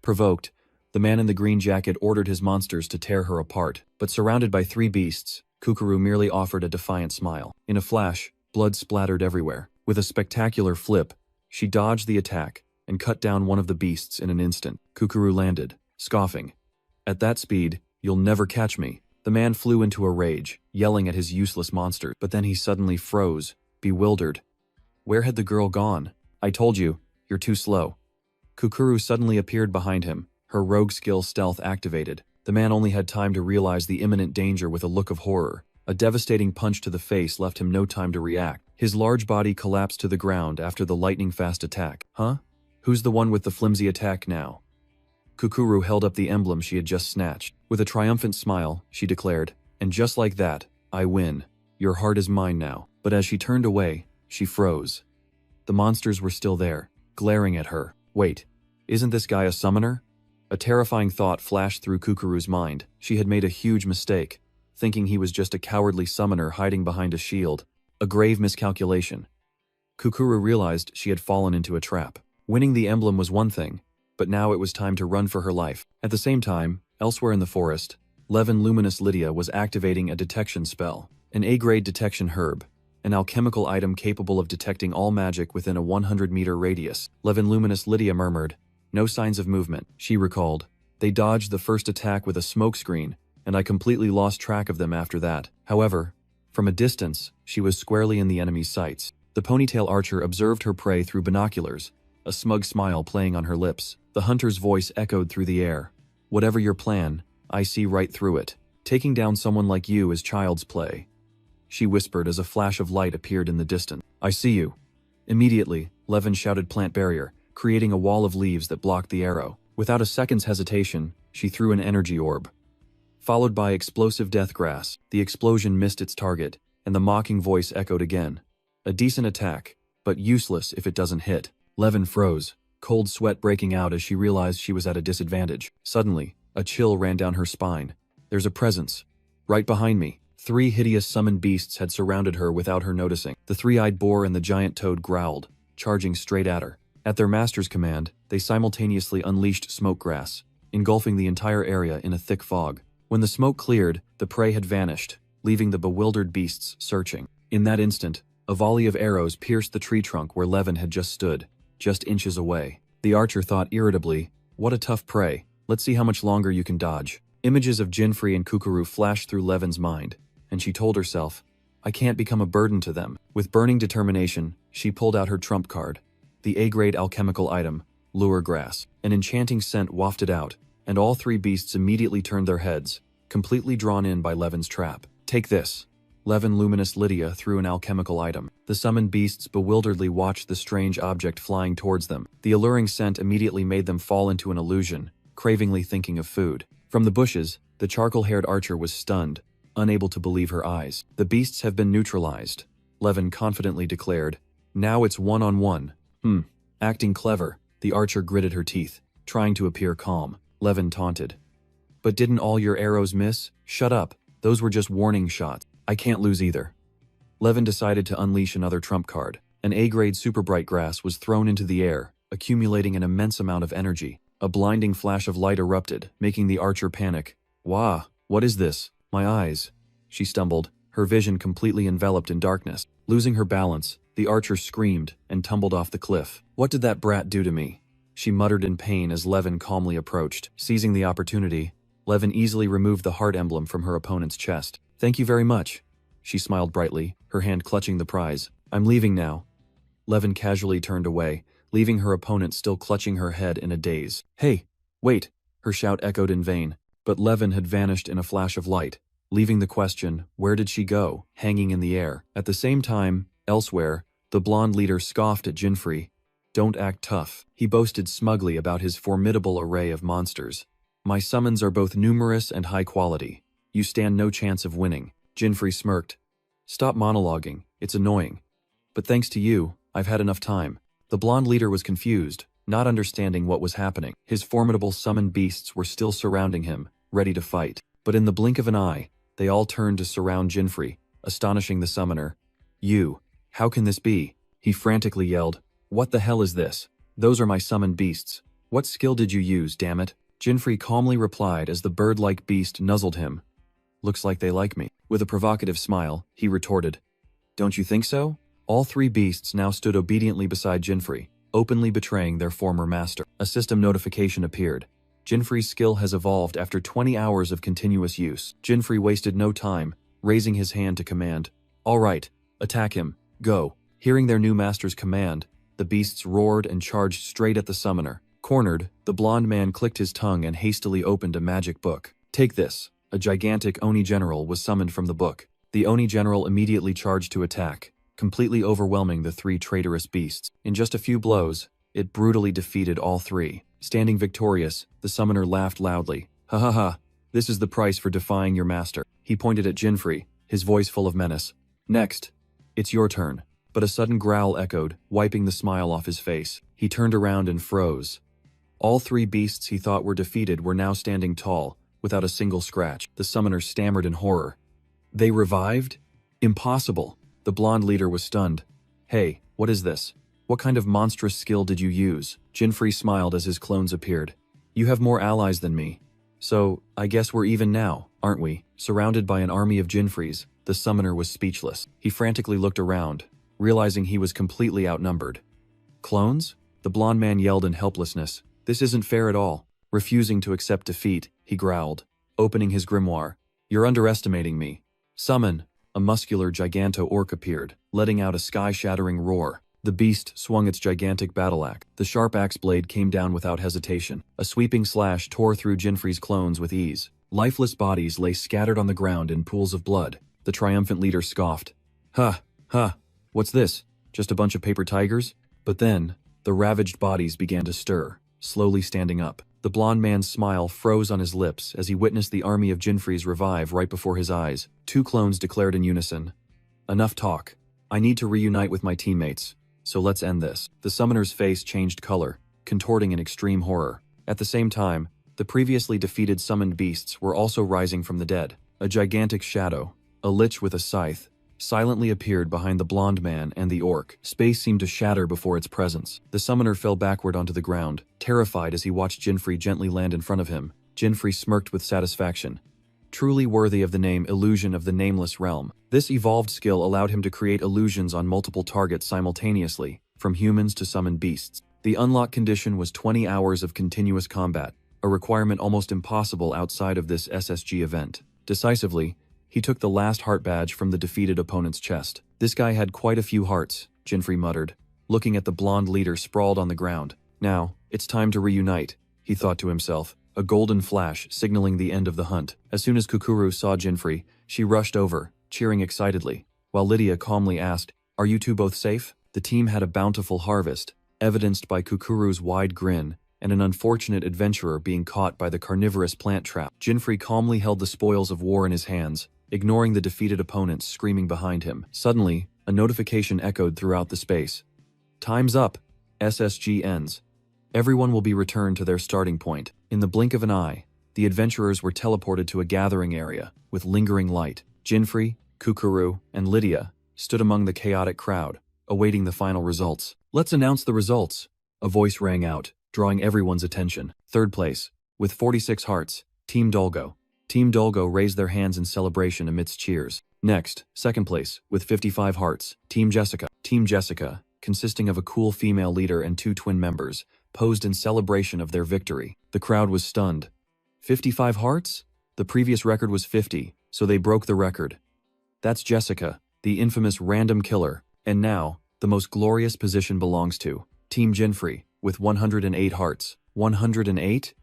Provoked, the man in the green jacket ordered his monsters to tear her apart. But surrounded by 3 beasts, Kukuru merely offered a defiant smile. In a flash, blood splattered everywhere. With a spectacular flip, she dodged the attack, and cut down one of the beasts in an instant. Kukuru landed, scoffing. At that speed, you'll never catch me. The man flew into a rage, yelling at his useless monster, but then he suddenly froze, bewildered. Where had the girl gone? I told you, you're too slow. Kukuru suddenly appeared behind him, her rogue skill stealth activated. The man only had time to realize the imminent danger with a look of horror. A devastating punch to the face left him no time to react. His large body collapsed to the ground after the lightning-fast attack. Huh? Who's the one with the flimsy attack now? Kukuru held up the emblem she had just snatched. With a triumphant smile, she declared, and just like that, I win. Your heart is mine now. But as she turned away, she froze. The monsters were still there, glaring at her. Wait, isn't this guy a summoner? A terrifying thought flashed through Kukuru's mind. She had made a huge mistake, thinking he was just a cowardly summoner hiding behind a shield. A grave miscalculation. Kukuru realized she had fallen into a trap. Winning the emblem was one thing, but now it was time to run for her life. At the same time, elsewhere in the forest, Levin Luminous Lydia was activating a detection spell, an A-grade detection herb, an alchemical item capable of detecting all magic within a 100-meter radius. Levin Luminous Lydia murmured, no signs of movement. She recalled, they dodged the first attack with a smokescreen, and I completely lost track of them after that. However, from a distance, she was squarely in the enemy's sights. The ponytail archer observed her prey through binoculars, a smug smile playing on her lips. The hunter's voice echoed through the air. Whatever your plan, I see right through it. Taking down someone like you is child's play. She whispered as a flash of light appeared in the distance. I see you. Immediately, Levin shouted plant barrier, creating a wall of leaves that blocked the arrow. Without a second's hesitation, she threw an energy orb. Followed by explosive death grass, the explosion missed its target, and the mocking voice echoed again. A decent attack, but useless if it doesn't hit. Levin froze, cold sweat breaking out as she realized she was at a disadvantage. Suddenly, a chill ran down her spine. There's a presence. Right behind me. 3 hideous summoned beasts had surrounded her without her noticing. The 3-eyed boar and the giant toad growled, charging straight at her. At their master's command, they simultaneously unleashed smoke grass, engulfing the entire area in a thick fog. When the smoke cleared, the prey had vanished, leaving the bewildered beasts searching. In that instant, a volley of arrows pierced the tree trunk where Levin had just stood, just inches away. The archer thought irritably, what a tough prey. Let's see how much longer you can dodge. Images of Jinfrey and Kukuru flashed through Levin's mind, and she told herself, I can't become a burden to them. With burning determination, she pulled out her trump card, the A-grade alchemical item, lure grass. An enchanting scent wafted out, and all 3 beasts immediately turned their heads, completely drawn in by Levin's trap. Take this. Levin Luminous Lydia threw an alchemical item. The summoned beasts bewilderedly watched the strange object flying towards them. The alluring scent immediately made them fall into an illusion, cravingly thinking of food. From the bushes, the charcoal-haired archer was stunned, unable to believe her eyes. The beasts have been neutralized, Levin confidently declared. Now it's one-on-one. Acting clever, the archer gritted her teeth, trying to appear calm. Levin taunted. But didn't all your arrows miss? Shut up, those were just warning shots. I can't lose either. Levin decided to unleash another trump card. An A-grade super bright grass was thrown into the air, accumulating an immense amount of energy. A blinding flash of light erupted, making the archer panic. Wah, what is this? My eyes. She stumbled, her vision completely enveloped in darkness. Losing her balance, the archer screamed and tumbled off the cliff. What did that brat do to me? She muttered in pain as Levin calmly approached. Seizing the opportunity, Levin easily removed the heart emblem from her opponent's chest. Thank you very much. She smiled brightly, her hand clutching the prize. I'm leaving now. Levin casually turned away, leaving her opponent still clutching her head in a daze. Hey, wait! Her shout echoed in vain, but Levin had vanished in a flash of light, leaving the question, where did she go, hanging in the air. At the same time, elsewhere, the blonde leader scoffed at Jinfrey. Don't act tough. He boasted smugly about his formidable array of monsters. My summons are both numerous and high quality. You stand no chance of winning. Jinfrey smirked. Stop monologuing, it's annoying. But thanks to you, I've had enough time. The blonde leader was confused, not understanding what was happening. His formidable summoned beasts were still surrounding him, ready to fight. But in the blink of an eye, they all turned to surround Jinfrey, astonishing the summoner. You, how can this be? He frantically yelled. What the hell is this? Those are my summoned beasts. What skill did you use, damn it? Jinfrey calmly replied as the bird-like beast nuzzled him. Looks like they like me. With a provocative smile, he retorted. Don't you think so? All 3 beasts now stood obediently beside Jinfrey, openly betraying their former master. A system notification appeared. Jinfrey's skill has evolved after 20 hours of continuous use. Jinfrey wasted no time, raising his hand to command. All right, attack him, go. Hearing their new master's command, the beasts roared and charged straight at the summoner. Cornered, the blond man clicked his tongue and hastily opened a magic book. Take this. A gigantic Oni general was summoned from the book. The Oni general immediately charged to attack, completely overwhelming the three traitorous beasts. In just a few blows, it brutally defeated all three. Standing victorious, the summoner laughed loudly. Ha ha ha, this is the price for defying your master. He pointed at Jinfrey, his voice full of menace. Next, it's your turn. But a sudden growl echoed, wiping the smile off his face. He turned around and froze. All three beasts he thought were defeated were now standing tall, without a single scratch. The summoner stammered in horror. They revived? Impossible. The blonde leader was stunned. Hey, what is this? What kind of monstrous skill did you use? Jinfrey smiled as his clones appeared. You have more allies than me. So, I guess we're even now, aren't we? Surrounded by an army of Jinfreys, the summoner was speechless. He frantically looked around, realizing he was completely outnumbered. Clones? The blond man yelled in helplessness. This isn't fair at all. Refusing to accept defeat, he growled, opening his grimoire. You're underestimating me. Summon! A muscular giganto-orc appeared, letting out a sky-shattering roar. The beast swung its gigantic battle axe. The sharp axe blade came down without hesitation. A sweeping slash tore through Jinfrey's clones with ease. Lifeless bodies lay scattered on the ground in pools of blood. The triumphant leader scoffed. Ha! Ha! What's this? Just a bunch of paper tigers? But then, the ravaged bodies began to stir, slowly standing up. The blond man's smile froze on his lips as he witnessed the army of Jinfreys revive right before his eyes. Two clones declared in unison. Enough talk. I need to reunite with my teammates, so let's end this. The summoner's face changed color, contorting in extreme horror. At the same time, the previously defeated summoned beasts were also rising from the dead. A gigantic shadow, a lich with a scythe, silently appeared behind the blond man and the orc. Space seemed to shatter before its presence. The summoner fell backward onto the ground, terrified as he watched Jinfrey gently land in front of him. Jinfrey smirked with satisfaction. Truly worthy of the name Illusion of the Nameless Realm. This evolved skill allowed him to create illusions on multiple targets simultaneously, from humans to summoned beasts. The unlock condition was 20 hours of continuous combat, a requirement almost impossible outside of this SSG event. Decisively, he took the last heart badge from the defeated opponent's chest. This guy had quite a few hearts, Jinfrey muttered, looking at the blonde leader sprawled on the ground. Now, it's time to reunite, he thought to himself, a golden flash signaling the end of the hunt. As soon as Kukuru saw Jinfrey, she rushed over, cheering excitedly, while Lydia calmly asked, "Are you two both safe?" The team had a bountiful harvest, evidenced by Kukuru's wide grin and an unfortunate adventurer being caught by the carnivorous plant trap. Jinfrey calmly held the spoils of war in his hands, ignoring the defeated opponents screaming behind him. Suddenly, a notification echoed throughout the space. Time's up. SSG ends. Everyone will be returned to their starting point. In the blink of an eye, the adventurers were teleported to a gathering area with lingering light. Jinfrey, Kukuru, and Lydia stood among the chaotic crowd, awaiting the final results. Let's announce the results. A voice rang out, drawing everyone's attention. Third place, with 46 hearts, Team Dolgo. Team Dolgo raised their hands in celebration amidst cheers. Next, second place, with 55 hearts, Team Jessica. Team Jessica, consisting of a cool female leader and two twin members, posed in celebration of their victory. The crowd was stunned. 55 hearts? The previous record was 50, so they broke the record. That's Jessica, the infamous random killer. And now, the most glorious position belongs to Team Jinfrey, with 108 hearts. 108?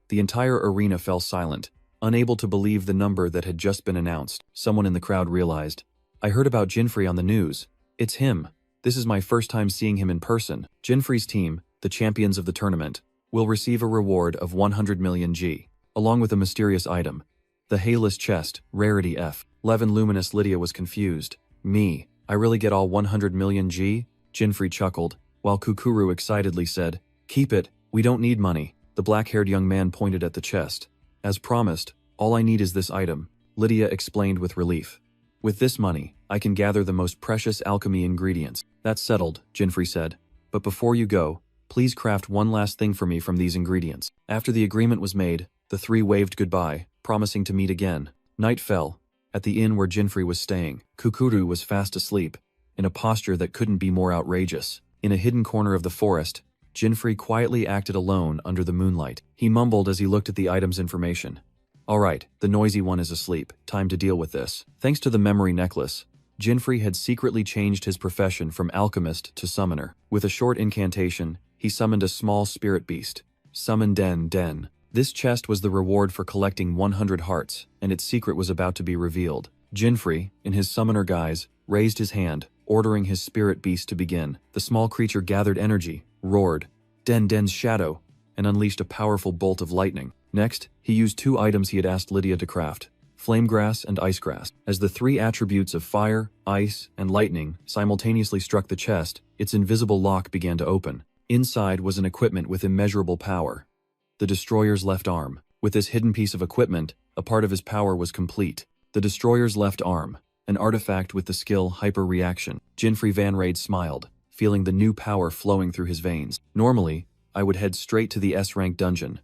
The entire arena fell silent, unable to believe the number that had just been announced. Someone in the crowd realized, I heard about Jinfrey on the news. It's him. This is my first time seeing him in person. Jinfrey's team, the champions of the tournament, will receive a reward of 100 million G, along with a mysterious item. The Hayless Chest, Rarity F. Levin Luminous Lydia was confused. Me, I really get all 100 million G? Jinfrey chuckled, while Kukuru excitedly said, Keep it, we don't need money. The black-haired young man pointed at the chest. As promised, all I need is this item, Lydia explained with relief. With this money, I can gather the most precious alchemy ingredients. That's settled, Jinfrey said. But before you go, please craft one last thing for me from these ingredients. After the agreement was made, the three waved goodbye, promising to meet again. Night fell. At the inn where Jinfrey was staying, Kukuru was fast asleep, in a posture that couldn't be more outrageous. In a hidden corner of the forest, Jinfrey quietly acted alone under the moonlight. He mumbled as he looked at the item's information. Alright, the noisy one is asleep. Time to deal with this. Thanks to the memory necklace, Jinfrey had secretly changed his profession from alchemist to summoner. With a short incantation, he summoned a small spirit beast. Summon Den Den. This chest was the reward for collecting 100 hearts, and its secret was about to be revealed. Jinfrey, in his summoner guise, raised his hand, ordering his spirit beast to begin. The small creature gathered energy, roared, Den Den's shadow, and unleashed a powerful bolt of lightning. Next, he used 2 items he had asked Lydia to craft, flamegrass and icegrass. As the 3 attributes of fire, ice, and lightning simultaneously struck the chest, its invisible lock began to open. Inside was an equipment with immeasurable power. The Destroyer's left arm. With this hidden piece of equipment, a part of his power was complete. The Destroyer's left arm, an artifact with the skill Hyper-Reaction. Jinfrey Van Raid smiled, feeling the new power flowing through his veins. Normally, I would head straight to the S-rank dungeon.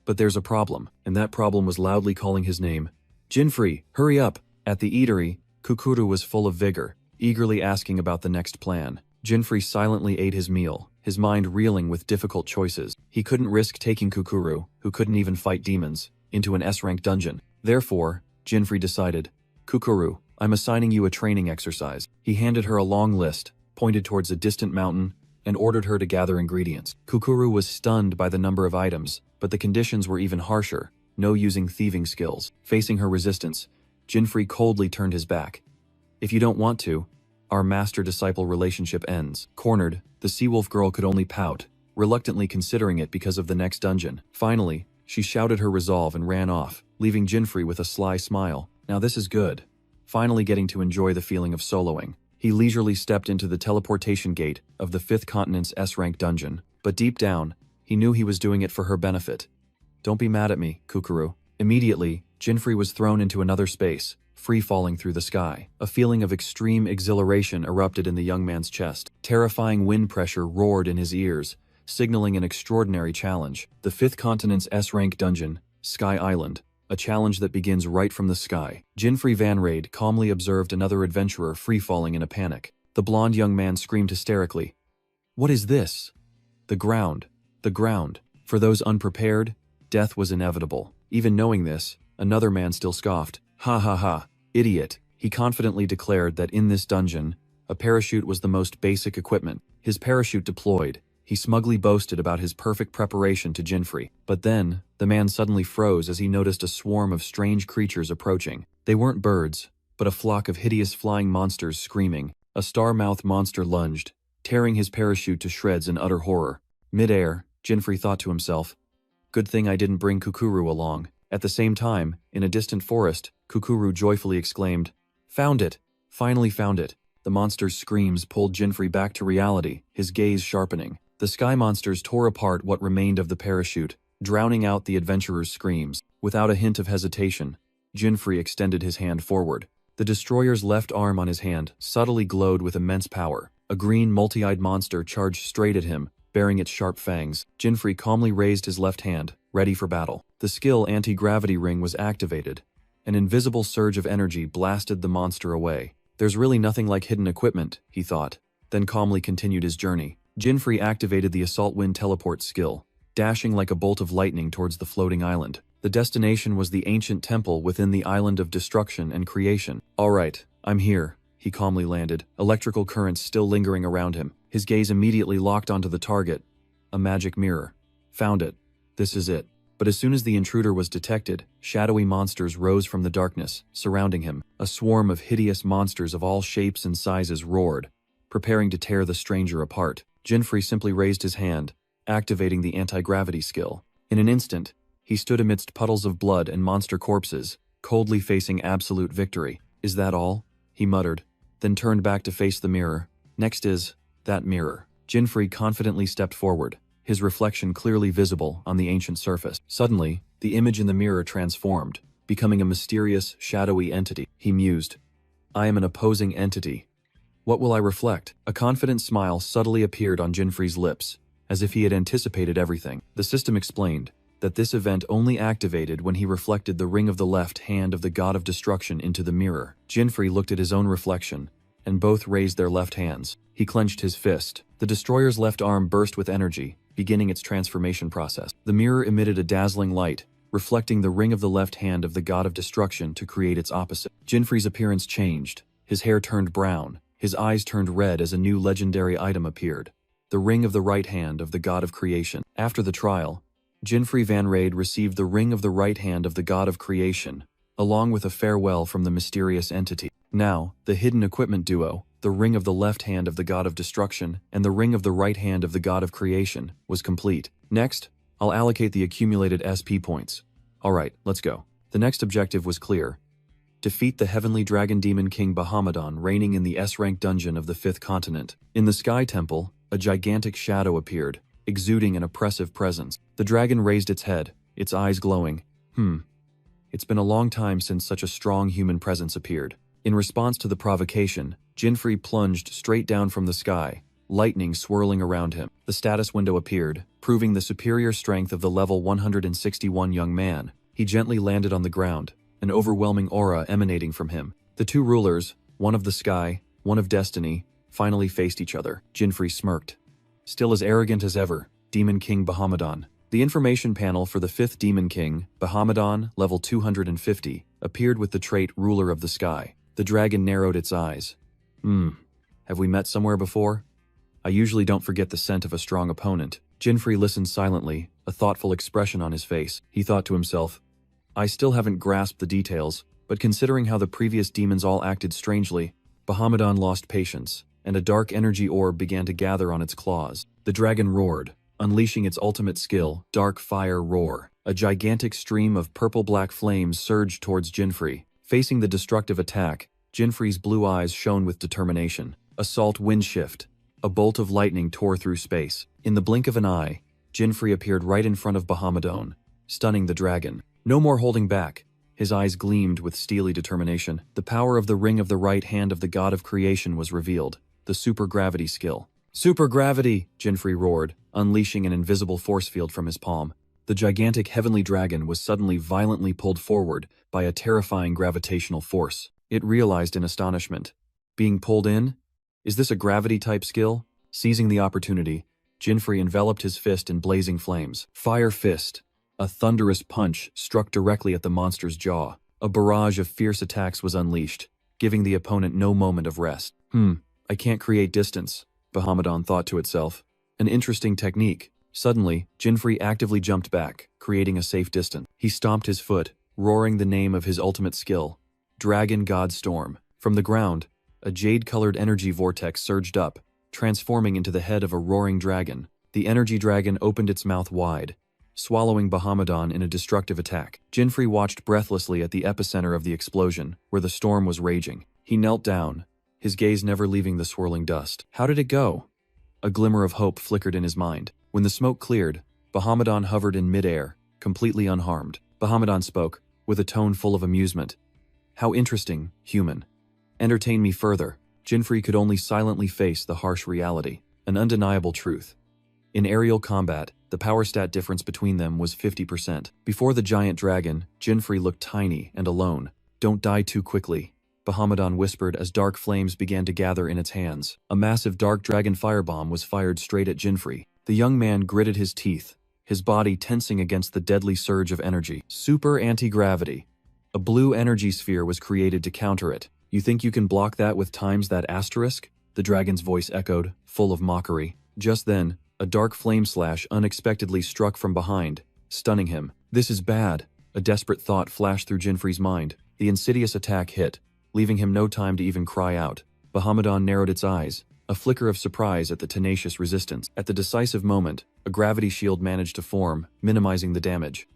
But there's a problem, and that problem was loudly calling his name. Jinfrey, hurry up! At the eatery, Kukuru was full of vigor, eagerly asking about the next plan. Jinfrey silently ate his meal, his mind reeling with difficult choices. He couldn't risk taking Kukuru, who couldn't even fight demons, into an S-rank dungeon. Therefore, Jinfrey decided, Kukuru, I'm assigning you a training exercise. He handed her a long list, pointed towards a distant mountain, and ordered her to gather ingredients. Kukuru was stunned by the number of items, but the conditions were even harsher. No using thieving skills. Facing her resistance, Jinfrey coldly turned his back. If you don't want to, our master-disciple relationship ends. Cornered, the Seawolf girl could only pout, reluctantly considering it because of the next dungeon. Finally, she shouted her resolve and ran off, leaving Jinfrey with a sly smile. Now this is good. Finally getting to enjoy the feeling of soloing. He leisurely stepped into the teleportation gate of the 5th Continent's S-rank dungeon, but deep down, he knew he was doing it for her benefit. Don't be mad at me, Kukuru. Immediately, Jinfrey was thrown into another space, free-falling through the sky. A feeling of extreme exhilaration erupted in the young man's chest. Terrifying wind pressure roared in his ears, signaling an extraordinary challenge. The 5th Continent's S-rank dungeon, Sky Island. A challenge that begins right from the sky. Jinfrey Van Raid calmly observed another adventurer free-falling in a panic. The blonde young man screamed hysterically. What is this? The ground. The ground. For those unprepared, death was inevitable. Even knowing this, another man still scoffed. Ha ha ha, idiot. He confidently declared that in this dungeon, a parachute was the most basic equipment. His parachute deployed. He smugly boasted about his perfect preparation to Jinfrey. But then, the man suddenly froze as he noticed a swarm of strange creatures approaching. They weren't birds, but a flock of hideous flying monsters screaming. A star-mouthed monster lunged, tearing his parachute to shreds in utter horror. Mid-air, Jinfrey thought to himself, good thing I didn't bring Kukuru along. At the same time, in a distant forest, Kukuru joyfully exclaimed, Found it! Finally found it! The monster's screams pulled Jinfrey back to reality, his gaze sharpening. The sky monsters tore apart what remained of the parachute, drowning out the adventurer's screams. Without a hint of hesitation, Jinfrey extended his hand forward. The destroyer's left arm on his hand subtly glowed with immense power. A green, multi-eyed monster charged straight at him, baring its sharp fangs. Jinfrey calmly raised his left hand, ready for battle. The skill Anti-Gravity Ring was activated. An invisible surge of energy blasted the monster away. There's really nothing like hidden equipment, he thought, then calmly continued his journey. Jinfrey activated the Assault Wind Teleport skill, dashing like a bolt of lightning towards the floating island. The destination was the ancient temple within the Island of Destruction and Creation. Alright, I'm here, he calmly landed, electrical currents still lingering around him. His gaze immediately locked onto the target. A magic mirror. Found it. This is it. But as soon as the intruder was detected, shadowy monsters rose from the darkness, surrounding him. A swarm of hideous monsters of all shapes and sizes roared, preparing to tear the stranger apart. Jinfrey simply raised his hand, activating the anti-gravity skill. In an instant, he stood amidst puddles of blood and monster corpses, coldly facing absolute victory. Is that all? He muttered, then turned back to face the mirror. Next is that mirror. Jinfrey confidently stepped forward, his reflection clearly visible on the ancient surface. Suddenly, the image in the mirror transformed, becoming a mysterious, shadowy entity. He mused, I am an opposing entity. What will I reflect? A confident smile subtly appeared on Jinfrey's lips, as if he had anticipated everything. The system explained that this event only activated when he reflected the ring of the left hand of the god of destruction into the mirror. Jinfrey looked at his own reflection, and both raised their left hands. He clenched his fist. The destroyer's left arm burst with energy, beginning its transformation process. The mirror emitted a dazzling light, reflecting the ring of the left hand of the god of destruction to create its opposite. Jinfri's appearance changed. His hair turned brown. His eyes turned red as a new legendary item appeared. The ring of the right hand of the god of creation. After the trial, Jinfri Van Raid received the ring of the right hand of the god of creation, along with a farewell from the mysterious entity. Now, the hidden equipment duo, the ring of the left hand of the god of destruction and the ring of the right hand of the god of creation, was complete. Next, I'll allocate the accumulated SP points. Alright, let's go. The next objective was clear. Defeat the heavenly dragon demon king Bahamadan reigning in the S-rank dungeon of the 5th continent. In the Sky Temple, a gigantic shadow appeared, exuding an oppressive presence. The dragon raised its head, its eyes glowing. It's been a long time since such a strong human presence appeared. In response to the provocation, Jinfri plunged straight down from the sky, lightning swirling around him. The status window appeared, proving the superior strength of the level 161 young man. He gently landed on the ground, an overwhelming aura emanating from him. The two rulers, one of the sky, one of destiny, finally faced each other. Jinfri smirked. Still as arrogant as ever, Demon King Bahamadan. The information panel for the 5th Demon King, Bahamadan, level 250, appeared with the trait Ruler of the Sky. The dragon narrowed its eyes. Have we met somewhere before? I usually don't forget the scent of a strong opponent. Jinfri listened silently, a thoughtful expression on his face. He thought to himself, I still haven't grasped the details, but considering how the previous demons all acted strangely, Bahamadan lost patience, and a dark energy orb began to gather on its claws. The dragon roared, unleashing its ultimate skill, Dark Fire Roar. A gigantic stream of purple-black flames surged towards Jinfri. Facing the destructive attack, Jinfri's blue eyes shone with determination. Assault wind shift. A bolt of lightning tore through space. In the blink of an eye, Jinfri appeared right in front of Bahamadan, stunning the dragon. No more holding back. His eyes gleamed with steely determination. The power of the ring of the right hand of the god of creation was revealed. The supergravity skill. Supergravity! Jinfri roared, unleashing an invisible force field from his palm. The gigantic heavenly dragon was suddenly violently pulled forward by a terrifying gravitational force. It realized in astonishment. Being pulled in? Is this a gravity-type skill? Seizing the opportunity, Jinfri enveloped his fist in blazing flames. Fire Fist. A thunderous punch struck directly at the monster's jaw. A barrage of fierce attacks was unleashed, giving the opponent no moment of rest. I can't create distance, Bahamadan thought to itself. An interesting technique. Suddenly, Jinfri actively jumped back, creating a safe distance. He stomped his foot, roaring the name of his ultimate skill, Dragon God Storm. From the ground, a jade-colored energy vortex surged up, transforming into the head of a roaring dragon. The energy dragon opened its mouth wide, swallowing Bahamadan in a destructive attack. Jinfri watched breathlessly at the epicenter of the explosion, where the storm was raging. He knelt down, his gaze never leaving the swirling dust. How did it go? A glimmer of hope flickered in his mind. When the smoke cleared, Bahamadan hovered in midair, completely unharmed. Bahamadan spoke, with a tone full of amusement. How interesting, human. Entertain me further. Jinfri could only silently face the harsh reality, an undeniable truth. In aerial combat, the power stat difference between them was 50%. Before the giant dragon, Jinfri looked tiny and alone. Don't die too quickly, Bahamadan whispered as dark flames began to gather in its hands. A massive dark dragon firebomb was fired straight at Jinfri. The young man gritted his teeth, his body tensing against the deadly surge of energy. Super anti-gravity. A blue energy sphere was created to counter it. You think you can block that with times that asterisk? The dragon's voice echoed, full of mockery. Just then, a dark flame slash unexpectedly struck from behind, stunning him. This is bad. A desperate thought flashed through Jinfri's mind. The insidious attack hit, leaving him no time to even cry out. Bahamadan narrowed its eyes, a flicker of surprise at the tenacious resistance. At the decisive moment, a gravity shield managed to form, minimizing the damage.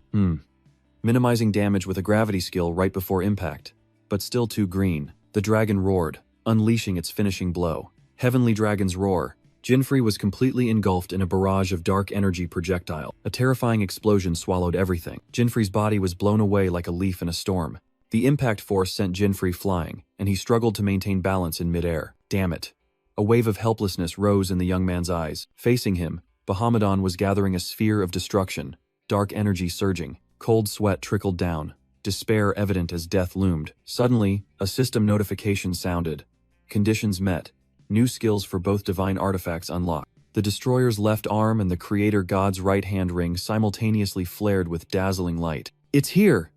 Minimizing damage with a gravity skill right before impact. But still too green. The dragon roared, unleashing its finishing blow. Heavenly Dragon's Roar. Jinfri was completely engulfed in a barrage of dark energy projectile. A terrifying explosion swallowed everything. Jinfri's body was blown away like a leaf in a storm. The impact force sent Jinfri flying, and he struggled to maintain balance in midair. Damn it. A wave of helplessness rose in the young man's eyes. Facing him, Bahamadan was gathering a sphere of destruction, dark energy surging. Cold sweat trickled down, despair evident as death loomed. Suddenly, a system notification sounded. Conditions met. New skills for both divine artifacts unlocked. The destroyer's left arm and the creator god's right-hand ring simultaneously flared with dazzling light. It's here!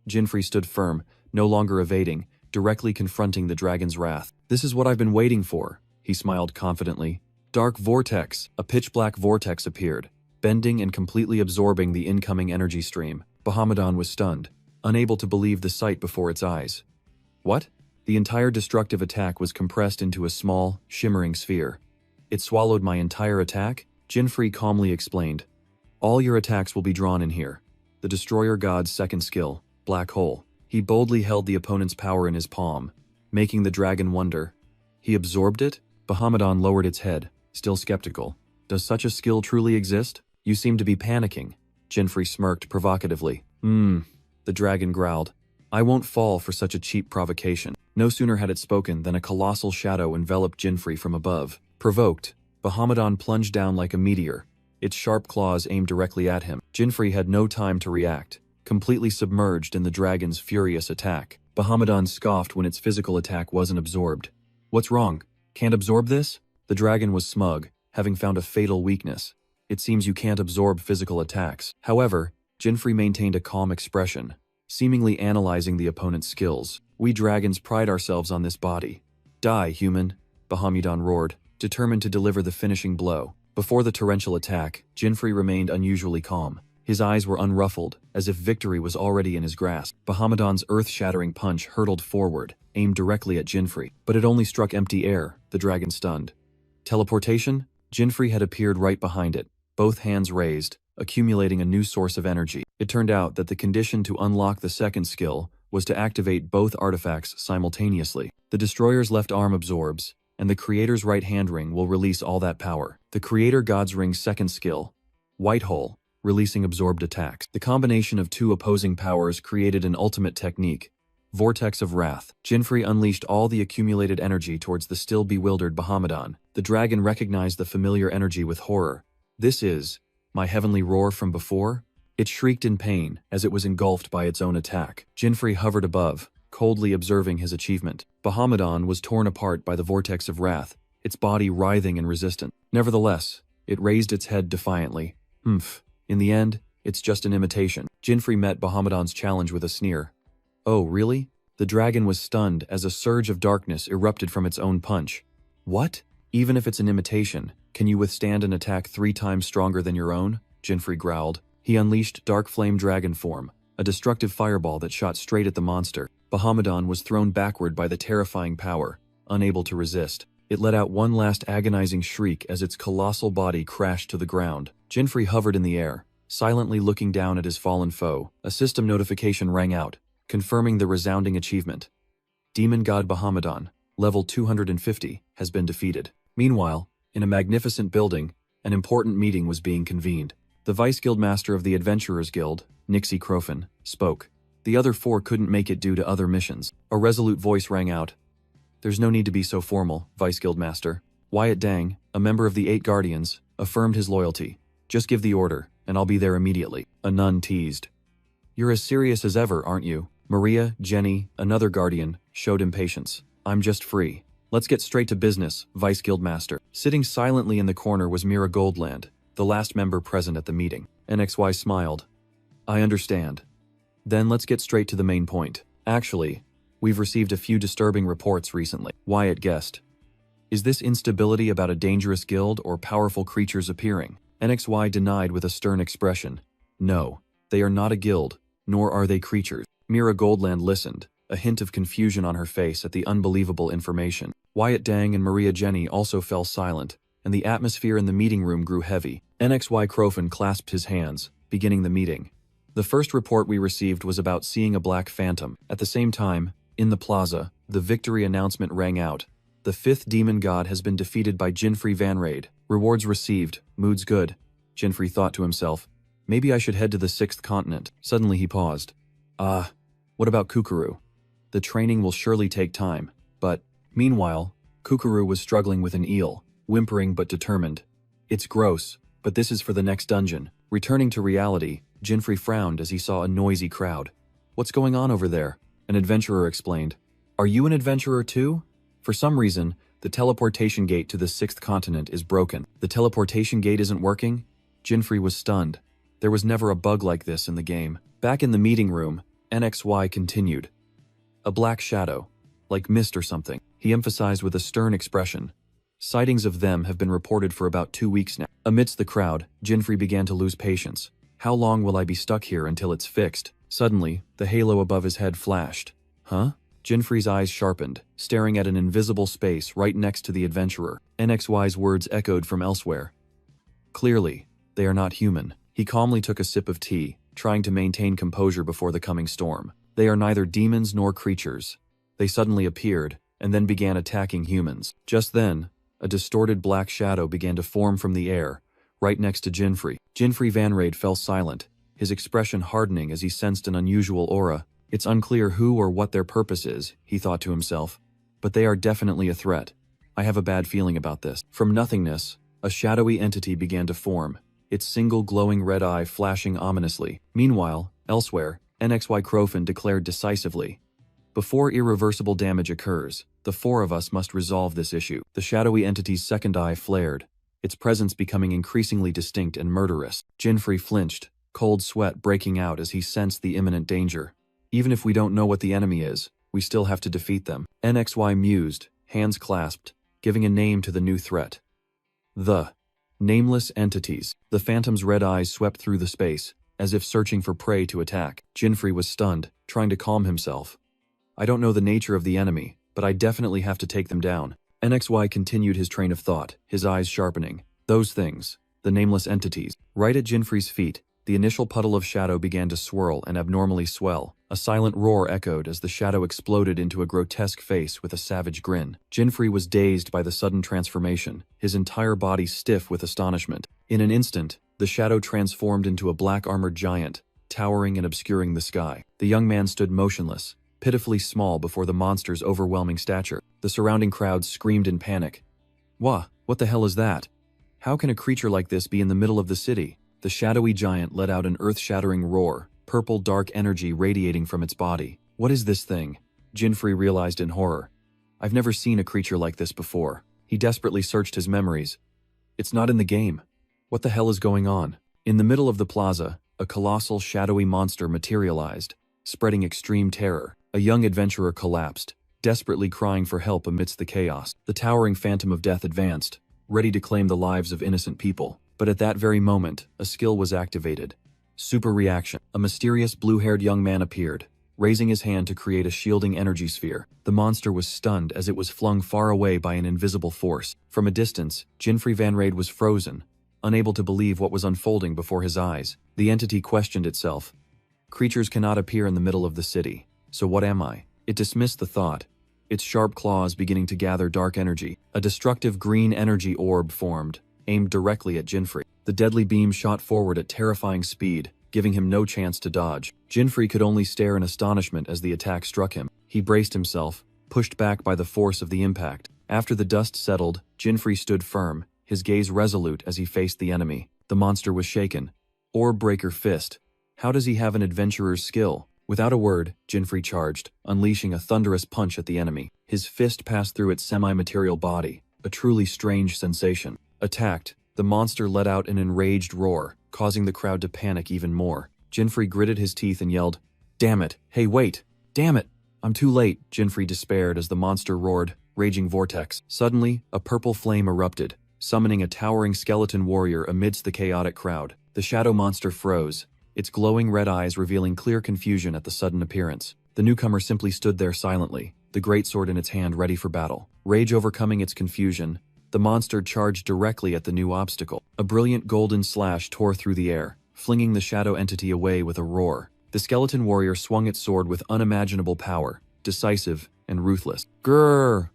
Jinfrey stood firm, no longer evading, directly confronting the dragon's wrath. This is what I've been waiting for, he smiled confidently. Dark vortex, a pitch-black vortex appeared, bending and completely absorbing the incoming energy stream. Bahamut was stunned, unable to believe the sight before its eyes. What? The entire destructive attack was compressed into a small, shimmering sphere. It swallowed my entire attack? Jinfrey calmly explained. All your attacks will be drawn in here. The destroyer god's second skill, Black Hole. He boldly held the opponent's power in his palm, making the dragon wonder. He absorbed it? Bahamut lowered its head, still skeptical. Does such a skill truly exist? You seem to be panicking. Jinfrey smirked provocatively. The dragon growled. I won't fall for such a cheap provocation. No sooner had it spoken than a colossal shadow enveloped Jinfrey from above. Provoked, Bahamut plunged down like a meteor, its sharp claws aimed directly at him. Jinfrey had no time to react, completely submerged in the dragon's furious attack. Bahamut scoffed when its physical attack wasn't absorbed. What's wrong? Can't absorb this? The dragon was smug, having found a fatal weakness. It seems you can't absorb physical attacks. However, Jinfrey maintained a calm expression, seemingly analyzing the opponent's skills. We dragons pride ourselves on this body. Die, human, Bahamut roared, determined to deliver the finishing blow. Before the torrential attack, Jinfrey remained unusually calm. His eyes were unruffled, as if victory was already in his grasp. Bahamut's earth-shattering punch hurtled forward, aimed directly at Jinfrey, but it only struck empty air, the dragon stunned. Teleportation? Jinfrey had appeared right behind it, both hands raised, accumulating a new source of energy. It turned out that the condition to unlock the second skill was to activate both artifacts simultaneously. The destroyer's left arm absorbs, and the creator's right hand ring will release all that power. The creator god's ring's second skill, White Hole, releasing absorbed attacks. The combination of two opposing powers created an ultimate technique, Vortex of Wrath. Jinfrey unleashed all the accumulated energy towards the still bewildered Bahamut. The dragon recognized the familiar energy with horror. This is my heavenly roar from before? It shrieked in pain as it was engulfed by its own attack. Jinfrey hovered above, coldly observing his achievement. Bahamut was torn apart by the Vortex of Wrath, its body writhing in resistance. Nevertheless, it raised its head defiantly. In the end, it's just an imitation. Jinfrey met Bahamut's challenge with a sneer. Oh, really? The dragon was stunned as a surge of darkness erupted from its own punch. What? Even if it's an imitation, can you withstand an attack 3 times stronger than your own? Jinfrey growled. He unleashed Dark Flame Dragon form, a destructive fireball that shot straight at the monster. Bahamut was thrown backward by the terrifying power, unable to resist. It let out one last agonizing shriek as its colossal body crashed to the ground. Jinfrey hovered in the air, silently looking down at his fallen foe. A system notification rang out, confirming the resounding achievement. Demon God Bahamut, level 250, has been defeated. Meanwhile, in a magnificent building, an important meeting was being convened. The Vice Guildmaster of the Adventurers Guild, Nixie Crofin, spoke. The other 4 couldn't make it due to other missions. A resolute voice rang out. There's no need to be so formal, Vice Guildmaster. Wyatt Dang, a member of the 8 Guardians, affirmed his loyalty. Just give the order, and I'll be there immediately. A nun teased. You're as serious as ever, aren't you? Maria, Jenny, another Guardian, showed impatience. I'm just free. Let's get straight to business, Vice Guildmaster. Sitting silently in the corner was Mira Goldland, the last member present at the meeting. NXY smiled. I understand. Then let's get straight to the main point. Actually, we've received a few disturbing reports recently. Wyatt guessed. Is this instability about a dangerous guild or powerful creatures appearing? NXY denied with a stern expression. No, they are not a guild, nor are they creatures. Mira Goldland listened, a hint of confusion on her face at the unbelievable information. Wyatt Dang and Maria Jenny also fell silent, and the atmosphere in the meeting room grew heavy. NXY Crofin clasped his hands, beginning the meeting. The first report we received was about seeing a black phantom. At the same time, in the plaza, the victory announcement rang out. The 5th demon god has been defeated by Jinfrey Vanraid. Rewards received, moods good. Jinfrey thought to himself, maybe I should head to the 6th continent. Suddenly he paused. What about Kukuru? The training will surely take time, but meanwhile, Kukuru was struggling with an eel, whimpering but determined. It's gross, but this is for the next dungeon. Returning to reality, Jinfrey frowned as he saw a noisy crowd. What's going on over there? An adventurer explained. Are you an adventurer too? For some reason, the teleportation gate to the 6th continent is broken. The teleportation gate isn't working? Jinfrey was stunned. There was never a bug like this in the game. Back in the meeting room, NXY continued. A black shadow, like mist or something, he emphasized with a stern expression. Sightings of them have been reported for about 2 weeks now. Amidst the crowd, Jinfrey began to lose patience. How long will I be stuck here until it's fixed? Suddenly, the halo above his head flashed. Huh? Jinfrey's eyes sharpened, staring at an invisible space right next to the adventurer. NXY's words echoed from elsewhere. Clearly, they are not human. He calmly took a sip of tea, trying to maintain composure before the coming storm. They are neither demons nor creatures. They suddenly appeared, and then began attacking humans. Just then, a distorted black shadow began to form from the air, right next to Jinfrey. Jinfrey Vanrade fell silent, his expression hardening as he sensed an unusual aura. It's unclear who or what their purpose is, he thought to himself, but they are definitely a threat. I have a bad feeling about this. From nothingness, a shadowy entity began to form, its single glowing red eye flashing ominously. Meanwhile, elsewhere, NXY Crofin declared decisively, before irreversible damage occurs, the 4 of us must resolve this issue. The shadowy entity's second eye flared, its presence becoming increasingly distinct and murderous. Jinfrey flinched, cold sweat breaking out as he sensed the imminent danger. Even if we don't know what the enemy is, we still have to defeat them. NXY mused, hands clasped, giving a name to the new threat. The nameless entities. The phantom's red eyes swept through the space, as if searching for prey to attack. Jinfrey was stunned, trying to calm himself. I don't know the nature of the enemy, but I definitely have to take them down. NXY continued his train of thought, his eyes sharpening. Those things, the nameless entities. Right at Jinfrey's feet, the initial puddle of shadow began to swirl and abnormally swell. A silent roar echoed as the shadow exploded into a grotesque face with a savage grin. Jinfrey was dazed by the sudden transformation, his entire body stiff with astonishment. In an instant, the shadow transformed into a black-armored giant, towering and obscuring the sky. The young man stood motionless, pitifully small before the monster's overwhelming stature. The surrounding crowd screamed in panic. What the hell is that? How can a creature like this be in the middle of the city? The shadowy giant let out an earth-shattering roar, purple dark energy radiating from its body. What is this thing? Jinfrey realized in horror. I've never seen a creature like this before. He desperately searched his memories. It's not in the game. What the hell is going on? In the middle of the plaza, a colossal shadowy monster materialized, spreading extreme terror. A young adventurer collapsed, desperately crying for help amidst the chaos. The towering phantom of death advanced, ready to claim the lives of innocent people. But at that very moment, a skill was activated. Super reaction. A mysterious blue-haired young man appeared, raising his hand to create a shielding energy sphere. The monster was stunned as it was flung far away by an invisible force. From a distance, Jinfrey Vanrade was frozen, unable to believe what was unfolding before his eyes. The entity questioned itself. Creatures cannot appear in the middle of the city. So what am I? It dismissed the thought, its sharp claws beginning to gather dark energy. A destructive green energy orb formed, aimed directly at Jinfrey. The deadly beam shot forward at terrifying speed, giving him no chance to dodge. Jinfrey could only stare in astonishment as the attack struck him. He braced himself, pushed back by the force of the impact. After the dust settled, Jinfrey stood firm, his gaze resolute as he faced the enemy. The monster was shaken. Orb Breaker Fist. How does he have an adventurer's skill? Without a word, Jinfrey charged, unleashing a thunderous punch at the enemy. His fist passed through its semi-material body, a truly strange sensation. Attacked, the monster let out an enraged roar, causing the crowd to panic even more. Jinfrey gritted his teeth and yelled, "Damn it! Hey, wait! Damn it! I'm too late!" Jinfrey despaired as the monster roared, raging vortex. Suddenly, a purple flame erupted, summoning a towering skeleton warrior amidst the chaotic crowd. The shadow monster froze, its glowing red eyes revealing clear confusion at the sudden appearance. The newcomer simply stood there silently, the greatsword in its hand ready for battle. Rage overcoming its confusion, the monster charged directly at the new obstacle. A brilliant golden slash tore through the air, flinging the shadow entity away with a roar. The skeleton warrior swung its sword with unimaginable power, decisive and ruthless. Grrr!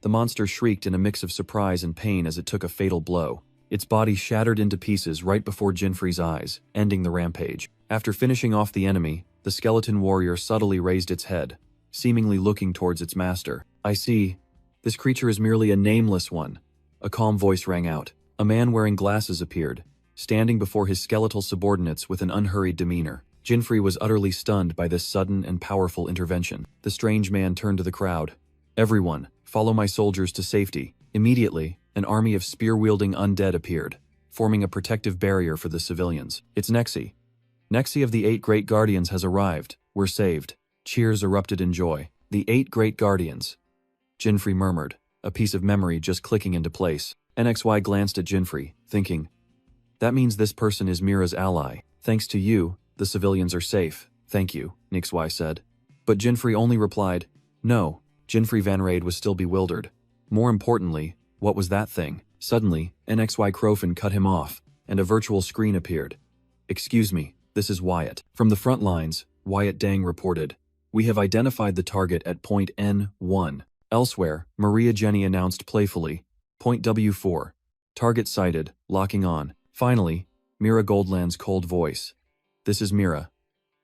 The monster shrieked in a mix of surprise and pain as it took a fatal blow. Its body shattered into pieces right before Jinfrey's eyes, ending the rampage. After finishing off the enemy, the skeleton warrior subtly raised its head, seemingly looking towards its master. I see. This creature is merely a nameless one. A calm voice rang out. A man wearing glasses appeared, standing before his skeletal subordinates with an unhurried demeanor. Jinfrey was utterly stunned by this sudden and powerful intervention. The strange man turned to the crowd. Everyone, Follow my soldiers to safety. Immediately, an army of spear-wielding undead appeared, forming a protective barrier for the civilians. It's Nexi. Nexi of the 8 Great Guardians has arrived. We're saved. Cheers erupted in joy. The 8 Great Guardians. Jinfrey murmured, a piece of memory just clicking into place. NXY glanced at Jinfrey, thinking, that means this person is Mira's ally. Thanks to you, the civilians are safe. Thank you, NXY said. But Jinfrey only replied, no. Jinfrey Van Raid was still bewildered. More importantly, what was that thing? Suddenly, NXY Crofin cut him off, and a virtual screen appeared. Excuse me, this is Wyatt. From the front lines, Wyatt Dang reported, we have identified the target at point N1. Elsewhere, Maria Jenny announced playfully, point W4. Target sighted, locking on. Finally, Mira Goldland's cold voice. This is Mira.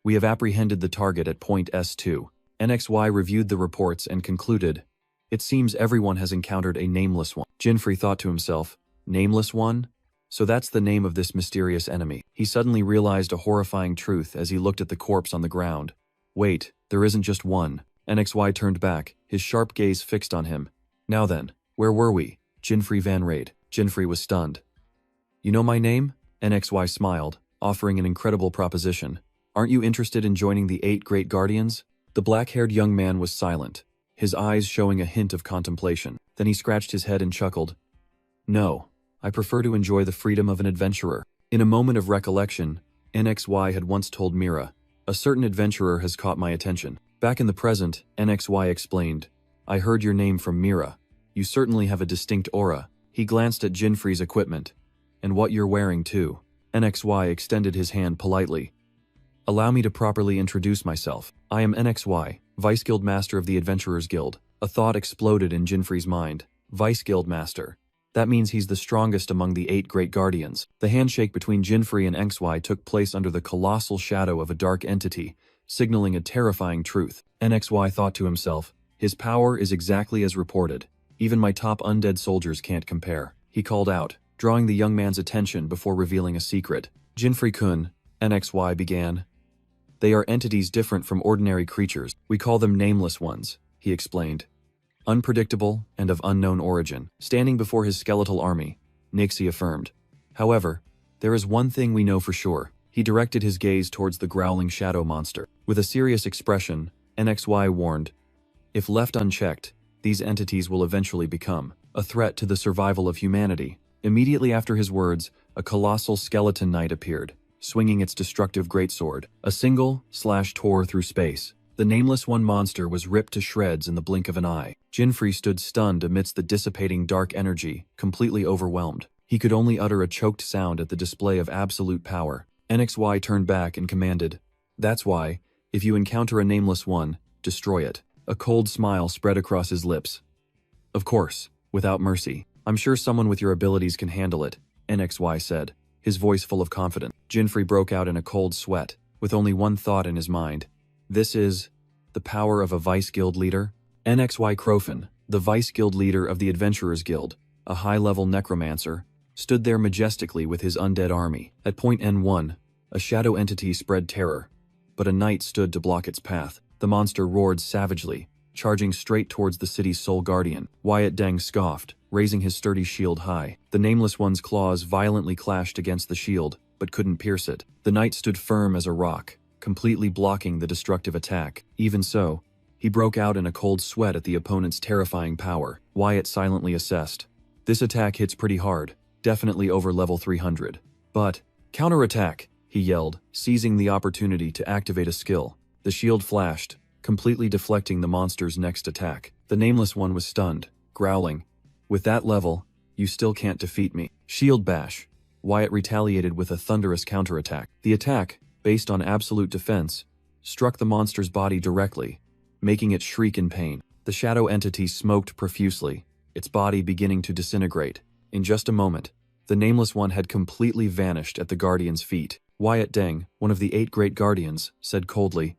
We have apprehended the target at point S2. NXY reviewed the reports and concluded, it seems everyone has encountered a nameless one. Jinfrey thought to himself, nameless one? So that's the name of this mysterious enemy. He suddenly realized a horrifying truth as he looked at the corpse on the ground. Wait, there isn't just one. NXY turned back, his sharp gaze fixed on him. Now then, where were we? Jinfrey Van Raid. Jinfrey was stunned. You know my name? NXY smiled, offering an incredible proposition. Aren't you interested in joining the 8 Great Guardians? The black-haired young man was silent, his eyes showing a hint of contemplation. Then he scratched his head and chuckled. No, I prefer to enjoy the freedom of an adventurer. In a moment of recollection, NXY had once told Mira, a certain adventurer has caught my attention. Back in the present, NXY explained, I heard your name from Mira. You certainly have a distinct aura. He glanced at Jinfrey's equipment. And what you're wearing too. NXY extended his hand politely. Allow me to properly introduce myself. I am NXY, Vice Guild Master of the Adventurers Guild. A thought exploded in Jinfrey's mind. Vice Guild Master. That means he's the strongest among the 8 Great Guardians. The handshake between Jinfrey and NXY took place under the colossal shadow of a dark entity, signaling a terrifying truth. NXY thought to himself, his power is exactly as reported. Even my top undead soldiers can't compare. He called out, drawing the young man's attention before revealing a secret. Jinfrey-kun, NXY began. They are entities different from ordinary creatures. We call them nameless ones, he explained. Unpredictable and of unknown origin. Standing before his skeletal army, Nixie affirmed. However, there is one thing we know for sure. He directed his gaze towards the growling shadow monster. With a serious expression, NXY warned, if left unchecked, these entities will eventually become a threat to the survival of humanity. Immediately after his words, a colossal skeleton knight appeared, swinging its destructive greatsword. A single slash tore through space. The Nameless One monster was ripped to shreds in the blink of an eye. Jinfrey stood stunned amidst the dissipating dark energy, completely overwhelmed. He could only utter a choked sound at the display of absolute power. NXY turned back and commanded, that's why, if you encounter a Nameless One, destroy it. A cold smile spread across his lips. Of course, without mercy. I'm sure someone with your abilities can handle it, NXY said, his voice full of confidence. Jinfrey broke out in a cold sweat, with only one thought in his mind. This is the power of a Vice Guild leader? NXY Crofin, the Vice Guild leader of the Adventurers Guild, a high-level necromancer, stood there majestically with his undead army. At point N1, a shadow entity spread terror, but a knight stood to block its path. The monster roared savagely, charging straight towards the city's sole guardian. Wyatt Deng scoffed, raising his sturdy shield high. The Nameless One's claws violently clashed against the shield, but couldn't pierce it. The knight stood firm as a rock, completely blocking the destructive attack. Even so, he broke out in a cold sweat at the opponent's terrifying power. Wyatt silently assessed. This attack hits pretty hard, definitely over level 300. But, counterattack, he yelled, seizing the opportunity to activate a skill. The shield flashed, completely deflecting the monster's next attack. The Nameless One was stunned, growling, with that level, you still can't defeat me. Shield bash. Wyatt retaliated with a thunderous counterattack. The attack, based on absolute defense, struck the monster's body directly, making it shriek in pain. The shadow entity smoked profusely, its body beginning to disintegrate. In just a moment, the Nameless One had completely vanished at the Guardian's feet. Wyatt Deng, one of the 8 Great Guardians, said coldly,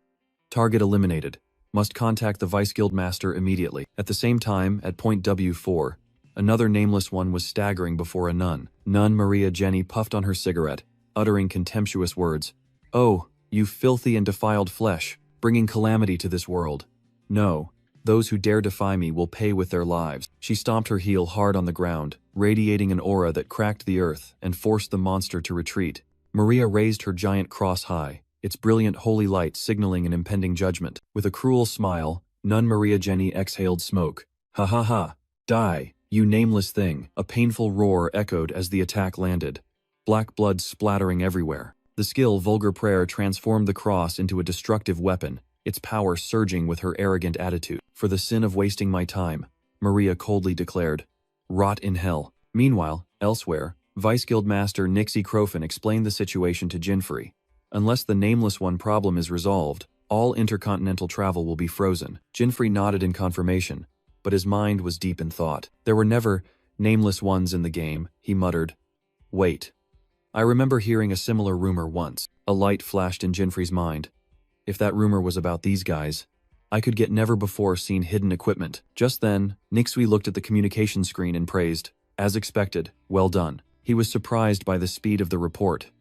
target eliminated. Must contact the Vice Guild Master immediately. At the same time, at point W4, another Nameless One was staggering before a nun. Nun Maria Jenny puffed on her cigarette, uttering contemptuous words. Oh, you filthy and defiled flesh, bringing calamity to this world. No, Those who dare defy me will pay with their lives. She stomped her heel hard on the ground, radiating an aura that cracked the earth and forced the monster to retreat. Maria raised her giant cross high, its brilliant holy light signaling an impending judgment. With a cruel smile, Nun Maria Jenny exhaled smoke. Ha ha ha. Die, you nameless thing. A painful roar echoed as the attack landed. Black blood splattering everywhere. The skill Vulgar Prayer transformed the cross into a destructive weapon, its power surging with her arrogant attitude. For the sin of wasting my time, Maria coldly declared. Rot in hell. Meanwhile, elsewhere, Vice Guild Master Nixie Crofin explained the situation to Jinfrey. Unless the Nameless One problem is resolved, all intercontinental travel will be frozen. Jinfrey nodded in confirmation, but his mind was deep in thought. There were never Nameless Ones in the game, he muttered. Wait. I remember hearing a similar rumor once. A light flashed in Jinfrey's mind. If that rumor was about these guys, I could get never-before-seen hidden equipment. Just then, Nixie looked at the communication screen and praised. As expected, well done. He was surprised by the speed of the report.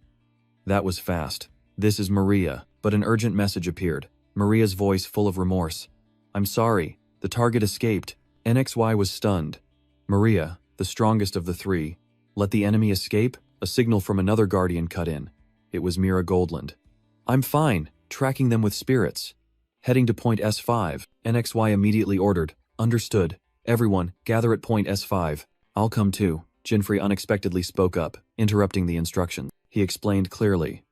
That was fast. This is Maria, but an urgent message appeared. Maria's voice full of remorse. I'm sorry, the target escaped. NXY was stunned. Maria, the strongest of the three, let the enemy escape? A signal from another guardian cut in. It was Mira Goldland. I'm fine, tracking them with spirits. Heading to point S5, NXY immediately ordered. Understood. Everyone, gather at point S5. I'll come too. Jinfrey unexpectedly spoke up, interrupting the instructions. He explained clearly.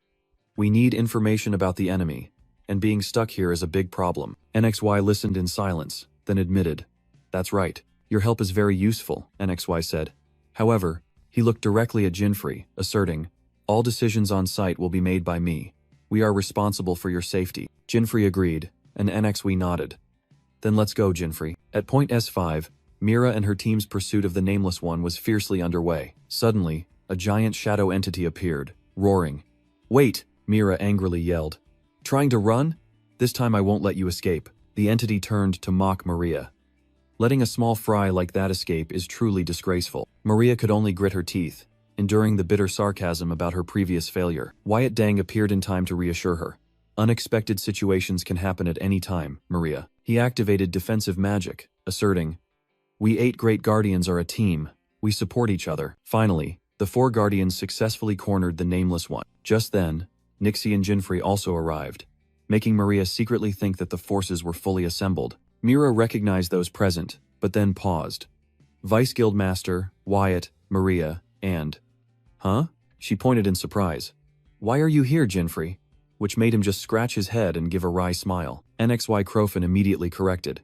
We need information about the enemy, and being stuck here is a big problem. NXY listened in silence, then admitted. That's right. Your help is very useful, NXY said. However, he looked directly at Jinfrey, asserting, all decisions on site will be made by me. We are responsible for your safety. Jinfrey agreed, and NXY nodded. Then let's go, Jinfrey. At point S5, Mira and her team's pursuit of the Nameless One was fiercely underway. Suddenly, a giant shadow entity appeared, roaring. Wait, Mira angrily yelled. Trying to run? This time I won't let you escape. The entity turned to mock Maria. Letting a small fry like that escape is truly disgraceful. Maria could only grit her teeth, enduring the bitter sarcasm about her previous failure. Wyatt Dang appeared in time to reassure her. Unexpected situations can happen at any time, Maria. He activated defensive magic, asserting, We 8 great guardians are a team. We support each other. Finally, the 4 guardians successfully cornered the Nameless One. Just then, Nixie and Jinfrey also arrived, making Maria secretly think that the forces were fully assembled. Mira recognized those present, but then paused. Vice Guild Master, Wyatt, Maria, and... Huh? She pointed in surprise. Why are you here, Jinfrey? Which made him just scratch his head and give a wry smile. NXY Crofin immediately corrected.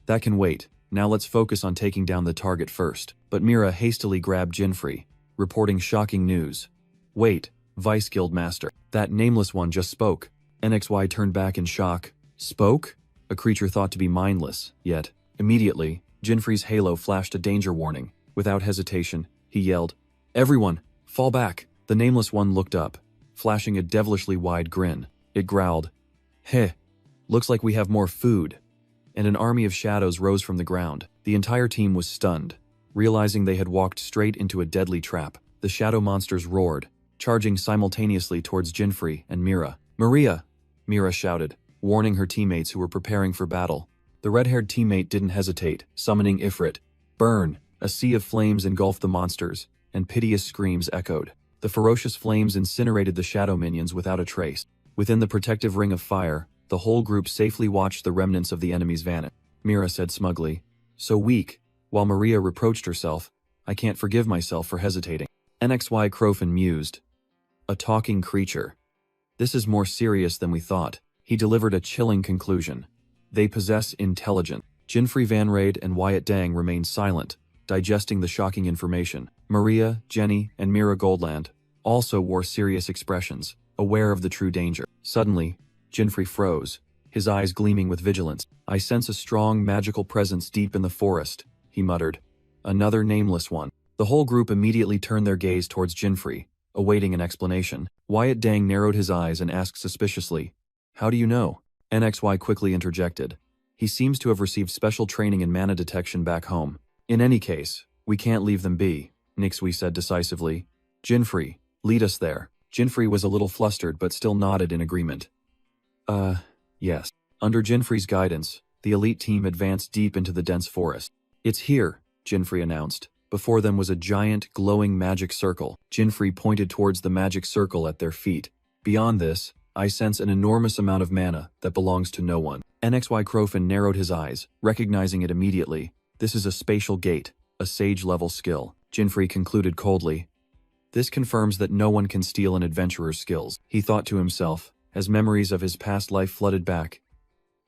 That can wait. Now let's focus on taking down the target first. But Mira hastily grabbed Jinfrey, reporting shocking news. Wait, Vice Guild Master. That Nameless One just spoke. NXY turned back in shock. Spoke? A creature thought to be mindless, yet, immediately, Jinfrey's halo flashed a danger warning. Without hesitation, he yelled, Everyone, fall back. The Nameless One looked up, flashing a devilishly wide grin. It growled, Heh, looks like we have more food. And an army of shadows rose from the ground. The entire team was stunned, realizing they had walked straight into a deadly trap. The shadow monsters roared, charging simultaneously towards Jinfrey and Mira. Maria! Mira shouted, warning her teammates who were preparing for battle. The red-haired teammate didn't hesitate, summoning Ifrit. Burn! A sea of flames engulfed the monsters, and piteous screams echoed. The ferocious flames incinerated the shadow minions without a trace. Within the protective ring of fire, the whole group safely watched the remnants of the enemies vanish. Mira said smugly, So weak, while Maria reproached herself, I can't forgive myself for hesitating. NXY Crofin mused. A talking creature. This is more serious than we thought. He delivered a chilling conclusion. They possess intelligence. Jinfrey Van Raid and Wyatt Dang remained silent, digesting the shocking information. Maria, Jenny, and Mira Goldland also wore serious expressions, aware of the true danger. Suddenly, Jinfrey froze, his eyes gleaming with vigilance. I sense a strong magical presence deep in the forest, he muttered. Another Nameless One. The whole group immediately turned their gaze towards Jinfrey, awaiting an explanation. Wyatt Dang narrowed his eyes and asked suspiciously, How do you know? NXY quickly interjected. He seems to have received special training in mana detection back home. In any case, we can't leave them be, Nixie said decisively. Jinfrey, lead us there. Jinfrey was a little flustered but still nodded in agreement. Yes. Under Jinfrey's guidance, The elite team advanced deep into the dense forest. "It's here," Jinfrey announced. Before them was a giant, glowing magic circle. Jinfrey pointed towards the magic circle at their feet. "Beyond this, I sense an enormous amount of mana that belongs to no one." NXY Crofin narrowed his eyes, recognizing it immediately. "This is a spatial gate, a sage-level skill," Jinfrey concluded coldly. "This confirms that no one can steal an adventurer's skills," he thought to himself, as memories of his past life flooded back.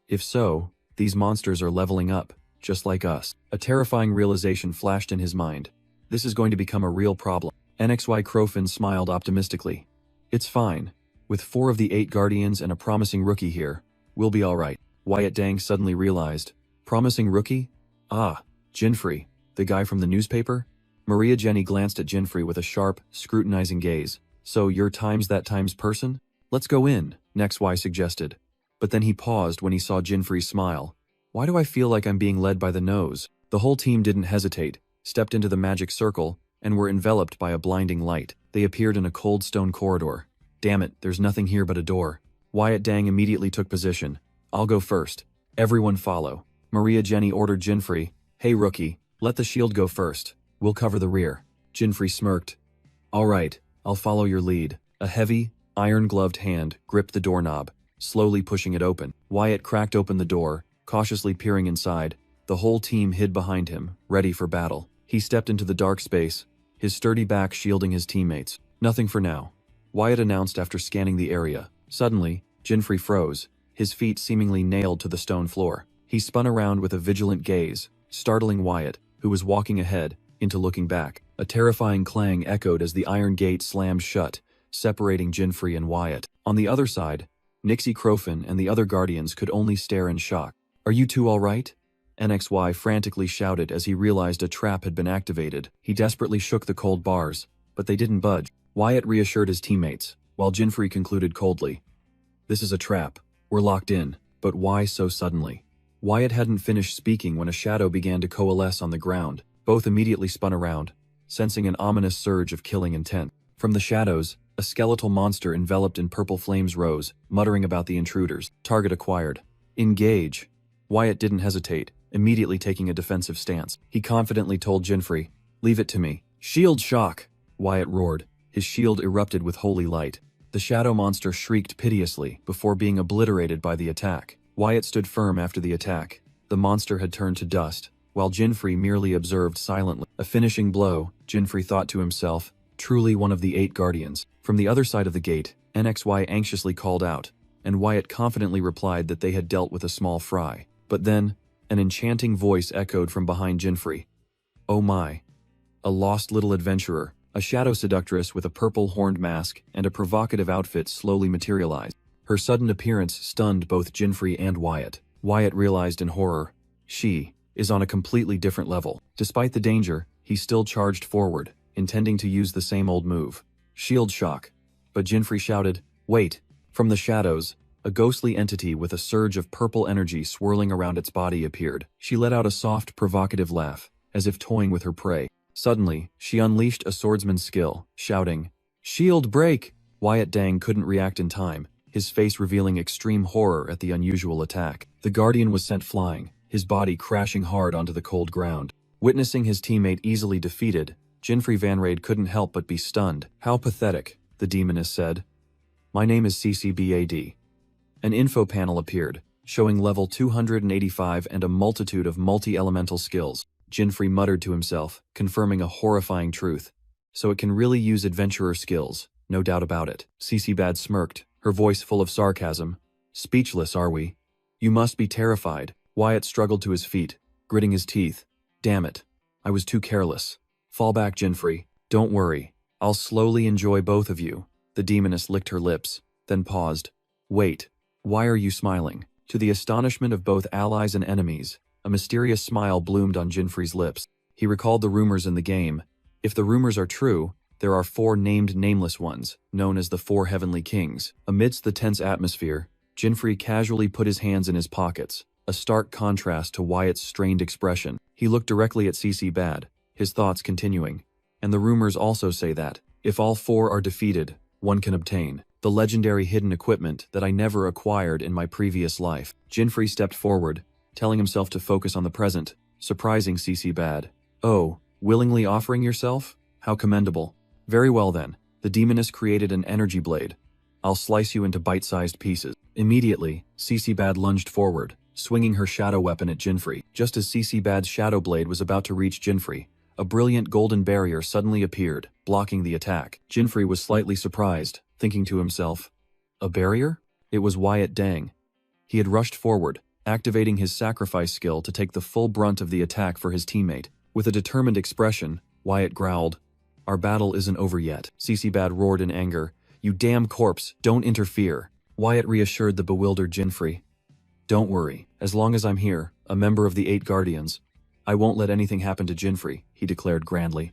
"If so, these monsters are leveling up, just like us." A terrifying realization flashed in his mind. This is going to become a real problem. NXY Crofin smiled optimistically. "It's fine. With 4 of the 8 guardians and a promising rookie here, we'll be alright." Wyatt Dang suddenly realized. Promising rookie? Ah, Jinfrey, the guy from the newspaper? Maria Jenny glanced at Jinfrey with a sharp, scrutinizing gaze. "So you're that times person? Let's go in," NXY suggested. But then he paused when he saw Jinfrey's smile. "Why do I feel like I'm being led by the nose?" The whole team didn't hesitate, stepped into the magic circle, and were enveloped by a blinding light. They appeared in a cold stone corridor. "Damn it, there's nothing here but a door." Wyatt Dang immediately took position. "I'll go first. Everyone follow." Maria Jenny ordered Jinfrey. "Hey rookie, let the shield go first. We'll cover the rear." Jinfrey smirked. "All right, I'll follow your lead." A heavy, iron-gloved hand gripped the doorknob, slowly pushing it open. Wyatt cracked open the door, cautiously peering inside. The whole team hid behind him, ready for battle. He stepped into the dark space, his sturdy back shielding his teammates. "Nothing for now," Wyatt announced after scanning the area. Suddenly, Jinfrey froze, his feet seemingly nailed to the stone floor. He spun around with a vigilant gaze, startling Wyatt, who was walking ahead, into looking back. A terrifying clang echoed as the iron gate slammed shut, separating Jinfrey and Wyatt. On the other side, Nixie Crofin and the other guardians could only stare in shock. "Are you two all right?" NXY frantically shouted as he realized a trap had been activated. He desperately shook the cold bars, but they didn't budge. Wyatt reassured his teammates, while Jinfrey concluded coldly. "This is a trap. We're locked in, but why so suddenly?" Wyatt hadn't finished speaking when a shadow began to coalesce on the ground. Both immediately spun around, sensing an ominous surge of killing intent. From the shadows, a skeletal monster enveloped in purple flames rose, muttering about the intruders. Target acquired. "Engage." Wyatt didn't hesitate, immediately taking a defensive stance. He confidently told Jinfrey, "Leave it to me." "Shield shock!" Wyatt roared. His shield erupted with holy light. The shadow monster shrieked piteously before being obliterated by the attack. Wyatt stood firm after the attack. The monster had turned to dust, while Jinfrey merely observed silently. A finishing blow, Jinfrey thought to himself, truly one of the 8 guardians. From the other side of the gate, NXY anxiously called out, and Wyatt confidently replied that they had dealt with a small fry. But then, an enchanting voice echoed from behind Jinfrey. "Oh my. A lost little adventurer." A shadow seductress with a purple horned mask and a provocative outfit slowly materialized. Her sudden appearance stunned both Jinfrey and Wyatt. Wyatt realized in horror, she is on a completely different level. Despite the danger, he still charged forward, intending to use the same old move. Shield shock. But Jinfrey shouted, "Wait!" From the shadows, a ghostly entity with a surge of purple energy swirling around its body appeared. She let out a soft, provocative laugh, as if toying with her prey. Suddenly, she unleashed a swordsman's skill, shouting, "Shield break!" Wyatt Dang couldn't react in time, his face revealing extreme horror at the unusual attack. The Guardian was sent flying, his body crashing hard onto the cold ground. Witnessing his teammate easily defeated, Jinfrey Vanrade couldn't help but be stunned. "How pathetic," the demoness said. "My name is CCBAD." An info panel appeared, showing level 285 and a multitude of multi-elemental skills. Jinfrey muttered to himself, confirming a horrifying truth. So it can really use adventurer skills, no doubt about it. CCBAD smirked, her voice full of sarcasm. "Speechless, are we? You must be terrified." Wyatt struggled to his feet, gritting his teeth. "Damn it. I was too careless." "Fall back, Jinfrey. Don't worry. I'll slowly enjoy both of you." The demoness licked her lips, then paused. "Wait. Why are you smiling?" To the astonishment of both allies and enemies, a mysterious smile bloomed on Jinfrey's lips. He recalled the rumors in the game. If the rumors are true, there are 4 named nameless ones, known as the 4 Heavenly Kings. Amidst the tense atmosphere, Jinfrey casually put his hands in his pockets, a stark contrast to Wyatt's strained expression. He looked directly at CCBAD, his thoughts continuing. "And the rumors also say that, if all 4 are defeated, one can obtain the legendary hidden equipment that I never acquired in my previous life." Jinfrey stepped forward, telling himself to focus on the present, surprising CC Bad. Oh, willingly offering yourself? How commendable. Very well then, the demoness created an energy blade. I'll slice you into bite-sized pieces. Immediately, CC Bad lunged forward, swinging her shadow weapon at Jinfrey. Just as CC Bad's shadow blade was about to reach Jinfrey, a brilliant golden barrier suddenly appeared, blocking the attack. Jinfrey was slightly surprised, thinking to himself, a barrier? It was Wyatt Dang. He had rushed forward, activating his sacrifice skill to take the full brunt of the attack for his teammate. With a determined expression, Wyatt growled, "Our battle isn't over yet." CC Bad roared in anger, "You damn corpse, don't interfere." Wyatt reassured the bewildered Jinfrey. "Don't worry, as long as I'm here, a member of the 8 Guardians, I won't let anything happen to Jinfrey," he declared grandly.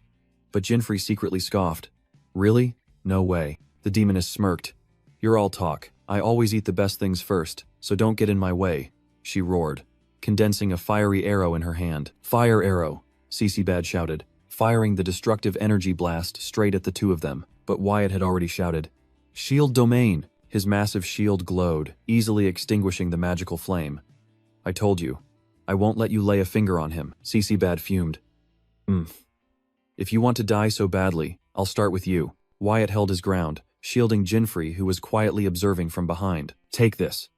But Jinfrey secretly scoffed. "Really? No way." The demoness smirked. "You're all talk. I always eat the best things first, so don't get in my way," she roared, condensing a fiery arrow in her hand. "Fire arrow," CC Bad shouted, firing the destructive energy blast straight at the two of them. But Wyatt had already shouted, "Shield domain!" His massive shield glowed, easily extinguishing the magical flame. "I told you. I won't let you lay a finger on him," CC Bad fumed. If you want to die so badly, I'll start with you." Wyatt held his ground, shielding Jinfrey, who was quietly observing from behind. "Take this."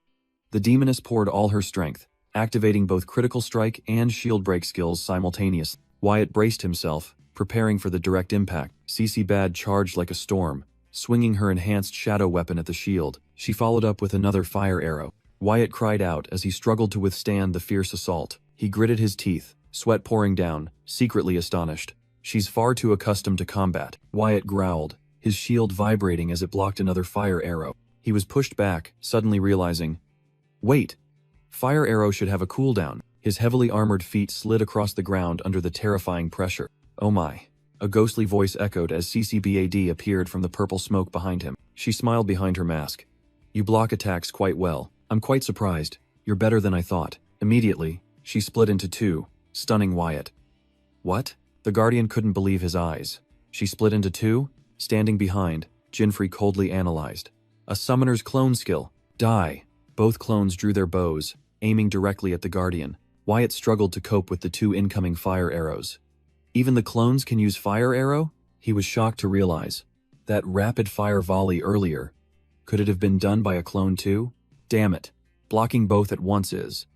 The demoness poured all her strength, activating both critical strike and shield break skills simultaneously. Wyatt braced himself, preparing for the direct impact. CC Bad charged like a storm, swinging her enhanced shadow weapon at the shield. She followed up with another fire arrow. Wyatt cried out as he struggled to withstand the fierce assault. He gritted his teeth, sweat pouring down, secretly astonished. "She's far too accustomed to combat." Wyatt growled, his shield vibrating as it blocked another fire arrow. He was pushed back, suddenly realizing, wait, fire arrow should have a cooldown. His heavily armored feet slid across the ground under the terrifying pressure. "Oh my." A ghostly voice echoed as CCBAD appeared from the purple smoke behind him. She smiled behind her mask. "You block attacks quite well. I'm quite surprised. You're better than I thought." Immediately, she split into two, stunning Wyatt. "What?" The Guardian couldn't believe his eyes. She split into two? Standing behind, Jinfrey coldly analyzed. "A summoner's clone skill. Die." Both clones drew their bows, aiming directly at the Guardian. Wyatt struggled to cope with the 2 incoming fire arrows. Even the clones can use fire arrow? He was shocked to realize. That rapid-fire volley earlier. Could it have been done by a clone too? Damn it. Blocking both at once is.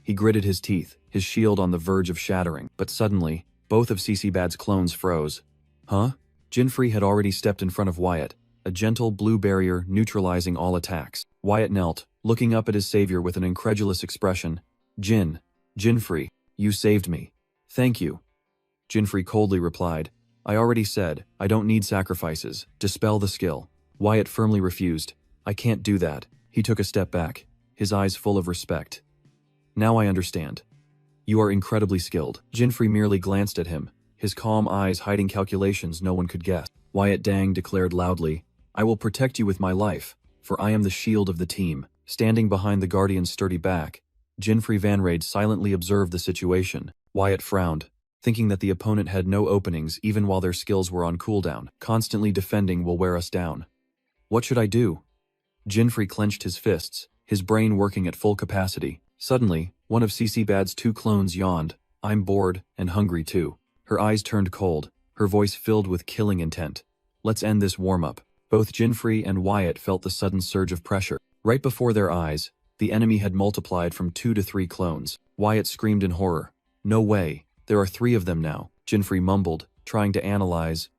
He gritted his teeth, his shield on the verge of shattering. But suddenly, both of CC Bad's clones froze. Huh? Jinfrey had already stepped in front of Wyatt, a gentle blue barrier neutralizing all attacks. Wyatt knelt, looking up at his savior with an incredulous expression. Jinfrey, you saved me. Thank you." Jinfrey coldly replied, "I already said, I don't need sacrifices. Dispel the skill." Wyatt firmly refused. "I can't do that." He took a step back, his eyes full of respect. "Now I understand. You are incredibly skilled." Jinfrey merely glanced at him, his calm eyes hiding calculations no one could guess. Wyatt Dang declared loudly, "I will protect you with my life, for I am the shield of the team." Standing behind the Guardian's sturdy back, Jinfrey Vanrade silently observed the situation. Wyatt frowned, thinking that the opponent had no openings even while their skills were on cooldown. Constantly defending will wear us down. What should I do? Jinfrey clenched his fists, his brain working at full capacity. Suddenly, one of CC Bad's 2 clones yawned. "I'm bored and hungry too." Her eyes turned cold, her voice filled with killing intent. "Let's end this warm-up." Both Jinfrey and Wyatt felt the sudden surge of pressure. Right before their eyes, the enemy had multiplied from 2 to 3 clones. Wyatt screamed in horror. "No way. There are 3 of them now," Jinfrey mumbled, trying to analyze.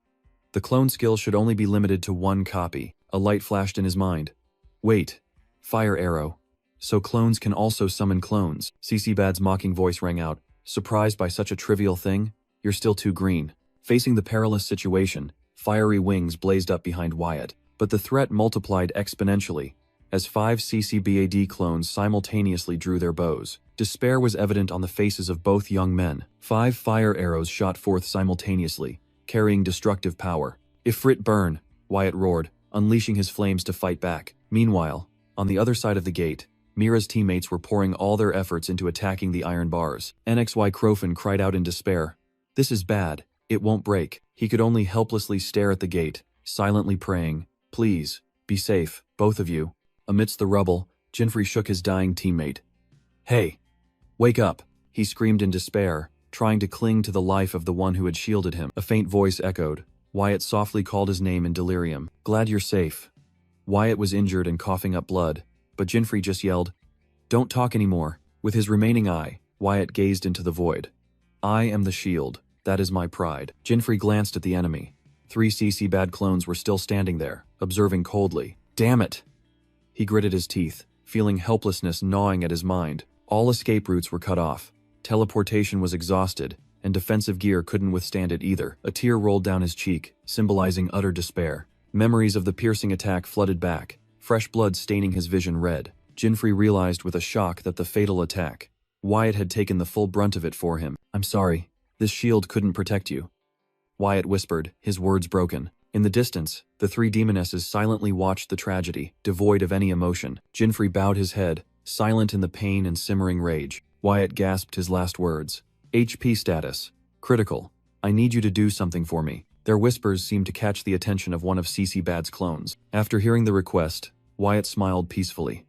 The clone skill should only be limited to 1 copy. A light flashed in his mind. Wait. Fire arrow. So clones can also summon clones. CC Bad's mocking voice rang out. Surprised by such a trivial thing? You're still too green. Facing the perilous situation, fiery wings blazed up behind Wyatt. But the threat multiplied exponentially, as 5 CCBAD clones simultaneously drew their bows. Despair was evident on the faces of both young men. 5 fire arrows shot forth simultaneously, carrying destructive power. "Ifrit burn," Wyatt roared, unleashing his flames to fight back. Meanwhile, on the other side of the gate, Mira's teammates were pouring all their efforts into attacking the iron bars. NXY Crofin cried out in despair. "This is bad. It won't break." He could only helplessly stare at the gate, silently praying, "Please, be safe, both of you." Amidst the rubble, Jinfrey shook his dying teammate. "Hey, Wake up! He screamed in despair, trying to cling to the life of the one who had shielded him. A faint voice echoed. Wyatt softly called his name in delirium. Glad you're safe. Wyatt was injured and coughing up blood, but Jinfrey just yelled, Don't talk anymore. With his remaining eye, Wyatt gazed into the void. I am the shield. That is my pride. Jinfrey glanced at the enemy. 3 CC bad clones were still standing there, observing coldly. Damn it! He gritted his teeth, feeling helplessness gnawing at his mind. All escape routes were cut off. Teleportation was exhausted, and defensive gear couldn't withstand it either. A tear rolled down his cheek, symbolizing utter despair. Memories of the piercing attack flooded back, fresh blood staining his vision red. Jinfrey realized with a shock that the fatal attack, Wyatt had taken the full brunt of it for him. I'm sorry. This shield couldn't protect you. Wyatt whispered, his words broken. In the distance, the 3 demonesses silently watched the tragedy, devoid of any emotion. Jinfrey bowed his head, silent in the pain and simmering rage. Wyatt gasped his last words. HP status. Critical. I need you to do something for me. Their whispers seemed to catch the attention of one of CC Bad's clones. After hearing the request, Wyatt smiled peacefully.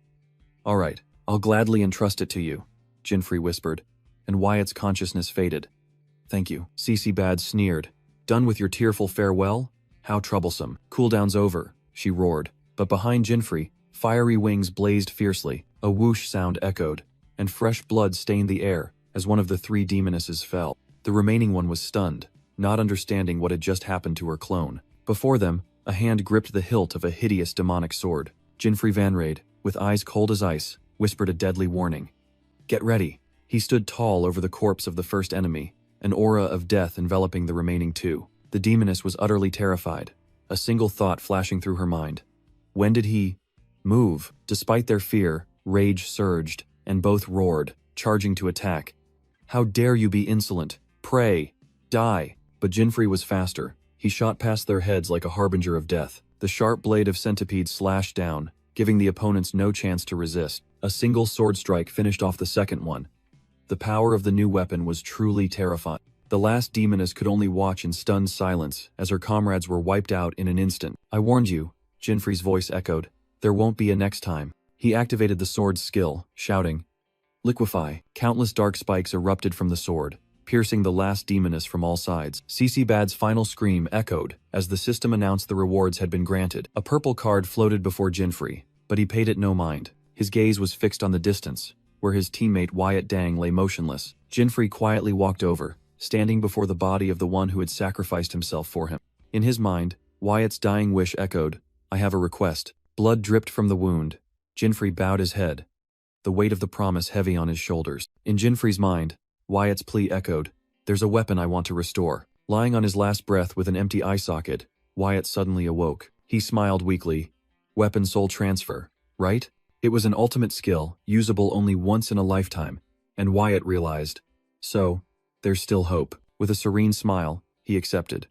All right, I'll gladly entrust it to you, Jinfrey whispered, and Wyatt's consciousness faded. Thank you. CC Bad sneered. Done with your tearful farewell? How troublesome. Cooldown's over, she roared. But behind Jinfrey, fiery wings blazed fiercely. A whoosh sound echoed, and fresh blood stained the air as one of the 3 demonesses fell. The remaining one was stunned, not understanding what had just happened to her clone. Before them, a hand gripped the hilt of a hideous demonic sword. Jinfrey Vanrade, with eyes cold as ice, whispered a deadly warning. Get ready. He stood tall over the corpse of the first enemy, an aura of death enveloping the remaining 2. The demoness was utterly terrified, a single thought flashing through her mind. When did he move? Despite their fear, rage surged, and both roared, charging to attack. How dare you be insolent? Pray! Die! But Jinfrey was faster. He shot past their heads like a harbinger of death. The sharp blade of Centipede slashed down, giving the opponents no chance to resist. A single sword strike finished off the second one. The power of the new weapon was truly terrifying. The last demoness could only watch in stunned silence as her comrades were wiped out in an instant. I warned you, Jinfrey's voice echoed. There won't be a next time. He activated the sword's skill, shouting, Liquefy. Countless dark spikes erupted from the sword, piercing the last demoness from all sides. CC Bad's final scream echoed as the system announced the rewards had been granted. A purple card floated before Jinfrey, but he paid it no mind. His gaze was fixed on the distance, where his teammate Wyatt Dang lay motionless. Jinfrey quietly walked over, standing before the body of the one who had sacrificed himself for him. In his mind, Wyatt's dying wish echoed, I have a request. Blood dripped from the wound. Jinfrey bowed his head, the weight of the promise heavy on his shoulders. In Jinfrey's mind, Wyatt's plea echoed, there's a weapon I want to restore. Lying on his last breath with an empty eye socket, Wyatt suddenly awoke. He smiled weakly. Weapon soul transfer, right? It was an ultimate skill, usable only once in a lifetime, and Wyatt realized. So, there's still hope. With a serene smile, he accepted.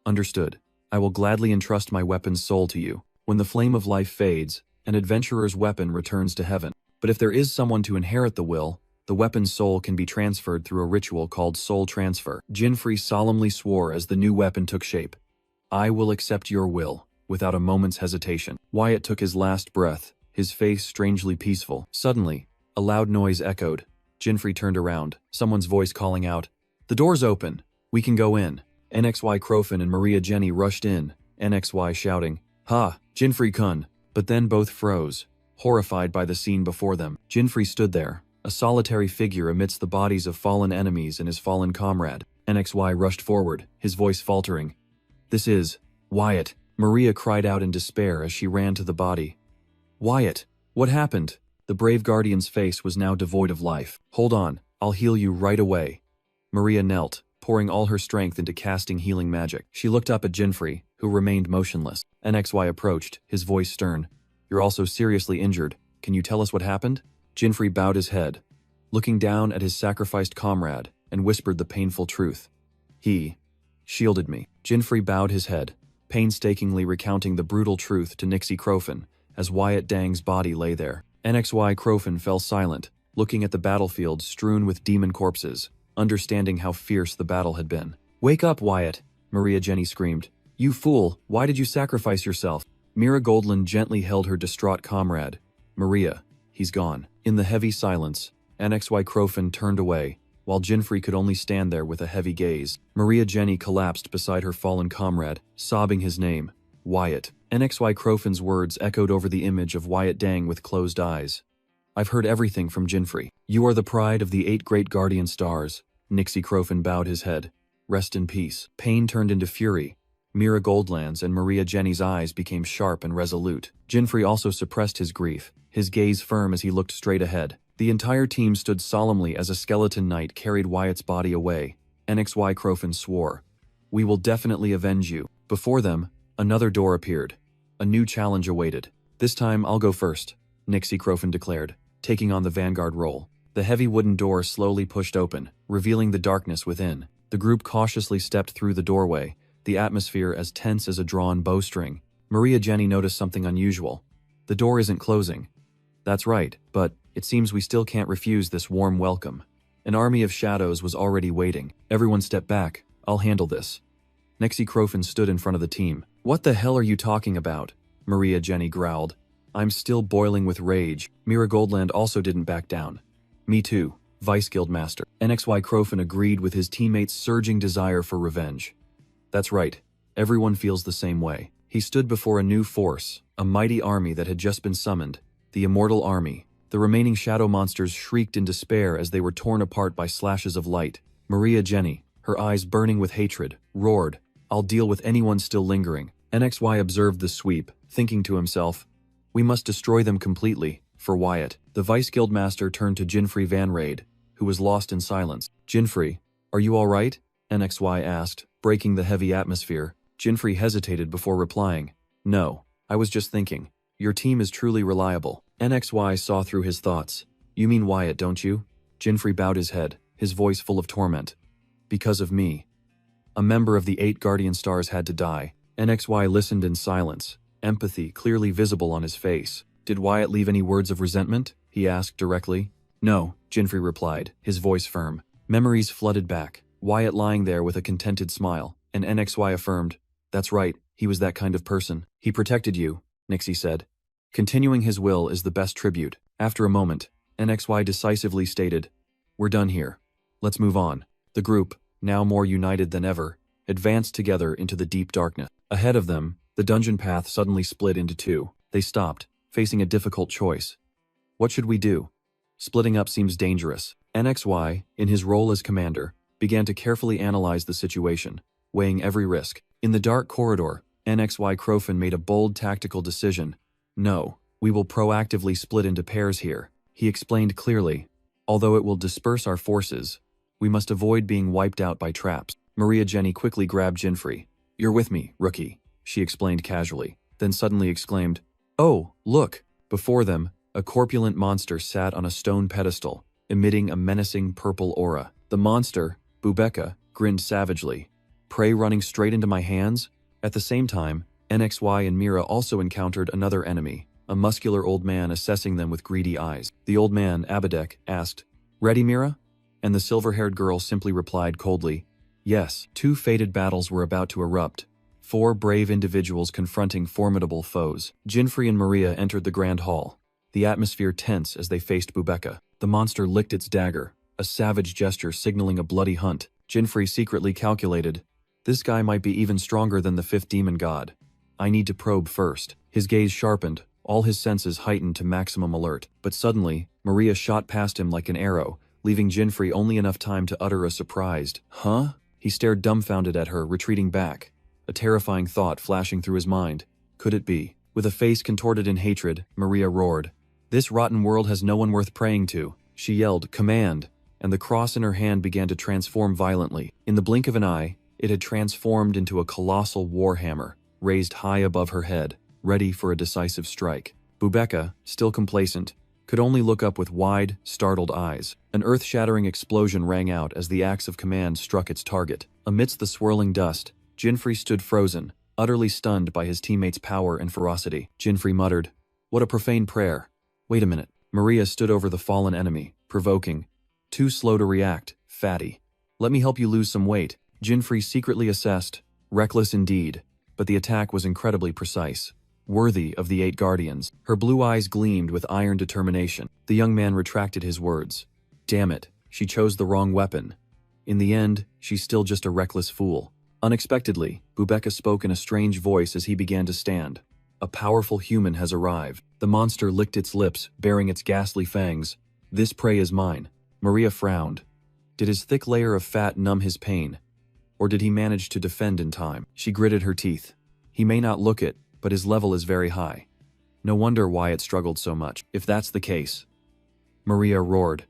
Understood. I will gladly entrust my weapon's soul to you. When the flame of life fades, an adventurer's weapon returns to heaven. But if there is someone to inherit the will, the weapon's soul can be transferred through a ritual called soul transfer. Jinfrey solemnly swore as the new weapon took shape. I will accept your will, without a moment's hesitation. Wyatt took his last breath, his face strangely peaceful. Suddenly, a loud noise echoed. Jinfrey turned around, someone's voice calling out, The door's open. We can go in. NXY Crofin and Maria Jenny rushed in, NXY shouting, Ha, Jinfrey-kun. But then both froze, horrified by the scene before them. Jinfrey stood there, a solitary figure amidst the bodies of fallen enemies and his fallen comrade. NXY rushed forward, his voice faltering. This is Wyatt. Maria cried out in despair as she ran to the body. Wyatt, what happened? The brave guardian's face was now devoid of life. Hold on, I'll heal you right away. Maria knelt, pouring all her strength into casting healing magic. She looked up at Jinfrey, who remained motionless. NXY approached, his voice stern. You're also seriously injured. Can you tell us what happened? Jinfrey bowed his head, looking down at his sacrificed comrade, and whispered the painful truth. He shielded me. Jinfrey bowed his head, painstakingly recounting the brutal truth to Nixie Crofin, as Wyatt Dang's body lay there. NXY Crofin fell silent, looking at the battlefield strewn with demon corpses, understanding how fierce the battle had been. Wake up, Wyatt, Maria Jenny screamed. You fool, why did you sacrifice yourself? Mira Goldlin gently held her distraught comrade. Maria, he's gone. In the heavy silence, NXY Crofin turned away, while Jinfrey could only stand there with a heavy gaze. Maria Jenny collapsed beside her fallen comrade, sobbing his name. Wyatt. NXY Crofin's words echoed over the image of Wyatt Dang with closed eyes. I've heard everything from Jinfrey. You are the pride of the 8 great guardian stars. Nixie Crofin bowed his head. Rest in peace. Pain turned into fury. Mira Goldland's and Maria Jenny's eyes became sharp and resolute. Jinfrey also suppressed his grief, his gaze firm as he looked straight ahead. The entire team stood solemnly as a skeleton knight carried Wyatt's body away. NXY Crofin swore. We will definitely avenge you. Before them, another door appeared. A new challenge awaited. This time I'll go first, Nixie Crofin declared, taking on the vanguard role. The heavy wooden door slowly pushed open, revealing the darkness within. The group cautiously stepped through the doorway, the atmosphere as tense as a drawn bowstring. Maria Jenny noticed something unusual. The door isn't closing. That's right, but it seems we still can't refuse this warm welcome. An army of shadows was already waiting. Everyone step back. I'll handle this. Nixie Crofin stood in front of the team. What the hell are you talking about? Maria Jenny growled. I'm still boiling with rage. Mira Goldland also didn't back down. Me too, Vice Guildmaster. NXY Crofin agreed with his teammates' surging desire for revenge. That's right, everyone feels the same way. He stood before a new force, a mighty army that had just been summoned, the Immortal Army. The remaining shadow monsters shrieked in despair as they were torn apart by slashes of light. Maria Jenny, her eyes burning with hatred, roared, I'll deal with anyone still lingering. NXY observed the sweep, thinking to himself, we must destroy them completely. For Wyatt, the Vice Guildmaster turned to Jinfrey Van Raid, who was lost in silence. Jinfrey, are you all right? NXY asked, breaking the heavy atmosphere. Jinfrey hesitated before replying. No, I was just thinking. Your team is truly reliable. NXY saw through his thoughts. You mean Wyatt, don't you? Jinfrey bowed his head, his voice full of torment. Because of me. A member of the 8 Guardian Stars had to die. NXY listened in silence, empathy clearly visible on his face. Did Wyatt leave any words of resentment? He asked directly. No, Jinfrey replied, his voice firm. Memories flooded back, Wyatt lying there with a contented smile, and NXY affirmed, that's right, he was that kind of person. He protected you, Nixie said. Continuing his will is the best tribute. After a moment, NXY decisively stated, we're done here. Let's move on. The group, now more united than ever, advanced together into the deep darkness. Ahead of them, the dungeon path suddenly split into 2. They stopped, facing a difficult choice. What should we do? Splitting up seems dangerous. NXY, in his role as commander, began to carefully analyze the situation, weighing every risk. In the dark corridor, NXY Crofin made a bold tactical decision. No, we will proactively split into pairs here, he explained clearly. Although it will disperse our forces, we must avoid being wiped out by traps. Maria Jenny quickly grabbed Jinfrey. You're with me, rookie, she explained casually, then suddenly exclaimed, oh, look! Before them, a corpulent monster sat on a stone pedestal, emitting a menacing purple aura. The monster, Bubeka, grinned savagely. Prey running straight into my hands? At the same time, NXY and Mira also encountered another enemy, a muscular old man assessing them with greedy eyes. The old man, Abedek, asked, Ready, Mira? And the silver-haired girl simply replied coldly, Yes. 2 fated battles were about to erupt, 4 brave individuals confronting formidable foes. Jinfrey and Maria entered the grand hall, the atmosphere tense as they faced Bubeka. The monster licked its dagger, a savage gesture signaling a bloody hunt. Jinfrey secretly calculated, this guy might be even stronger than the 5th demon god. I need to probe first. His gaze sharpened, all his senses heightened to maximum alert. But suddenly, Maria shot past him like an arrow, leaving Jinfrey only enough time to utter a surprised, huh? He stared dumbfounded at her, retreating back, a terrifying thought flashing through his mind. Could it be? With a face contorted in hatred, Maria roared. This rotten world has no one worth praying to. She yelled, Command! And the cross in her hand began to transform violently. In the blink of an eye, it had transformed into a colossal warhammer, raised high above her head, ready for a decisive strike. Bubeka, still complacent, could only look up with wide, startled eyes. An earth-shattering explosion rang out as the axe of command struck its target. Amidst the swirling dust, Jinfrey stood frozen, utterly stunned by his teammates' power and ferocity. Jinfrey muttered, What a profane prayer. Wait a minute. Maria stood over the fallen enemy, provoking. Too slow to react, fatty. Let me help you lose some weight. Jinfrey secretly assessed, reckless indeed, but the attack was incredibly precise. Worthy of the 8 guardians. Her blue eyes gleamed with iron determination. The young man retracted his words. Damn it, she chose the wrong weapon. In the end, she's still just a reckless fool. Unexpectedly, Bubeka spoke in a strange voice as he began to stand. A powerful human has arrived. The monster licked its lips, baring its ghastly fangs. This prey is mine. Maria frowned. Did his thick layer of fat numb his pain? Or did he manage to defend in time? She gritted her teeth. He may not look it, but his level is very high. No wonder why it struggled so much, if that's the case. Maria roared.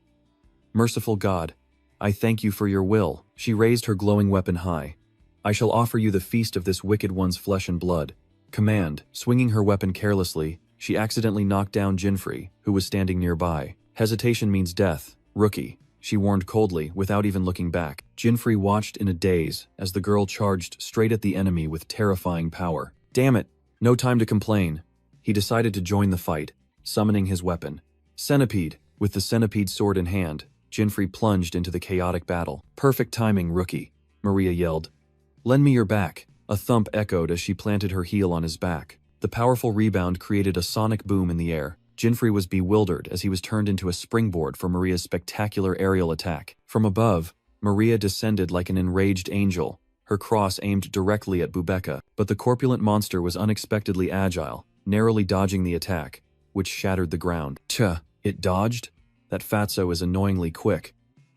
Merciful God, I thank you for your will. She raised her glowing weapon high. I shall offer you the feast of this wicked one's flesh and blood. Command. Swinging her weapon carelessly, she accidentally knocked down Jinfrey, who was standing nearby. Hesitation means death, rookie, she warned coldly, without even looking back. Jinfrey watched in a daze as the girl charged straight at the enemy with terrifying power. Damn it, no time to complain. He decided to join the fight, summoning his weapon. Centipede. With the centipede sword in hand, Jinfrey plunged into the chaotic battle. Perfect timing, rookie, Maria yelled. Lend me your back. A thump echoed as she planted her heel on his back. The powerful rebound created a sonic boom in the air. Jinfrey was bewildered as he was turned into a springboard for Maria's spectacular aerial attack. From above, Maria descended like an enraged angel, her cross aimed directly at Bubeka, but the corpulent monster was unexpectedly agile, narrowly dodging the attack, which shattered the ground. It dodged? That fatso is annoyingly quick.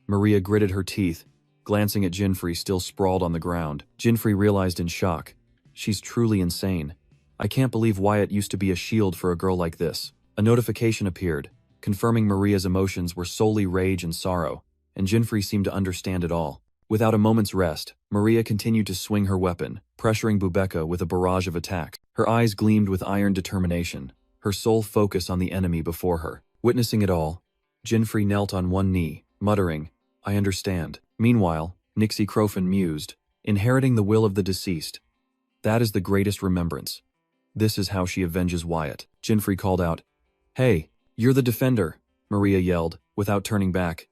Maria gritted her teeth, glancing at Jinfrey still sprawled on the ground. Jinfrey realized in shock. She's truly insane. I can't believe Wyatt used to be a shield for a girl like this. A notification appeared, confirming Maria's emotions were solely rage and sorrow, and Jinfrey seemed to understand it all. Without a moment's rest, Maria continued to swing her weapon, pressuring Bubeka with a barrage of attacks. Her eyes gleamed with iron determination, her sole focus on the enemy before her. Witnessing it all, Jinfrey knelt on one knee, muttering, I understand. Meanwhile, Nixie Crofin mused, inheriting the will of the deceased. That is the greatest remembrance. This is how she avenges Wyatt. Jinfrey called out, Hey, you're the defender, Maria yelled, without turning back.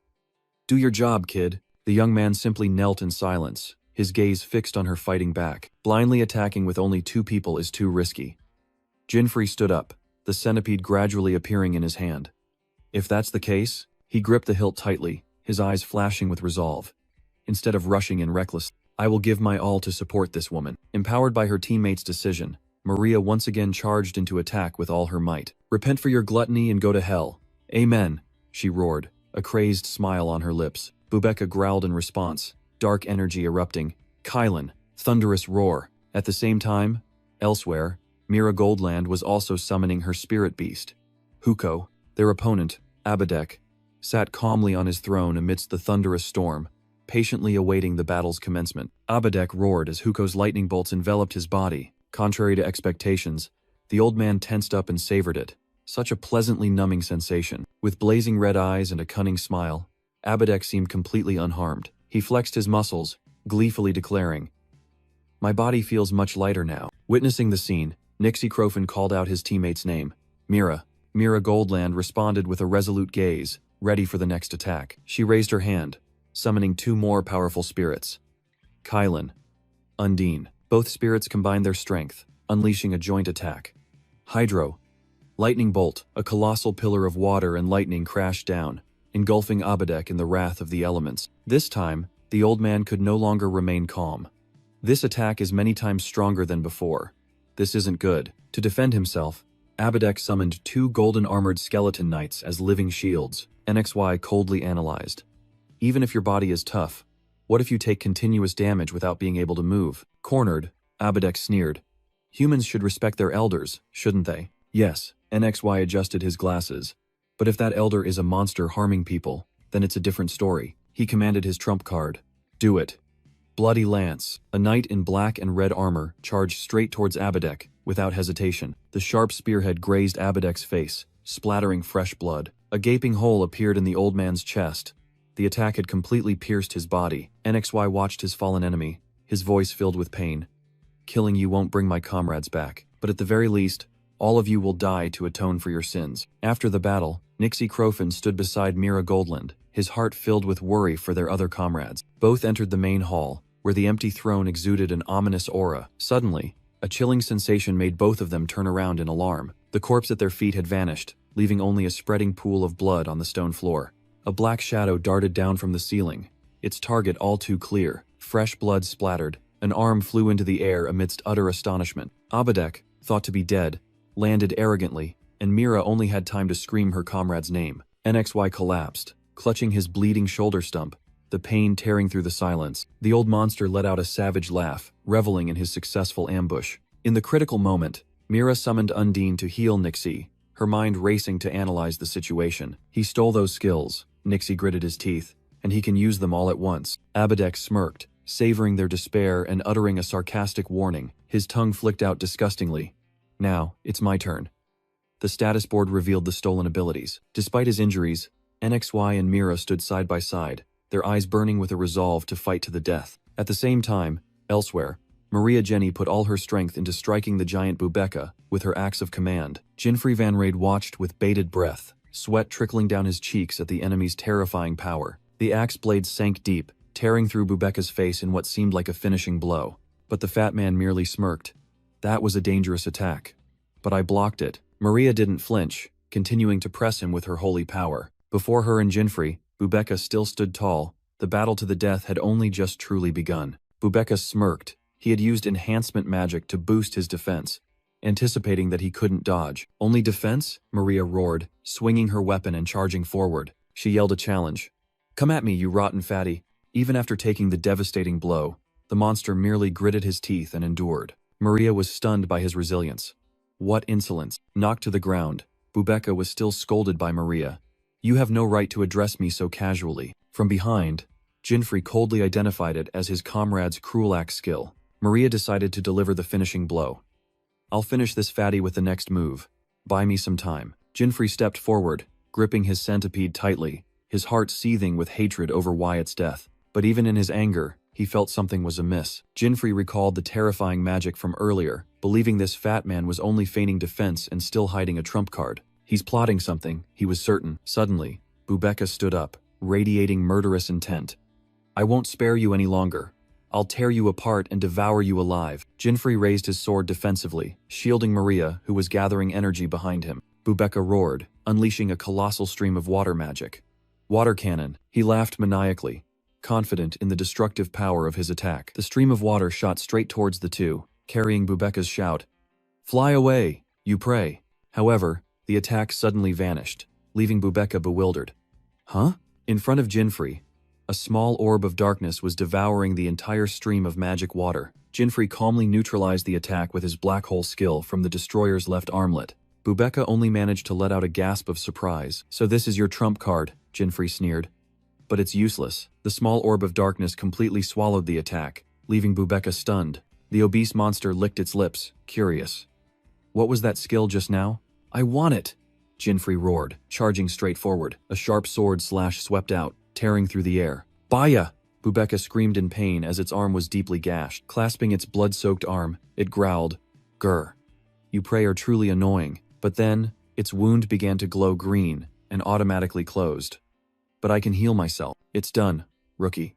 Do your job, kid. The young man simply knelt in silence, his gaze fixed on her fighting back. Blindly attacking with only two people is too risky. Jinfrey stood up, the centipede gradually appearing in his hand. If that's the case, he gripped the hilt tightly, his eyes flashing with resolve. Instead of rushing in recklessly, I will give my all to support this woman. Empowered by her teammate's decision, Maria once again charged into attack with all her might. Repent for your gluttony and go to hell. Amen, she roared, a crazed smile on her lips. Bubeka growled in response, dark energy erupting. Kylan, thunderous roar. At the same time, elsewhere, Mira Goldland was also summoning her spirit beast. Huko, their opponent, Abadek, sat calmly on his throne amidst the thunderous storm, patiently awaiting the battle's commencement. Abadek roared as Huko's lightning bolts enveloped his body. Contrary to expectations, the old man tensed up and savored it. Such a pleasantly numbing sensation. With blazing red eyes and a cunning smile, Abadek seemed completely unharmed. He flexed his muscles, gleefully declaring, My body feels much lighter now. Witnessing the scene, Nixie Crofin called out his teammate's name. Mira. Mira Goldland responded with a resolute gaze, ready for the next attack. She raised her hand, summoning two more powerful spirits. Kylan. Undine. Both spirits combined their strength, unleashing a joint attack. Hydro. Lightning bolt, a colossal pillar of water and lightning crashed down, engulfing Abadek in the wrath of the elements. This time, the old man could no longer remain calm. This attack is many times stronger than before. This isn't good. To defend himself, Abadek summoned two golden-armored skeleton knights as living shields. NXY coldly analyzed. Even if your body is tough, what if you take continuous damage without being able to move? Cornered, Abadek sneered. Humans should respect their elders, shouldn't they? Yes, NXY adjusted his glasses. But if that elder is a monster harming people, then it's a different story. He commanded his trump card. Do it. Bloody Lance, a knight in black and red armor, charged straight towards Abadek, without hesitation. The sharp spearhead grazed Abadek's face, splattering fresh blood. A gaping hole appeared in the old man's chest. The attack had completely pierced his body. NXY watched his fallen enemy, his voice filled with pain. Killing you won't bring my comrades back, but at the very least, all of you will die to atone for your sins. After the battle, Nixie Crofin stood beside Mira Goldland, his heart filled with worry for their other comrades. Both entered the main hall, where the empty throne exuded an ominous aura. Suddenly, a chilling sensation made both of them turn around in alarm. The corpse at their feet had vanished, leaving only a spreading pool of blood on the stone floor. A black shadow darted down from the ceiling, its target all too clear. Fresh blood splattered. An arm flew into the air amidst utter astonishment. Abedek, thought to be dead, landed arrogantly, and Mira only had time to scream her comrade's name. NXY collapsed, clutching his bleeding shoulder stump, the pain tearing through the silence. The old monster let out a savage laugh, reveling in his successful ambush. In the critical moment, Mira summoned Undine to heal Nixie, her mind racing to analyze the situation. He stole those skills, Nixie gritted his teeth, and he can use them all at once. Abedek smirked, savoring their despair and uttering a sarcastic warning. His tongue flicked out disgustingly. Now, it's my turn. The status board revealed the stolen abilities. Despite his injuries, NXY and Mira stood side by side, their eyes burning with a resolve to fight to the death. At the same time, elsewhere, Maria Jenny put all her strength into striking the giant Bubeka with her axe of command. Jinfrey Van Raid watched with bated breath, sweat trickling down his cheeks at the enemy's terrifying power. The axe blade sank deep, tearing through Bubeka's face in what seemed like a finishing blow. But the fat man merely smirked. That was a dangerous attack. But I blocked it. Maria didn't flinch, continuing to press him with her holy power. Before her and Jinfrey, Bubeka still stood tall. The battle to the death had only just truly begun. Bubeka smirked. He had used enhancement magic to boost his defense, anticipating that he couldn't dodge. Only defense? Maria roared, swinging her weapon and charging forward. She yelled a challenge. Come at me, you rotten fatty. Even after taking the devastating blow, the monster merely gritted his teeth and endured. Maria was stunned by his resilience. What insolence! Knocked to the ground, Bubeka was still scolded by Maria. You have no right to address me so casually. From behind, Jinfrey coldly identified it as his comrade's cruel axe skill. Maria decided to deliver the finishing blow. I'll finish this fatty with the next move. Buy me some time. Jinfrey stepped forward, gripping his centipede tightly, his heart seething with hatred over Wyatt's death. But even in his anger, he felt something was amiss. Jinfrey recalled the terrifying magic from earlier, believing this fat man was only feigning defense and still hiding a trump card. He's plotting something, he was certain. Suddenly, Bubeka stood up, radiating murderous intent. I won't spare you any longer. I'll tear you apart and devour you alive. Jinfrey raised his sword defensively, shielding Maria, who was gathering energy behind him. Bubeka roared, unleashing a colossal stream of water magic. Water cannon, he laughed maniacally, confident in the destructive power of his attack. The stream of water shot straight towards the two, carrying Bubeka's shout. Fly away, you prey. However, the attack suddenly vanished, leaving Bubeka bewildered. Huh? In front of Jinfrey, a small orb of darkness was devouring the entire stream of magic water. Jinfrey calmly neutralized the attack with his black hole skill from the destroyer's left armlet. Bubeka only managed to let out a gasp of surprise. So this is your trump card, Jinfrey sneered. But it's useless. The small orb of darkness completely swallowed the attack, leaving Bubeka stunned. The obese monster licked its lips, curious. What was that skill just now? I want it! Jinfrey roared, charging straight forward. A sharp sword slash swept out, tearing through the air. Baya! Bubeka screamed in pain as its arm was deeply gashed. Clasping its blood-soaked arm, it growled, Grr. You prey are truly annoying. But then, its wound began to glow green and automatically closed. But I can heal myself. It's done, rookie.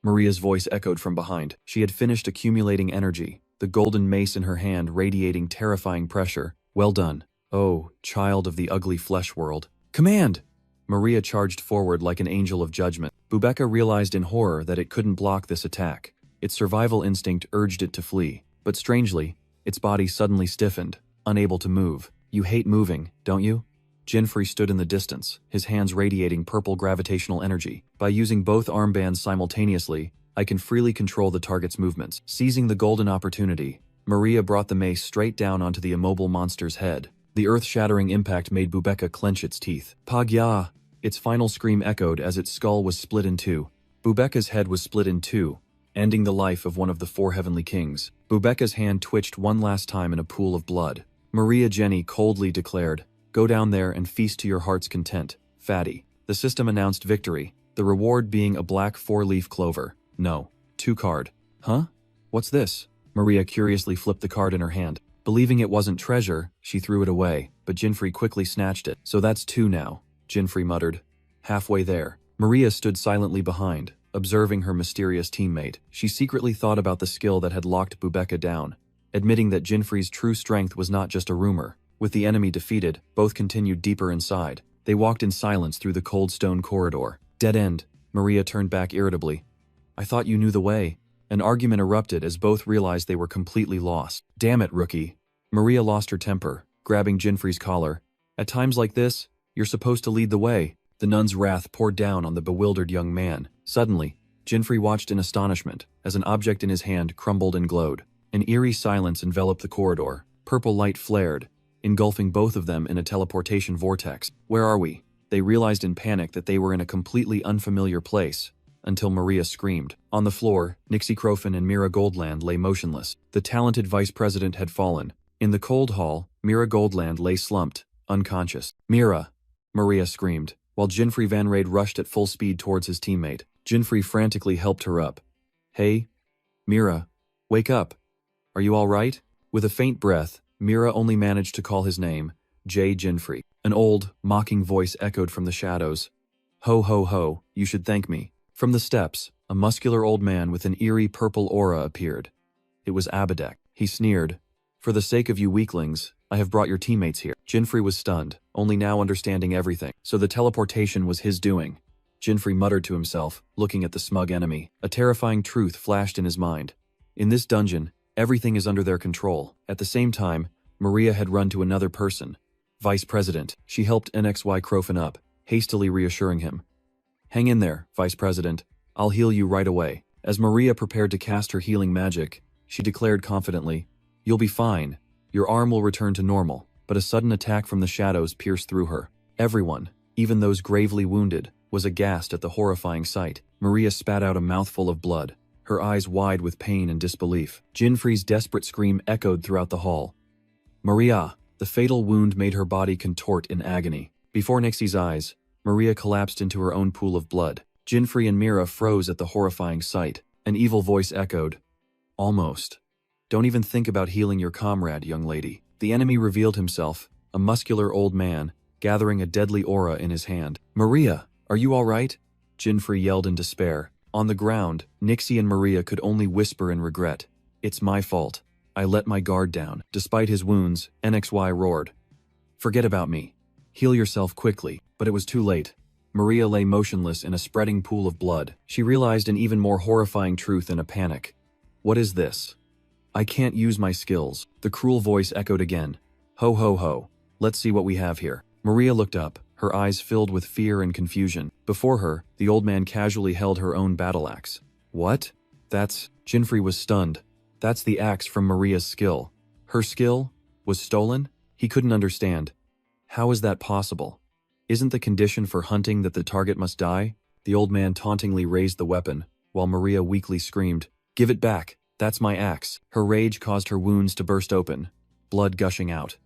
Maria's voice echoed from behind. She had finished accumulating energy, the golden mace in her hand radiating terrifying pressure. Well done. Oh, child of the ugly flesh world. Command! Maria charged forward like an angel of judgment. Bubeka realized in horror that it couldn't block this attack. Its survival instinct urged it to flee. But strangely, its body suddenly stiffened, unable to move. You hate moving, don't you? Jinfrey stood in the distance, his hands radiating purple gravitational energy. By using both armbands simultaneously, I can freely control the target's movements. Seizing the golden opportunity, Maria brought the mace straight down onto the immobile monster's head. The earth-shattering impact made Bubeka clench its teeth. Pagya! Its final scream echoed as its skull was split in two. Bubeka's head was split in two, ending the life of one of the four heavenly kings. Bubeka's hand twitched one last time in a pool of blood. Maria Jenny coldly declared, Go down there and feast to your heart's content, fatty. The system announced victory, the reward being a black 4-leaf clover. No. 2 card. Huh? What's this? Maria curiously flipped the card in her hand. Believing it wasn't treasure, she threw it away, but Jinfrey quickly snatched it. So that's 2 now, Jinfrey muttered. Halfway there, Maria stood silently behind, observing her mysterious teammate. She secretly thought about the skill that had locked Bubeka down, admitting that Jinfrey's true strength was not just a rumor. With the enemy defeated, both continued deeper inside. They walked in silence through the cold stone corridor. Dead end. Maria turned back irritably. I thought you knew the way. An argument erupted as both realized they were completely lost. Damn it, rookie. Maria lost her temper, grabbing Jinfrey's collar. At times like this, you're supposed to lead the way. The nun's wrath poured down on the bewildered young man. Suddenly, Jinfrey watched in astonishment as an object in his hand crumbled and glowed. An eerie silence enveloped the corridor. Purple light flared, engulfing both of them in a teleportation vortex. Where are we? They realized in panic that they were in a completely unfamiliar place, until Maria screamed. On the floor, Nixie Crofin and Mira Goldland lay motionless. The talented vice president had fallen. In the cold hall, Mira Goldland lay slumped, unconscious. Mira! Maria screamed, while Jinfrey Van Raid rushed at full speed towards his teammate. Jinfrey frantically helped her up. Hey? Mira, wake up. Are you all right? With a faint breath, Mira only managed to call his name, J. Jinfrey. An old, mocking voice echoed from the shadows. Ho ho ho, you should thank me. From the steps, a muscular old man with an eerie purple aura appeared. It was Abadek. He sneered. For the sake of you weaklings, I have brought your teammates here. Jinfrey was stunned, only now understanding everything. So the teleportation was his doing. Jinfrey muttered to himself, looking at the smug enemy. A terrifying truth flashed in his mind. In this dungeon, everything is under their control. At the same time, Maria had run to another person. Vice President. She helped NXY Crofin up, hastily reassuring him. Hang in there, Vice President. I'll heal you right away. As Maria prepared to cast her healing magic, she declared confidently, You'll be fine. Your arm will return to normal. But a sudden attack from the shadows pierced through her. Everyone, even those gravely wounded, was aghast at the horrifying sight. Maria spat out a mouthful of blood, her eyes wide with pain and disbelief. Jinfrey's desperate scream echoed throughout the hall. Maria! The fatal wound made her body contort in agony. Before Nixie's eyes, Maria collapsed into her own pool of blood. Jinfrey and Mira froze at the horrifying sight. An evil voice echoed. Almost. Don't even think about healing your comrade, young lady. The enemy revealed himself, a muscular old man, gathering a deadly aura in his hand. Maria, are you all right? Jinfrey yelled in despair. On the ground, Nixie and Maria could only whisper in regret. It's my fault. I let my guard down. Despite his wounds, NXY roared. Forget about me. Heal yourself quickly. But it was too late. Maria lay motionless in a spreading pool of blood. She realized an even more horrifying truth in a panic. What is this? I can't use my skills. The cruel voice echoed again. Ho ho ho. Let's see what we have here. Maria looked up, her eyes filled with fear and confusion. Before her, the old man casually held her own battle axe. What? That's... Jinfrey was stunned. That's the axe from Maria's skill. Her skill was stolen? He couldn't understand. How is that possible? Isn't the condition for hunting that the target must die? The old man tauntingly raised the weapon, while Maria weakly screamed, Give it back! That's my axe. Her rage caused her wounds to burst open, blood gushing out.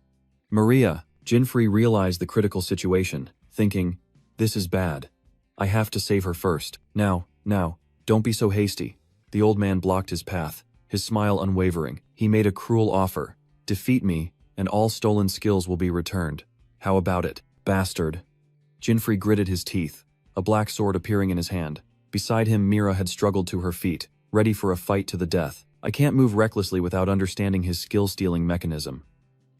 Maria! Jinfrey realized the critical situation, thinking, This is bad. I have to save her first. Now, don't be so hasty. The old man blocked his path, his smile unwavering. He made a cruel offer. Defeat me, and all stolen skills will be returned. How about it, bastard? Jinfrey gritted his teeth, a black sword appearing in his hand. Beside him, Mira had struggled to her feet, ready for a fight to the death. I can't move recklessly without understanding his skill-stealing mechanism.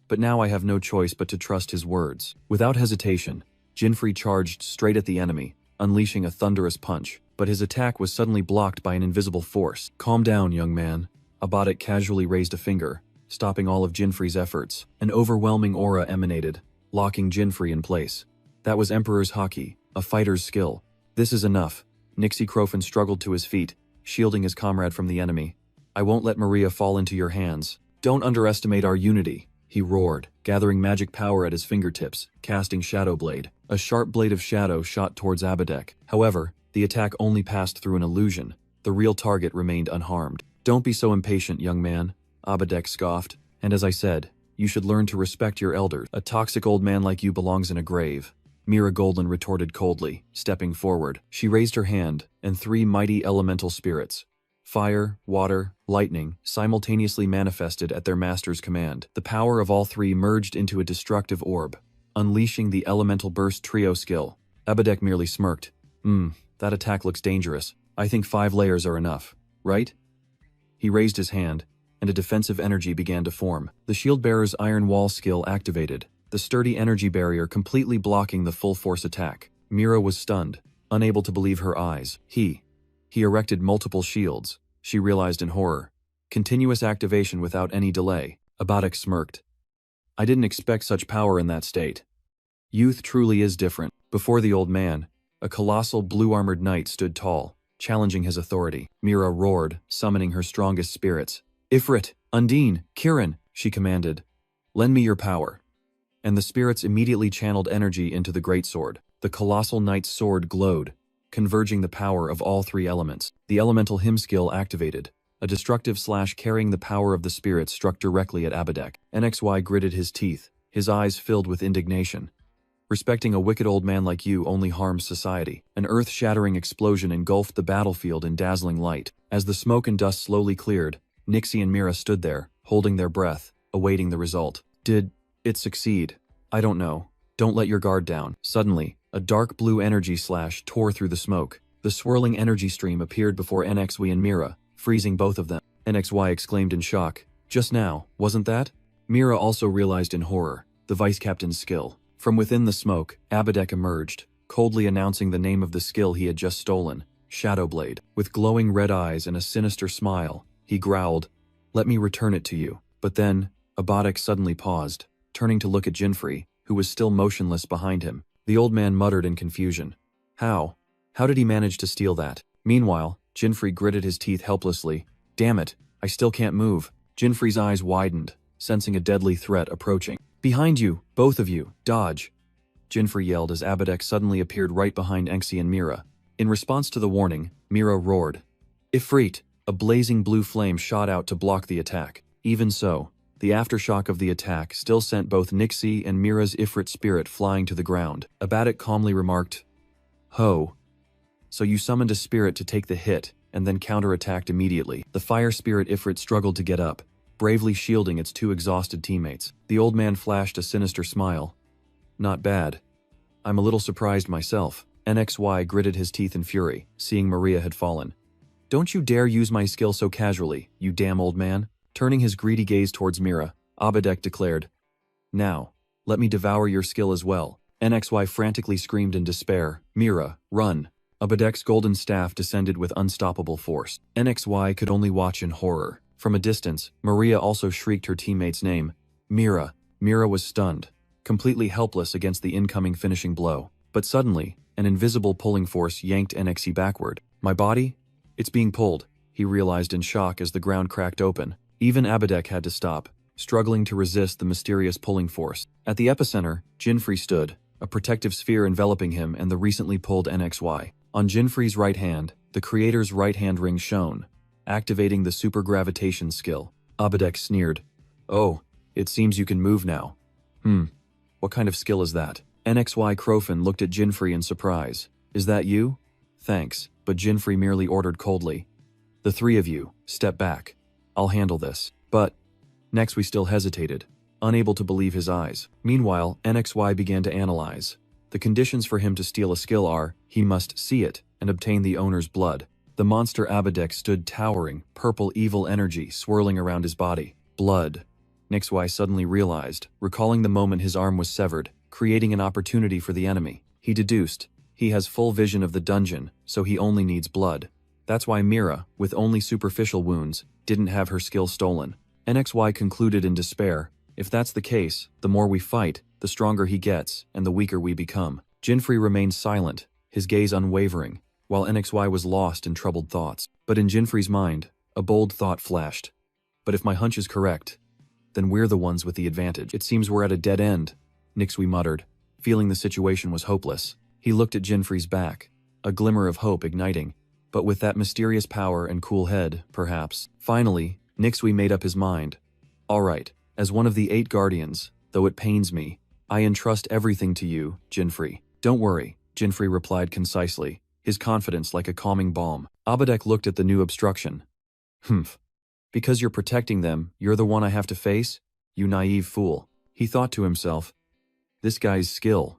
But now I have no choice but to trust his words. Without hesitation, Jinfrey charged straight at the enemy, unleashing a thunderous punch. But his attack was suddenly blocked by an invisible force. Calm down, young man. Abadek casually raised a finger, stopping all of Jinfrey's efforts. An overwhelming aura emanated, locking Jinfrey in place. That was Emperor's Haki, a fighter's skill. This is enough. Nixie Crofin struggled to his feet, shielding his comrade from the enemy. I won't let Maria fall into your hands. Don't underestimate our unity, he roared, gathering magic power at his fingertips, casting Shadow Blade. A sharp blade of shadow shot towards Abadek. However, the attack only passed through an illusion. The real target remained unharmed. Don't be so impatient, young man, Abadek scoffed. And as I said, you should learn to respect your elders. A toxic old man like you belongs in a grave. Mira Goldland retorted coldly, stepping forward. She raised her hand, and 3 mighty elemental spirits, fire, water, lightning, simultaneously manifested at their master's command. The power of all 3 merged into a destructive orb, unleashing the Elemental Burst trio skill. Abadek merely smirked. That attack looks dangerous. I think 5 layers are enough, right? He raised his hand, and a defensive energy began to form. The Shield Bearer's Iron Wall skill activated, the sturdy energy barrier completely blocking the full-force attack. Mira was stunned, unable to believe her eyes. He erected multiple shields, she realized in horror. Continuous activation without any delay. Abadak smirked. I didn't expect such power in that state. Youth truly is different. Before the old man, a colossal blue-armored knight stood tall, challenging his authority. Mira roared, summoning her strongest spirits. Ifrit, Undine, Kiran, she commanded. Lend me your power. And the spirits immediately channeled energy into the greatsword. The colossal knight's sword glowed, converging the power of all three elements. The elemental hymn skill activated. A destructive slash carrying the power of the spirits struck directly at Abadak. NXY gritted his teeth, his eyes filled with indignation. Respecting a wicked old man like you only harms society. An earth-shattering explosion engulfed the battlefield in dazzling light. As the smoke and dust slowly cleared, Nixie and Mira stood there, holding their breath, awaiting the result. Did it succeed? I don't know. Don't let your guard down. Suddenly, a dark blue energy slash tore through the smoke. The swirling energy stream appeared before NXY and Mira, freezing both of them. NXY exclaimed in shock. Just now, wasn't that? Mira also realized in horror, the vice captain's skill. From within the smoke, Abadak emerged, coldly announcing the name of the skill he had just stolen, Shadowblade. With glowing red eyes and a sinister smile, he growled, "Let me return it to you." But then, Abadak suddenly paused, turning to look at Jinfrey, who was still motionless behind him. The old man muttered in confusion. How? How did he manage to steal that? Meanwhile, Jinfrey gritted his teeth helplessly. Damn it, I still can't move. Jinfrey's eyes widened, sensing a deadly threat approaching. Behind you, both of you, dodge! Jinfrey yelled as Abadak suddenly appeared right behind Enxi and Mira. In response to the warning, Mira roared. Ifrit! A blazing blue flame shot out to block the attack. Even so, the aftershock of the attack still sent both Nixie and Mira's Ifrit spirit flying to the ground. Abadak calmly remarked, Ho! So you summoned a spirit to take the hit, and then counterattacked immediately. The fire spirit Ifrit struggled to get up, bravely shielding its two exhausted teammates. The old man flashed a sinister smile. Not bad. I'm a little surprised myself. NXY gritted his teeth in fury, seeing Maria had fallen. Don't you dare use my skill so casually, you damn old man. Turning his greedy gaze towards Mira, Abadak declared, Now, let me devour your skill as well. NXY frantically screamed in despair. Mira, run. Abadek's golden staff descended with unstoppable force. NXY could only watch in horror. From a distance, Maria also shrieked her teammate's name. Mira. Mira was stunned, completely helpless against the incoming finishing blow. But suddenly, an invisible pulling force yanked NXY backward. My body? It's being pulled, he realized in shock as the ground cracked open. Even Abadak had to stop, struggling to resist the mysterious pulling force. At the epicenter, Jinfrey stood, a protective sphere enveloping him and the recently pulled NXY. On Jinfrey's right hand, the creator's right-hand ring shone, activating the supergravitation skill. Abadak sneered. Oh, it seems you can move now. What kind of skill is that? NXY Crofin looked at Jinfrey in surprise. Is that you? Thanks, but Jinfrey merely ordered coldly. The three of you, step back. I'll handle this. But, next we still hesitated, unable to believe his eyes. Meanwhile, NXY began to analyze. The conditions for him to steal a skill are, he must see it and obtain the owner's blood. The monster Abadak stood towering, purple evil energy swirling around his body. Blood. NXY suddenly realized, recalling the moment his arm was severed, creating an opportunity for the enemy. He deduced, he has full vision of the dungeon, so he only needs blood. That's why Mira, with only superficial wounds, didn't have her skill stolen. NXY concluded in despair, if that's the case, the more we fight, the stronger he gets, and the weaker we become. Jinfrey remained silent, his gaze unwavering, while NXY was lost in troubled thoughts. But in Jinfrey's mind, a bold thought flashed. But if my hunch is correct, then we're the ones with the advantage. It seems we're at a dead end, Nixui muttered, feeling the situation was hopeless. He looked at Jinfrey's back, a glimmer of hope igniting, but with that mysterious power and cool head, perhaps. Finally, Nixui made up his mind. All right, as one of the 8 guardians, though it pains me, I entrust everything to you, Jinfrey. Don't worry, Jinfrey replied concisely, his confidence like a calming balm. Abadak looked at the new obstruction. Because you're protecting them, you're the one I have to face? You naive fool. He thought to himself, this guy's skill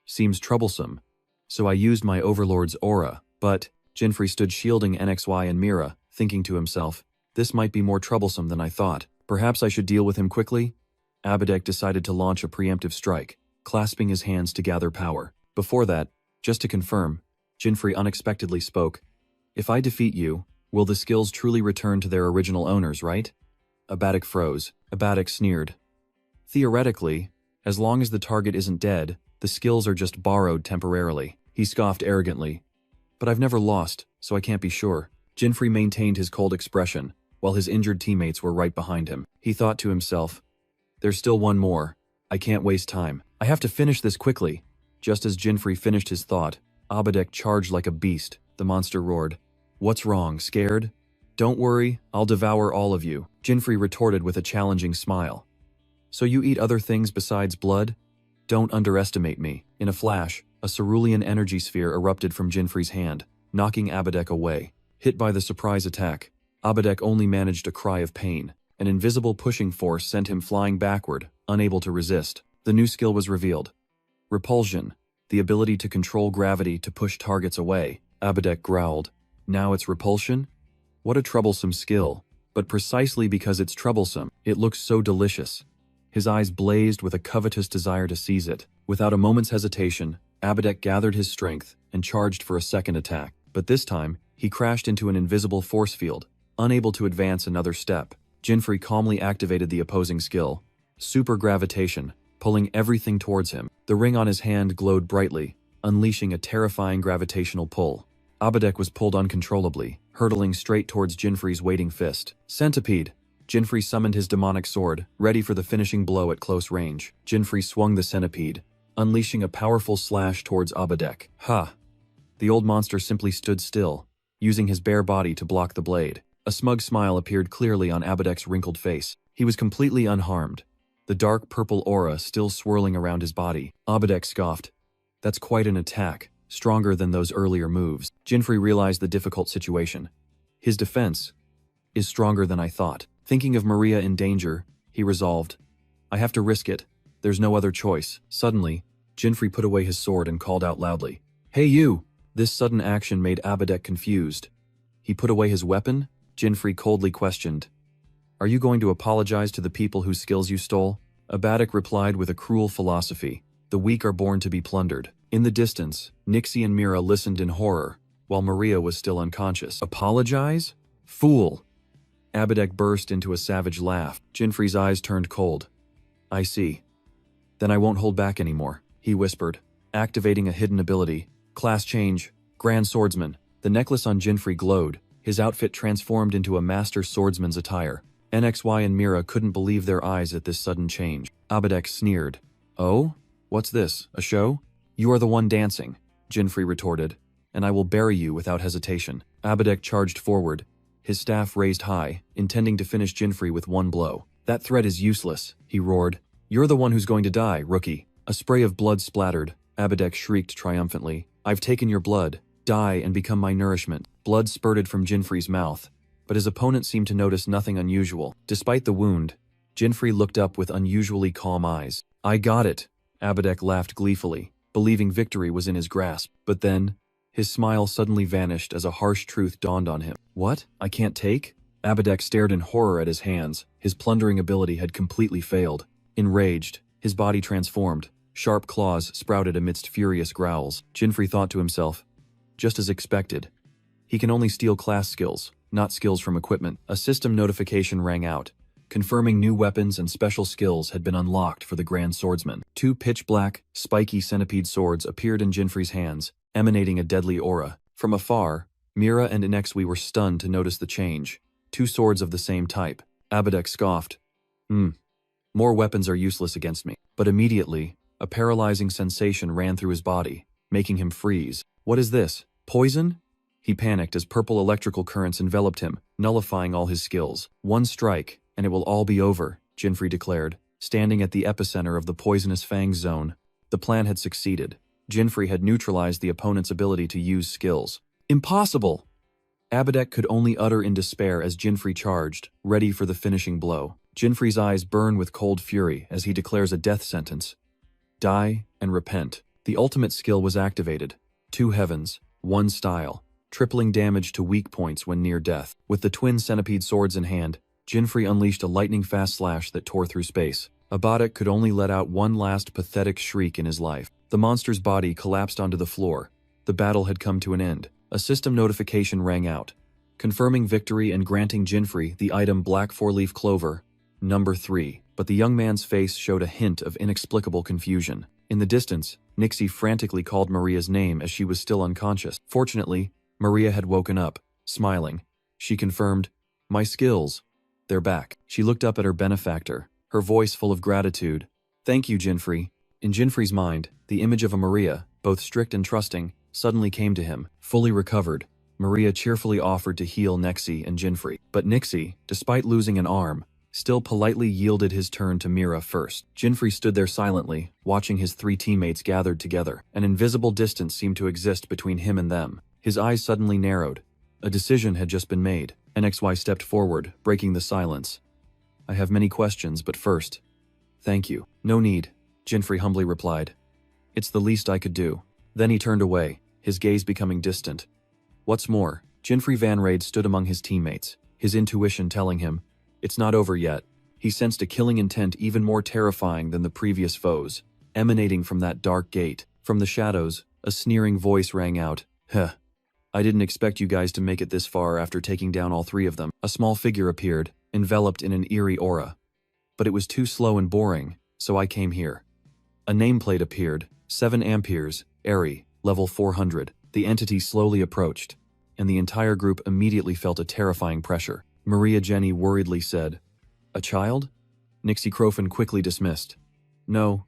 seems troublesome, so I used my overlord's aura, but Jinfrey stood shielding NXY and Mira, thinking to himself, this might be more troublesome than I thought. Perhaps I should deal with him quickly? Abadek decided to launch a preemptive strike, clasping his hands to gather power. Before that, just to confirm, Jinfrey unexpectedly spoke. If I defeat you, will the skills truly return to their original owners, right? Abadek froze. Abadek sneered. Theoretically, as long as the target isn't dead, the skills are just borrowed temporarily. He scoffed arrogantly. But I've never lost, so I can't be sure. Jinfrey maintained his cold expression, while his injured teammates were right behind him. He thought to himself, there's still one more. I can't waste time. I have to finish this quickly. Just as Jinfrey finished his thought, Abadek charged like a beast. The monster roared. What's wrong, scared? Don't worry, I'll devour all of you, Jinfrey retorted with a challenging smile. So you eat other things besides blood? Don't underestimate me. In a flash, a cerulean energy sphere erupted from Jinfrey's hand, knocking Abadek away. Hit by the surprise attack, Abadek only managed a cry of pain. An invisible pushing force sent him flying backward, unable to resist. The new skill was revealed. Repulsion, the ability to control gravity to push targets away. Abadek growled. Now it's repulsion? What a troublesome skill. But precisely because it's troublesome, it looks so delicious. His eyes blazed with a covetous desire to seize it. Without a moment's hesitation, Abadek gathered his strength and charged for a second attack. But this time, he crashed into an invisible force field, unable to advance another step. Jinfrey calmly activated the opposing skill, super gravitation, pulling everything towards him. The ring on his hand glowed brightly, unleashing a terrifying gravitational pull. Abadek was pulled uncontrollably, hurtling straight towards Jinfrey's waiting fist. Centipede! Jinfrey summoned his demonic sword, ready for the finishing blow at close range. Jinfrey swung the centipede, unleashing a powerful slash towards Abadek. Ha! The old monster simply stood still, using his bare body to block the blade. A smug smile appeared clearly on Abadek's wrinkled face. He was completely unharmed, the dark purple aura still swirling around his body. Abadek scoffed. That's quite an attack, stronger than those earlier moves. Jinfrey realized the difficult situation. His defense is stronger than I thought. Thinking of Maria in danger, he resolved, I have to risk it. There's no other choice. Suddenly, Jinfrey put away his sword and called out loudly, Hey you! This sudden action made Abadek confused. He put away his weapon? Jinfrey coldly questioned. Are you going to apologize to the people whose skills you stole? Abadek replied with a cruel philosophy. The weak are born to be plundered. In the distance, Nixie and Mira listened in horror, while Maria was still unconscious. Apologize? Fool! Abadek burst into a savage laugh. Jinfrey's eyes turned cold. I see. Then I won't hold back anymore, he whispered, activating a hidden ability. Class change, Grand Swordsman. The necklace on Jinfrey glowed. His outfit transformed into a master swordsman's attire. NXY and Mira couldn't believe their eyes at this sudden change. Abadek sneered. Oh? What's this, a show? You are the one dancing, Jinfrey retorted, and I will bury you without hesitation. Abadek charged forward, his staff raised high, intending to finish Jinfrey with one blow. That threat is useless, he roared. You're the one who's going to die, rookie. A spray of blood splattered. Abadek shrieked triumphantly. I've taken your blood. Die and become my nourishment. Blood spurted from Jinfrey's mouth, but his opponent seemed to notice nothing unusual. Despite the wound, Jinfrey looked up with unusually calm eyes. I got it, Abadek laughed gleefully, believing victory was in his grasp. But then, his smile suddenly vanished as a harsh truth dawned on him. What? I can't take? Abadek stared in horror at his hands. His plundering ability had completely failed. Enraged, his body transformed. Sharp claws sprouted amidst furious growls. Jinfrey thought to himself, just as expected. He can only steal class skills, not skills from equipment. A system notification rang out, confirming new weapons and special skills had been unlocked for the Grand Swordsman. Two pitch-black, spiky centipede swords appeared in Jinfrey's hands, emanating a deadly aura. From afar, Mira and Inexwi were stunned to notice the change. Two swords of the same type. Abadek scoffed. More weapons are useless against me. But immediately, a paralyzing sensation ran through his body, making him freeze. What is this? Poison? He panicked as purple electrical currents enveloped him, nullifying all his skills. One strike, and it will all be over, Jinfrey declared, standing at the epicenter of the poisonous fangs zone. The plan had succeeded. Jinfrey had neutralized the opponent's ability to use skills. Impossible! Abadek could only utter in despair as Jinfrey charged, ready for the finishing blow. Jinfrey's eyes burn with cold fury as he declares a death sentence. Die and repent. The ultimate skill was activated. Two heavens, one style, tripling damage to weak points when near death. With the twin centipede swords in hand, Jinfrey unleashed a lightning-fast slash that tore through space. Abada could only let out one last pathetic shriek in his life. The monster's body collapsed onto the floor. The battle had come to an end. A system notification rang out, confirming victory and granting Jinfrey the item Black 4-leaf clover, number 3. But the young man's face showed a hint of inexplicable confusion. In the distance, Nixie frantically called Maria's name as she was still unconscious. Fortunately, Maria had woken up, smiling. She confirmed, "My skills. They're back." She looked up at her benefactor, her voice full of gratitude. "Thank you, Jinfrey." In Jinfrey's mind, the image of a Maria, both strict and trusting, suddenly came to him. Fully recovered, Maria cheerfully offered to heal Nixie and Jinfrey. But Nixie, despite losing an arm, still politely yielded his turn to Mira first. Jinfrey stood there silently, watching his 3 teammates gathered together. An invisible distance seemed to exist between him and them. His eyes suddenly narrowed. A decision had just been made. NXY stepped forward, breaking the silence. "I have many questions, but first, thank you." "No need," Jinfrey humbly replied. "It's the least I could do." Then he turned away, his gaze becoming distant. What's more, Jinfrey Van Raid stood among his teammates, his intuition telling him, it's not over yet. He sensed a killing intent even more terrifying than the previous foes, emanating from that dark gate. From the shadows, a sneering voice rang out, "Huh. I didn't expect you guys to make it this far after taking down all 3 of them." A small figure appeared, enveloped in an eerie aura. "But it was too slow and boring, so I came here." A nameplate appeared, 7 amperes, Airy, level 400. The entity slowly approached, and the entire group immediately felt a terrifying pressure. Maria Jenny worriedly said, "A child?" Nixie Crofin quickly dismissed. "No,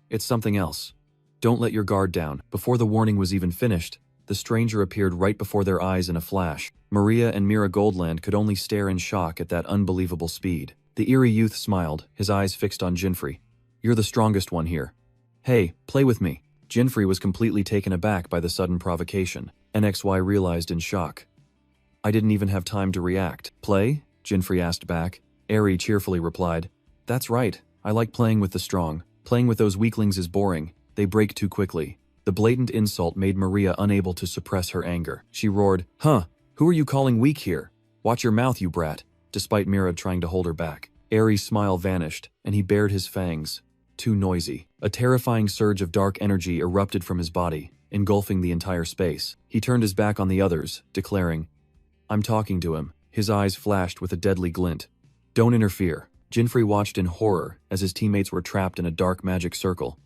it's something else. Don't let your guard down." Before the warning was even finished, the stranger appeared right before their eyes in a flash. Maria and Mira Goldland could only stare in shock at that unbelievable speed. The eerie youth smiled, his eyes fixed on Jinfrey. "You're the strongest one here. Hey, play with me." Jinfrey was completely taken aback by the sudden provocation. NXY realized in shock. "I didn't even have time to react." "Play?" Jinfrey asked back. Airy cheerfully replied, "That's right. I like playing with the strong. Playing with those weaklings is boring. They break too quickly." The blatant insult made Maria unable to suppress her anger. She roared, "Huh, who are you calling weak here? Watch your mouth, you brat," despite Mira trying to hold her back. Airy's smile vanished, and he bared his fangs. Too noisy. A terrifying surge of dark energy erupted from his body, engulfing the entire space. He turned his back on the others, declaring, "I'm talking to him." His eyes flashed with a deadly glint. "Don't interfere." Jinfrey watched in horror as his teammates were trapped in a dark magic circle.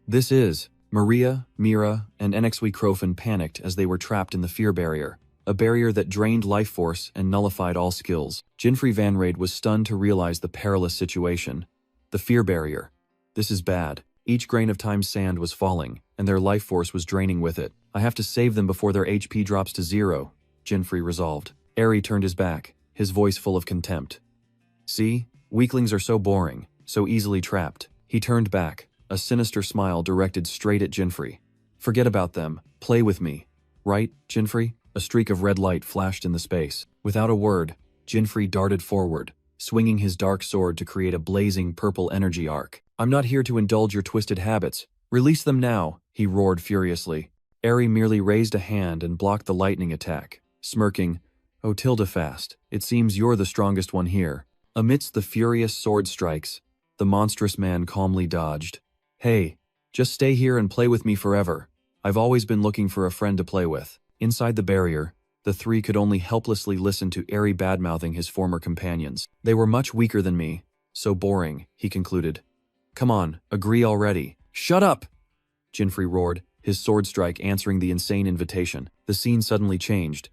This is... Maria, Mira, and NXW Crofin panicked as they were trapped in the fear barrier, a barrier that drained life force and nullified all skills. Jinfrey Van Raid was stunned to realize the perilous situation. The fear barrier. This is bad. Each grain of time's sand was falling, and their life force was draining with it. "I have to save them before their HP drops to 0, Jinfrey resolved. Airy turned his back, his voice full of contempt. "See? Weaklings are so boring, so easily trapped." He turned back, a sinister smile directed straight at Jinfrey. "Forget about them. Play with me. Right, Jinfrey?" A streak of red light flashed in the space. Without a word, Jinfrey darted forward, swinging his dark sword to create a blazing purple energy arc. "I'm not here to indulge your twisted habits. Release them now," he roared furiously. Airy merely raised a hand and blocked the lightning attack, smirking, "Oh, Tildafast, it seems you're the strongest one here." Amidst the furious sword strikes, the monstrous man calmly dodged. "Hey, just stay here and play with me forever. I've always been looking for a friend to play with." Inside the barrier, the 3 could only helplessly listen to Airy badmouthing his former companions. "They were much weaker than me. So boring," he concluded. "Come on, agree already." "Shut up!" Jinfrey roared, his sword strike answering the insane invitation. The scene suddenly changed.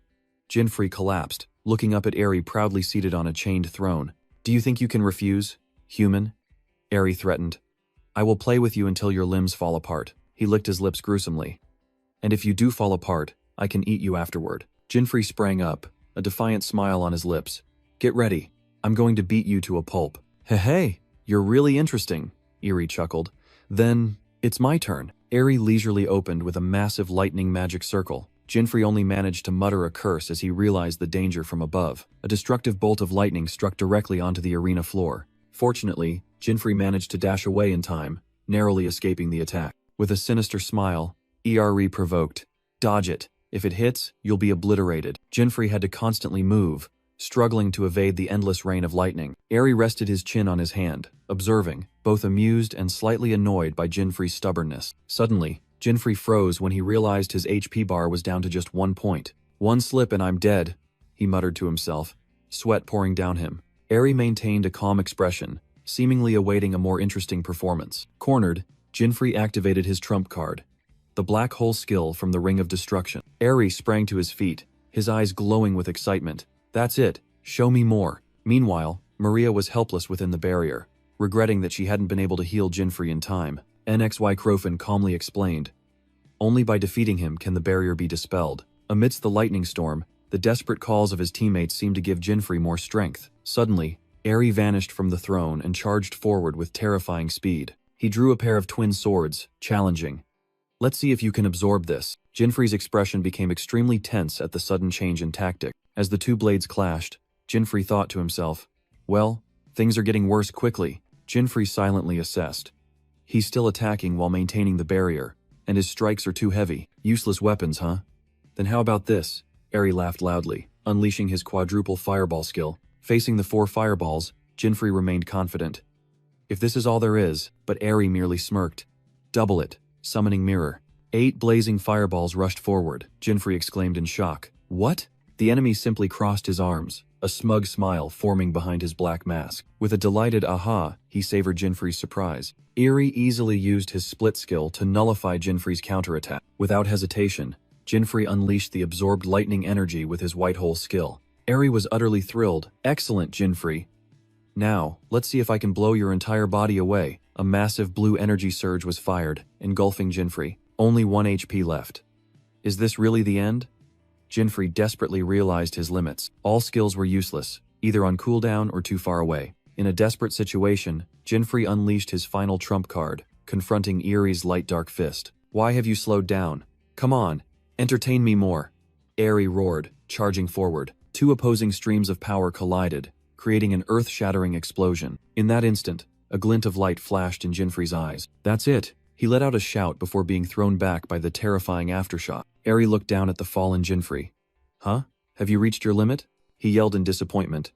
Jinfrey collapsed, looking up at Airy proudly seated on a chained throne. "Do you think you can refuse, human?" Airy threatened. "I will play with you until your limbs fall apart." He licked his lips gruesomely. "And if you do fall apart, I can eat you afterward." Jinfrey sprang up, a defiant smile on his lips. "Get ready. I'm going to beat you to a pulp." "Hey, you're really interesting," Airy chuckled. "Then, it's my turn." Airy leisurely opened with a massive lightning magic circle. Jinfrey only managed to mutter a curse as he realized the danger from above. A destructive bolt of lightning struck directly onto the arena floor. Fortunately, Jinfrey managed to dash away in time, narrowly escaping the attack. With a sinister smile, Airy provoked, "Dodge it. If it hits, you'll be obliterated." Jinfrey had to constantly move, struggling to evade the endless rain of lightning. Eri rested his chin on his hand, observing, both amused and slightly annoyed by Jinfrey's stubbornness. Suddenly, Jinfrey froze when he realized his HP bar was down to just 1 point. "One slip and I'm dead," he muttered to himself, sweat pouring down him. Eri maintained a calm expression, seemingly awaiting a more interesting performance. Cornered, Jinfrey activated his trump card, the black hole skill from the Ring of Destruction. Eri sprang to his feet, his eyes glowing with excitement. "That's it, show me more." Meanwhile, Maria was helpless within the barrier, regretting that she hadn't been able to heal Jinfrey in time. NXY calmly explained, "Only by defeating him can the barrier be dispelled." Amidst the lightning storm, the desperate calls of his teammates seemed to give Jinfrey more strength. Suddenly, Eri vanished from the throne and charged forward with terrifying speed. He drew a pair of twin swords, challenging, "Let's see if you can absorb this." Jinfrey's expression became extremely tense at the sudden change in tactic. As the two blades clashed, Jinfrey thought to himself, "Well, things are getting worse quickly." Jinfrey silently assessed. He's still attacking while maintaining the barrier, and his strikes are too heavy. Useless weapons, huh? Then how about this? Eri laughed loudly, unleashing his quadruple fireball skill. Facing the 4 fireballs, Jinfrey remained confident. If this is all there is, but Eri merely smirked. "Double it, summoning mirror." 8 blazing fireballs rushed forward. Jinfrey exclaimed in shock. "What?" The enemy simply crossed his arms, a smug smile forming behind his black mask. With a delighted aha, he savored Jinfrey's surprise. Eri easily used his split skill to nullify Jinfrey's counterattack. Without hesitation, Jinfrey unleashed the absorbed lightning energy with his white hole skill. Eri was utterly thrilled. "Excellent, Jinfrey. Now, let's see if I can blow your entire body away." A massive blue energy surge was fired, engulfing Jinfrey. Only 1 HP left. Is this really the end? Jinfrey desperately realized his limits. All skills were useless, either on cooldown or too far away. In a desperate situation, Jinfrey unleashed his final trump card, confronting Eri's light dark fist. "Why have you slowed down? Come on, entertain me more." Eri roared, charging forward. 2 opposing streams of power collided, creating an earth-shattering explosion. In that instant, a glint of light flashed in Jinfrey's eyes. "That's it." He let out a shout before being thrown back by the terrifying aftershock. Eri looked down at the fallen Jinfrey. "Huh? Have you reached your limit?" he yelled in disappointment.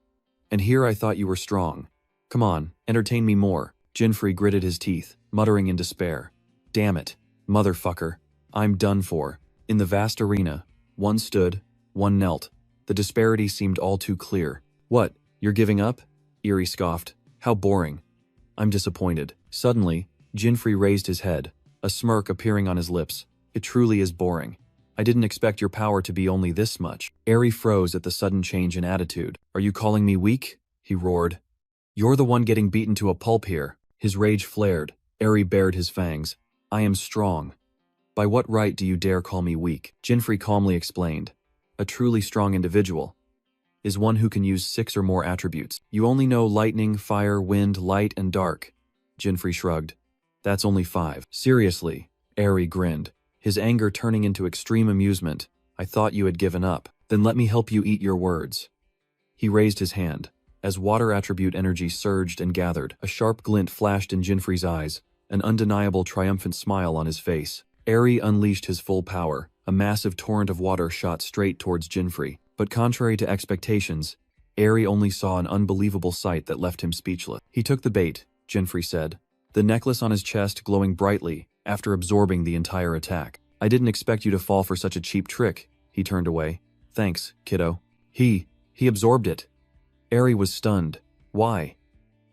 "And here I thought you were strong. Come on, entertain me more." Jinfrey gritted his teeth, muttering in despair. "Damn it, motherfucker. I'm done for." In the vast arena, one stood, one knelt. The disparity seemed all too clear. "What, you're giving up?" Eri scoffed. "How boring." "I'm disappointed." Suddenly, Jinfrey raised his head, a smirk appearing on his lips. "It truly is boring. I didn't expect your power to be only this much." Eri froze at the sudden change in attitude. "Are you calling me weak?" he roared. "You're the one getting beaten to a pulp here." His rage flared. Eri bared his fangs. "I am strong. By what right do you dare call me weak?" Jinfrey calmly explained. "A truly strong individual is one who can use 6 or more attributes. You only know lightning, fire, wind, light, and dark." Jinfrey shrugged. "That's only 5. Seriously," Eri grinned, his anger turning into extreme amusement. "I thought you had given up. Then let me help you eat your words." He raised his hand. As water attribute energy surged and gathered, a sharp glint flashed in Jinfrey's eyes, an undeniable triumphant smile on his face. Eri unleashed his full power. A massive torrent of water shot straight towards Jinfrey. But contrary to expectations, Eri only saw an unbelievable sight that left him speechless. "He took the bait," Jinfrey said, the necklace on his chest glowing brightly after absorbing the entire attack. "I didn't expect you to fall for such a cheap trick." He turned away. "Thanks, kiddo." He absorbed it." Eri was stunned. "Why?"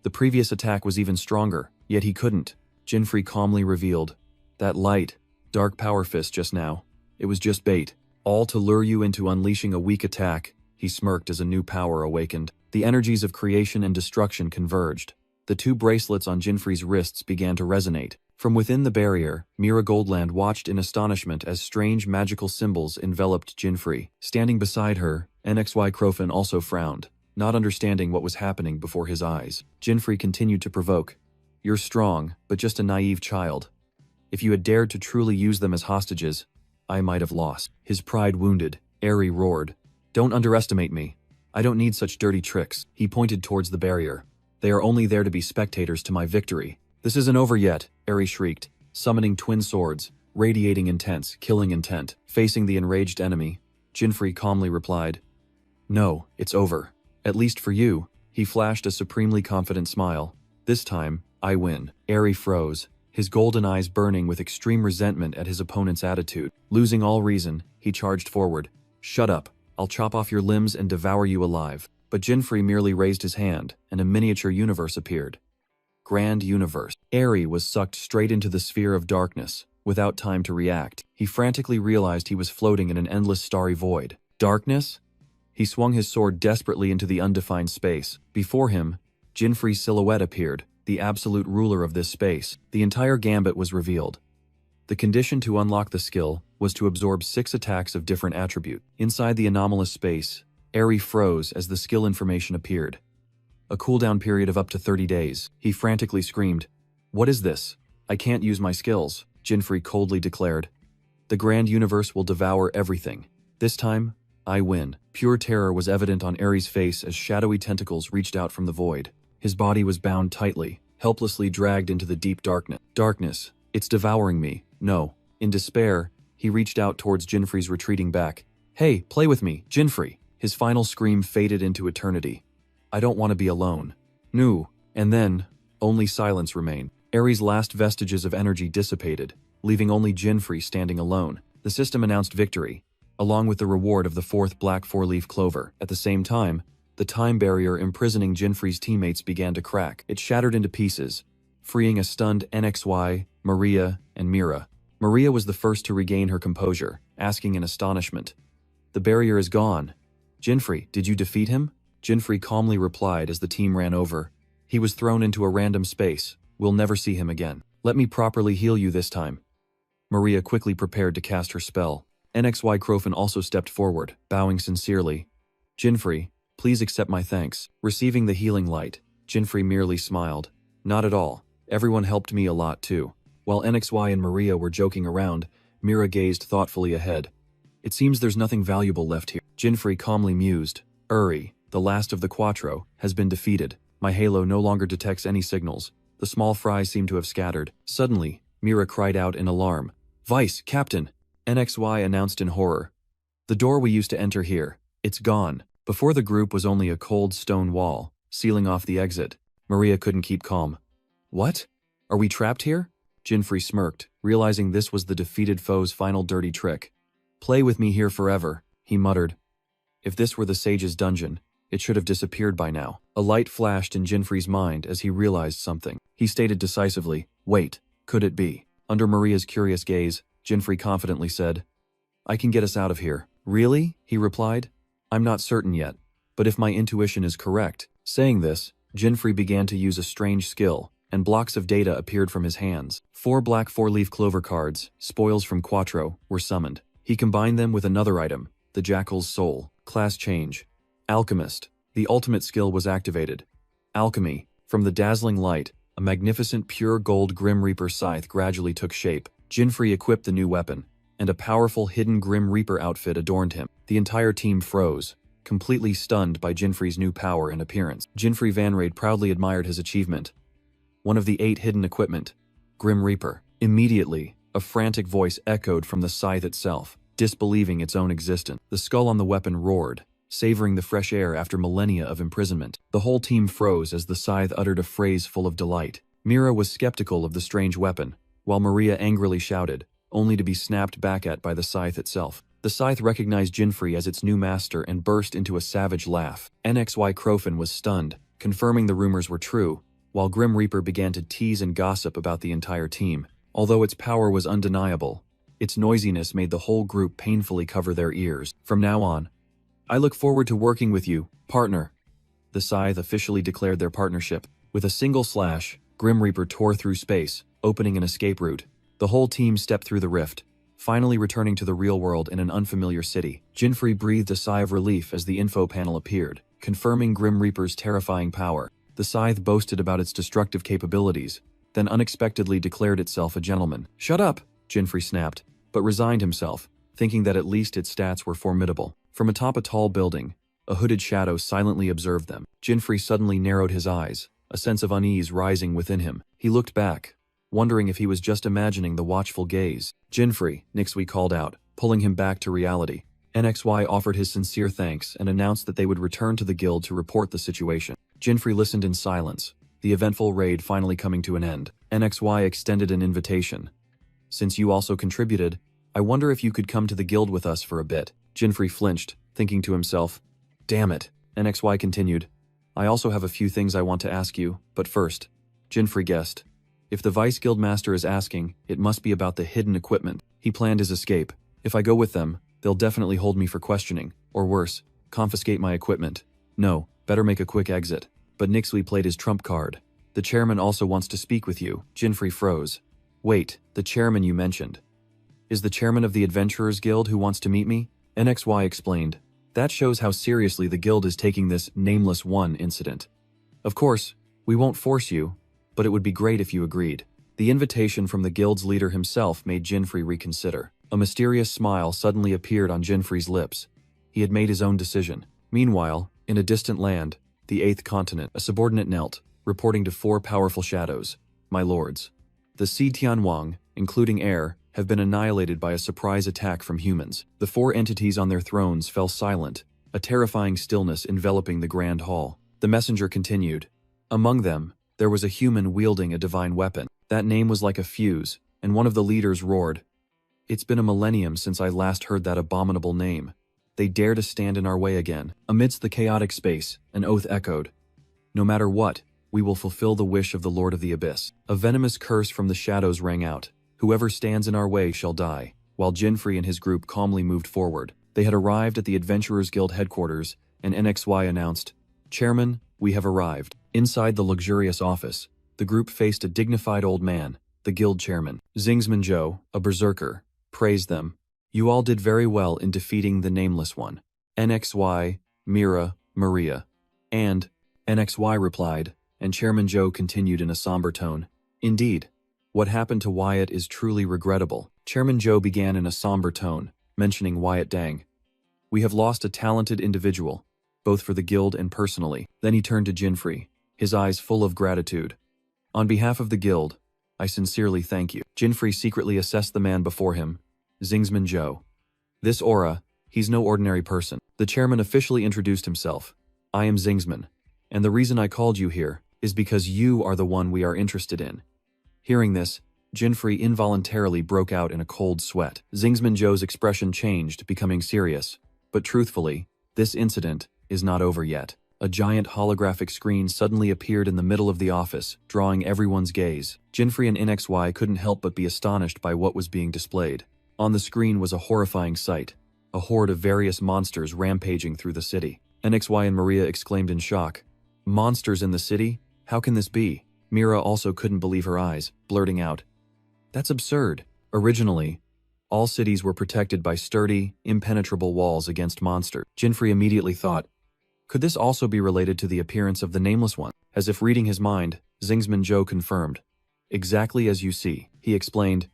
The previous attack was even stronger, yet he couldn't. Jinfrey calmly revealed. "That light, dark power fist just now. It was just bait. All to lure you into unleashing a weak attack." He smirked as a new power awakened. The energies of creation and destruction converged. The 2 bracelets on Jinfrey's wrists began to resonate. From within the barrier, Mira Goldland watched in astonishment as strange magical symbols enveloped Jinfrey. Standing beside her, NXY Crofin also frowned, not understanding what was happening before his eyes. Jinfrey continued to provoke. "You're strong, but just a naive child. If you had dared to truly use them as hostages, I might have lost." His pride wounded, Eri roared. "Don't underestimate me. I don't need such dirty tricks." He pointed towards the barrier. "They are only there to be spectators to my victory." "This isn't over yet," Eri shrieked, summoning twin swords, radiating intense, killing intent. Facing the enraged enemy, Jinfrey calmly replied, "No, it's over." At least for you. He flashed a supremely confident smile. This time, I win. Eri froze, his golden eyes burning with extreme resentment at his opponent's attitude. Losing all reason, he charged forward. Shut up. I'll chop off your limbs and devour you alive. But Jinfrey merely raised his hand, and a miniature universe appeared. Grand Universe. Eri was sucked straight into the sphere of darkness. Without time to react, he frantically realized he was floating in an endless starry void. Darkness? He swung his sword desperately into the undefined space. Before him, Jinfrey's silhouette appeared, the absolute ruler of this space. The entire gambit was revealed. The condition to unlock the skill was to absorb 6 attacks of different attribute. Inside the anomalous space, Eri froze as the skill information appeared. A cooldown period of up to 30 days. He frantically screamed, "What is this? I can't use my skills," Jinfrey coldly declared. "The Grand Universe will devour everything. This time, I win." Pure terror was evident on Eri's face as shadowy tentacles reached out from the void. His body was bound tightly, helplessly dragged into the deep darkness. Darkness, it's devouring me. No. In despair, he reached out towards Jinfrey's retreating back. "Hey, play with me, Jinfrey." His final scream faded into eternity. "I don't want to be alone." No. And then, only silence remained. Eri's last vestiges of energy dissipated, leaving only Jinfrey standing alone. The system announced victory, along with the reward of the 4th black 4-leaf clover. At the same time, the time barrier imprisoning Jinfrey's teammates began to crack. It shattered into pieces, freeing a stunned NXY, Maria, and Mira. Maria was the first to regain her composure, asking in astonishment, "The barrier is gone. Jinfrey, did you defeat him?" Jinfrey calmly replied as the team ran over. "He was thrown into a random space. We'll never see him again. Let me properly heal you this time." Maria quickly prepared to cast her spell. NXY Crofin also stepped forward, bowing sincerely. "Jinfrey, please accept my thanks." Receiving the healing light, Jinfrey merely smiled. "Not at all. Everyone helped me a lot too." While NXY and Maria were joking around, Mira gazed thoughtfully ahead. "It seems there's nothing valuable left here." Jinfrey calmly mused. "Uri, the last of the Quattro, has been defeated. My halo no longer detects any signals. The small fries seem to have scattered." Suddenly, Mira cried out in alarm. "Vice, Captain!" NXY announced in horror. "The door we used to enter here, it's gone." Before the group was only a cold stone wall, sealing off the exit. Maria couldn't keep calm. "What? Are we trapped here?" Jinfrey smirked, realizing this was the defeated foe's final dirty trick. "Play with me here forever," he muttered. If this were the sage's dungeon, it should have disappeared by now. A light flashed in Jinfrey's mind as he realized something. He stated decisively, "Wait, could it be?" Under Maria's curious gaze, Jinfrey confidently said, "I can get us out of here." "Really?" he replied. "I'm not certain yet, but if my intuition is correct." Saying this, Jinfrey began to use a strange skill, and blocks of data appeared from his hands. 4 black 4-leaf clover cards, spoils from Quattro, were summoned. He combined them with another item, the Jackal's Soul. Class change. Alchemist. The ultimate skill was activated. Alchemy. From the dazzling light, a magnificent pure gold Grim Reaper scythe gradually took shape. Jinfrey equipped the new weapon, and a powerful hidden Grim Reaper outfit adorned him. The entire team froze, completely stunned by Jinfrey's new power and appearance. Jinfrey Vanrade proudly admired his achievement. One of the 8 hidden equipment, Grim Reaper. Immediately, a frantic voice echoed from the scythe itself, disbelieving its own existence. The skull on the weapon roared, savoring the fresh air after millennia of imprisonment. The whole team froze as the scythe uttered a phrase full of delight. Mira was skeptical of the strange weapon, while Maria angrily shouted, only to be snapped back at by the scythe itself. The scythe recognized Jinfrey as its new master and burst into a savage laugh. NXY Crofin was stunned, confirming the rumors were true, while Grim Reaper began to tease and gossip about the entire team. Although its power was undeniable, its noisiness made the whole group painfully cover their ears. "From now on, I look forward to working with you, partner." The scythe officially declared their partnership. With a single slash, Grim Reaper tore through space, opening an escape route. The whole team stepped through the rift, finally returning to the real world in an unfamiliar city. Jinfrey breathed a sigh of relief as the info panel appeared, confirming Grim Reaper's terrifying power. The scythe boasted about its destructive capabilities, then unexpectedly declared itself a gentleman. "Shut up!" Jinfrey snapped, but resigned himself, thinking that at least its stats were formidable. From atop a tall building, a hooded shadow silently observed them. Jinfrey suddenly narrowed his eyes, a sense of unease rising within him. He looked back, wondering if he was just imagining the watchful gaze. "Jinfrey," Nixui called out, pulling him back to reality. NXY offered his sincere thanks and announced that they would return to the guild to report the situation. Jinfrey listened in silence, the eventful raid finally coming to an end. NXY extended an invitation. Since you also contributed, I wonder if you could come to the guild with us for a bit. Jinfrey flinched, thinking to himself, damn it. NXY continued, I also have a few things I want to ask you, but first, Jinfrey guessed. If the Vice Guild Master is asking, it must be about the hidden equipment. He planned his escape. If I go with them, they'll definitely hold me for questioning, or worse, confiscate my equipment. No, better make a quick exit. But Nixley played his trump card. The chairman also wants to speak with you. Jinfrey froze. Wait, the chairman you mentioned. Is the chairman of the Adventurers Guild who wants to meet me? NXY explained. That shows how seriously the guild is taking this Nameless One incident. Of course, we won't force you, but it would be great if you agreed. The invitation from the guild's leader himself made Jinfrey reconsider. A mysterious smile suddenly appeared on Jinfrey's lips. He had made his own decision. Meanwhile, in a distant land, the 8th continent, a subordinate knelt, reporting to 4 powerful shadows. My lords. The Si Tianwang, including Air, have been annihilated by a surprise attack from humans. The 4 entities on their thrones fell silent, a terrifying stillness enveloping the grand hall. The messenger continued. Among them, there was a human wielding a divine weapon. That name was like a fuse, and one of the leaders roared. It's been a millennium since I last heard that abominable name. They dare to stand in our way again. Amidst the chaotic space, an oath echoed. No matter what, we will fulfill the wish of the Lord of the Abyss. A venomous curse from the shadows rang out. Whoever stands in our way shall die. While Jinfrey and his group calmly moved forward, they had arrived at the Adventurers Guild headquarters, and NXY announced, Chairman, we have arrived. Inside the luxurious office, the group faced a dignified old man, the guild chairman. Zingsman, a berserker, praised them. You all did very well in defeating the Nameless One. NXY, Mira, Maria. And, NXY replied, and Chairman Joe continued in a somber tone. Indeed, what happened to Wyatt is truly regrettable. Chairman Joe began in a somber tone, mentioning Wyatt Dang. We have lost a talented individual, both for the guild and personally. Then he turned to Jinfrey, his eyes full of gratitude. On behalf of the guild, I sincerely thank you. Jinfrey secretly assessed the man before him, Zingsman Joe. This aura, he's no ordinary person. The chairman officially introduced himself. I am Zingsman, and the reason I called you here is because you are the one we are interested in. Hearing this, Jinfrey involuntarily broke out in a cold sweat. Zingsman Joe's expression changed, becoming serious. But truthfully, this incident is not over yet. A giant holographic screen suddenly appeared in the middle of the office, drawing everyone's gaze. Jinfrey and NXY couldn't help but be astonished by what was being displayed. On the screen was a horrifying sight, a horde of various monsters rampaging through the city. NXY and Maria exclaimed in shock. Monsters in the city? How can this be? Mira also couldn't believe her eyes, blurting out. That's absurd. Originally, all cities were protected by sturdy, impenetrable walls against monsters. Jinfrey immediately thought, could this also be related to the appearance of the Nameless One? As if reading his mind, Zingsman Joe confirmed. Exactly as you see, he explained.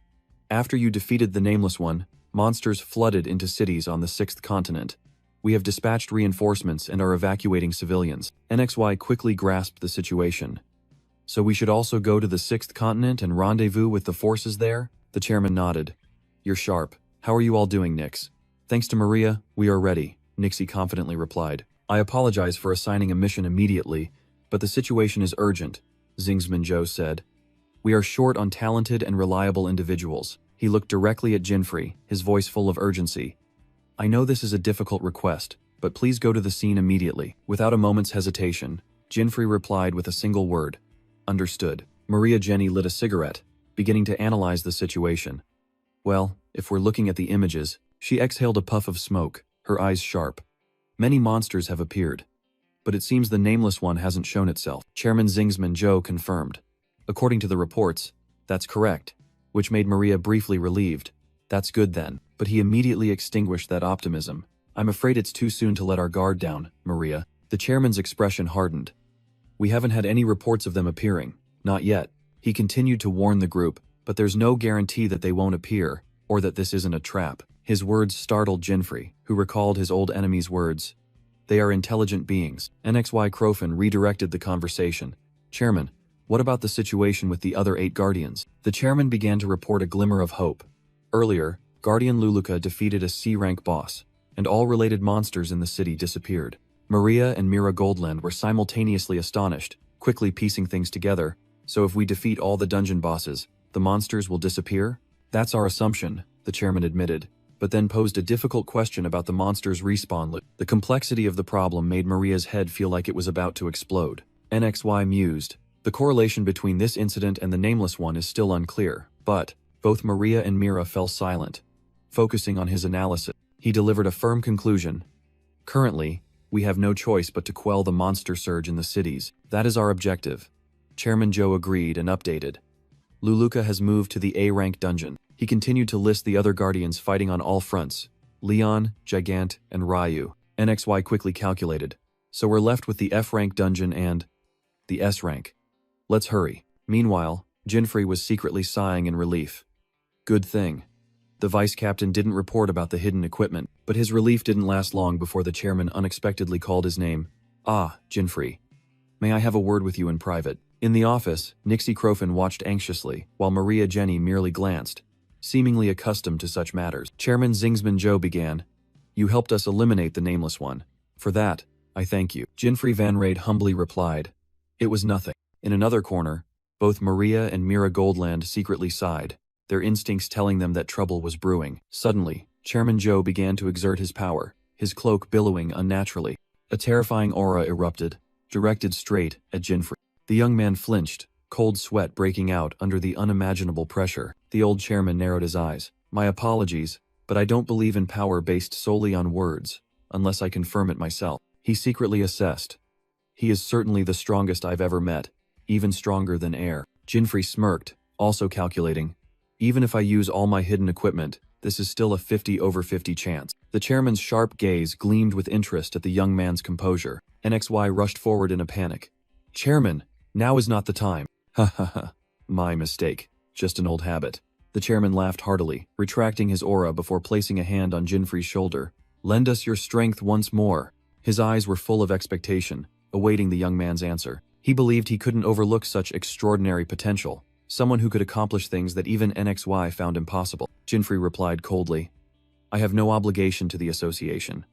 After you defeated the Nameless One, monsters flooded into cities on the 6th continent. We have dispatched reinforcements and are evacuating civilians. NXY quickly grasped the situation. So we should also go to the 6th continent and rendezvous with the forces there? The chairman nodded. You're sharp. How are you all doing, Nix? Thanks to Maria, we are ready, Nixie confidently replied. I apologize for assigning a mission immediately, but the situation is urgent, Zingsman Joe said. We are short on talented and reliable individuals. He looked directly at Jinfrey, his voice full of urgency. I know this is a difficult request, but please go to the scene immediately. Without a moment's hesitation, Jinfrey replied with a single word. Understood. Maria Jenny lit a cigarette, beginning to analyze the situation. Well, if we're looking at the images, she exhaled a puff of smoke, her eyes sharp. Many monsters have appeared, but it seems the Nameless One hasn't shown itself. Chairman Zingsman Joe confirmed. According to the reports, that's correct, which made Maria briefly relieved. That's good then, but he immediately extinguished that optimism. I'm afraid it's too soon to let our guard down, Maria. The chairman's expression hardened. We haven't had any reports of them appearing, not yet. He continued to warn the group, but there's no guarantee that they won't appear, or that this isn't a trap. His words startled Jinfrey, who recalled his old enemy's words. They are intelligent beings. NXY Crofin redirected the conversation. Chairman, what about the situation with the other 8 guardians? The chairman began to report a glimmer of hope. Earlier, Guardian Luluka defeated a C-rank boss. and all related monsters in the city disappeared. Maria and Mira Goldland were simultaneously astonished, quickly piecing things together. So if we defeat all the dungeon bosses, the monsters will disappear? That's our assumption, the chairman admitted, but then posed a difficult question about the monster's respawn loop. The complexity of the problem made Maria's head feel like it was about to explode. NXY mused. The correlation between this incident and the nameless one is still unclear, but both Maria and Mira fell silent. Focusing on his analysis, he delivered a firm conclusion. Currently, we have no choice but to quell the monster surge in the cities. That is our objective. Chairman Joe agreed and updated. Luluka has moved to the A-rank dungeon. He continued to list the other guardians fighting on all fronts. Leon, Gigant, and Ryu. NXY quickly calculated. So we're left with the F-rank dungeon and the S-rank. Let's hurry. Meanwhile, Jinfrey was secretly sighing in relief. Good thing. The vice captain didn't report about the hidden equipment, but his relief didn't last long before the chairman unexpectedly called his name. Ah, Jinfrey. May I have a word with you in private? In the office, Nixie Crofin watched anxiously, while Maria Jenny merely glanced, seemingly accustomed to such matters. Chairman Zingsman Joe began. You helped us eliminate the nameless one. For that, I thank you. Jinfrey Van Raid humbly replied. It was nothing. In another corner, both Maria and Mira Goldland secretly sighed, their instincts telling them that trouble was brewing. Suddenly, Chairman Joe began to exert his power, his cloak billowing unnaturally. A terrifying aura erupted, directed straight at Jinfrey. The young man flinched, cold sweat breaking out under the unimaginable pressure. The old chairman narrowed his eyes. My apologies, but I don't believe in power based solely on words, unless I confirm it myself. He secretly assessed. He is certainly the strongest I've ever met, even stronger than air. Jinfrey smirked, also calculating. Even if I use all my hidden equipment, this is still a 50/50 chance. The chairman's sharp gaze gleamed with interest at the young man's composure. NXY rushed forward in a panic. Chairman, now is not the time. Ha ha ha. My mistake. Just an old habit. The chairman laughed heartily, retracting his aura before placing a hand on Jinfrey's shoulder. Lend us your strength once more. His eyes were full of expectation, awaiting the young man's answer. He believed he couldn't overlook such extraordinary potential, someone who could accomplish things that even NXY found impossible. Jinfrey replied coldly. I have no obligation to the association,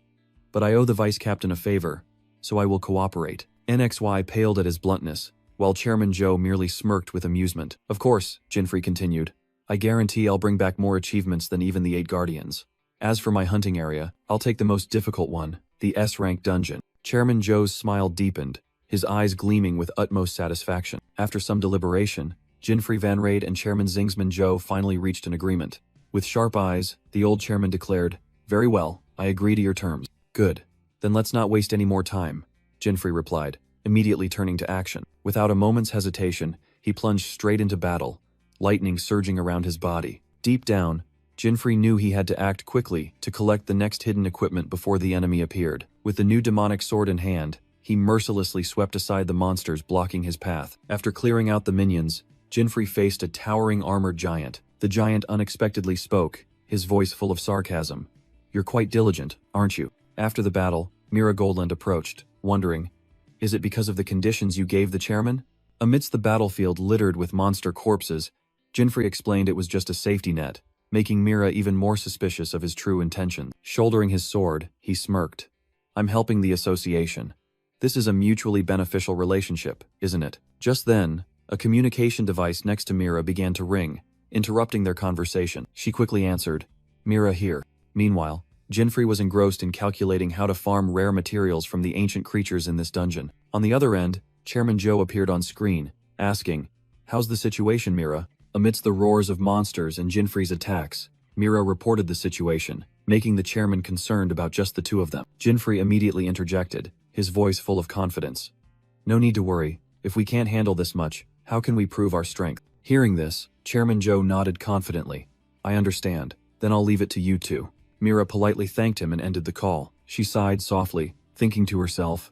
but I owe the vice captain a favor, so I will cooperate. NXY paled at his bluntness, while Chairman Joe merely smirked with amusement. Of course, Jinfrey continued, I guarantee I'll bring back more achievements than even the 8 guardians. As for my hunting area, I'll take the most difficult one, the S-rank dungeon. Chairman Joe's smile deepened, his eyes gleaming with utmost satisfaction. After some deliberation, Jinfrey Van Raid and Chairman Zingsman Joe finally reached an agreement. With sharp eyes, the old chairman declared, Very well, I agree to your terms. Good. Then let's not waste any more time, Jinfrey replied, immediately turning to action. Without a moment's hesitation, he plunged straight into battle, lightning surging around his body. Deep down, Jinfrey knew he had to act quickly to collect the next hidden equipment before the enemy appeared. With the new demonic sword in hand, he mercilessly swept aside the monsters blocking his path. After clearing out the minions, Jinfrey faced a towering armored giant. The giant unexpectedly spoke, his voice full of sarcasm. You're quite diligent, aren't you? After the battle, Mira Goldland approached, wondering, is it because of the conditions you gave the chairman? Amidst the battlefield littered with monster corpses, Jinfrey explained it was just a safety net, making Mira even more suspicious of his true intentions. Shouldering his sword, he smirked. I'm helping the association. This is a mutually beneficial relationship, isn't it? Just then, a communication device next to Mira began to ring, interrupting their conversation. She quickly answered, Mira here. Meanwhile, Jinfrey was engrossed in calculating how to farm rare materials from the ancient creatures in this dungeon. On the other end, Chairman Joe appeared on screen, asking, How's the situation, Mira? Amidst the roars of monsters and Jinfrey's attacks, Mira reported the situation, making the chairman concerned about just the two of them. Jinfrey immediately interjected, his voice full of confidence. No need to worry. If we can't handle this much, how can we prove our strength? Hearing this, Chairman Joe nodded confidently. I understand. Then I'll leave it to you two. Mira politely thanked him and ended the call. She sighed softly, thinking to herself,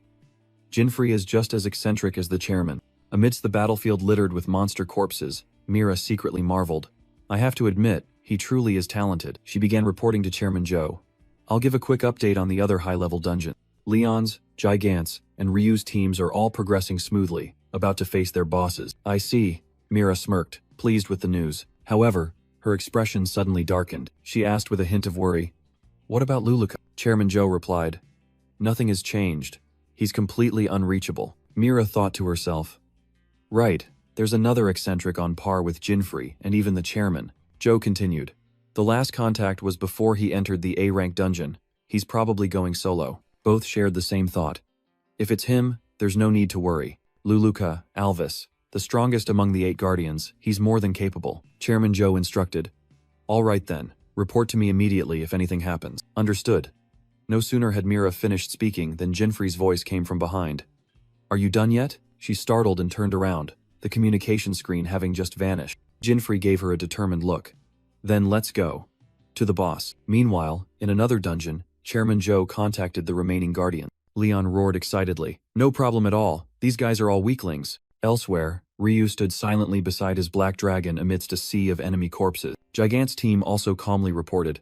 Jinfrey is just as eccentric as the chairman. Amidst the battlefield littered with monster corpses, Mira secretly marveled. I have to admit, he truly is talented. She began reporting to Chairman Joe. I'll give a quick update on the other high-level dungeon. Leon's, Gigant's, and Ryu's teams are all progressing smoothly, about to face their bosses. I see, Mira smirked, pleased with the news. However, her expression suddenly darkened. She asked with a hint of worry, What about Luluka? Chairman Joe replied. Nothing has changed. He's completely unreachable. Mira thought to herself. Right, there's another eccentric on par with Jinfrey and even the chairman. Joe continued. The last contact was before he entered the A-rank dungeon. He's probably going solo. Both shared the same thought. If it's him, there's no need to worry. Luluka, Alvis, the strongest among the 8 guardians, he's more than capable. Chairman Joe instructed. All right then, report to me immediately if anything happens. Understood. No sooner had Mira finished speaking than Jinfrey's voice came from behind. Are you done yet? She startled and turned around, the communication screen having just vanished. Jinfrey gave her a determined look. Then let's go. To the boss. Meanwhile, in another dungeon, Chairman Joe contacted the remaining guardian. Leon roared excitedly. No problem at all, these guys are all weaklings. Elsewhere, Ryu stood silently beside his black dragon amidst a sea of enemy corpses. Gigant's team also calmly reported.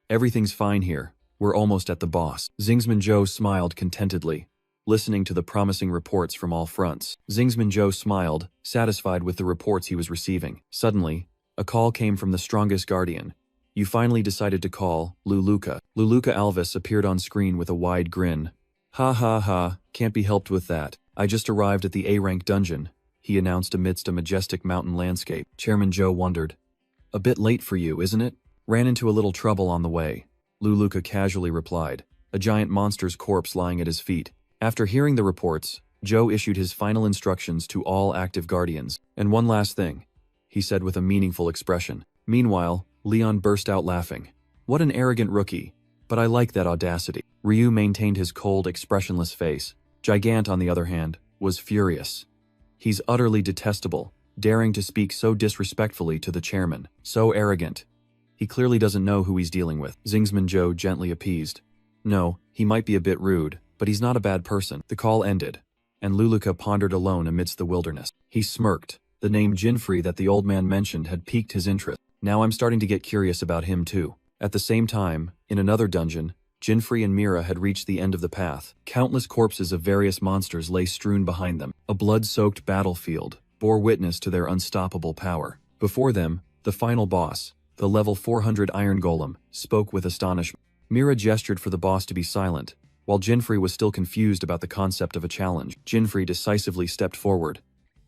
Everything's fine here. We're almost at the boss. Zingsman Joe smiled contentedly, listening to the promising reports from all fronts. Zingsman Joe smiled, satisfied with the reports he was receiving. Suddenly, a call came from the strongest guardian. You finally decided to call, Luluka. Luluka Alvis appeared on screen with a wide grin. Ha ha ha, can't be helped with that. I just arrived at the A-rank dungeon, he announced amidst a majestic mountain landscape. Chairman Joe wondered. A bit late for you, isn't it? Ran into a little trouble on the way. Luluka casually replied, a giant monster's corpse lying at his feet. After hearing the reports, Joe issued his final instructions to all active guardians. And one last thing, he said with a meaningful expression. Meanwhile, Leon burst out laughing. What an arrogant rookie. But I like that audacity. Ryu maintained his cold, expressionless face. Gigant, on the other hand, was furious. He's utterly detestable, daring to speak so disrespectfully to the chairman. So arrogant. He clearly doesn't know who he's dealing with. Zingsman Joe gently appeased. No, he might be a bit rude, but he's not a bad person. The call ended, and Luluka pondered alone amidst the wilderness. He smirked. The name Jinfrey that the old man mentioned had piqued his interest. Now I'm starting to get curious about him too. At the same time, in another dungeon, Jinfrey and Mira had reached the end of the path. Countless corpses of various monsters lay strewn behind them. A blood-soaked battlefield bore witness to their unstoppable power. Before them, the final boss, the level 400 Iron Golem, spoke with astonishment. Mira gestured for the boss to be silent, while Jinfrey was still confused about the concept of a challenge. Jinfrey decisively stepped forward.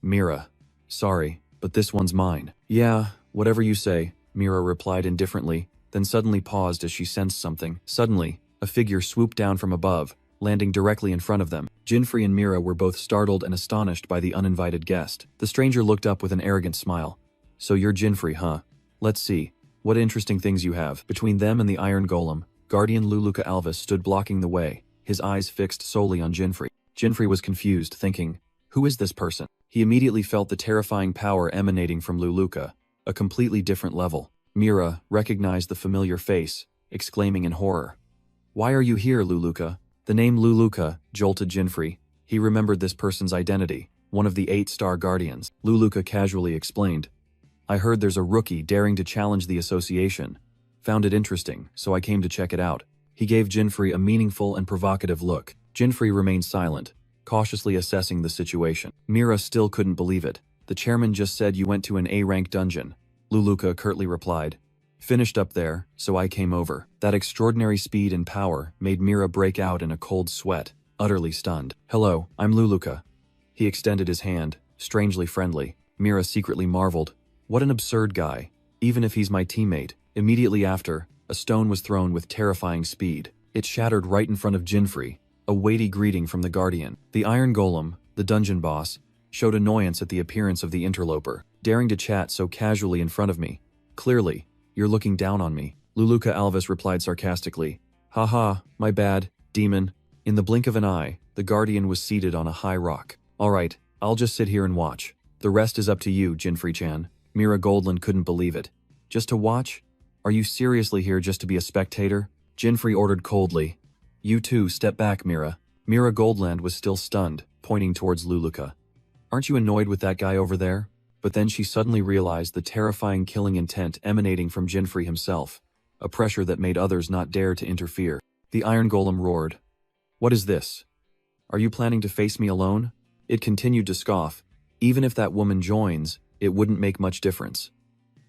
Mira, sorry, but this one's mine. Yeah, whatever you say, Mira replied indifferently, then suddenly paused as she sensed something. Suddenly, a figure swooped down from above, landing directly in front of them. Jinfrey and Mira were both startled and astonished by the uninvited guest. The stranger looked up with an arrogant smile. So you're Jinfrey, huh? Let's see. What interesting things you have. Between them and the Iron Golem, Guardian Luluka Alvis stood blocking the way, his eyes fixed solely on Jinfrey. Jinfrey was confused, thinking, who is this person? He immediately felt the terrifying power emanating from Luluka, a completely different level. Mira recognized the familiar face, exclaiming in horror. Why are you here, Luluka? The name Luluka jolted Jinfrey. He remembered this person's identity, one of the 8-star guardians. Luluka casually explained. I heard there's a rookie daring to challenge the association. Found it interesting, so I came to check it out. He gave Jinfrey a meaningful and provocative look. Jinfrey remained silent, cautiously assessing the situation. Mira still couldn't believe it. The chairman just said you went to an A-rank dungeon. Luluka curtly replied. Finished up there, so I came over. That extraordinary speed and power made Mira break out in a cold sweat, utterly stunned. Hello, I'm Luluka. He extended his hand, strangely friendly. Mira secretly marveled. What an absurd guy, even if he's my teammate. Immediately after, a stone was thrown with terrifying speed. It shattered right in front of Jinfrey, a weighty greeting from the Guardian. The Iron Golem, the dungeon boss, showed annoyance at the appearance of the interloper, daring to chat so casually in front of me. Clearly, you're looking down on me. Luluka Alvis replied sarcastically. Haha, my bad, demon. In the blink of an eye, the Guardian was seated on a high rock. Alright, I'll just sit here and watch. The rest is up to you, Jinfrey-chan. Mira Goldland couldn't believe it. Just to watch? Are you seriously here just to be a spectator? Jinfrey ordered coldly. You too, step back, Mira. Mira Goldland was still stunned, pointing towards Luluka. Aren't you annoyed with that guy over there? But then she suddenly realized the terrifying killing intent emanating from Jinfrey himself, a pressure that made others not dare to interfere. The Iron Golem roared. What is this? Are you planning to face me alone? It continued to scoff. Even if that woman joins, it wouldn't make much difference.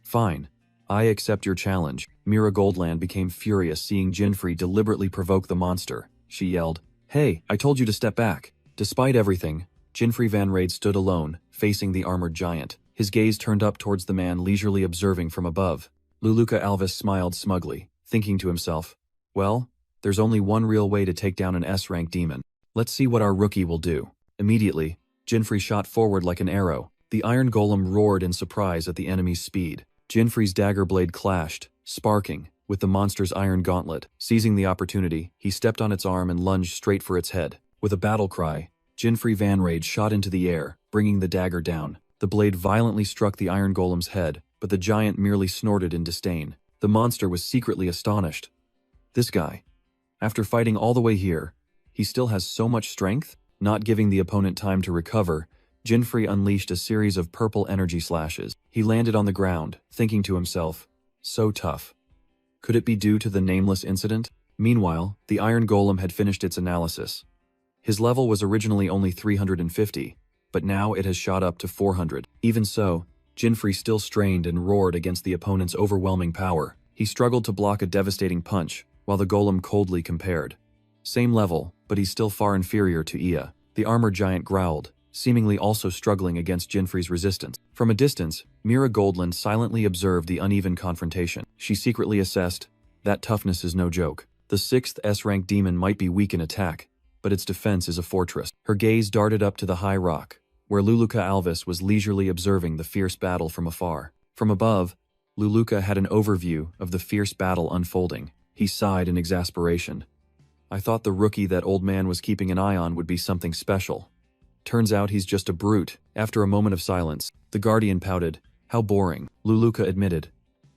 Fine. I accept your challenge. Mira Goldland became furious seeing Jinfrey deliberately provoke the monster. She yelled, "Hey, I told you to step back." Despite everything, Jinfrey Van Raid stood alone, facing the armored giant. His gaze turned up towards the man leisurely observing from above. Luluka Alvis smiled smugly, thinking to himself, well, there's only one real way to take down an S-rank demon. Let's see what our rookie will do. Immediately, Jinfrey shot forward like an arrow. The iron golem roared in surprise at the enemy's speed. Jinfrey's dagger blade clashed, sparking, with the monster's iron gauntlet. Seizing the opportunity, he stepped on its arm and lunged straight for its head. With a battle cry, Jinfrey Van Raid shot into the air, bringing the dagger down. The blade violently struck the iron golem's head, but the giant merely snorted in disdain. The monster was secretly astonished. This guy, after fighting all the way here, he still has so much strength? Not giving the opponent time to recover, Jinfrey unleashed a series of purple energy slashes. He landed on the ground, thinking to himself, so tough. Could it be due to the nameless incident? Meanwhile, the iron golem had finished its analysis. His level was originally only 350, but now it has shot up to 400. Even so, Jinfrey still strained and roared against the opponent's overwhelming power. He struggled to block a devastating punch, while the golem coldly compared. Same level, but he's still far inferior to Ia. The armored giant growled, seemingly also struggling against Jinfrey's resistance. From a distance, Mira Goldland silently observed the uneven confrontation. She secretly assessed, that toughness is no joke. The 6th S-rank demon might be weak in attack, but its defense is a fortress. Her gaze darted up to the high rock, where Luluka Alvis was leisurely observing the fierce battle from afar. From above, Luluka had an overview of the fierce battle unfolding. He sighed in exasperation. I thought the rookie that old man was keeping an eye on would be something special. Turns out he's just a brute. After a moment of silence, the Guardian pouted. How boring, Luluka admitted.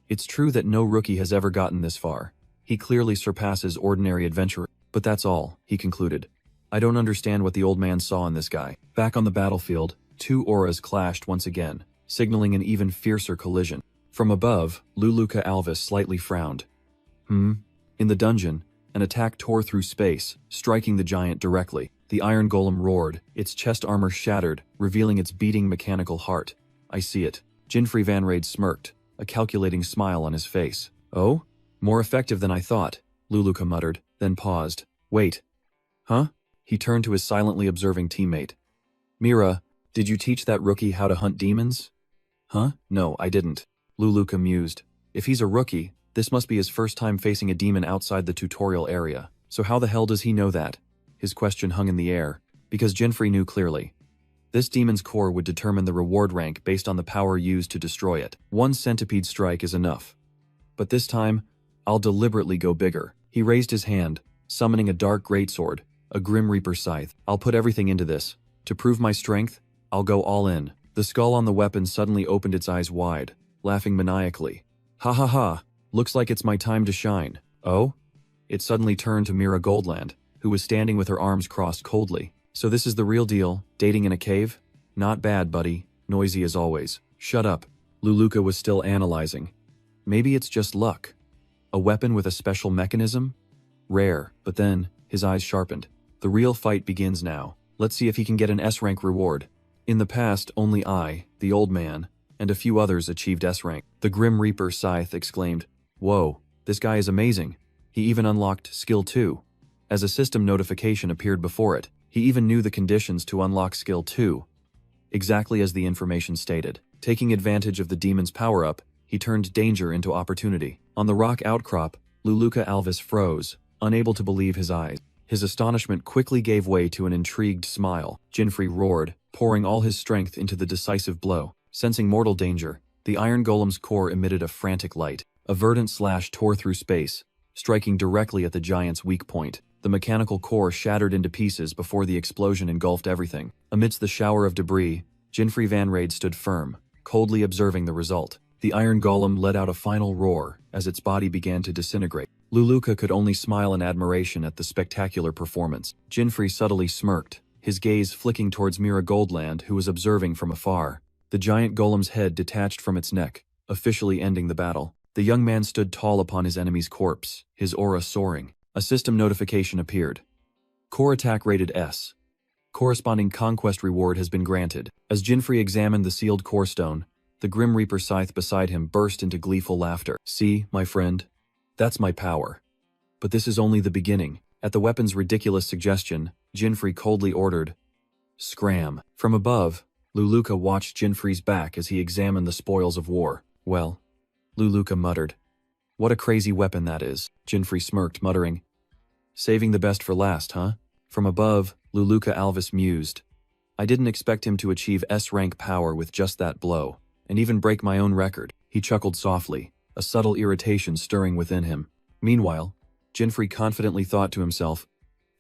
It's true that no rookie has ever gotten this far. He clearly surpasses ordinary adventurer. But that's all, he concluded. I don't understand what the old man saw in this guy. Back on the battlefield, two auras clashed once again, signaling an even fiercer collision. From above, Luluka Alvis slightly frowned. In the dungeon, an attack tore through space, striking the giant directly. The iron golem roared, its chest armor shattered, revealing its beating mechanical heart. I see it. Jinfrey Van Raid smirked, a calculating smile on his face. Oh? More effective than I thought, Luluka muttered, then paused. Wait. Huh? He turned to his silently observing teammate. Mira, did you teach that rookie how to hunt demons? Huh? No, I didn't. Luluka mused. If he's a rookie, this must be his first time facing a demon outside the tutorial area. So how the hell does he know that? His question hung in the air, because Jinfrey knew clearly. This demon's core would determine the reward rank based on the power used to destroy it. One centipede strike is enough. But this time, I'll deliberately go bigger. He raised his hand, summoning a dark greatsword, a Grim Reaper scythe. I'll put everything into this. To prove my strength, I'll go all in. The skull on the weapon suddenly opened its eyes wide, laughing maniacally. Ha ha ha, looks like it's my time to shine. Oh? It suddenly turned to Mira Goldland, who was standing with her arms crossed coldly. So this is the real deal, dating in a cave? Not bad, buddy, noisy as always. Shut up. Luluka was still analyzing. Maybe it's just luck. A weapon with a special mechanism? Rare, but then, his eyes sharpened. The real fight begins now. Let's see if he can get an S-rank reward. In the past, only I, the old man, and a few others achieved S-rank. The Grim Reaper scythe exclaimed, Whoa, this guy is amazing. He even unlocked Skill 2. As a system notification appeared before it, he even knew the conditions to unlock Skill 2. Exactly as the information stated. Taking advantage of the demon's power-up, he turned danger into opportunity. On the rock outcrop, Luluka Alvis froze, unable to believe his eyes. His astonishment quickly gave way to an intrigued smile. Jinfrey roared, pouring all his strength into the decisive blow. Sensing mortal danger, the iron golem's core emitted a frantic light. A verdant slash tore through space, striking directly at the giant's weak point. The mechanical core shattered into pieces before the explosion engulfed everything. Amidst the shower of debris, Jinfrey Van Raid stood firm, coldly observing the result. The iron golem let out a final roar as its body began to disintegrate. Luluka could only smile in admiration at the spectacular performance. Jinfrey subtly smirked, his gaze flicking towards Mira Goldland, who was observing from afar. The giant golem's head detached from its neck, officially ending the battle. The young man stood tall upon his enemy's corpse, his aura soaring. A system notification appeared. Core attack rated S. Corresponding conquest reward has been granted. As Jinfrey examined the sealed core stone, The Grim Reaper scythe beside him burst into gleeful laughter. "See, my friend? That's my power. But this is only the beginning." At the weapon's ridiculous suggestion, Jinfrey coldly ordered, "Scram." From above, Luluka watched Jinfrey's back as he examined the spoils of war. "Well," Luluka muttered. "What a crazy weapon that is." Jinfrey smirked, muttering, "Saving the best for last, huh?" From above, Luluka Alvis mused. "I didn't expect him to achieve S-rank power with just that blow, and even break my own record." He chuckled softly, a subtle irritation stirring within him. Meanwhile, Jinfrey confidently thought to himself,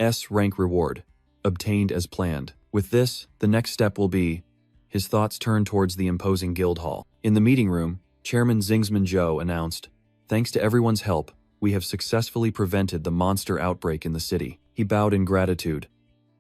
S-rank reward, obtained as planned. With this, the next step will be... His thoughts turned towards the imposing guild hall. In the meeting room, Chairman Zingsman Joe announced, "Thanks to everyone's help, we have successfully prevented the monster outbreak in the city." He bowed in gratitude.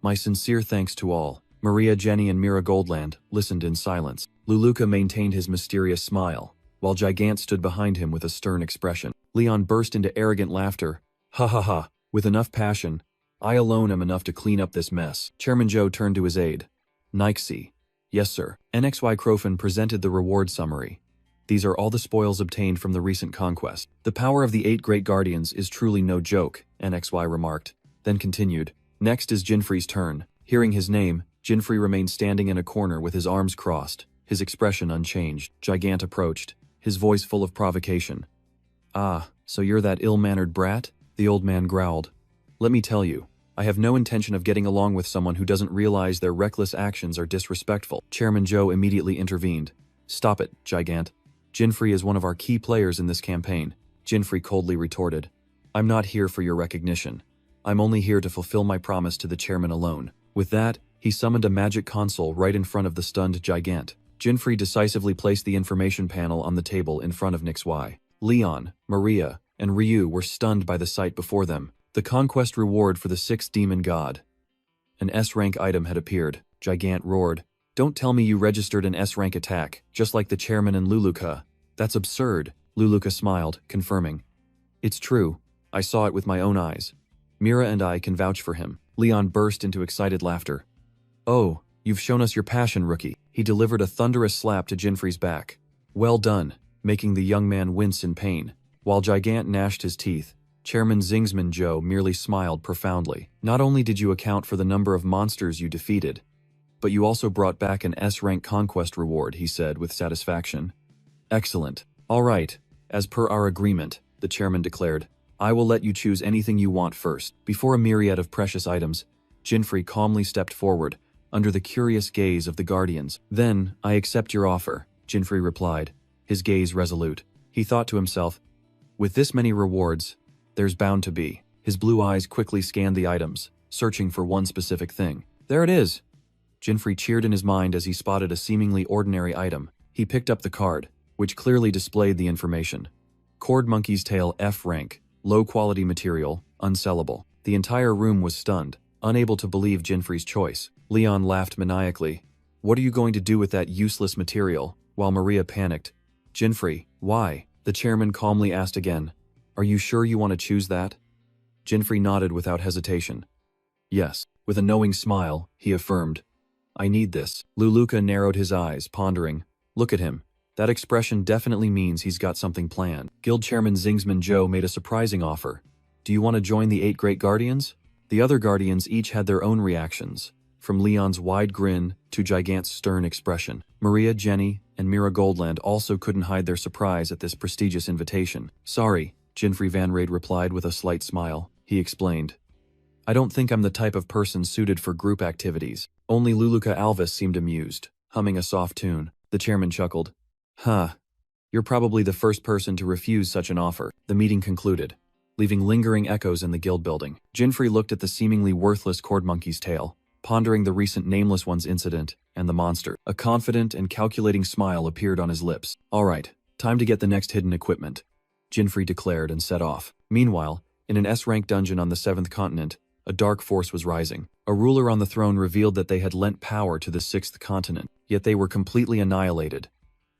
"My sincere thanks to all." Maria, Jenny, and Mira Goldland listened in silence. Luluka maintained his mysterious smile, while Gigant stood behind him with a stern expression. Leon burst into arrogant laughter. "Ha ha ha, with enough passion, I alone am enough to clean up this mess." Chairman Joe turned to his aide. "Nixie." "Yes, sir." NXY Crofin presented the reward summary. "These are all the spoils obtained from the recent conquest." "The power of the 8 Great Guardians is truly no joke," NXY remarked, then continued. "Next is Jinfrey's turn." Hearing his name, Jinfrey remained standing in a corner with his arms crossed, his expression unchanged. Gigant approached, his voice full of provocation. "Ah, so you're that ill-mannered brat?" The old man growled. "Let me tell you, I have no intention of getting along with someone who doesn't realize their reckless actions are disrespectful." Chairman Joe immediately intervened. "Stop it, Gigant. Jinfrey is one of our key players in this campaign." Jinfrey coldly retorted, "I'm not here for your recognition. I'm only here to fulfill my promise to the chairman alone." With that, he summoned a magic console right in front of the stunned Gigant. Jinfrey decisively placed the information panel on the table in front of NXY. Leon, Maria, and Ryu were stunned by the sight before them. The conquest reward for the 6th demon god. An S-rank item had appeared. Gigant roared, "Don't tell me you registered an S-rank attack, just like the chairman and Luluka. That's absurd." Luluka smiled, confirming, "It's true. I saw it with my own eyes. Mira and I can vouch for him." Leon burst into excited laughter. "Oh, you've shown us your passion, rookie." He delivered a thunderous slap to Jinfrey's back. "Well done," making the young man wince in pain. While Gigant gnashed his teeth, Chairman Zingsman Joe merely smiled profoundly. "Not only did you account for the number of monsters you defeated, but you also brought back an S-rank conquest reward," he said with satisfaction. "Excellent. All right, as per our agreement," the chairman declared. "I will let you choose anything you want first." Before a myriad of precious items, Jinfrey calmly stepped forward, under the curious gaze of the Guardians. "Then, I accept your offer," Jinfrey replied, his gaze resolute. He thought to himself, "With this many rewards, there's bound to be." His blue eyes quickly scanned the items, searching for one specific thing. "There it is!" Jinfrey cheered in his mind as he spotted a seemingly ordinary item. He picked up the card, which clearly displayed the information. Cord Monkey's Tail F rank, low-quality material, unsellable. The entire room was stunned, unable to believe Jinfrey's choice. Leon laughed maniacally. "What are you going to do with that useless material?" While Maria panicked. "Jinfrey, why?" The chairman calmly asked again. "Are you sure you want to choose that?" Jinfrey nodded without hesitation. "Yes." With a knowing smile, he affirmed, "I need this." Luluka narrowed his eyes, pondering. Look at him. That expression definitely means he's got something planned. Guild Chairman Zingsman Joe made a surprising offer. "Do you want to join the 8 Great Guardians?" The other Guardians each had their own reactions, from Leon's wide grin to Gigant's stern expression. Maria, Jenny, and Mira Goldland also couldn't hide their surprise at this prestigious invitation. "Sorry," Jinfrey Van Raid replied with a slight smile. He explained, "I don't think I'm the type of person suited for group activities." Only Luluka Alvis seemed amused, humming a soft tune. The chairman chuckled. "Huh. You're probably the first person to refuse such an offer." The meeting concluded, leaving lingering echoes in the guild building. Jinfrey looked at the seemingly worthless Cord Monkey's tail, pondering the recent Nameless One's incident and the monster. A confident and calculating smile appeared on his lips. "All right, time to get the next hidden equipment," Jinfrey declared and set off. Meanwhile, in an S-rank dungeon on the 7th continent, a dark force was rising. A ruler on the throne revealed that they had lent power to the 6th continent, yet they were completely annihilated.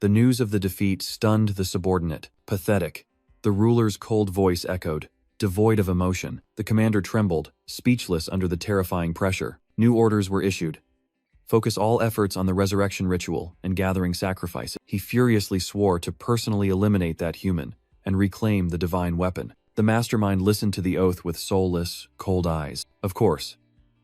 The news of the defeat stunned the subordinate. Pathetic. The ruler's cold voice echoed, devoid of emotion. The commander trembled, speechless under the terrifying pressure. New orders were issued. Focus all efforts on the resurrection ritual and gathering sacrifices. He furiously swore to personally eliminate that human and reclaim the divine weapon. The mastermind listened to the oath with soulless, cold eyes. Of course,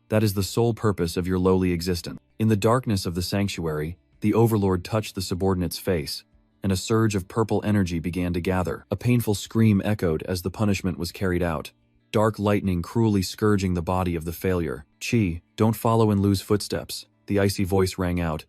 that is the sole purpose of your lowly existence. In the darkness of the sanctuary, the overlord touched the subordinate's face, and a surge of purple energy began to gather. A painful scream echoed as the punishment was carried out, dark lightning cruelly scourging the body of the failure. Chi, don't follow and lose footsteps. The icy voice rang out.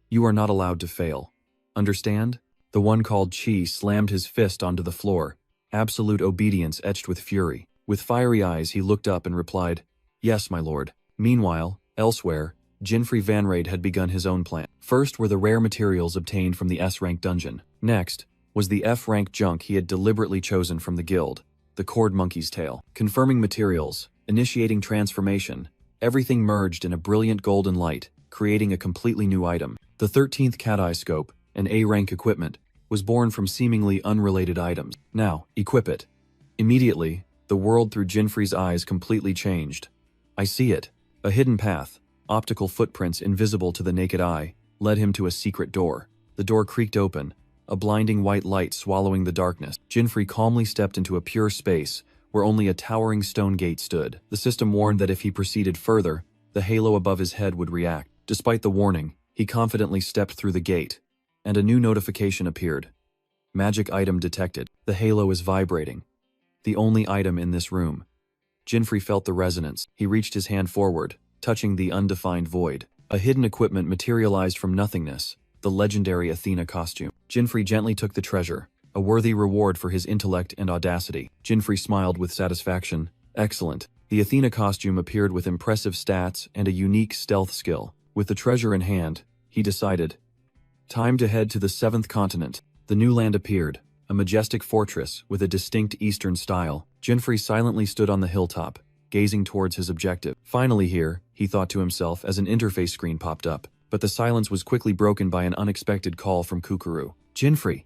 You are not allowed to fail. Understand? The one called Chi slammed his fist onto the floor, absolute obedience etched with fury. With fiery eyes he looked up and replied, Yes, my lord. Meanwhile, elsewhere, Jinfrey Vanrade had begun his own plan. First were the rare materials obtained from the S-rank dungeon. Next was the F-rank junk he had deliberately chosen from the guild, the cord monkey's tail. Confirming materials, initiating transformation, everything merged in a brilliant golden light, creating a completely new item. The 13th cat-eye scope, an A-rank equipment, was born from seemingly unrelated items. Now, equip it. Immediately, the world through Jinfrey's eyes completely changed. I see it. A hidden path, optical footprints invisible to the naked eye, led him to a secret door. The door creaked open, a blinding white light swallowing the darkness. Jinfrey calmly stepped into a pure space where only a towering stone gate stood. The system warned that if he proceeded further, the halo above his head would react. Despite the warning, he confidently stepped through the gate, and a new notification appeared. Magic item detected. The halo is vibrating. The only item in this room. Jinfrey felt the resonance. He reached his hand forward, touching the undefined void. A hidden equipment materialized from nothingness, the legendary Athena costume. Jinfrey gently took the treasure, a worthy reward for his intellect and audacity. Jinfrey smiled with satisfaction. Excellent. The Athena costume appeared with impressive stats and a unique stealth skill. With the treasure in hand, he decided, time to head to the 7th continent. The new land appeared, a majestic fortress with a distinct eastern style. Jinfrey silently stood on the hilltop, gazing towards his objective. Finally here, he thought to himself as an interface screen popped up, but the silence was quickly broken by an unexpected call from Kukuru. Jinfrey,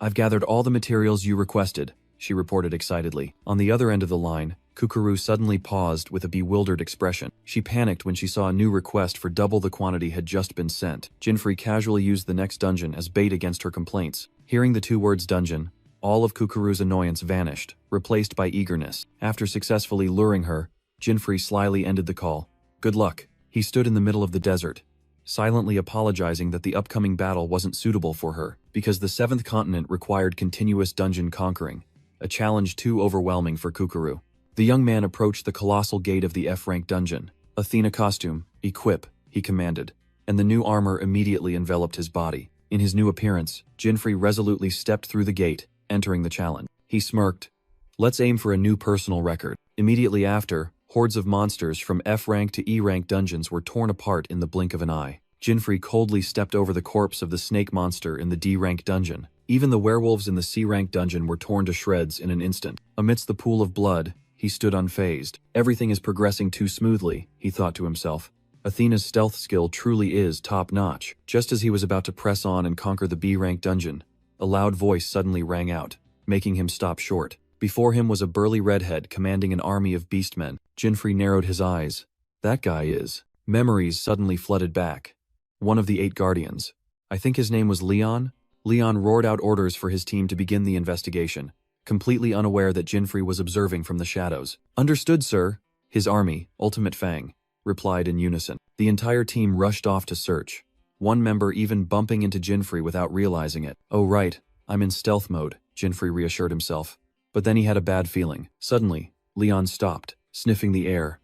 I've gathered all the materials you requested, she reported excitedly. On the other end of the line, Kukuru suddenly paused with a bewildered expression. She panicked when she saw a new request for double the quantity had just been sent. Jinfrey casually used the next dungeon as bait against her complaints. Hearing the two words dungeon, all of Kukuru's annoyance vanished, replaced by eagerness. After successfully luring her, Jinfrey slyly ended the call. Good luck. He stood in the middle of the desert, silently apologizing that the upcoming battle wasn't suitable for her, because the 7th continent required continuous dungeon conquering, a challenge too overwhelming for Kukuru. The young man approached the colossal gate of the F-rank dungeon. Athena costume, equip, he commanded, and the new armor immediately enveloped his body. In his new appearance, Jinfrey resolutely stepped through the gate, entering the challenge. He smirked. Let's aim for a new personal record. Immediately after, hordes of monsters from F-rank to E-rank dungeons were torn apart in the blink of an eye. Jinfrey coldly stepped over the corpse of the snake monster in the D-rank dungeon. Even the werewolves in the C-rank dungeon were torn to shreds in an instant. Amidst the pool of blood, he stood unfazed. Everything is progressing too smoothly, he thought to himself. Athena's stealth skill truly is top-notch. Just as he was about to press on and conquer the B-rank dungeon, a loud voice suddenly rang out, making him stop short. Before him was a burly redhead commanding an army of beastmen. Jinfrey narrowed his eyes. That guy is. Memories suddenly flooded back. One of the 8 guardians. I think his name was Leon? Leon roared out orders for his team to begin the investigation, completely unaware that Jinfrey was observing from the shadows. Understood, sir. His army, Ultimate Fang, replied in unison. The entire team rushed off to search, one member even bumping into Jinfrey without realizing it. Oh right, I'm in stealth mode, Jinfrey reassured himself. But then he had a bad feeling. Suddenly, Leon stopped, sniffing the air.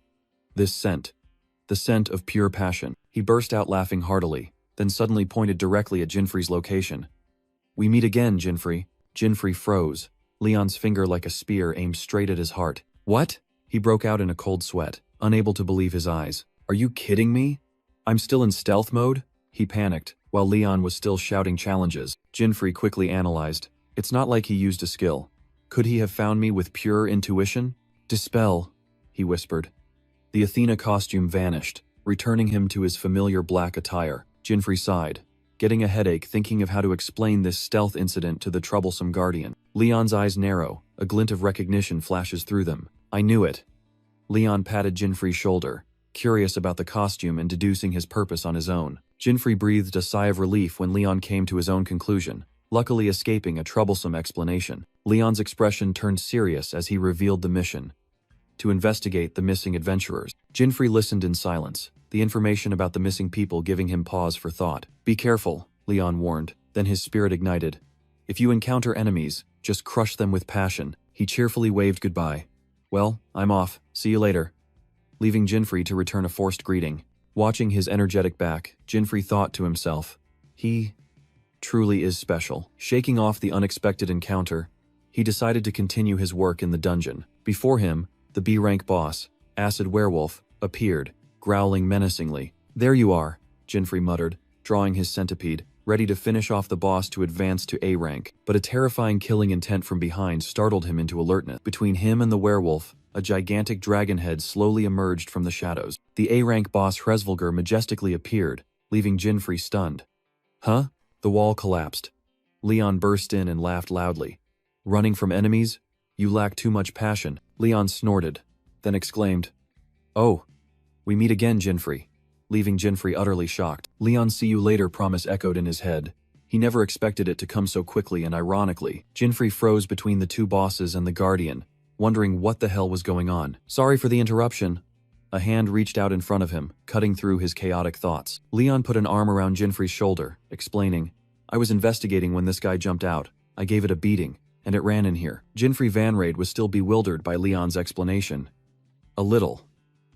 This scent. The scent of pure passion. He burst out laughing heartily, then suddenly pointed directly at Jinfrey's location. We meet again, Jinfrey. Jinfrey froze, Leon's finger like a spear aimed straight at his heart. What? He broke out in a cold sweat, unable to believe his eyes. Are you kidding me? I'm still in stealth mode? He panicked, while Leon was still shouting challenges. Jinfrey quickly analyzed. It's not like he used a skill. Could he have found me with pure intuition? Dispel, he whispered. The Athena costume vanished, returning him to his familiar black attire. Jinfrey sighed, getting a headache thinking of how to explain this stealth incident to the troublesome guardian. Leon's eyes narrow, a glint of recognition flashes through them. I knew it. Leon patted Jinfrey's shoulder. curious about the costume and deducing his purpose on his own. Jinfrey breathed a sigh of relief when Leon came to his own conclusion, luckily escaping a troublesome explanation. Leon's expression turned serious as he revealed the mission: to investigate the missing adventurers. Jinfrey listened in silence, the information about the missing people giving him pause for thought. "Be careful," Leon warned, then his spirit ignited. "If you encounter enemies, just crush them with passion." He cheerfully waved goodbye. "Well, I'm off. See you later," leaving Jinfrey to return a forced greeting. Watching his energetic back, Jinfrey thought to himself, he truly is special. Shaking off the unexpected encounter, he decided to continue his work in the dungeon. Before him, the B-rank boss, Acid Werewolf, appeared, growling menacingly. "There you are," Jinfrey muttered, drawing his centipede, ready to finish off the boss to advance to A rank. But a terrifying killing intent from behind startled him into alertness. Between him and the werewolf, a gigantic dragon head slowly emerged from the shadows. The A-rank boss Hresvelger majestically appeared, leaving Jinfrey stunned. "Huh?" The wall collapsed. Leon burst in and laughed loudly. "Running from enemies? You lack too much passion." Leon snorted, then exclaimed, "Oh, we meet again, Jinfrey," leaving Jinfrey utterly shocked. Leon "see you later" promise echoed in his head. He never expected it to come so quickly and ironically. Jinfrey froze between the two bosses and the Guardian, wondering what the hell was going on. "Sorry for the interruption." A hand reached out in front of him, cutting through his chaotic thoughts. Leon put an arm around Jinfrey's shoulder, explaining, "I was investigating when this guy jumped out. I gave it a beating, and it ran in here." Jinfrey Vanrade was still bewildered by Leon's explanation. "A little.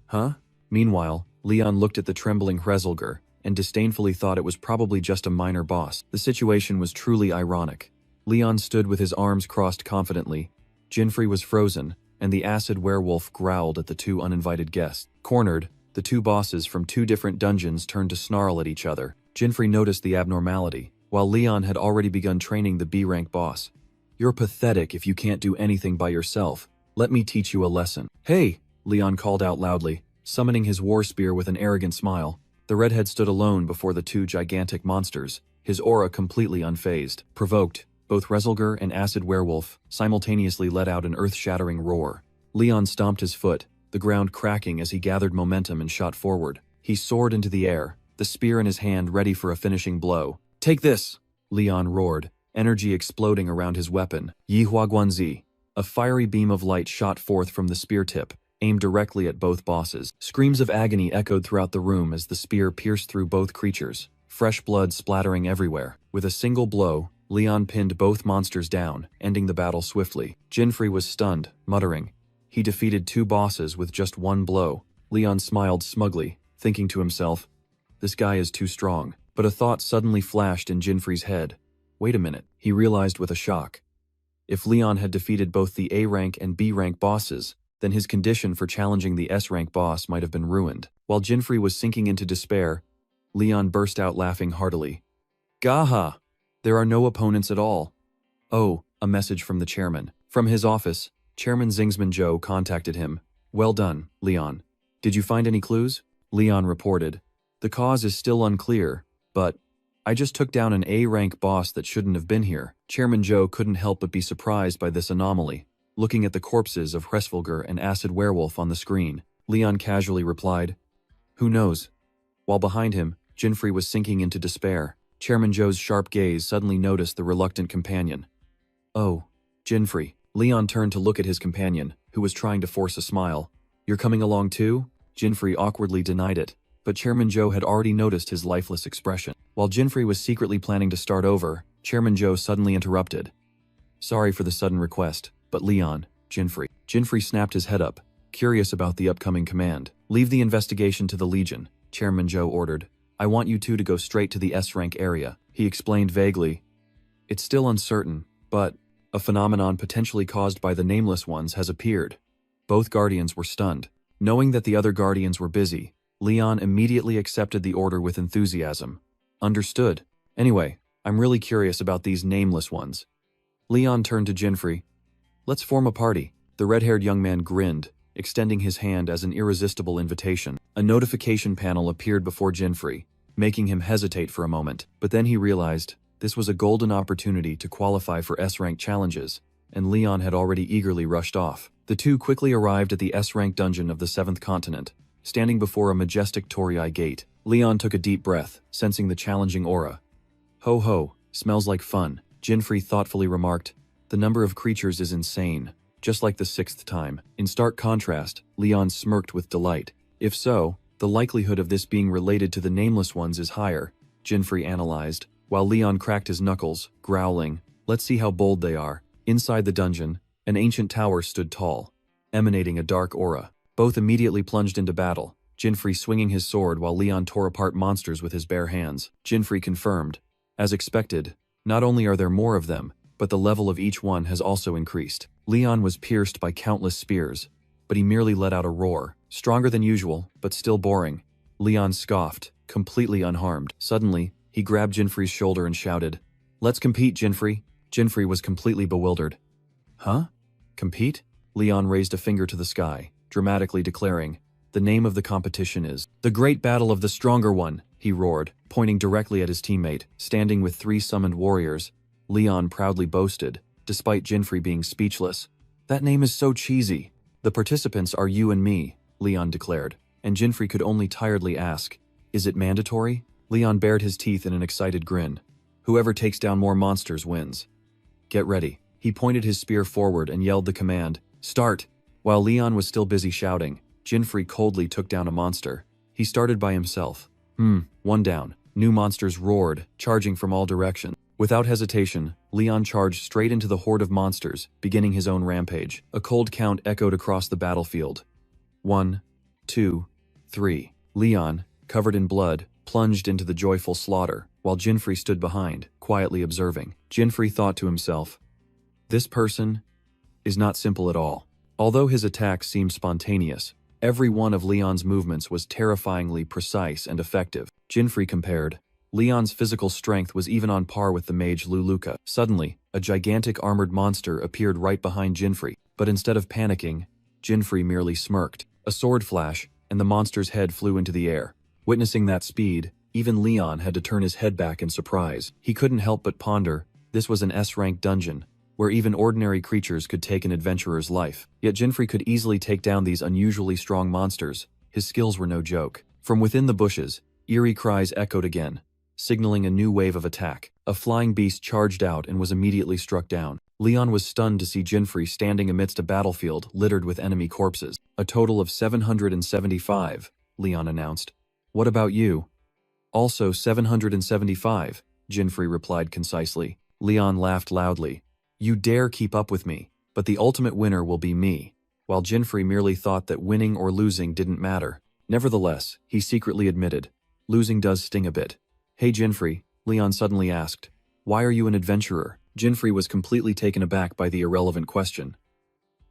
Huh?" Meanwhile, Leon looked at the trembling Hresvelger and disdainfully thought it was probably just a minor boss. The situation was truly ironic. Leon stood with his arms crossed confidently. Jinfrey was frozen, and the acid werewolf growled at the two uninvited guests. Cornered, the two bosses from two different dungeons turned to snarl at each other. Jinfrey noticed the abnormality, while Leon had already begun training the B-rank boss. "You're pathetic if you can't do anything by yourself. Let me teach you a lesson." "Hey!" Leon called out loudly, summoning his war spear with an arrogant smile. The redhead stood alone before the two gigantic monsters, his aura completely unfazed. Provoked, both Hresvelger and Acid Werewolf simultaneously let out an earth-shattering roar. Leon stomped his foot, the ground cracking as he gathered momentum and shot forward. He soared into the air, the spear in his hand ready for a finishing blow. "Take this!" Leon roared, energy exploding around his weapon. Yihua Guanzi. A fiery beam of light shot forth from the spear tip, aimed directly at both bosses. Screams of agony echoed throughout the room as the spear pierced through both creatures, fresh blood splattering everywhere. With a single blow, Leon pinned both monsters down, ending the battle swiftly. Jinfrey was stunned, muttering, he defeated two bosses with just one blow. Leon smiled smugly, thinking to himself, this guy is too strong. But a thought suddenly flashed in Jinfrey's head. Wait a minute, he realized with a shock. If Leon had defeated both the A-rank and B-rank bosses, then his condition for challenging the S-rank boss might have been ruined. While Jinfrey was sinking into despair, Leon burst out laughing heartily. "Gaha! There are no opponents at all." "Oh," a message from the chairman. From his office, Chairman Zingsman Joe contacted him. "Well done, Leon. Did you find any clues?" Leon reported. "The cause is still unclear, but I just took down an A-rank boss that shouldn't have been here." Chairman Joe couldn't help but be surprised by this anomaly. Looking at the corpses of Hresvelger and Acid Werewolf on the screen, Leon casually replied, "Who knows?" While behind him, Jinfrey was sinking into despair. Chairman Joe's sharp gaze suddenly noticed the reluctant companion. "Oh, Jinfrey." Leon turned to look at his companion, who was trying to force a smile. "You're coming along too?" Jinfrey awkwardly denied it, but Chairman Joe had already noticed his lifeless expression. While Jinfrey was secretly planning to start over, Chairman Joe suddenly interrupted. "Sorry for the sudden request, but Leon, Jinfrey." Jinfrey snapped his head up, curious about the upcoming command. "Leave the investigation to the Legion," Chairman Joe ordered. "I want you two to go straight to the S-rank area." He explained vaguely. "It's still uncertain, but a phenomenon potentially caused by the Nameless Ones has appeared." Both Guardians were stunned. Knowing that the other Guardians were busy, Leon immediately accepted the order with enthusiasm. "Understood. Anyway, I'm really curious about these Nameless Ones." Leon turned to Jinfrey. "Let's form a party." The red-haired young man grinned, extending his hand as an irresistible invitation. A notification panel appeared before Jinfrey, making him hesitate for a moment. But then he realized this was a golden opportunity to qualify for S-rank challenges, and Leon had already eagerly rushed off. The two quickly arrived at the S-rank dungeon of the 7th continent, standing before a majestic Torii gate. Leon took a deep breath, sensing the challenging aura. Ho ho, smells like fun, Jinfrey thoughtfully remarked. The number of creatures is insane, just like the 6th time. In stark contrast, Leon smirked with delight. If so, the likelihood of this being related to the nameless ones is higher, Jinfrey analyzed, while Leon cracked his knuckles, growling. Let's see how bold they are. Inside the dungeon, an ancient tower stood tall, emanating a dark aura. Both immediately plunged into battle, Jinfrey swinging his sword while Leon tore apart monsters with his bare hands. Jinfrey confirmed. As expected, not only are there more of them, but the level of each one has also increased. Leon was pierced by countless spears, but he merely let out a roar, stronger than usual, but still boring. Leon scoffed, completely unharmed. Suddenly, he grabbed Jinfrey's shoulder and shouted, "Let's compete, Jinfrey." Jinfrey was completely bewildered. Huh? Compete? Leon raised a finger to the sky, dramatically declaring, "The name of the competition is the Great Battle of the Stronger One," he roared, pointing directly at his teammate, standing with 3 summoned warriors. Leon proudly boasted, despite Jinfrey being speechless. "That name is so cheesy." "The participants are you and me," Leon declared, and Jinfrey could only tiredly ask, "Is it mandatory?" Leon bared his teeth in an excited grin. "Whoever takes down more monsters wins. Get ready." He pointed his spear forward and yelled the command, "Start!" While Leon was still busy shouting, Jinfrey coldly took down a monster. He started by himself. One down. New monsters roared, charging from all directions. Without hesitation, Leon charged straight into the horde of monsters, beginning his own rampage. A cold count echoed across the battlefield. 1, 2, 3. Leon, covered in blood, plunged into the joyful slaughter, while Jinfrey stood behind, quietly observing. Jinfrey thought to himself, "This person is not simple at all." Although his attacks seemed spontaneous, every one of Leon's movements was terrifyingly precise and effective. Jinfrey compared. Leon's physical strength was even on par with the mage Luluka. Suddenly, a gigantic armored monster appeared right behind Jinfrey, but instead of panicking, Jinfrey merely smirked. A sword flash, and the monster's head flew into the air. Witnessing that speed, even Leon had to turn his head back in surprise. He couldn't help but ponder, this was an S-rank dungeon, where even ordinary creatures could take an adventurer's life. Yet Jinfrey could easily take down these unusually strong monsters. His skills were no joke. From within the bushes, eerie cries echoed again, signaling a new wave of attack. A flying beast charged out and was immediately struck down. Leon was stunned to see Jinfrey standing amidst a battlefield littered with enemy corpses. "A total of 775, Leon announced. "What about you?" "Also 775, Jinfrey replied concisely. Leon laughed loudly. "You dare keep up with me, but the ultimate winner will be me." While Jinfrey merely thought that winning or losing didn't matter. Nevertheless, he secretly admitted, "Losing does sting a bit." "Hey Jinfrey," Leon suddenly asked, "why are you an adventurer?" Jinfrey was completely taken aback by the irrelevant question.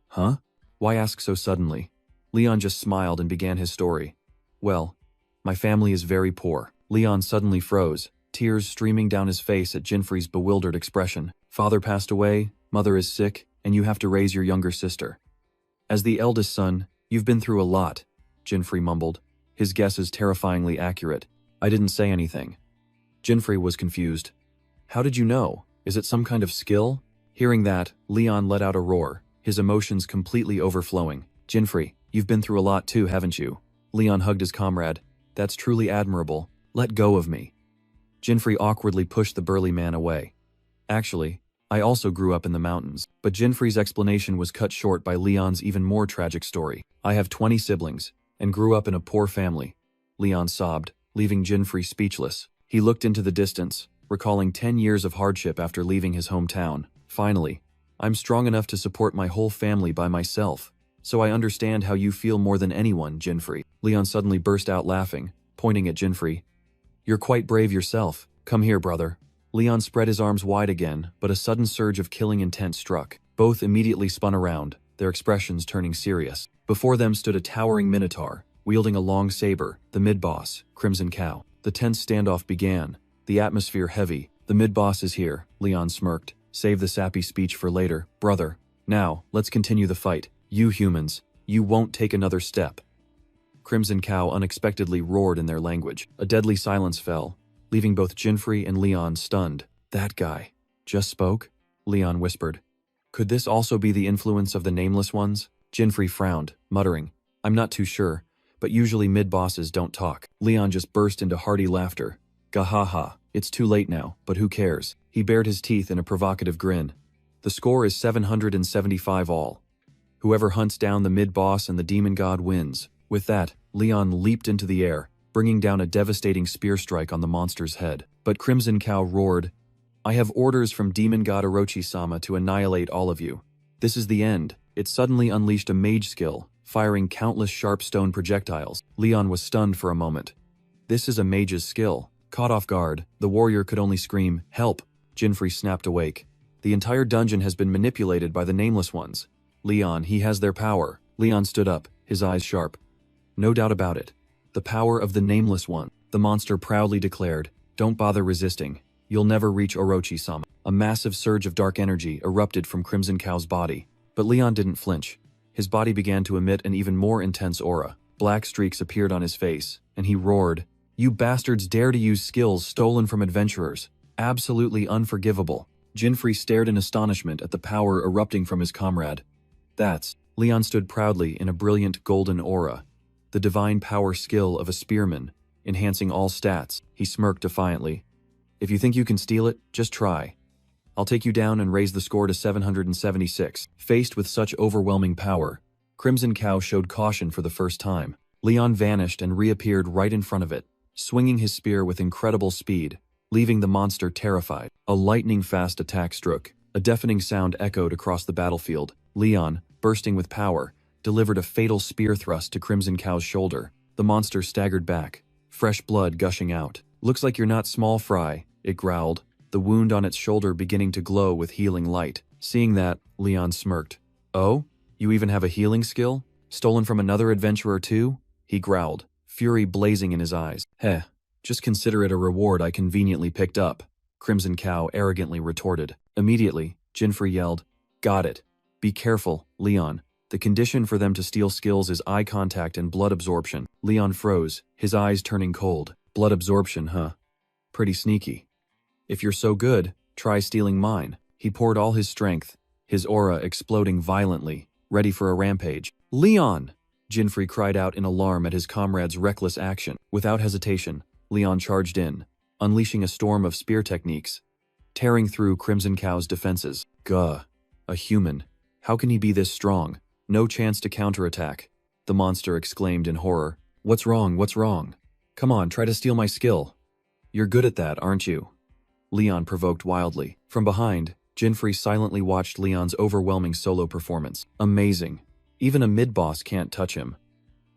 "Huh? Why ask so suddenly?" Leon just smiled and began his story. "Well, my family is very poor." Leon suddenly froze, tears streaming down his face at Jinfrey's bewildered expression. "Father passed away, mother is sick, and you have to raise your younger sister. As the eldest son, you've been through a lot," Jinfrey mumbled, his guesses terrifyingly accurate. "I didn't say anything." Jinfrey was confused. "How did you know? Is it some kind of skill?" Hearing that, Leon let out a roar, his emotions completely overflowing. "Jinfrey, you've been through a lot too, haven't you?" Leon hugged his comrade. "That's truly admirable. Let go of me." Jinfrey awkwardly pushed the burly man away. "Actually, I also grew up in the mountains." But Jinfrey's explanation was cut short by Leon's even more tragic story. "I have 20 siblings, and grew up in a poor family," Leon sobbed, leaving Jinfrey speechless. He looked into the distance, recalling 10 years of hardship after leaving his hometown. "Finally, I'm strong enough to support my whole family by myself, so I understand how you feel more than anyone, Jinfrey." Leon suddenly burst out laughing, pointing at Jinfrey. "You're quite brave yourself. Come here, brother." Leon spread his arms wide again, but a sudden surge of killing intent struck. Both immediately spun around, their expressions turning serious. Before them stood a towering minotaur, wielding a long saber, the mid-boss, Crimson Cow. The tense standoff began, the atmosphere heavy. "The mid-boss is here," Leon smirked. "Save the sappy speech for later, brother. Now, let's continue the fight. You humans, you won't take another step." Crimson Cow unexpectedly roared in their language. A deadly silence fell, leaving both Jinfrey and Leon stunned. "That guy just spoke?" Leon whispered. "Could this also be the influence of the Nameless Ones?" Jinfrey frowned, muttering, "I'm not too sure, but usually mid-bosses don't talk. Leon just burst into hearty laughter. Gahaha, it's too late now, but who cares? He bared his teeth in a provocative grin. The score is 775 all. Whoever hunts down the mid-boss and the demon god wins. With that, Leon leaped into the air, bringing down a devastating spear strike on the monster's head. But Crimson Cow roared, "I have orders from demon god Orochi-sama to annihilate all of you. This is the end." It suddenly unleashed a mage skill, firing countless sharp stone projectiles. Leon was stunned for a moment. This is a mage's skill. Caught off guard, the warrior could only scream, "Help!" Jinfrey snapped awake. The entire dungeon has been manipulated by the Nameless Ones. Leon, he has their power. Leon stood up, his eyes sharp. No doubt about it. The power of the Nameless One. The monster proudly declared, "Don't bother resisting. You'll never reach Orochi-sama." A massive surge of dark energy erupted from Crimson Cow's body. But Leon didn't flinch. His body began to emit an even more intense aura. Black streaks appeared on his face, and he roared, "You bastards dare to use skills stolen from adventurers. Absolutely unforgivable." Jinfrey stared in astonishment at the power erupting from his comrade. That's... Leon stood proudly in a brilliant golden aura. The divine power skill of a spearman, enhancing all stats. He smirked defiantly. "If you think you can steal it, just try. I'll take you down and raise the score to 776. Faced with such overwhelming power, Crimson Cow showed caution for the first time. Leon vanished and reappeared right in front of it, swinging his spear with incredible speed, leaving the monster terrified. A lightning-fast attack struck. A deafening sound echoed across the battlefield. Leon, bursting with power, delivered a fatal spear thrust to Crimson Cow's shoulder. The monster staggered back, fresh blood gushing out. "Looks like you're not small fry," it growled, the wound on its shoulder beginning to glow with healing light. Seeing that, Leon smirked. "Oh? You even have a healing skill? Stolen from another adventurer too?" he growled, fury blazing in his eyes. "Heh, just consider it a reward I conveniently picked up," Crimson Cow arrogantly retorted. Immediately, Jinfrey yelled, "Got it. Be careful, Leon. The condition for them to steal skills is eye contact and blood absorption." Leon froze, his eyes turning cold. "Blood absorption, huh? Pretty sneaky. If you're so good, try stealing mine." He poured all his strength, his aura exploding violently, ready for a rampage. "Leon!" Jinfrey cried out in alarm at his comrade's reckless action. Without hesitation, Leon charged in, unleashing a storm of spear techniques, tearing through Crimson Cow's defenses. Gah, a human. How can he be this strong? No chance to counterattack, the monster exclaimed in horror. What's wrong? What's wrong? Come on, try to steal my skill. You're good at that, aren't you?" Leon provoked wildly. From behind, Jinfrey silently watched Leon's overwhelming solo performance. Amazing. Even a mid-boss can't touch him.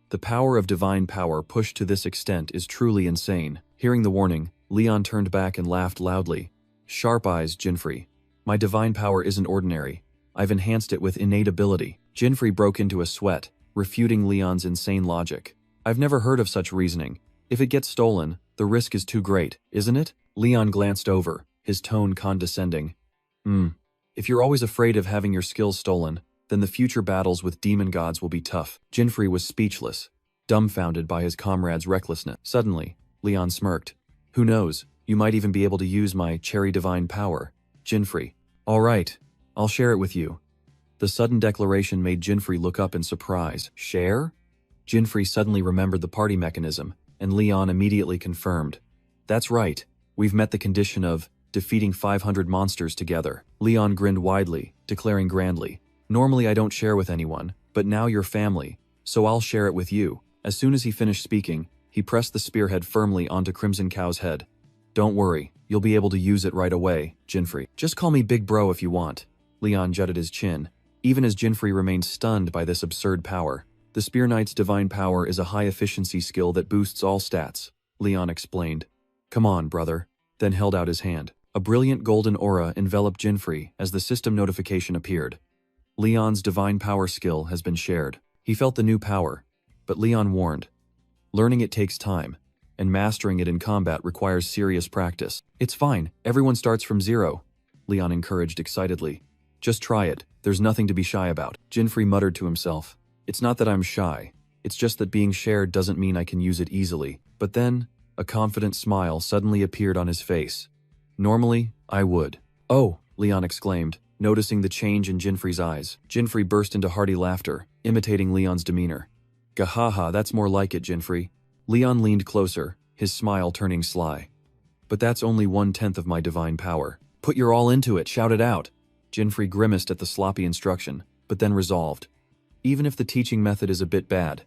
The power of divine power pushed to this extent is truly insane. Hearing the warning, Leon turned back and laughed loudly. "Sharp eyes, Jinfrey. My divine power isn't ordinary. I've enhanced it with innate ability." Jinfrey broke into a sweat, refuting Leon's insane logic. "I've never heard of such reasoning. If it gets stolen, the risk is too great, isn't it?" Leon glanced over, his tone condescending. If you're always afraid of having your skills stolen, then the future battles with demon gods will be tough." Jinfrey was speechless, dumbfounded by his comrade's recklessness. Suddenly, Leon smirked. "Who knows, you might even be able to use my cherry divine power." Jinfrey. "All right, I'll share it with you." The sudden declaration made Jinfrey look up in surprise. "Share?" Jinfrey suddenly remembered the party mechanism, and Leon immediately confirmed. "That's right, we've met the condition of defeating 500 monsters together." Leon grinned widely, declaring grandly, "Normally I don't share with anyone, but now you're family, so I'll share it with you." As soon as he finished speaking, he pressed the spearhead firmly onto Crimson Cow's head. "Don't worry, you'll be able to use it right away, Jinfrey. Just call me Big Bro if you want." Leon jutted his chin, even as Jinfrey remained stunned by this absurd power. "The Spear Knight's divine power is a high-efficiency skill that boosts all stats," Leon explained. "Come on, brother," then held out his hand. A brilliant golden aura enveloped Jinfrey as the system notification appeared. Leon's divine power skill has been shared. He felt the new power, but Leon warned. Learning it takes time, and mastering it in combat requires serious practice. "It's fine, everyone starts from zero," Leon encouraged excitedly. "Just try it, there's nothing to be shy about." Jinfrey muttered to himself. "It's not that I'm shy, it's just that being shared doesn't mean I can use it easily." But then, a confident smile suddenly appeared on his face. "Normally, I would." "Oh," Leon exclaimed, noticing the change in Jinfrey's eyes. Jinfrey burst into hearty laughter, imitating Leon's demeanor. Gahaha, that's more like it, Jinfrey. Leon leaned closer, his smile turning sly. But that's only 1/10 of my divine power. Put your all into it, shout it out. Jinfrey grimaced at the sloppy instruction, but then resolved. Even if the teaching method is a bit bad,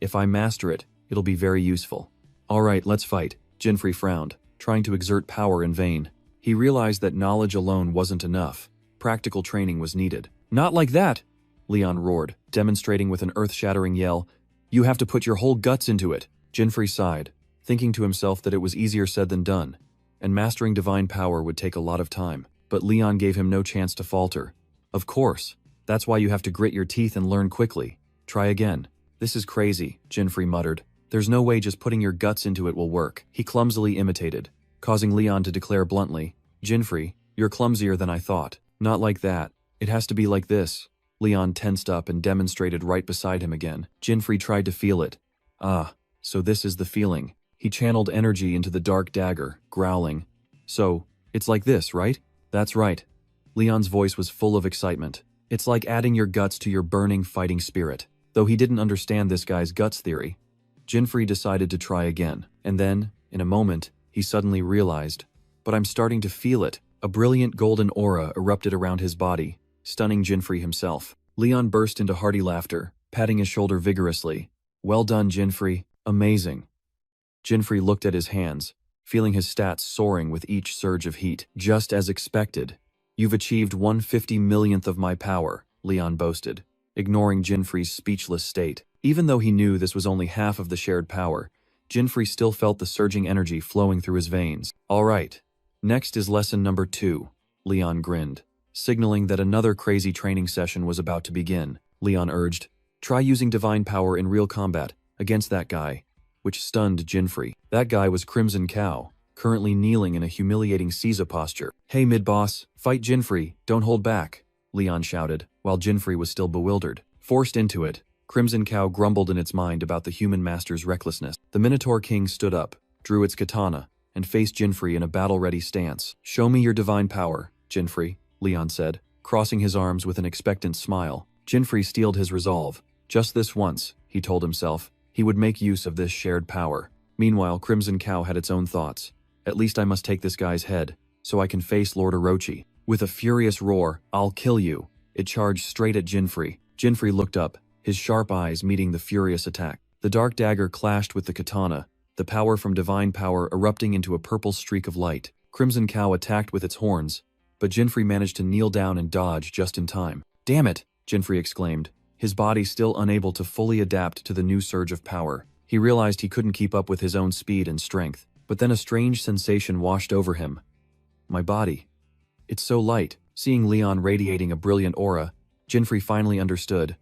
if I master it, it'll be very useful. Alright, let's fight. Jinfrey frowned, trying to exert power in vain. He realized that knowledge alone wasn't enough. Practical training was needed. Not like that! Leon roared, demonstrating with an earth-shattering yell. You have to put your whole guts into it. Jinfrey sighed, thinking to himself that it was easier said than done, and mastering divine power would take a lot of time. But Leon gave him no chance to falter. Of course. That's why you have to grit your teeth and learn quickly. Try again. This is crazy, Jinfrey muttered. There's no way just putting your guts into it will work. He clumsily imitated, causing Leon to declare bluntly, Jinfrey, you're clumsier than I thought. Not like that. It has to be like this. Leon tensed up and demonstrated right beside him again. Jinfrey tried to feel it. Ah, so this is the feeling. He channeled energy into the dark dagger, growling. So, it's like this, right? That's right. Leon's voice was full of excitement. It's like adding your guts to your burning fighting spirit. Though he didn't understand this guy's guts theory, Jinfrey decided to try again. And then, in a moment, he suddenly realized, but I'm starting to feel it. A brilliant golden aura erupted around his body, stunning Jinfrey himself. Leon burst into hearty laughter, patting his shoulder vigorously. Well done, Jinfrey. Amazing. Jinfrey looked at his hands, feeling his stats soaring with each surge of heat. Just as expected. You've achieved 1/50 millionth of my power, Leon boasted, ignoring Jinfrey's speechless state. Even though he knew this was only half of the shared power, Jinfrey still felt the surging energy flowing through his veins. All right. Next is lesson number 2, Leon grinned, signaling that another crazy training session was about to begin. Leon urged, try using divine power in real combat against that guy, which stunned Jinfrey. That guy was Crimson Cow, currently kneeling in a humiliating Caesar posture. Hey mid-boss, fight Jinfrey, don't hold back, Leon shouted, while Jinfrey was still bewildered. Forced into it, Crimson Cow grumbled in its mind about the human master's recklessness. The Minotaur King stood up, drew its katana, and faced Jinfrey in a battle-ready stance. Show me your divine power, Jinfrey, Leon said, crossing his arms with an expectant smile. Jinfrey steeled his resolve. Just this once, he told himself, he would make use of this shared power. Meanwhile, Crimson Cow had its own thoughts. At least I must take this guy's head, so I can face Lord Orochi. With a furious roar, I'll kill you. It charged straight at Jinfrey. Jinfrey looked up, his sharp eyes meeting the furious attack. The dark dagger clashed with the katana, the power from divine power erupting into a purple streak of light. Crimson Cow attacked with its horns, but Jinfrey managed to kneel down and dodge just in time. Damn it, Jinfrey exclaimed, his body still unable to fully adapt to the new surge of power. He realized he couldn't keep up with his own speed and strength, but then a strange sensation washed over him. My body. It's so light. Seeing Leon radiating a brilliant aura, Jinfrey finally understood.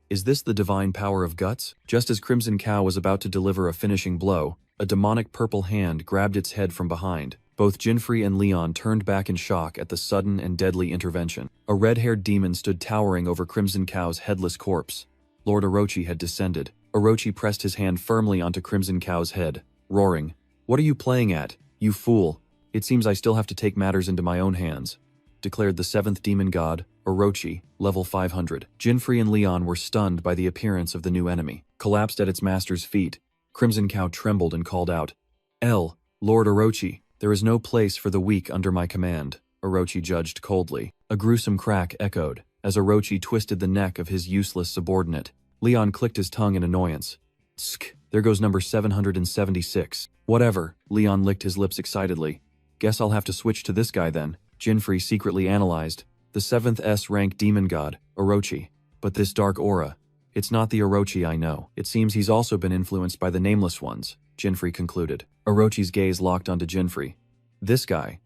Is this the divine power of guts? Just as Crimson Cow was about to deliver a finishing blow, a demonic purple hand grabbed its head from behind. Both Jinfrey and Leon turned back in shock at the sudden and deadly intervention. A red-haired demon stood towering over Crimson Cow's headless corpse. Lord Orochi had descended. Orochi pressed his hand firmly onto Crimson Cow's head, roaring, What are you playing at, you fool? It seems I still have to take matters into my own hands, declared the 7th demon god, Orochi, level 500. Jinfrey and Leon were stunned by the appearance of the new enemy. Collapsed at its master's feet, Crimson Cow trembled and called out, Lord Orochi, there is no place for the weak under my command, Orochi judged coldly. A gruesome crack echoed, as Orochi twisted the neck of his useless subordinate. Leon clicked his tongue in annoyance. Tsk, there goes number 776. Whatever, Leon licked his lips excitedly. Guess I'll have to switch to this guy then. Jinfrey secretly analyzed. The 7th S-rank demon god, Orochi. But this dark aura, it's not the Orochi I know. It seems he's also been influenced by the Nameless Ones, Jinfrey concluded. Orochi's gaze locked onto Jinfrey. This guy.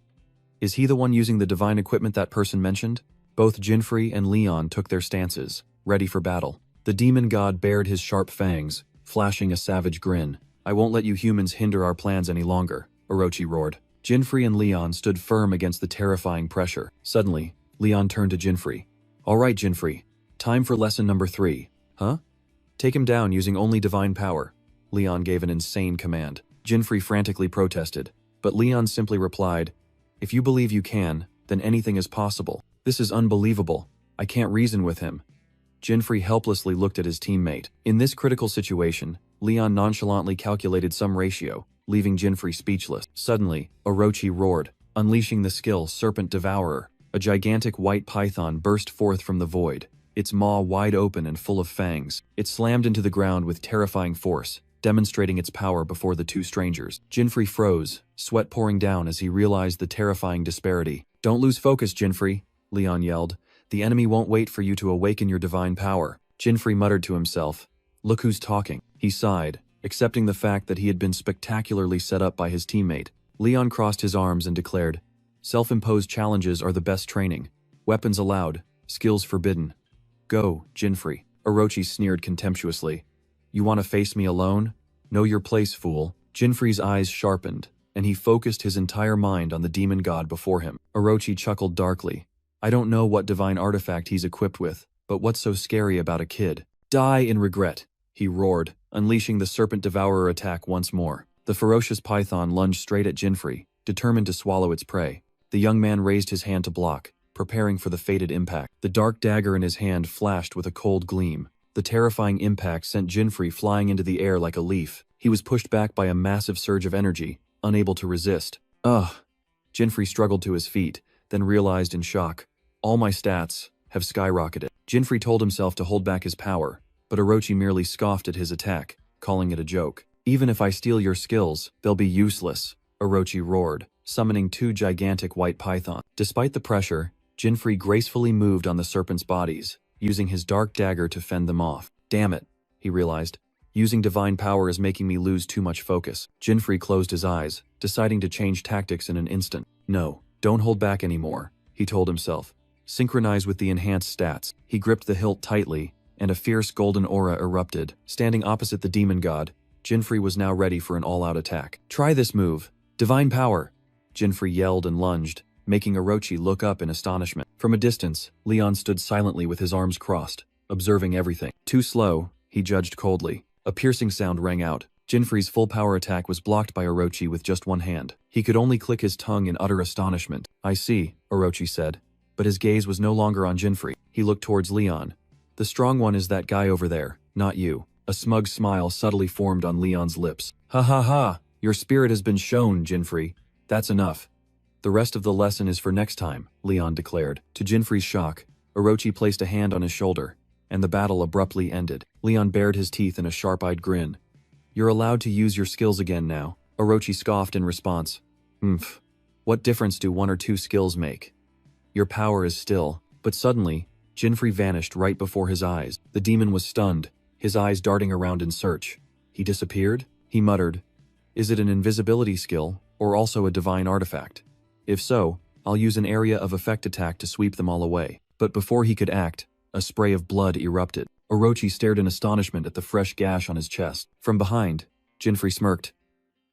Is he the one using the divine equipment that person mentioned? Both Jinfrey and Leon took their stances, ready for battle. The demon god bared his sharp fangs, flashing a savage grin. I won't let you humans hinder our plans any longer, Orochi roared. Jinfrey and Leon stood firm against the terrifying pressure. Suddenly, Leon turned to Jinfrey. All right, Jinfrey. Time for lesson number 3. Huh? Take him down using only divine power. Leon gave an insane command. Jinfrey frantically protested, but Leon simply replied, If you believe you can, then anything is possible. This is unbelievable. I can't reason with him. Jinfrey helplessly looked at his teammate. In this critical situation, Leon nonchalantly calculated some ratio, leaving Jinfrey speechless. Suddenly, Orochi roared, unleashing the skill Serpent Devourer. A gigantic white python burst forth from the void, its maw wide open and full of fangs. It slammed into the ground with terrifying force, demonstrating its power before the two strangers. Jinfrey froze, sweat pouring down as he realized the terrifying disparity. "Don't lose focus, Jinfrey," Leon yelled. "The enemy won't wait for you to awaken your divine power." Jinfrey muttered to himself, "Look who's talking." He sighed, accepting the fact that he had been spectacularly set up by his teammate. Leon crossed his arms and declared, "Self-imposed challenges are the best training. Weapons allowed, skills forbidden. Go, Jinfrey." Orochi sneered contemptuously. "You want to face me alone? Know your place, fool." Jinfrey's eyes sharpened, and he focused his entire mind on the demon god before him. Orochi chuckled darkly. "I don't know what divine artifact he's equipped with, but what's so scary about a kid? Die in regret," he roared, unleashing the Serpent Devourer attack once more. The ferocious python lunged straight at Jinfrey, determined to swallow its prey. The young man raised his hand to block, preparing for the fated impact. The dark dagger in his hand flashed with a cold gleam. The terrifying impact sent Jinfrey flying into the air like a leaf. He was pushed back by a massive surge of energy, unable to resist. Ugh! Jinfrey struggled to his feet, then realized in shock, "All my stats have skyrocketed." Jinfrey told himself to hold back his power, but Orochi merely scoffed at his attack, calling it a joke. "Even if I steal your skills, they'll be useless," Orochi roared, summoning two gigantic white pythons. Despite the pressure, Jinfrey gracefully moved on the serpents' bodies, using his dark dagger to fend them off. "Damn it," he realized. "Using divine power is making me lose too much focus." Jinfrey closed his eyes, deciding to change tactics in an instant. "No, don't hold back anymore," he told himself. "Synchronize with the enhanced stats." He gripped the hilt tightly, and a fierce golden aura erupted. Standing opposite the demon god, Jinfrey was now ready for an all-out attack. "Try this move. Divine power!" Jinfrey yelled and lunged, making Orochi look up in astonishment. From a distance, Leon stood silently with his arms crossed, observing everything. "Too slow," he judged coldly. A piercing sound rang out. Jinfrey's full power attack was blocked by Orochi with just one hand. He could only click his tongue in utter astonishment. "I see," Orochi said. But his gaze was no longer on Jinfrey. He looked towards Leon. "The strong one is that guy over there, not you." A smug smile subtly formed on Leon's lips. "Ha ha ha! Your spirit has been shown, Jinfrey. That's enough. The rest of the lesson is for next time," Leon declared. To Jinfrey's shock, Orochi placed a hand on his shoulder, and the battle abruptly ended. Leon bared his teeth in a sharp-eyed grin. "You're allowed to use your skills again now," Orochi scoffed in response. "Humph. What difference do one or two skills make? Your power is still." But suddenly, Jinfrey vanished right before his eyes. The demon was stunned, his eyes darting around in search. "He disappeared?" he muttered. "Is it an invisibility skill, or also a divine artifact? If so, I'll use an area of effect attack to sweep them all away." But before he could act, a spray of blood erupted. Orochi stared in astonishment at the fresh gash on his chest. From behind, Jinfrey smirked.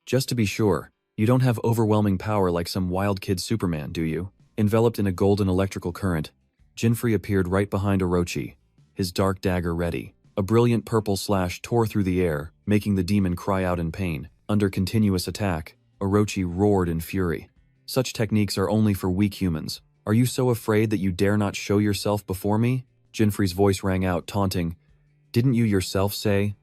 "Just to be sure, you don't have overwhelming power like some wild kid Superman, do you?" Enveloped in a golden electrical current, Jinfrey appeared right behind Orochi, his dark dagger ready. A brilliant purple slash tore through the air, making the demon cry out in pain. Under continuous attack, Orochi roared in fury. "Such techniques are only for weak humans. Are you so afraid that you dare not show yourself before me?" Jinfrey's voice rang out, taunting. "Didn't you yourself say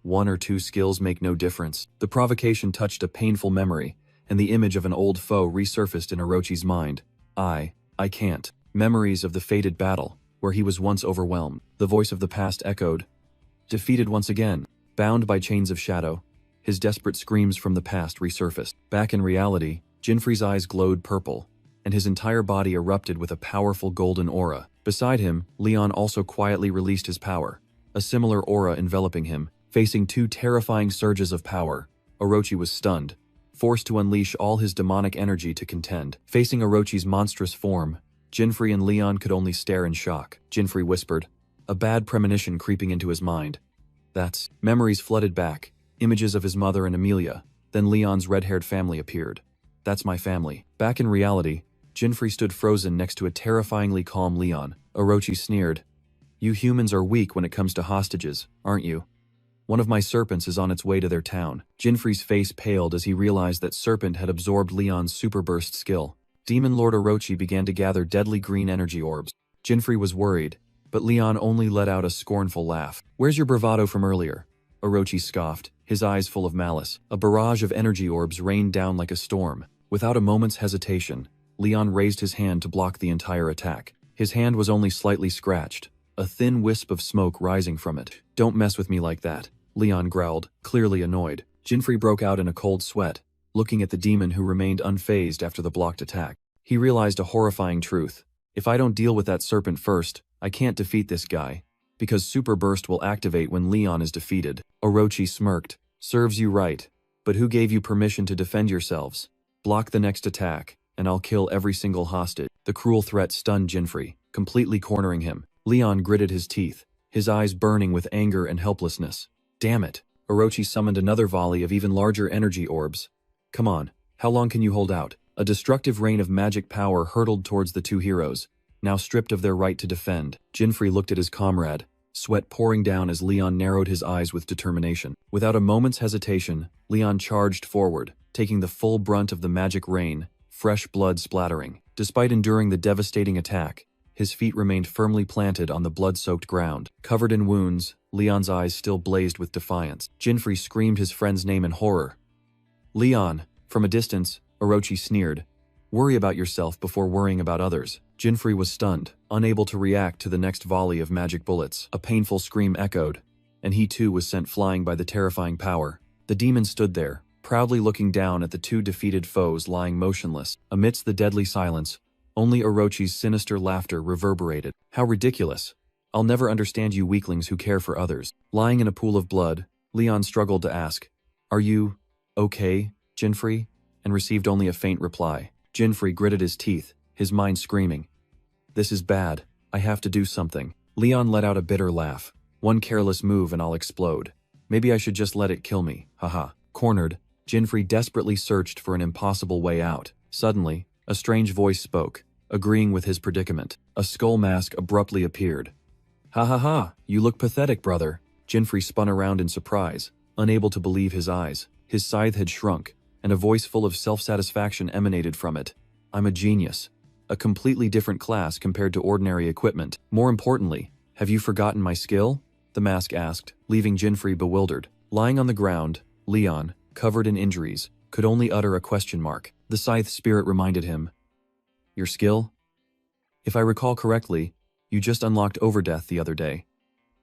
one or two skills make no difference?" The provocation touched a painful memory, and the image of an old foe resurfaced in Orochi's mind. I can't." Memories of the fated battle, where he was once overwhelmed. The voice of the past echoed. Defeated once again, bound by chains of shadow, his desperate screams from the past resurfaced. Back in reality, Jinfrey's eyes glowed purple, and his entire body erupted with a powerful golden aura. Beside him, Leon also quietly released his power, a similar aura enveloping him. Facing two terrifying surges of power, Orochi was stunned, forced to unleash all his demonic energy to contend. Facing Orochi's monstrous form, Jinfrey and Leon could only stare in shock. Jinfrey whispered, a bad premonition creeping into his mind. That's... Memories flooded back, images of his mother and Amelia. Then Leon's red-haired family appeared. "That's my family." Back in reality, Jinfrey stood frozen next to a terrifyingly calm Leon. Orochi sneered. "You humans are weak when it comes to hostages, aren't you? One of my serpents is on its way to their town." Jinfrey's face paled as he realized that Serpent had absorbed Leon's super burst skill. Demon Lord Orochi began to gather deadly green energy orbs. Jinfrey was worried, But Leon only let out a scornful laugh. "Where's your bravado from earlier?" Orochi scoffed, his eyes full of malice. A barrage of energy orbs rained down like a storm. Without a moment's hesitation, Leon raised his hand to block the entire attack. His hand was only slightly scratched, a thin wisp of smoke rising from it. "Don't mess with me like that," Leon growled, clearly annoyed. Jinfrey broke out in a cold sweat, looking at the demon who remained unfazed after the blocked attack. He realized a horrifying truth. If I don't deal with that serpent first, I can't defeat this guy, because Super Burst will activate when Leon is defeated. Orochi smirked. "Serves you right. But who gave you permission to defend yourselves? Block the next attack, and I'll kill every single hostage." The cruel threat stunned Jinfrey, completely cornering him. Leon gritted his teeth, his eyes burning with anger and helplessness. "Damn it." Orochi summoned another volley of even larger energy orbs. "Come on, how long can you hold out?" A destructive rain of magic power hurtled towards the two heroes, now stripped of their right to defend. Jinfrey looked at his comrade, sweat pouring down as Leon narrowed his eyes with determination. Without a moment's hesitation, Leon charged forward, taking the full brunt of the magic rain, fresh blood splattering. Despite enduring the devastating attack, his feet remained firmly planted on the blood-soaked ground. Covered in wounds, Leon's eyes still blazed with defiance. Jinfrey screamed his friend's name in horror. "Leon!" From a distance, Orochi sneered. "Worry about yourself before worrying about others." Jinfrey was stunned, unable to react to the next volley of magic bullets. A painful scream echoed, and he too was sent flying by the terrifying power. The demon stood there, proudly looking down at the two defeated foes lying motionless. Amidst the deadly silence, only Orochi's sinister laughter reverberated. "How ridiculous. I'll never understand you weaklings who care for others." Lying in a pool of blood, Leon struggled to ask, "Are you okay, Jinfrey?" and received only a faint reply. Jinfrey gritted his teeth, his mind screaming, "This is bad. I have to do something." Leon let out a bitter laugh. "One careless move and I'll explode. Maybe I should just let it kill me, haha." Cornered, Jinfrey desperately searched for an impossible way out. Suddenly, a strange voice spoke, agreeing with his predicament. A skull mask abruptly appeared. "Ha ha ha, you look pathetic, brother." Jinfrey spun around in surprise, unable to believe his eyes. His scythe had shrunk, and a voice full of self-satisfaction emanated from it. "I'm a genius. A completely different class compared to ordinary equipment. More importantly, have you forgotten my skill?" the mask asked, leaving Jinfrey bewildered. Lying on the ground, Leon, covered in injuries, could only utter a question mark. The scythe spirit reminded him, "Your skill? If I recall correctly, you just unlocked Overdeath the other day."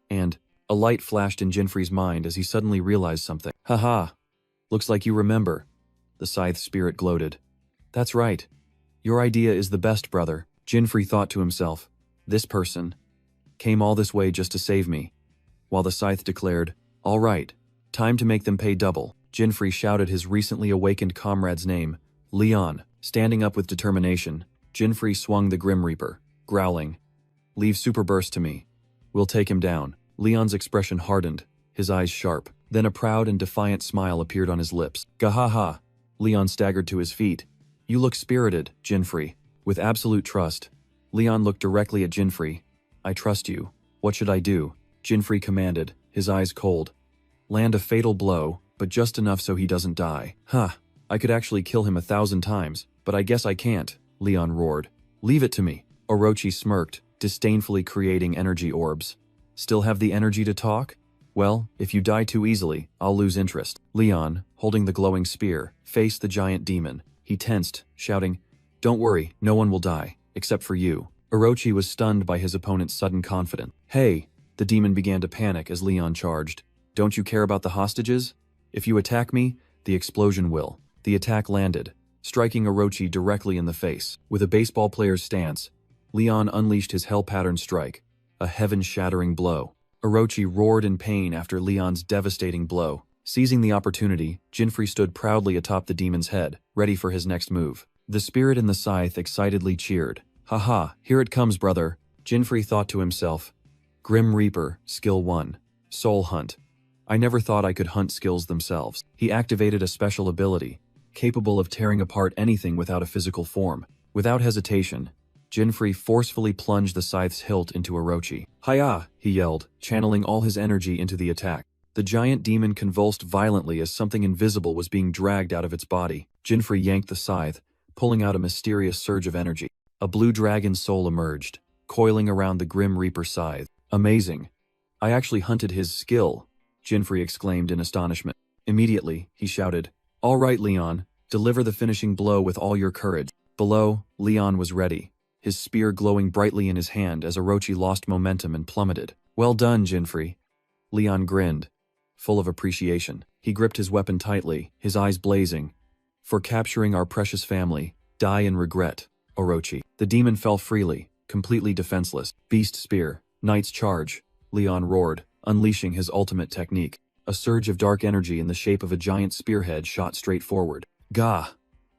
And a light flashed in Jinfrey's mind as he suddenly realized something. "Haha, looks like you remember." The scythe spirit gloated. "That's right. Your idea is the best, brother." Jinfrey thought to himself, "This person came all this way just to save me." While the scythe declared, "All right, time to make them pay double." Jinfrey shouted his recently awakened comrade's name, Leon. Standing up with determination, Jinfrey swung the Grim Reaper, growling, "Leave Super Burst to me. We'll take him down." Leon's expression hardened, his eyes sharp. Then a proud and defiant smile appeared on his lips. "Gahaha." Leon staggered to his feet. "You look spirited, Jinfrey." With absolute trust, Leon looked directly at Jinfrey. "I trust you. What should I do?" Jinfrey commanded, his eyes cold. "Land a fatal blow, but just enough so he doesn't die." "Huh, I could actually kill him 1,000 times, but I guess I can't," Leon roared. "Leave it to me." Orochi smirked, disdainfully creating energy orbs. "Still have the energy to talk? Well, if you die too easily, I'll lose interest." Leon, holding the glowing spear, faced the giant demon. He tensed, shouting, "Don't worry, no one will die, except for you." Orochi was stunned by his opponent's sudden confidence. "Hey!" The demon began to panic as Leon charged. "Don't you care about the hostages? If you attack me, the explosion will." The attack landed, striking Orochi directly in the face. With a baseball player's stance, Leon unleashed his hell-pattern strike, a heaven-shattering blow. Orochi roared in pain after Leon's devastating blow. Seizing the opportunity, Jinfrey stood proudly atop the demon's head, ready for his next move. The spirit in the scythe excitedly cheered. "Haha, here it comes, brother." Jinfrey thought to himself, "Grim Reaper, Skill 1. Soul Hunt. I never thought I could hunt skills themselves." He activated a special ability, capable of tearing apart anything without a physical form. Without hesitation, Jinfrey forcefully plunged the scythe's hilt into Orochi. "Hiya!" he yelled, channeling all his energy into the attack. The giant demon convulsed violently as something invisible was being dragged out of its body. Jinfrey yanked the scythe, pulling out a mysterious surge of energy. A blue dragon soul emerged, coiling around the Grim Reaper scythe. Amazing. I actually hunted his skill, Jinfrey exclaimed in astonishment. Immediately, he shouted, "All right, Leon, deliver the finishing blow with all your courage." Below, Leon was ready, his spear glowing brightly in his hand as Orochi lost momentum and plummeted. "Well done, Jinfrey." Leon grinned, full of appreciation. He gripped his weapon tightly, his eyes blazing. "For capturing our precious family, die in regret, Orochi." The demon fell freely, completely defenseless. "Beast Spear, Knight's Charge," Leon roared, unleashing his ultimate technique. A surge of dark energy in the shape of a giant spearhead shot straight forward. Gah!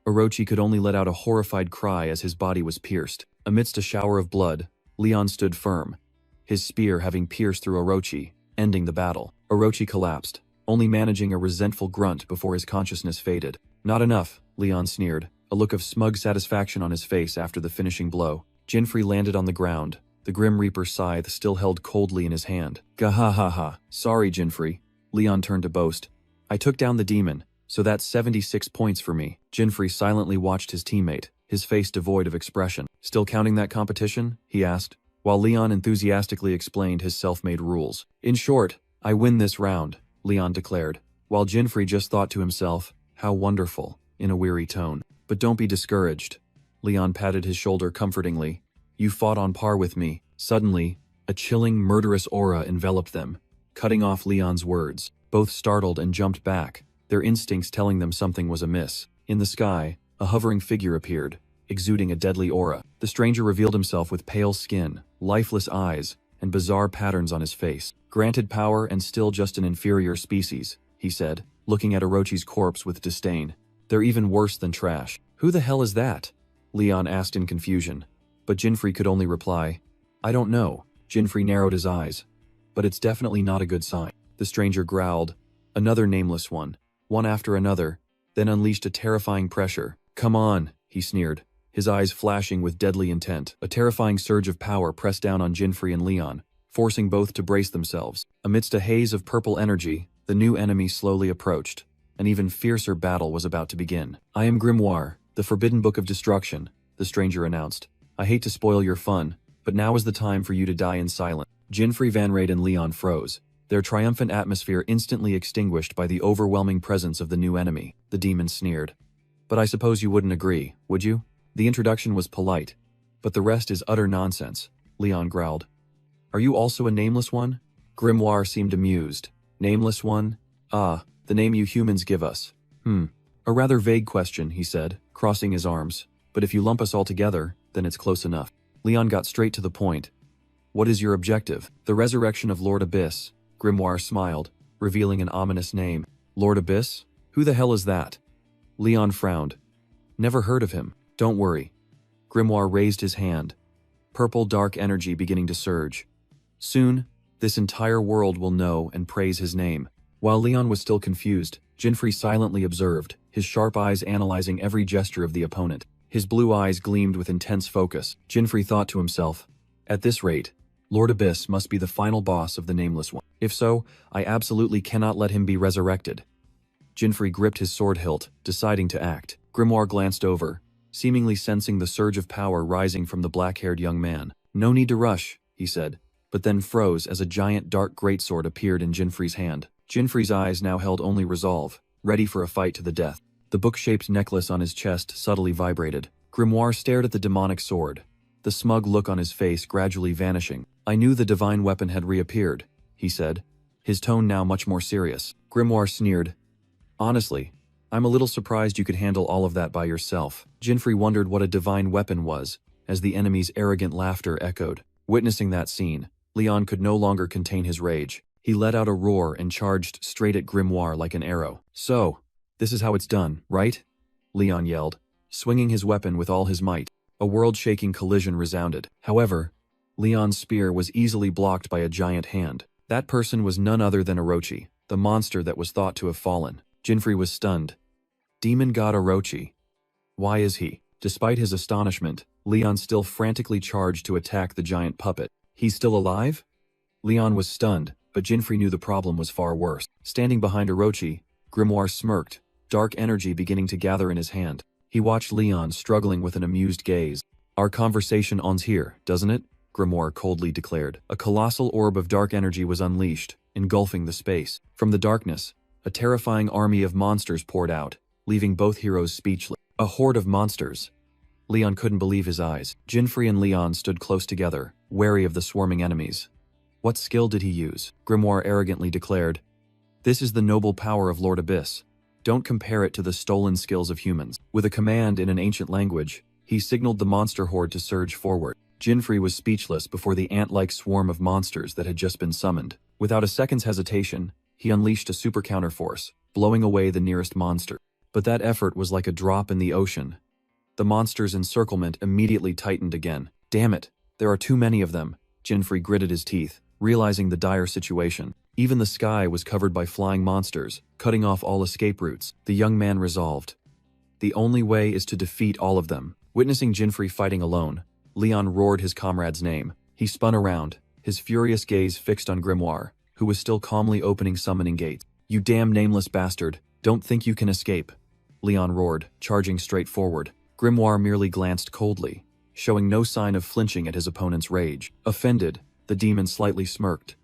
Orochi could only let out a horrified cry as his body was pierced. Amidst a shower of blood, Leon stood firm, his spear having pierced through Orochi, ending the battle. Orochi collapsed, only managing a resentful grunt before his consciousness faded. "Not enough," Leon sneered, a look of smug satisfaction on his face after the finishing blow. Jinfrey landed on the ground, the Grim Reaper's scythe still held coldly in his hand. "Gahahaha, sorry, Jinfrey," Leon turned to boast. "I took down the demon, so that's 76 points for me." Jinfrey silently watched his teammate, his face devoid of expression. "Still counting that competition?" he asked, while Leon enthusiastically explained his self-made rules. "In short, I win this round," Leon declared, while Jinfrey just thought to himself, "How wonderful," in a weary tone. "But don't be discouraged." Leon patted his shoulder comfortingly. "You fought on par with me." Suddenly, a chilling, murderous aura enveloped them, cutting off Leon's words. Both startled and jumped back, their instincts telling them something was amiss. In the sky, a hovering figure appeared, exuding a deadly aura. The stranger revealed himself with pale skin, lifeless eyes, and bizarre patterns on his face. "Granted power and still just an inferior species," he said, looking at Orochi's corpse with disdain. "They're even worse than trash." "Who the hell is that?" Leon asked in confusion, but Jinfrey could only reply, "I don't know." Jinfrey narrowed his eyes. "But it's definitely not a good sign." The stranger growled, "Another nameless one after another," then unleashed a terrifying pressure. "Come on," he sneered, his eyes flashing with deadly intent. A terrifying surge of power pressed down on Jinfrey and Leon, forcing both to brace themselves. Amidst a haze of purple energy, the new enemy slowly approached. An even fiercer battle was about to begin. "I am Grimoire, the Forbidden Book of Destruction," the stranger announced. "I hate to spoil your fun, but now is the time for you to die in silence." Jinfrey, Van Raid, and Leon froze, their triumphant atmosphere instantly extinguished by the overwhelming presence of the new enemy. The demon sneered. "But I suppose you wouldn't agree, would you?" The introduction was polite, but the rest is utter nonsense, Leon growled. "Are you also a nameless one?" Grimoire seemed amused. "Nameless one? Ah, the name you humans give us. A rather vague question," he said, crossing his arms. "But if you lump us all together, then it's close enough." Leon got straight to the point. "What is your objective?" "The resurrection of Lord Abyss," Grimoire smiled, revealing an ominous name. "Lord Abyss? Who the hell is that?" Leon frowned. "Never heard of him." "Don't worry." Grimoire raised his hand, purple dark energy beginning to surge. "Soon, this entire world will know and praise his name." While Leon was still confused, Jinfrey silently observed, his sharp eyes analyzing every gesture of the opponent. His blue eyes gleamed with intense focus. Jinfrey thought to himself, "At this rate, Lord Abyss must be the final boss of the Nameless One. If so, I absolutely cannot let him be resurrected." Jinfrey gripped his sword hilt, deciding to act. Grimoire glanced over, seemingly sensing the surge of power rising from the black-haired young man. "No need to rush," he said, but then froze as a giant dark greatsword appeared in Jinfrey's hand. Jinfrey's eyes now held only resolve, ready for a fight to the death. The book-shaped necklace on his chest subtly vibrated. Grimoire stared at the demonic sword, the smug look on his face gradually vanishing. "I knew the divine weapon had reappeared," he said, his tone now much more serious. Grimoire sneered. "Honestly, I'm a little surprised you could handle all of that by yourself." Jinfrey wondered what a divine weapon was, as the enemy's arrogant laughter echoed. Witnessing that scene, Leon could no longer contain his rage. He let out a roar and charged straight at Grimoire like an arrow. "So, this is how it's done, right?" Leon yelled, swinging his weapon with all his might. A world-shaking collision resounded. However, Leon's spear was easily blocked by a giant hand. That person was none other than Orochi, the monster that was thought to have fallen. Jinfrey was stunned. Demon God Orochi. Why is he? Despite his astonishment, Leon still frantically charged to attack the giant puppet. He's still alive? Leon was stunned, but Jinfrey knew the problem was far worse. Standing behind Orochi, Grimoire smirked, dark energy beginning to gather in his hand. He watched Leon struggling with an amused gaze. "Our conversation ends here, doesn't it?" Grimoire coldly declared. A colossal orb of dark energy was unleashed, engulfing the space. From the darkness, a terrifying army of monsters poured out, leaving both heroes speechless. A horde of monsters. Leon couldn't believe his eyes. Jinfrey and Leon stood close together, wary of the swarming enemies. What skill did he use? Grimoire arrogantly declared. This is the noble power of Lord Abyss. Don't compare it to the stolen skills of humans. With a command in an ancient language, he signaled the monster horde to surge forward. Jinfrey was speechless before the ant-like swarm of monsters that had just been summoned. Without a second's hesitation, he unleashed a super counterforce, blowing away the nearest monster. But that effort was like a drop in the ocean. The monster's encirclement immediately tightened again. Damn it, there are too many of them. Jinfrey gritted his teeth, realizing the dire situation. Even the sky was covered by flying monsters, cutting off all escape routes. The young man resolved. The only way is to defeat all of them. Witnessing Jinfrey fighting alone, Leon roared his comrade's name. He spun around, his furious gaze fixed on Grimoire, who was still calmly opening summoning gates. You damn nameless bastard, don't think you can escape. Leon roared, charging straight forward. Grimoire merely glanced coldly, showing no sign of flinching at his opponent's rage. Offended, the demon slightly smirked.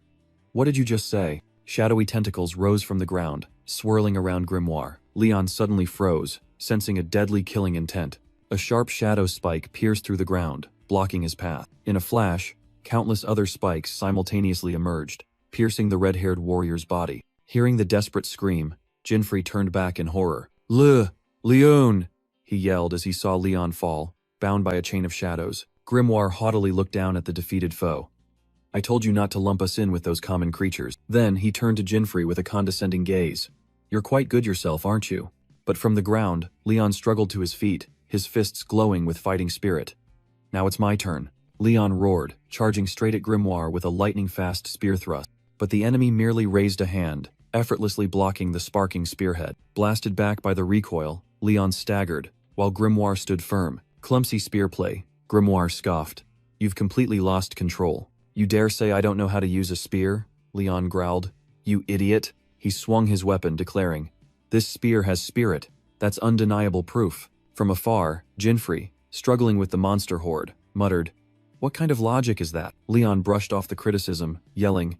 What did you just say? Shadowy tentacles rose from the ground, swirling around Grimoire. Leon suddenly froze, sensing a deadly killing intent. A sharp shadow spike pierced through the ground, blocking his path. In a flash, countless other spikes simultaneously emerged, piercing the red-haired warrior's body. Hearing the desperate scream, Jinfrey turned back in horror. Leon! He yelled as he saw Leon fall, bound by a chain of shadows. Grimoire haughtily looked down at the defeated foe. I told you not to lump us in with those common creatures. Then he turned to Jinfrey with a condescending gaze. You're quite good yourself, aren't you? But from the ground, Leon struggled to his feet, his fists glowing with fighting spirit. Now it's my turn. Leon roared, charging straight at Grimoire with a lightning-fast spear thrust. But the enemy merely raised a hand, effortlessly blocking the sparking spearhead. Blasted back by the recoil, Leon staggered, while Grimoire stood firm. Clumsy spear play, Grimoire scoffed. You've completely lost control. You dare say I don't know how to use a spear? Leon growled. You idiot. He swung his weapon, declaring, This spear has spirit. That's undeniable proof. From afar, Jinfrey, struggling with the monster horde, muttered, What kind of logic is that? Leon brushed off the criticism, yelling,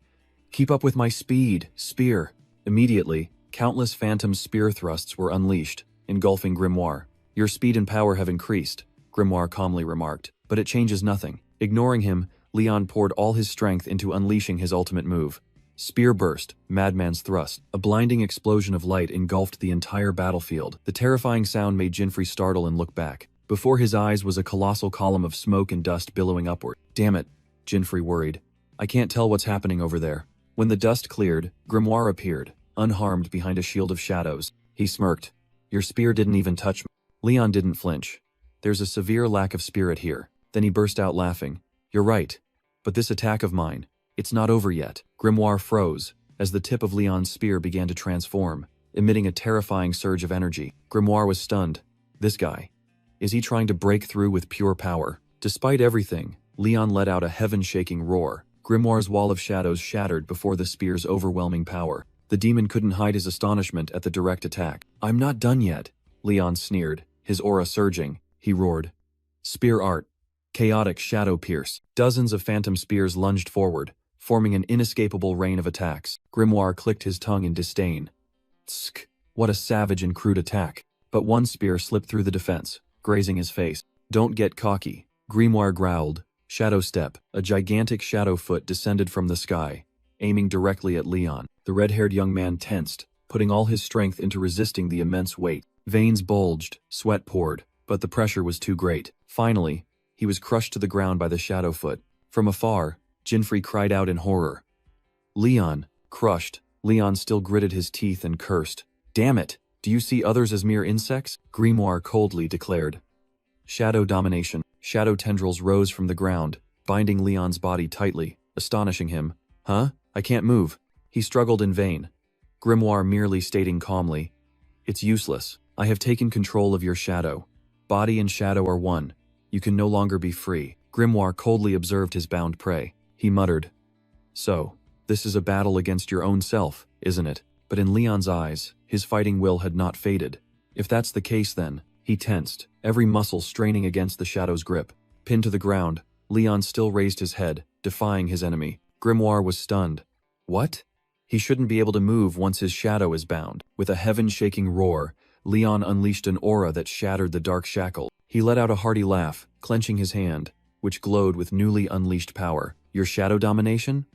Keep up with my speed, spear. Immediately, countless phantom spear thrusts were unleashed, engulfing Grimoire. Your speed and power have increased, Grimoire calmly remarked, but it changes nothing. Ignoring him, Leon poured all his strength into unleashing his ultimate move. Spear burst, Madman's thrust. A blinding explosion of light engulfed the entire battlefield. The terrifying sound made Jinfrey startle and look back. Before his eyes was a colossal column of smoke and dust billowing upward. Damn it, Jinfrey worried. I can't tell what's happening over there. When the dust cleared, Grimoire appeared, unharmed behind a shield of shadows. He smirked. Your spear didn't even touch me. Leon didn't flinch. There's a severe lack of spirit here. Then he burst out laughing. You're right. But this attack of mine, it's not over yet. Grimoire froze, as the tip of Leon's spear began to transform, emitting a terrifying surge of energy. Grimoire was stunned. This guy. Is he trying to break through with pure power? Despite everything, Leon let out a heaven-shaking roar. Grimoire's wall of shadows shattered before the spear's overwhelming power. The demon couldn't hide his astonishment at the direct attack. I'm not done yet, Leon sneered, his aura surging. He roared. Spear art. Chaotic shadow pierce. Dozens of phantom spears lunged forward, forming an inescapable rain of attacks. Grimoire clicked his tongue in disdain. Tsk, what a savage and crude attack. But one spear slipped through the defense, grazing his face. Don't get cocky, Grimoire growled. Shadow step. A gigantic shadow foot descended from the sky, aiming directly at Leon. The red-haired young man tensed, putting all his strength into resisting the immense weight. Veins bulged, sweat poured, but the pressure was too great. Finally, he was crushed to the ground by the shadow foot. From afar, Jinfrey cried out in horror. Leon, crushed. Leon still gritted his teeth and cursed. Damn it! Do you see others as mere insects? Grimoire coldly declared. Shadow domination. Shadow tendrils rose from the ground, binding Leon's body tightly, astonishing him. Huh? I can't move. He struggled in vain. Grimoire merely stating calmly, It's useless. I have taken control of your shadow. Body and shadow are one. You can no longer be free. Grimoire coldly observed his bound prey. He muttered, So, this is a battle against your own self, isn't it? But in Leon's eyes, his fighting will had not faded. If that's the case then, he tensed, every muscle straining against the shadow's grip. Pinned to the ground, Leon still raised his head, defying his enemy. Grimoire was stunned. What? He shouldn't be able to move once his shadow is bound. With a heaven-shaking roar, Leon unleashed an aura that shattered the dark shackle. He let out a hearty laugh, clenching his hand, which glowed with newly unleashed power. Your shadow domination?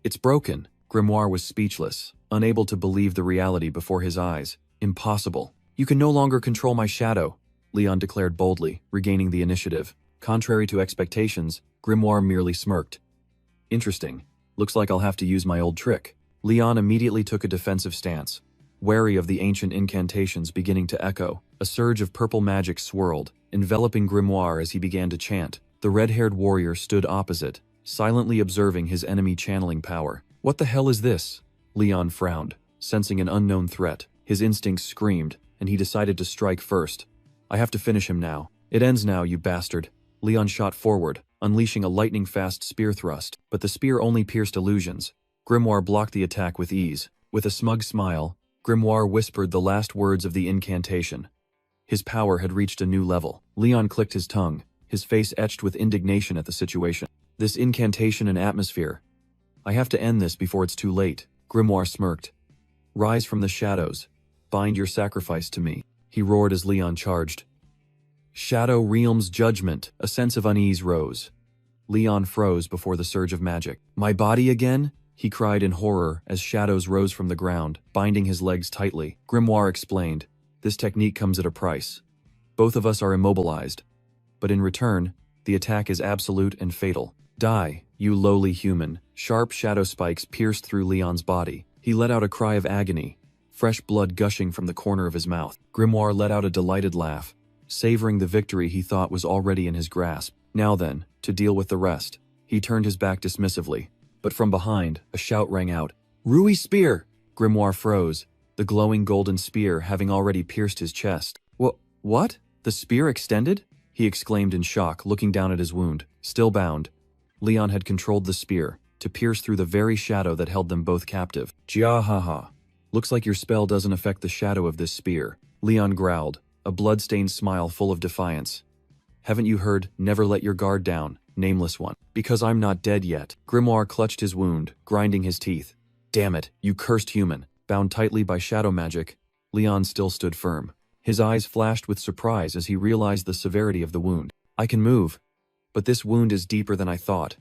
It's broken. Grimoire was speechless, unable to believe the reality before his eyes. Impossible. You can no longer control my shadow, Leon declared boldly, regaining the initiative. Contrary to expectations, Grimoire merely smirked. Interesting. Looks like I'll have to use my old trick. Leon immediately took a defensive stance, wary of the ancient incantations beginning to echo. A surge of purple magic swirled, enveloping Grimoire as he began to chant. The red-haired warrior stood opposite, silently observing his enemy channeling power. What the hell is this? Leon frowned, sensing an unknown threat. His instincts screamed, and he decided to strike first. I have to finish him now. It ends now, you bastard. Leon shot forward, unleashing a lightning-fast spear thrust, but the spear only pierced illusions. Grimoire blocked the attack with ease. With a smug smile, Grimoire whispered the last words of the incantation. His power had reached a new level. Leon clicked his tongue, his face etched with indignation at the situation. This incantation and atmosphere. I have to end this before it's too late. Grimoire smirked. Rise from the shadows. Bind your sacrifice to me. He roared as Leon charged. Shadow Realm's judgment. A sense of unease rose. Leon froze before the surge of magic. My body again? He cried in horror as shadows rose from the ground, binding his legs tightly. Grimoire explained, this technique comes at a price. Both of us are immobilized. But in return, the attack is absolute and fatal. Die, you lowly human. Sharp shadow spikes pierced through Leon's body. He let out a cry of agony, fresh blood gushing from the corner of his mouth. Grimoire let out a delighted laugh, savoring the victory he thought was already in his grasp. Now then, to deal with the rest. He turned his back dismissively. But from behind, a shout rang out. Rui Spear! Grimoire froze, the glowing golden spear having already pierced his chest. What? The spear extended? He exclaimed in shock, looking down at his wound. Still bound, Leon had controlled the spear to pierce through the very shadow that held them both captive. Jiahaha. Looks like your spell doesn't affect the shadow of this spear. Leon growled, a blood-stained smile full of defiance. Haven't you heard, never let your guard down, nameless one? Because I'm not dead yet. Grimoire clutched his wound, grinding his teeth. Damn it, you cursed human. Bound tightly by shadow magic, Leon still stood firm. His eyes flashed with surprise as he realized the severity of the wound. I can move, but this wound is deeper than I thought.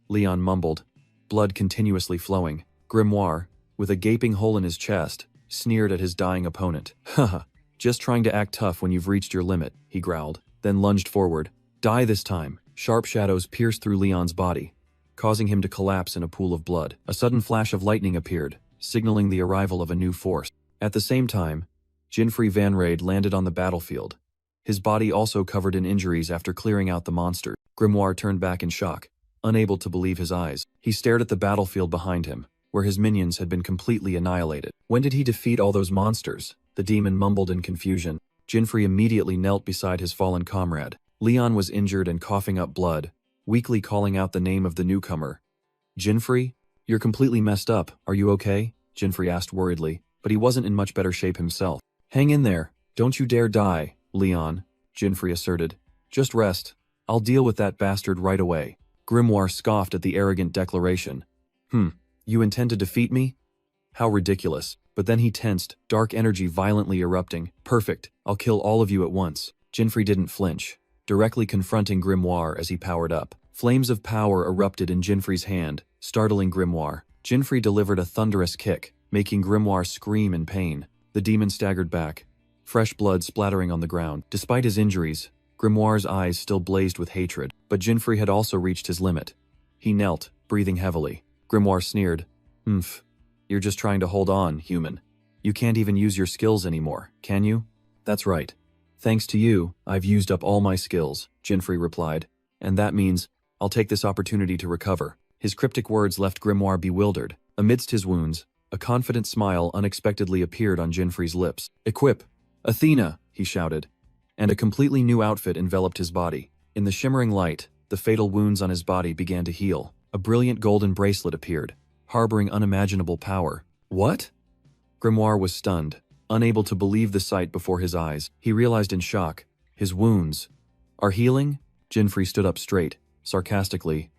Leon mumbled, blood continuously flowing. Grimoire, with a gaping hole in his chest, sneered at his dying opponent. Haha, just trying to act tough when you've reached your limit, he growled, then lunged forward. Die this time. Sharp shadows pierced through Leon's body, causing him to collapse in a pool of blood. A sudden flash of lightning appeared, signaling the arrival of a new force. At the same time, Jinfrey Van Raid landed on the battlefield, his body also covered in injuries after clearing out the monster. Grimoire turned back in shock, unable to believe his eyes. He stared at the battlefield behind him, where his minions had been completely annihilated. When did he defeat all those monsters? The demon mumbled in confusion. Jinfrey immediately knelt beside his fallen comrade. Leon was injured and coughing up blood, weakly calling out the name of the newcomer. Jinfrey? You're completely messed up, are you okay? Jinfrey asked worriedly, but he wasn't in much better shape himself. Hang in there, don't you dare die, Leon, Jinfrey asserted. Just rest, I'll deal with that bastard right away. Grimoire scoffed at the arrogant declaration. You intend to defeat me? How ridiculous. But then he tensed, dark energy violently erupting. Perfect, I'll kill all of you at once. Jinfrey didn't flinch, directly confronting Grimoire as he powered up. Flames of power erupted in Jinfrey's hand, startling Grimoire. Jinfrey delivered a thunderous kick, making Grimoire scream in pain. The demon staggered back, fresh blood splattering on the ground. Despite his injuries, Grimoire's eyes still blazed with hatred, but Jinfrey had also reached his limit. He knelt, breathing heavily. Grimoire sneered. You're just trying to hold on, human. You can't even use your skills anymore, can you? That's right. Thanks to you, I've used up all my skills, Jinfrey replied. And that means, I'll take this opportunity to recover. His cryptic words left Grimoire bewildered. Amidst his wounds, a confident smile unexpectedly appeared on Jinfrey's lips. Equip! Athena! He shouted. And a completely new outfit enveloped his body. In the shimmering light, the fatal wounds on his body began to heal. A brilliant golden bracelet appeared, harboring unimaginable power. What? Grimoire was stunned, unable to believe the sight before his eyes. He realized in shock, his wounds are healing? Jinfrey stood up straight, sarcastically.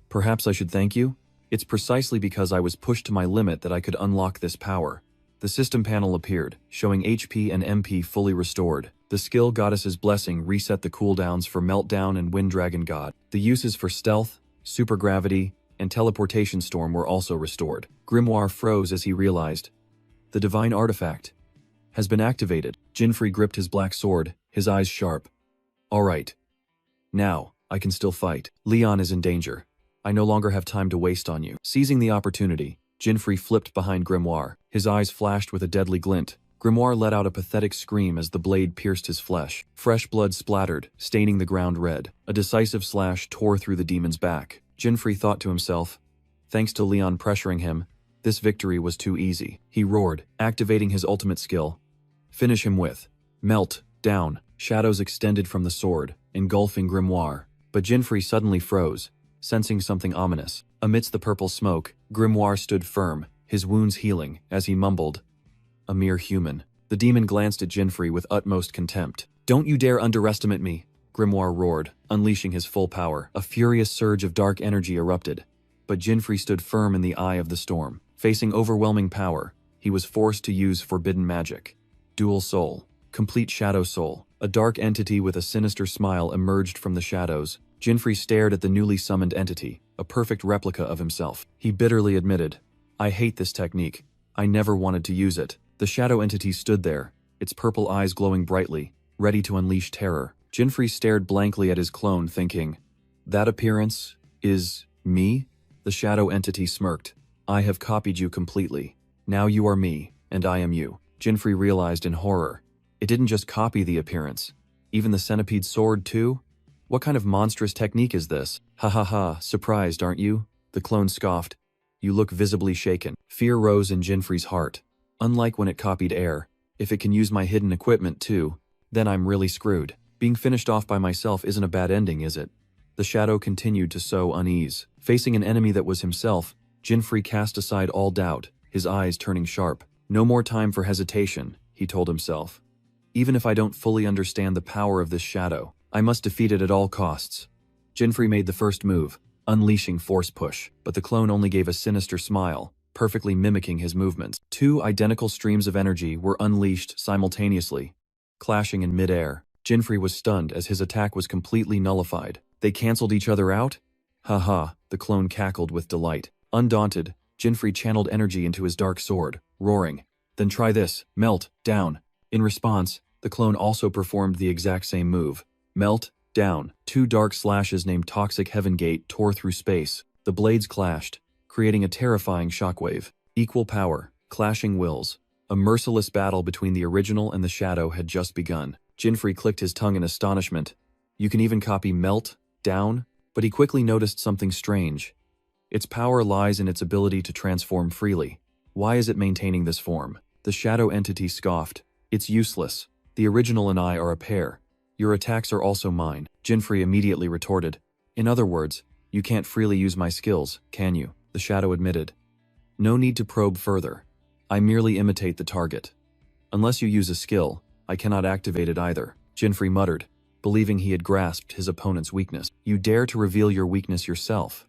Perhaps I should thank you? It's precisely because I was pushed to my limit that I could unlock this power. The system panel appeared, showing HP and MP fully restored. The skill Goddess's Blessing reset the cooldowns for Meltdown and Wind Dragon God. The uses for Stealth, Supergravity, and Teleportation Storm were also restored. Grimoire froze as he realized. The Divine Artifact has been activated. Jinfrey gripped his black sword, his eyes sharp. All right. Now, I can still fight. Leon is in danger. I no longer have time to waste on you. Seizing the opportunity, Jinfrey flipped behind Grimoire. His eyes flashed with a deadly glint. Grimoire let out a pathetic scream as the blade pierced his flesh. Fresh blood splattered, staining the ground red. A decisive slash tore through the demon's back. Jinfrey thought to himself, thanks to Leon pressuring him, this victory was too easy. He roared, activating his ultimate skill. Finish him with Melt, Down. Shadows extended from the sword, engulfing Grimoire. But Jinfrey suddenly froze, sensing something ominous. Amidst the purple smoke, Grimoire stood firm, his wounds healing, as he mumbled, a mere human. The demon glanced at Jinfrey with utmost contempt. Don't you dare underestimate me, Grimoire roared, unleashing his full power. A furious surge of dark energy erupted. But Jinfrey stood firm in the eye of the storm. Facing overwhelming power, he was forced to use forbidden magic. Dual Soul. Complete Shadow Soul. A dark entity with a sinister smile emerged from the shadows. Jinfrey stared at the newly summoned entity, a perfect replica of himself. He bitterly admitted, I hate this technique. I never wanted to use it. The shadow entity stood there, its purple eyes glowing brightly, ready to unleash terror. Jinfrey stared blankly at his clone, thinking, that appearance is me? The shadow entity smirked. I have copied you completely. Now you are me, and I am you. Jinfrey realized in horror. It didn't just copy the appearance. Even the centipede sword too? What kind of monstrous technique is this? Ha ha ha, surprised, aren't you? The clone scoffed. You look visibly shaken. Fear rose in Jinfrey's heart. Unlike when it copied air, if it can use my hidden equipment too, then I'm really screwed. Being finished off by myself isn't a bad ending, is it? The shadow continued to sow unease. Facing an enemy that was himself, Jinfrey cast aside all doubt, his eyes turning sharp. No more time for hesitation, he told himself. Even if I don't fully understand the power of this shadow, I must defeat it at all costs. Jinfrey made the first move, unleashing Force Push, but the clone only gave a sinister smile, perfectly mimicking his movements. Two identical streams of energy were unleashed simultaneously, clashing in midair. Jinfrey was stunned as his attack was completely nullified. They canceled each other out? Haha, the clone cackled with delight. Undaunted, Jinfrey channeled energy into his dark sword, roaring, then try this, Melt, Down. In response, the clone also performed the exact same move. Melt, Down. Two dark slashes named Toxic Heaven Gate tore through space. The blades clashed, creating a terrifying shockwave. Equal power, clashing wills. A merciless battle between the original and the shadow had just begun. Jinfrey clicked his tongue in astonishment. You can even copy Melt, Down? But he quickly noticed something strange. Its power lies in its ability to transform freely. Why is it maintaining this form? The shadow entity scoffed. It's useless. The original and I are a pair. Your attacks are also mine. Jinfrey immediately retorted. In other words, you can't freely use my skills, can you? The shadow admitted. No need to probe further. I merely imitate the target. Unless you use a skill, I cannot activate it either. Jinfrey muttered, believing he had grasped his opponent's weakness. You dare to reveal your weakness yourself.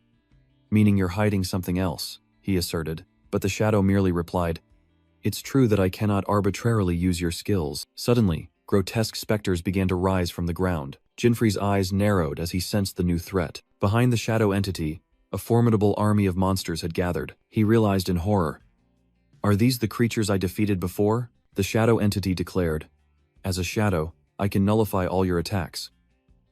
Meaning you're hiding something else, he asserted. But the shadow merely replied, it's true that I cannot arbitrarily use your skills. Suddenly, grotesque specters began to rise from the ground. Jinfrey's eyes narrowed as he sensed the new threat. Behind the shadow entity, a formidable army of monsters had gathered. He realized in horror. Are these the creatures I defeated before? The shadow entity declared. As a shadow, I can nullify all your attacks.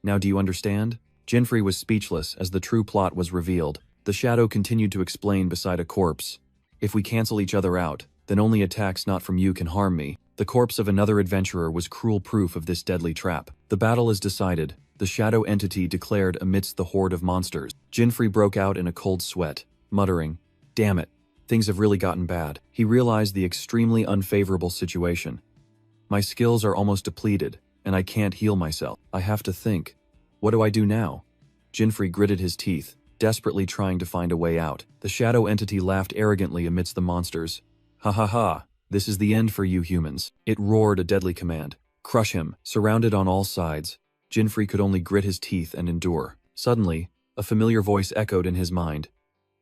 Now do you understand? Jinfrey was speechless as the true plot was revealed. The shadow continued to explain beside a corpse. If we cancel each other out, then only attacks not from you can harm me. The corpse of another adventurer was cruel proof of this deadly trap. The battle is decided, the shadow entity declared amidst the horde of monsters. Jinfrey broke out in a cold sweat, muttering, damn it, things have really gotten bad. He realized the extremely unfavorable situation. My skills are almost depleted, and I can't heal myself. I have to think. What do I do now? Jinfrey gritted his teeth, desperately trying to find a way out. The shadow entity laughed arrogantly amidst the monsters. Ha ha ha, this is the end for you humans. It roared a deadly command. Crush him. Surrounded on all sides, Jinfrey could only grit his teeth and endure. Suddenly, A familiar voice echoed in his mind.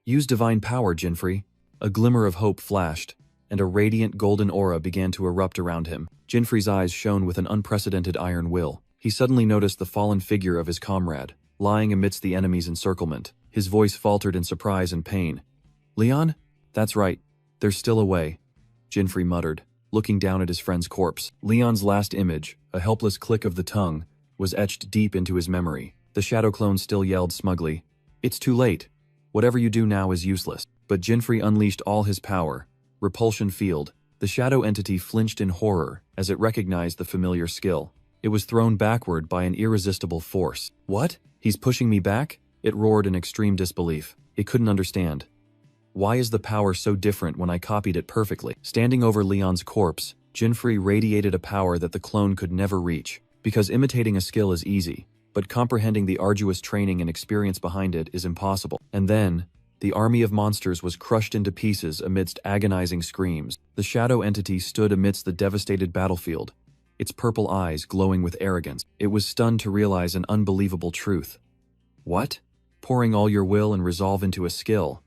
Use divine power, Jinfrey. A glimmer of hope flashed, and a radiant golden aura began to erupt around him. Jinfrey's eyes shone with an unprecedented iron will. He suddenly noticed the fallen figure of his comrade, lying amidst the enemy's encirclement. His voice faltered in surprise and pain. Leon? That's right. There's still a way, Jinfrey muttered, looking down at his friend's corpse. Leon's last image, a helpless click of the tongue, was etched deep into his memory. The shadow clone still yelled smugly, It's too late. Whatever you do now is useless. But Jinfrey unleashed all his power. Repulsion field. The shadow entity flinched in horror as it recognized the familiar skill. It was thrown backward by an irresistible force. What? He's pushing me back? It roared in extreme disbelief. It couldn't understand. Why is the power so different when I copied it perfectly? Standing over Leon's corpse, Jinfrey radiated a power that the clone could never reach. Because imitating a skill is easy, but comprehending the arduous training and experience behind it is impossible. And then, the army of monsters was crushed into pieces amidst agonizing screams. The shadow entity stood amidst the devastated battlefield, its purple eyes glowing with arrogance. It was stunned to realize an unbelievable truth. What? Pouring all your will and resolve into a skill?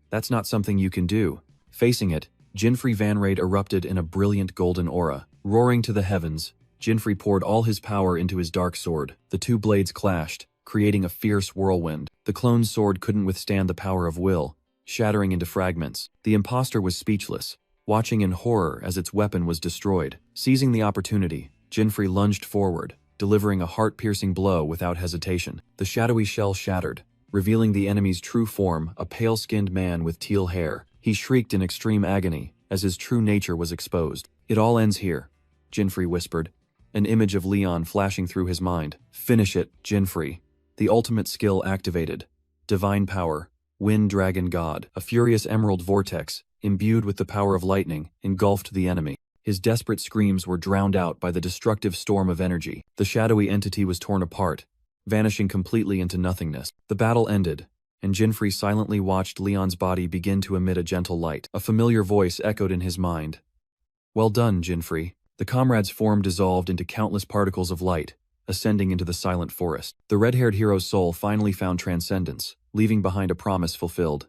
That's not something you can do. Facing it, Jinfrey Vanrade erupted in a brilliant golden aura. Roaring to the heavens, Jinfrey poured all his power into his dark sword. The two blades clashed, creating a fierce whirlwind. The clone's sword couldn't withstand the power of will, shattering into fragments. The imposter was speechless, watching in horror as its weapon was destroyed. Seizing the opportunity, Jinfrey lunged forward, delivering a heart-piercing blow without hesitation. The shadowy shell shattered, revealing the enemy's true form, a pale-skinned man with teal hair. He shrieked in extreme agony as his true nature was exposed. It all ends here, Jinfrey whispered, an image of Leon flashing through his mind. Finish it, Jinfrey. The ultimate skill activated. Divine power. Wind Dragon God. A furious emerald vortex, imbued with the power of lightning, engulfed the enemy. His desperate screams were drowned out by the destructive storm of energy. The shadowy entity was torn apart, vanishing completely into nothingness. The battle ended, and Jinfrey silently watched Leon's body begin to emit a gentle light. A familiar voice echoed in his mind. Well done, Jinfrey. The comrade's form dissolved into countless particles of light, ascending into the silent forest. The red-haired hero's soul finally found transcendence, leaving behind a promise fulfilled.